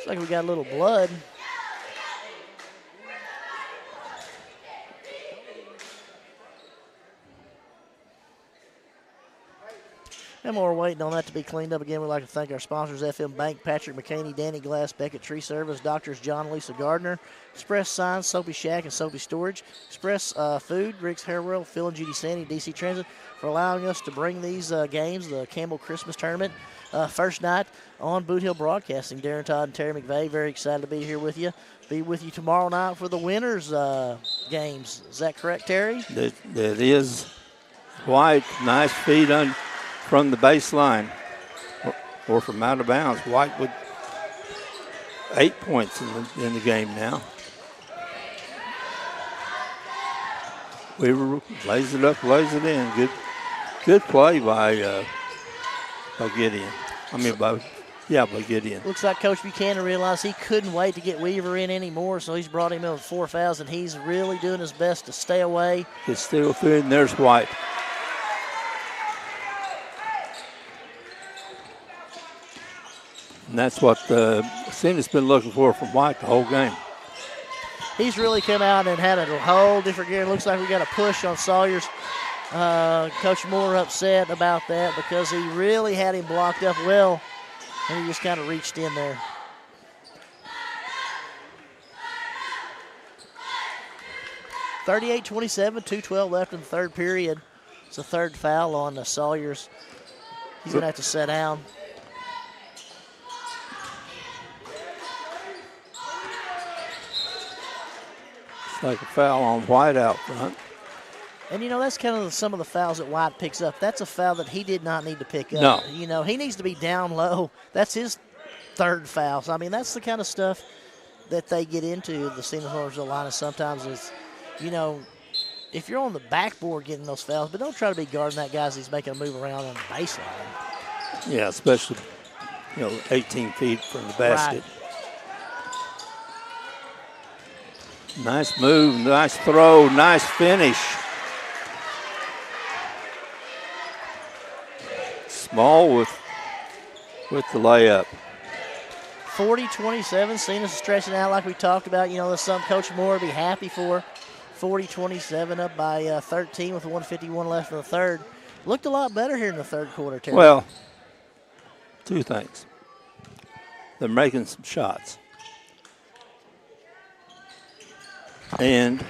like we got a little blood. And while we're waiting on that to be cleaned up again, we'd like to thank our sponsors, FM Bank, Patrick McCaney, Danny Glass, Beckett Tree Service, Doctors John and Lisa Gardner, Express Signs, Soapy Shack, and Soapy Storage, Express Food, Rick's Hairwell, Phil and Judy Sandy, DC Transit, for allowing us to bring these games, the Campbell Christmas Tournament, first night on Boot Hill Broadcasting. Darren Todd and Terry McVeigh, very excited to be here with you. Be with you tomorrow night for the winners' games. Is that correct, Terry? That is. White, nice feed from the baseline or from out of bounds. White with 8 points in the game now. Weaver lays it up, lays it in. Good play by Gideon. By Gideon. Looks like Coach Buchanan realized he couldn't wait to get Weaver in anymore, so he's brought him in with 4 fouls, and he's really doing his best to stay away. It's still through, and there's White. And that's what Senath's been looking for from White the whole game. He's really come out and had a whole different game. Looks like we got a push on Sawyer's. Coach Moore upset about that because he really had him blocked up well, and he just kind of reached in there. (38-27), 2:12 left in the third period. It's a third foul on Sawyer's. He's going to have to sit down. Like a foul on White out front. And, that's kind of some of the fouls that White picks up. That's a foul that he did not need to pick No. up. He needs to be down low. That's his third foul. So, that's the kind of stuff that they get into, the Senath Northern Carolina sometimes is, if you're on the backboard getting those fouls, but don't try to be guarding that guy as he's making a move around on the baseline. Yeah, especially, 18 feet from the basket. Right. Nice move, nice throw, nice finish. Small with the layup. 40-27, Senath is stretching out like we talked about. That's something Coach Moore would be happy for. 40-27 up by 13 with 1:51 left in the third. Looked a lot better here in the third quarter, Terry. Well, 2 things. They're making some shots. And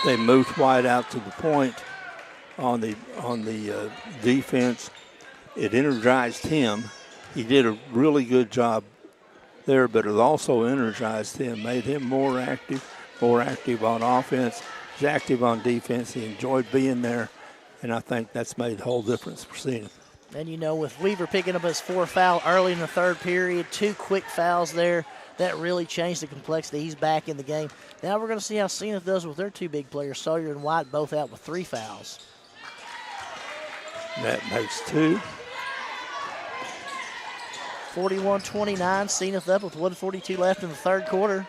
they moved White out to the point on the defense. It energized him. He did a really good job there, but it also energized him, made him more active on offense. He's active on defense. He enjoyed being there, and I think that's made the whole difference for Senath. And, with Weaver picking up his 4th foul early in the third period, 2 quick fouls there, that really changed the complexity. He's back in the game. Now we're going to see how Senath does with their 2 big players, Sawyer and White, both out with 3 fouls. That makes 2. 41-29, Senath up with 1:42 left in the third quarter.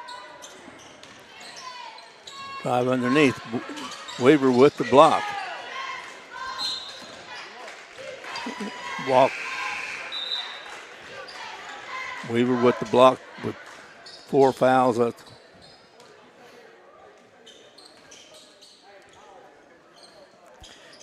Drive underneath. Weaver with the block. Walk. Weaver with the block with 4 fouls.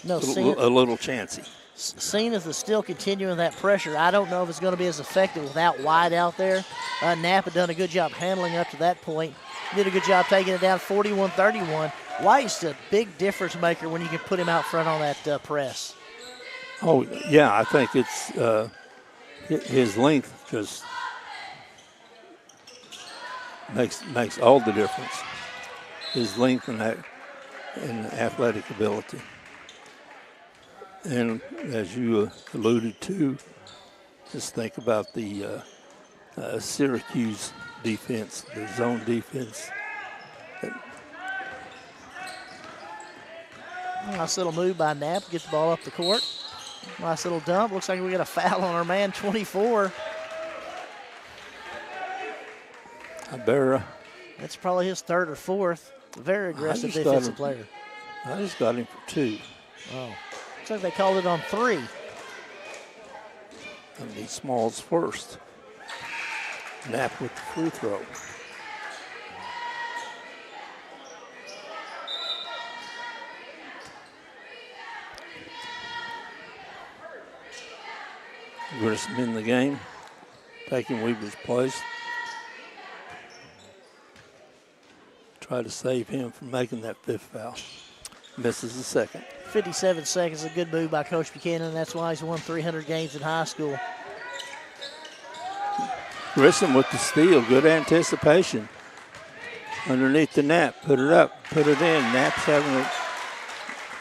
No, a little chancy. Senath is still continuing that pressure. I don't know if it's going to be as effective without White out there. Knapp had done a good job handling up to that point. Did a good job taking it down 41-31. White's a big difference maker when you can put him out front on that press. Oh, yeah, I think it's his length just makes all the difference. His length and athletic ability. And as you alluded to, just think about the Syracuse defense, the zone defense. Nice little move by Knapp, gets the ball up the court. Nice little dump. Looks like we got a foul on our man, 24. Ibarra. That's probably his third or fourth. Very aggressive defensive player. I just got him for 2. Oh. Looks like they called it on 3. I need Smalls first. Knapp with the free throw. Grissom in the game, taking Weaver's place. Try to save him from making that 5th foul. Misses the 2nd. 57 seconds, a good move by Coach Buchanan. That's why he's won 300 games in high school. Grissom with the steal, good anticipation. Underneath the Knapp, put it up, put it in.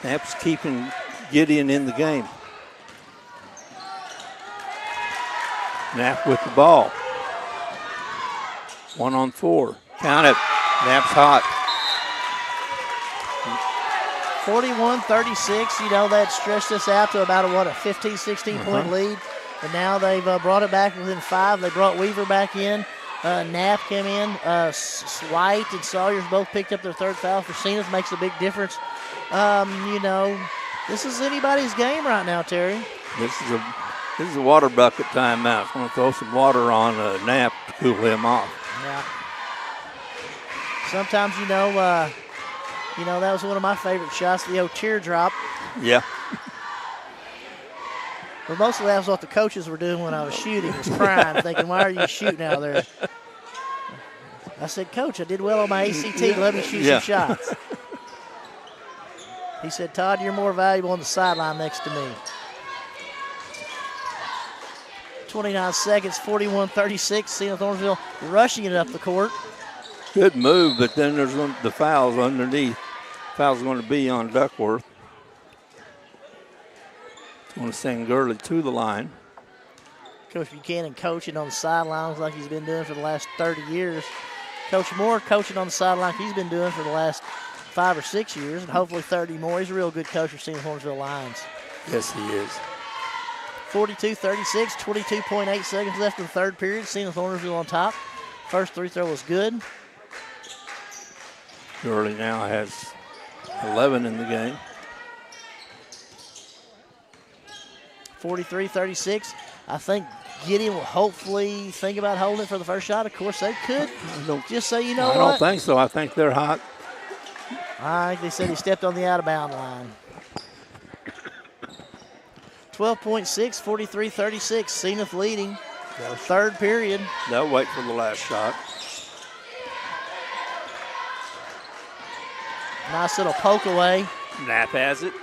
Knapp's keeping Gideon in the game. Knapp with the ball. 1-on-4. Count it. Knapp's hot. 41-36. You know, that stretched us out to about a 15, 16-point lead. And now they've brought it back within 5. They brought Weaver back in. Knapp came in. White and Sawyers both picked up their 3rd foul for Senath. Makes a big difference. You know, this is anybody's game right now, Terry. This is a water bucket timeout. I'm going to throw some water on Knapp to cool him off. Yeah. Sometimes, you know, that was one of my favorite shots, the old teardrop. Yeah. But mostly that was what the coaches were doing when I was shooting, was crying, thinking, why are you shooting out there? I said, Coach, I did well on my ACT. Let me shoot some shots. He said, Todd, you're more valuable on the sideline next to me. 29 seconds, 41-36. Senath Orangeville rushing it up the court. Good move, but then there's the fouls underneath. Foul's going to be on Duckworth. Going to send Gurley to the line. Coach Buchanan coaching on the sidelines like he's been doing for the last 30 years. Coach Moore coaching on the sideline like he's been doing for the last 5 or 6 years, and hopefully 30 more. He's a real good coach for Senath Orangeville Lions. Yes, he is. 42-36, 22.8 seconds left in the 3rd period. Senath Orangeville on top. First free throw was good. Gurley now has 11 in the game. 43-36. I think Gideon will hopefully think about holding it for the first shot. Of course, they could just say, you know what? I don't think so. I think they're hot. I think they said he stepped on the out-of-bound line. 12.6, 43-36. Senath leading. 3rd period. They'll wait for the last shot. Nice little poke away. Knapp has it.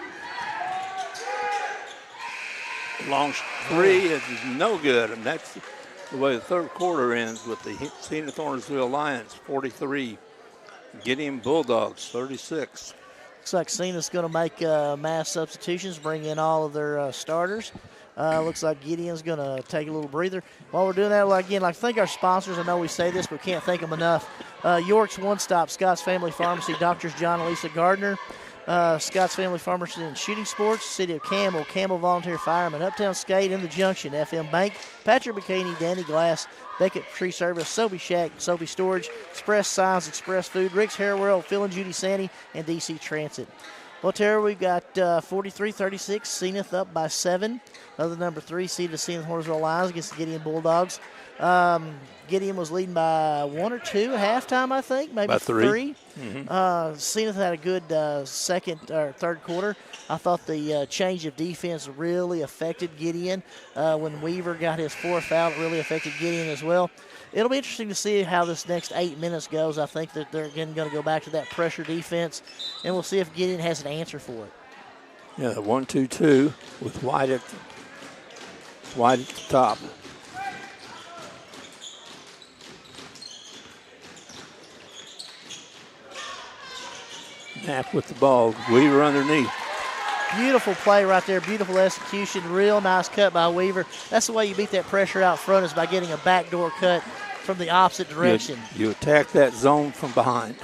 Long 3 is no good, and that's the way the 3rd quarter ends with the Senath Orangeville Lions 43, Gideon Bulldogs 36. Looks like Senath's going to make mass substitutions, bring in all of their starters. Looks like Gideon's going to take a little breather. While we're doing that, again, thank our sponsors. I know we say this, but can't thank them enough. York's One Stop, Scott's Family Pharmacy, Doctors John and Lisa Gardner. Scott's Family Pharmacy and Shooting Sports, City of Campbell, Campbell Volunteer Firemen, Uptown Skate in the Junction, FM Bank, Patrick McCaney, Danny Glass, Beckett Tree Service, Sobe Shack, Sobe Storage, Express Signs, Express Food, Rick's Hair World, Phil and Judy Sandy, and DC Transit. Well, Terry, we've got 43-36, Senath up by 7. Other number 3 seed, the Senath Hornsville Lions against the Gideon Bulldogs. Gideon was leading by 1 or 2 at halftime, I think, maybe by 3. Senath had a good second or third quarter. I thought the change of defense really affected Gideon. When Weaver got his 4th foul, it really affected Gideon as well. It'll be interesting to see how this next 8 minutes goes. I think that they're again going to go back to that pressure defense, and we'll see if Gideon has an answer for it. Yeah, 1-2-2 with White at the top. Knapp with the ball. Weaver underneath. Beautiful play right there. Beautiful execution. Real nice cut by Weaver. That's the way you beat that pressure out front, is by getting a backdoor cut from the opposite direction. You attack that zone from behind.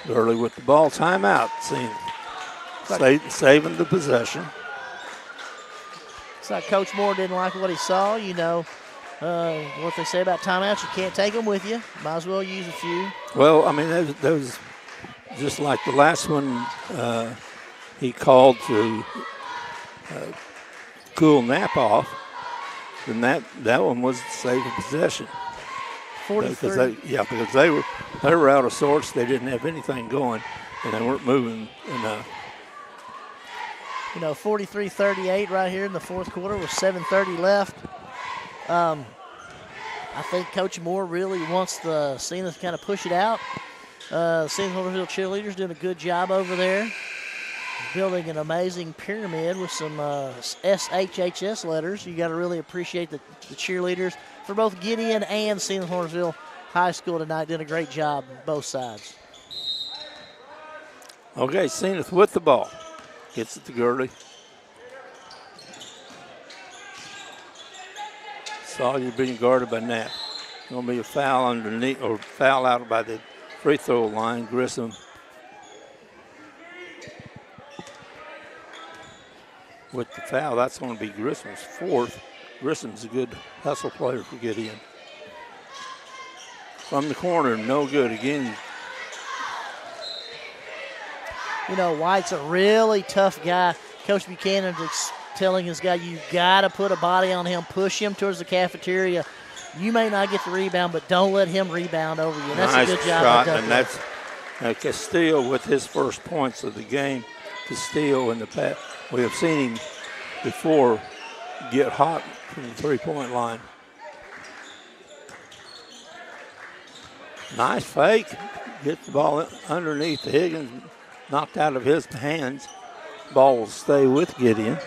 Early with the ball. Timeout. Saving the possession. It's like Coach Moore didn't like what he saw. You know what they say about timeouts. You can't take them with you. Might as well use a few. Well, I mean, that was just like the last one he called to cool Knapp off. And that one was saving possession. 43. Because they were out of sorts. They didn't have anything going, and they weren't moving enough. 43-38 right here in the fourth quarter with 7:30 left. I think Coach Moore really wants the Senath to kind of push it out. Senath Hornsville cheerleaders doing a good job over there, building an amazing pyramid with some SHHS letters. You got to really appreciate the cheerleaders for both Gideon and Senath Hornsville High School tonight. Did a great job on both sides. Okay, Senath with the ball. Gets it to Gurley. Sawyer being guarded by Knapp. Going to be a foul underneath, or foul out by the free throw line. Grissom with the foul. That's going to be Grissom's 4th. Grissom's a good hustle player for Gideon. From the corner, no good again. White's a really tough guy. Coach Buchanan's telling his guy, you got to put a body on him, push him towards the cafeteria. You may not get the rebound, but don't let him rebound over you. And that's nice a good job. Shot, and that's Castillo with his first points of the game. Castillo in the past, we have seen him before get hot from the three-point line. Nice fake. Gets the ball underneath the Higgins. Knocked out of his hands. Ball will stay with Gideon.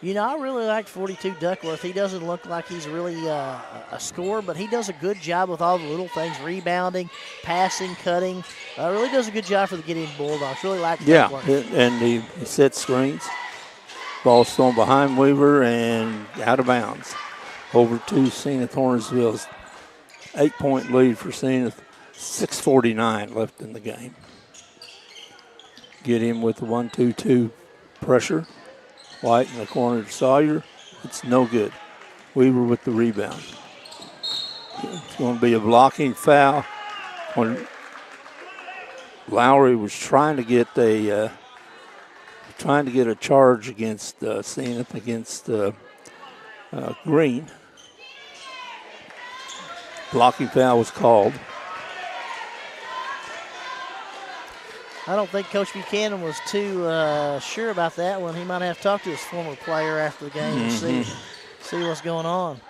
I really like 42 Duckworth. He doesn't look like he's really a scorer, but he does a good job with all the little things, rebounding, passing, cutting. Really does a good job for the Gideon Bulldogs. Really like Duckworth. And he sets screens. Ball's thrown behind Weaver and out of bounds. Over to Senath Hornsville's 8-point lead for Senath. 6:49 left in the game. Gideon with the 1-2-2 pressure. White in the corner to Sawyer. It's no good. Weaver with the rebound. It's going to be a blocking foul. When Lowry was trying to get a charge against Senath against Green. Blocking foul was called. I don't think Coach Buchanan was too sure about that one. He might have to talk to his former player after the game and see what's going on.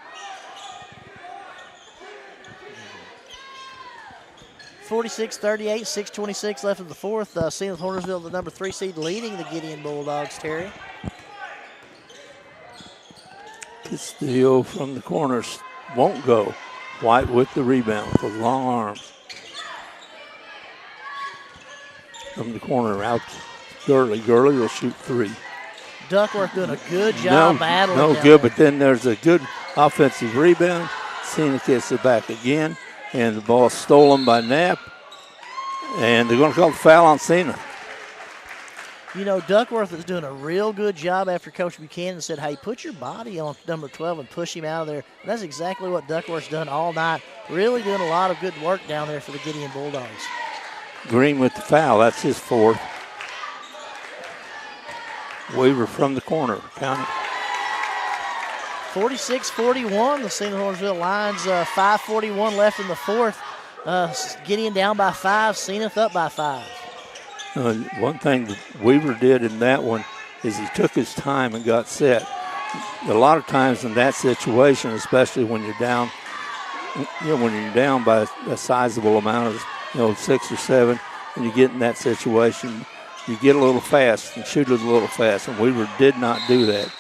46-38, 6:26 left in the fourth. Senath Hornsville, the number 3 seed, leading the Gideon Bulldogs, Terry. Castillo from the corners won't go. White with the rebound with long arms. From the corner out, Gurley. Gurley will shoot 3. Duckworth doing a good job battling. No good, but then there's a good offensive rebound. Senath gets it back again. And the ball stolen by Knapp. And they're going to call the foul on Senath. You know, Duckworth is doing a real good job after Coach Buchanan said, hey, put your body on number 12 and push him out of there. And that's exactly what Duckworth's done all night. Really doing a lot of good work down there for the Gideon Bulldogs. Green with the foul. That's his fourth. Weaver from the corner. Count it. 46-41. The St. Hornsville Lions, 5:41 left in the fourth. Gideon down by 5. Senath up by 5. One thing that Weaver did in that one is he took his time and got set. A lot of times in that situation, especially when you're down, when you're down by a sizable amount of, 6 or 7, and you get in that situation, you get a little fast and shoot it a little fast. And Weaver did not do that.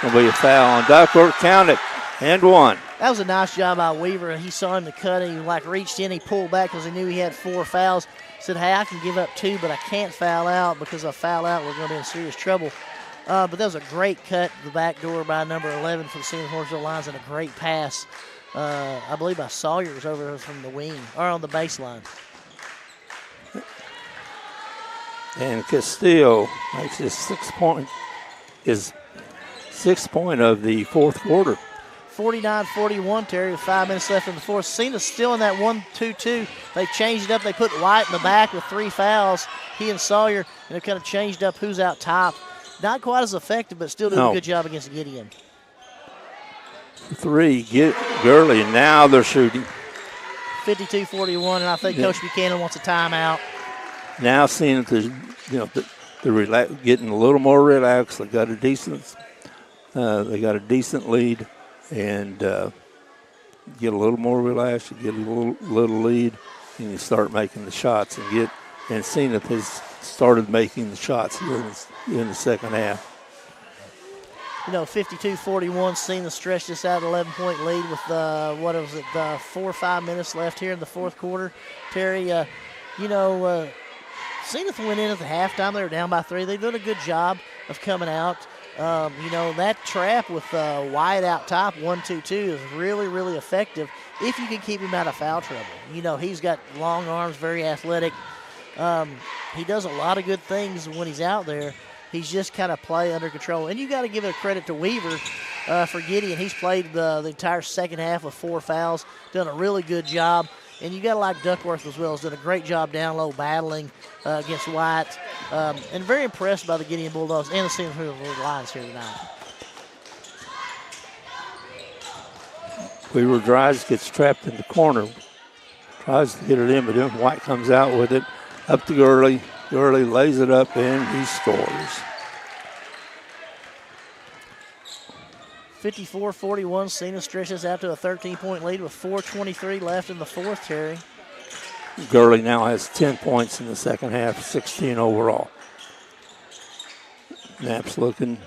There'll be a foul on Duckworth. Count it. And 1. That was a nice job by Weaver. He saw him to cut. He reached in. He pulled back because he knew he had 4 fouls. Said, hey, I can give up 2, but I can't foul out because if I foul out, we're going to be in serious trouble. But that was a great cut to the back door by number 11 for the St. Hornsville Lions and a great pass. I believe by Sawyers over from the wing or on the baseline. And Castillo makes his 6th point of the fourth quarter. 49-41, Terry, with 5 minutes left in the fourth. Sena's still in that 1-2-2. They changed it up. They put White in the back with 3 fouls. He and Sawyer, and they've kind of changed up who's out top. Not quite as effective, but still doing a good job against Gideon. 3, Gurley, and now they're shooting. 52-41, and I think Coach Buchanan wants a timeout. Now seeing that they're getting a little more relaxed. They got a decent lead, and get a little more relaxed. You get a little lead, and you start making the shots and Senath has started making the shots here in the second half. 52-41, Senath stretched this out 11-point lead with 4 or 5 minutes left here in the fourth quarter. Terry, Senath went in at the halftime. They were down by 3. They've done a good job of coming out. That trap with White out top, 1-2-2, is really, really effective if you can keep him out of foul trouble. He's got long arms, very athletic. He does a lot of good things when he's out there. He's just kind of play under control. And you got to give it credit to Weaver for Gideon. He's played the entire second half with 4 fouls, done a really good job. And you got to like Duckworth as well. He's done a great job down low battling against White. And very impressed by the Gideon Bulldogs and the St. Hornsville Lions here tonight. Weaver drives, gets trapped in the corner. Tries to get it in, but then White comes out with it. Up to Gurley. Gurley lays it up, and he scores. 54-41, Senath stretches out to a 13-point lead with 4:23 left in the fourth, Terry. Gurley now has 10 points in the second half, 16 overall. Knapp's looking.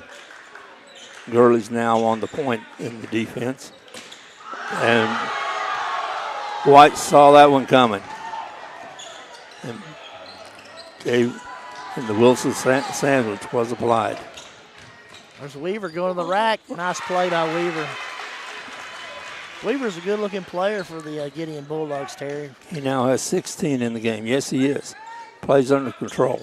Gurley's now on the point in the defense. And White saw that one coming. And the Wilson sandwich was applied. There's Weaver going to the rack. Nice play by Weaver. Weaver's a good-looking player for the Gideon Bulldogs, Terry. He now has 16 in the game. Yes, he is. Plays under control.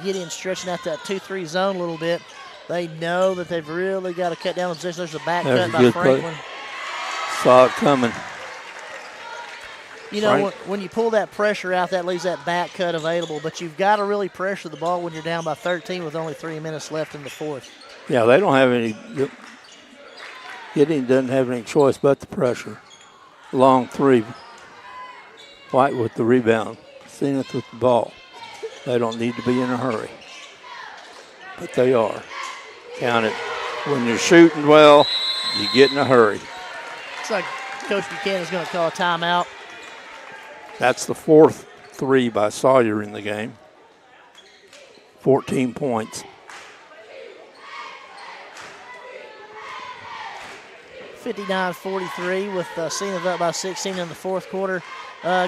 Gideon stretching out that 2-3 zone a little bit. They know that they've really got to cut down the position. There's a back cut by Franklin. Play. Saw it coming. When you pull that pressure out, that leaves that back cut available, but you've got to really pressure the ball when you're down by 13 with only 3 minutes left in the fourth. Yeah, they don't have any. Gideon doesn't have any choice but the pressure. Long 3. White with the rebound. Senath with the ball. They don't need to be in a hurry, but they are. Count it. When you're shooting well, you get in a hurry. Looks like Coach Buchanan's going to call a timeout. That's the 4th 3 by Sawyer in the game. 14 points. 59-43 with Senath up by 16 in the fourth quarter.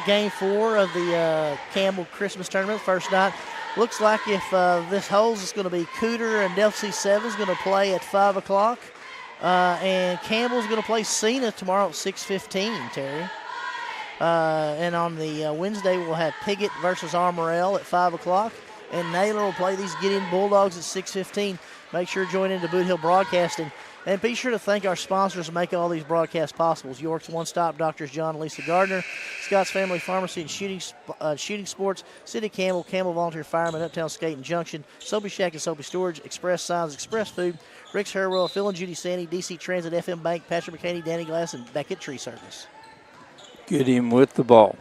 Game 4 of the Campbell Christmas Tournament, first night. Looks like if this holds, it's going to be Cooter and Delta C7 is going to play at 5 o'clock. And Campbell's going to play Senath tomorrow at 6:15, Terry. And on the Wednesday, we'll have Piggott versus Armorel at 5 o'clock. And Naylor will play these Gideon Bulldogs at 6:15. Make sure to join into Boot Hill Broadcasting. And be sure to thank our sponsors who make all these broadcasts possible. York's One Stop, Doctors John and Lisa Gardner, Scott's Family Pharmacy and Shooting Sports, City of Campbell, Campbell Volunteer Firemen, Uptown Skate and Junction, Soapy Shack and Soapy Storage, Express Signs, Express Food, Rick's Hairwell, Phil and Judy Sandy, DC Transit, FM Bank, Patrick McCaney, Danny Glass, and Beckett Tree Service. Gideon with the ball.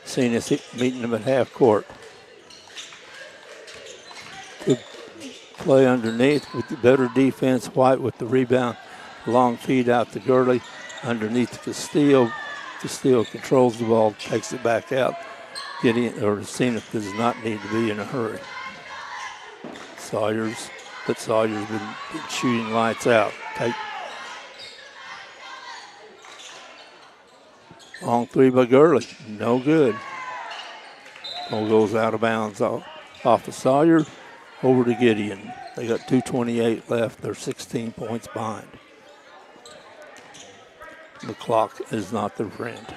Senath meeting them at half court. Good play underneath with the better defense. White with the rebound. Long feed out to Gurley. Underneath to Castillo. Castillo controls the ball, takes it back out. Gideon or Senath does not need to be in a hurry. Sawyer's been shooting lights out. Long three by Gurley. No good. Ball goes out of bounds off of Sawyer. Over to Gideon. They got 2:28 left. They're 16 points behind. The clock is not their friend.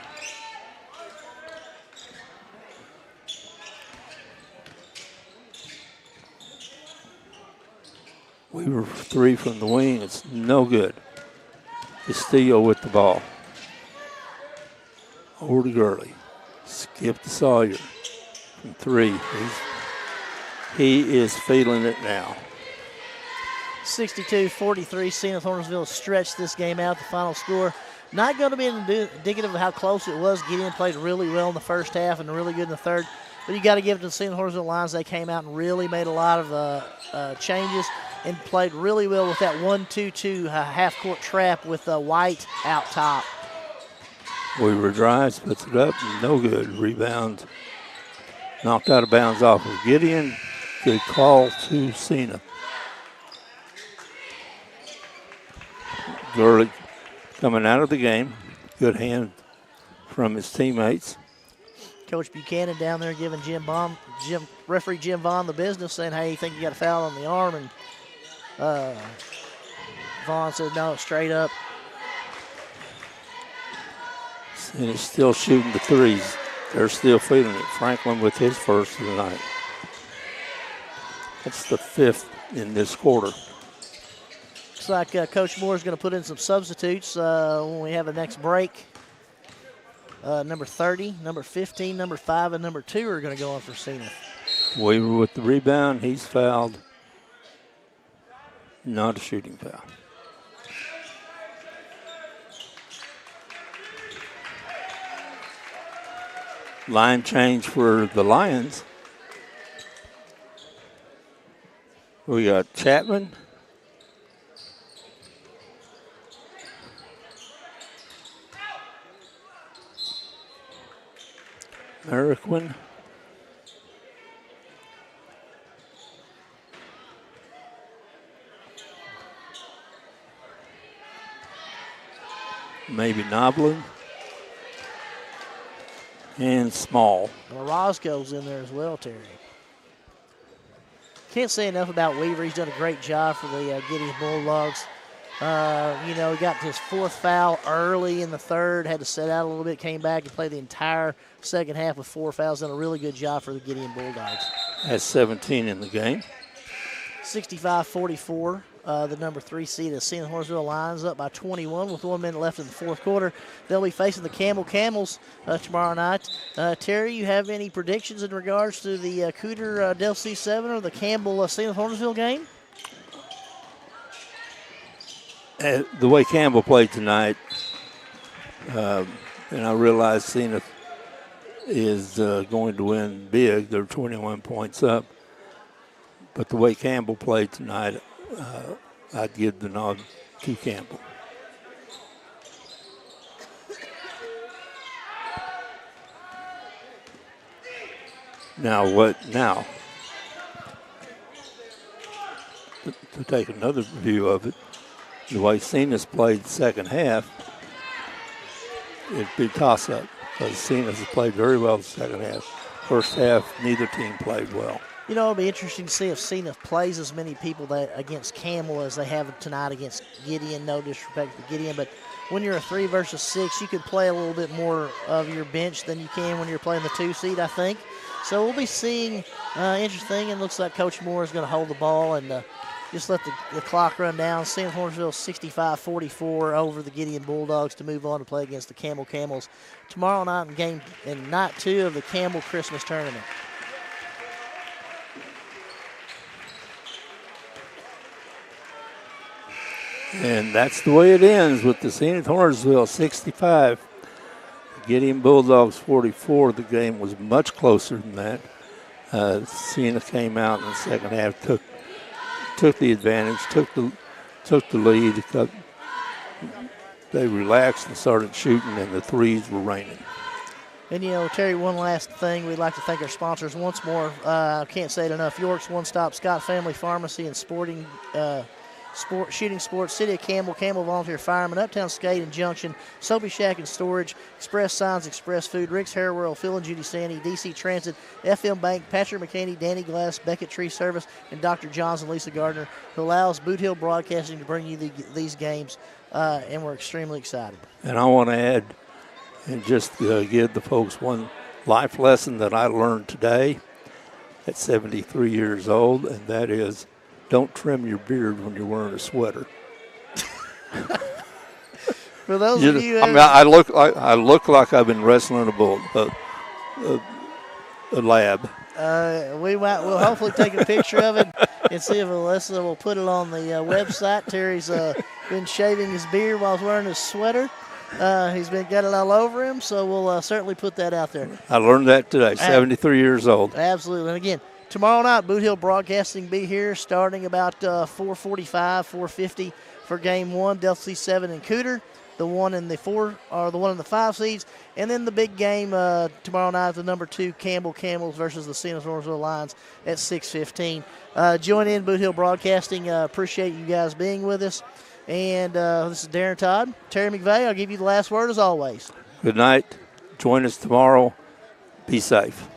We were 3 from the wing. It's no good. Castillo with the ball. Over to Gurley. Skip to Sawyer. From 3. He is feeling it now. 62-43. Senath Hornersville stretched this game out. The final score not going to be indicative of how close it was. Gideon played really well in the first half and really good in the third. But you got to give it to the Senath Hornersville Lions. They came out and really made a lot of changes and played really well with that 1-2-2 half-court trap with White out top. Weaver drives, puts it up, no good. Rebound knocked out of bounds off of Gideon. Good call to Senath. Gurley coming out of the game. Good hand from his teammates. Coach Buchanan down there giving referee Jim Vaughn the business, saying, hey, you think you got a foul on the arm? And Vaughn said, no, straight up. And he's still shooting the threes. They're still feeling it. Franklin with his first of the night. That's the 5th in this quarter. Looks like Coach Moore is going to put in some substitutes when we have the next break. Number 30, number 15, number 5, and number 2 are going to go on for Senath. Weaver with the rebound. He's fouled. Not a shooting foul. Line change for the Lions. We got Chapman. Merriquin. Maybe Noblin. And Small. Orozco's in there as well, Terry. Can't say enough about Weaver. He's done a great job for the Gideon Bulldogs. He got his 4th foul early in the third, had to set out a little bit, came back and played the entire second half with 4 fouls. Done a really good job for the Gideon Bulldogs. Has 17 in the game. 65-44. The number 3 seed is Senath Hornersville Lions up by 21 with 1 minute left in the 4th quarter. They'll be facing the Campbell Camels tomorrow night. Terry, you have any predictions in regards to the Cooter Del C7 or the Campbell Senath Hornersville game? The way Campbell played tonight, and I realize Senath is going to win big. They're 21 points up. But the way Campbell played tonight, I'd give the nod to Campbell. Now what? Now, to take another view of it, the way Senath played the second half, it'd be toss-up because Senath has played very well the second half. First half, neither team played well. You know, it'll be interesting to see if Senath plays as many people against Campbell as they have tonight against Gideon. No disrespect to Gideon, but when you're a 3 versus 6, you could play a little bit more of your bench than you can when you're playing the 2 seed, I think. So we'll be seeing interesting, and looks like Coach Moore is going to hold the ball and just let the clock run down. Senath Hornsville 65-44 over the Gideon Bulldogs to move on to play against the Campbell Camels tomorrow night in night 2 of the Campbell Christmas Tournament. And that's the way it ends with the Senath Hornsville 65. Gideon Bulldogs 44. The game was much closer than that. Senath came out in the second half, took the advantage, took the lead. They relaxed and started shooting, and the threes were raining. And, you know, Terry, one last thing. We'd like to thank our sponsors once more. I can't say it enough. York's One Stop, Scott Family Pharmacy, and Shooting Sports, City of Campbell, Campbell Volunteer Firemen, Uptown Skate and Junction, Soapy Shack and Storage, Express Signs, Express Food, Rick's Hair World, Phil and Judy Sandy, DC Transit, FM Bank, Patrick McKinney, Danny Glass, Beckett Tree Service, and Dr. Johns and Lisa Gardner, who allows Boot Hill Broadcasting to bring you these games, and we're extremely excited. And I want to add and just give the folks one life lesson that I learned today at 73 years old, and that is, don't trim your beard when you're wearing a sweater. For those of you, I look like I've been wrestling a lab. We'll hopefully take a picture of it and see if Alyssa will put it on the website. Terry's been shaving his beard while he's wearing his sweater. He's got it all over him, so we'll certainly put that out there. I learned that today. 73 years old. Absolutely, and again. Tomorrow night, Boot Hill Broadcasting be here starting about 4:45, 4:50 for Game 1. Delta C7 and Cooter, the one in the 4 or the one in the 5 seeds, and then the big game tomorrow night, the number 2 Campbell Camels versus the Senath Hornsville Lions at 6:15. Join in Boot Hill Broadcasting. Appreciate you guys being with us, and this is Darren Todd, Terry McVeigh. I'll give you the last word as always. Good night. Join us tomorrow. Be safe.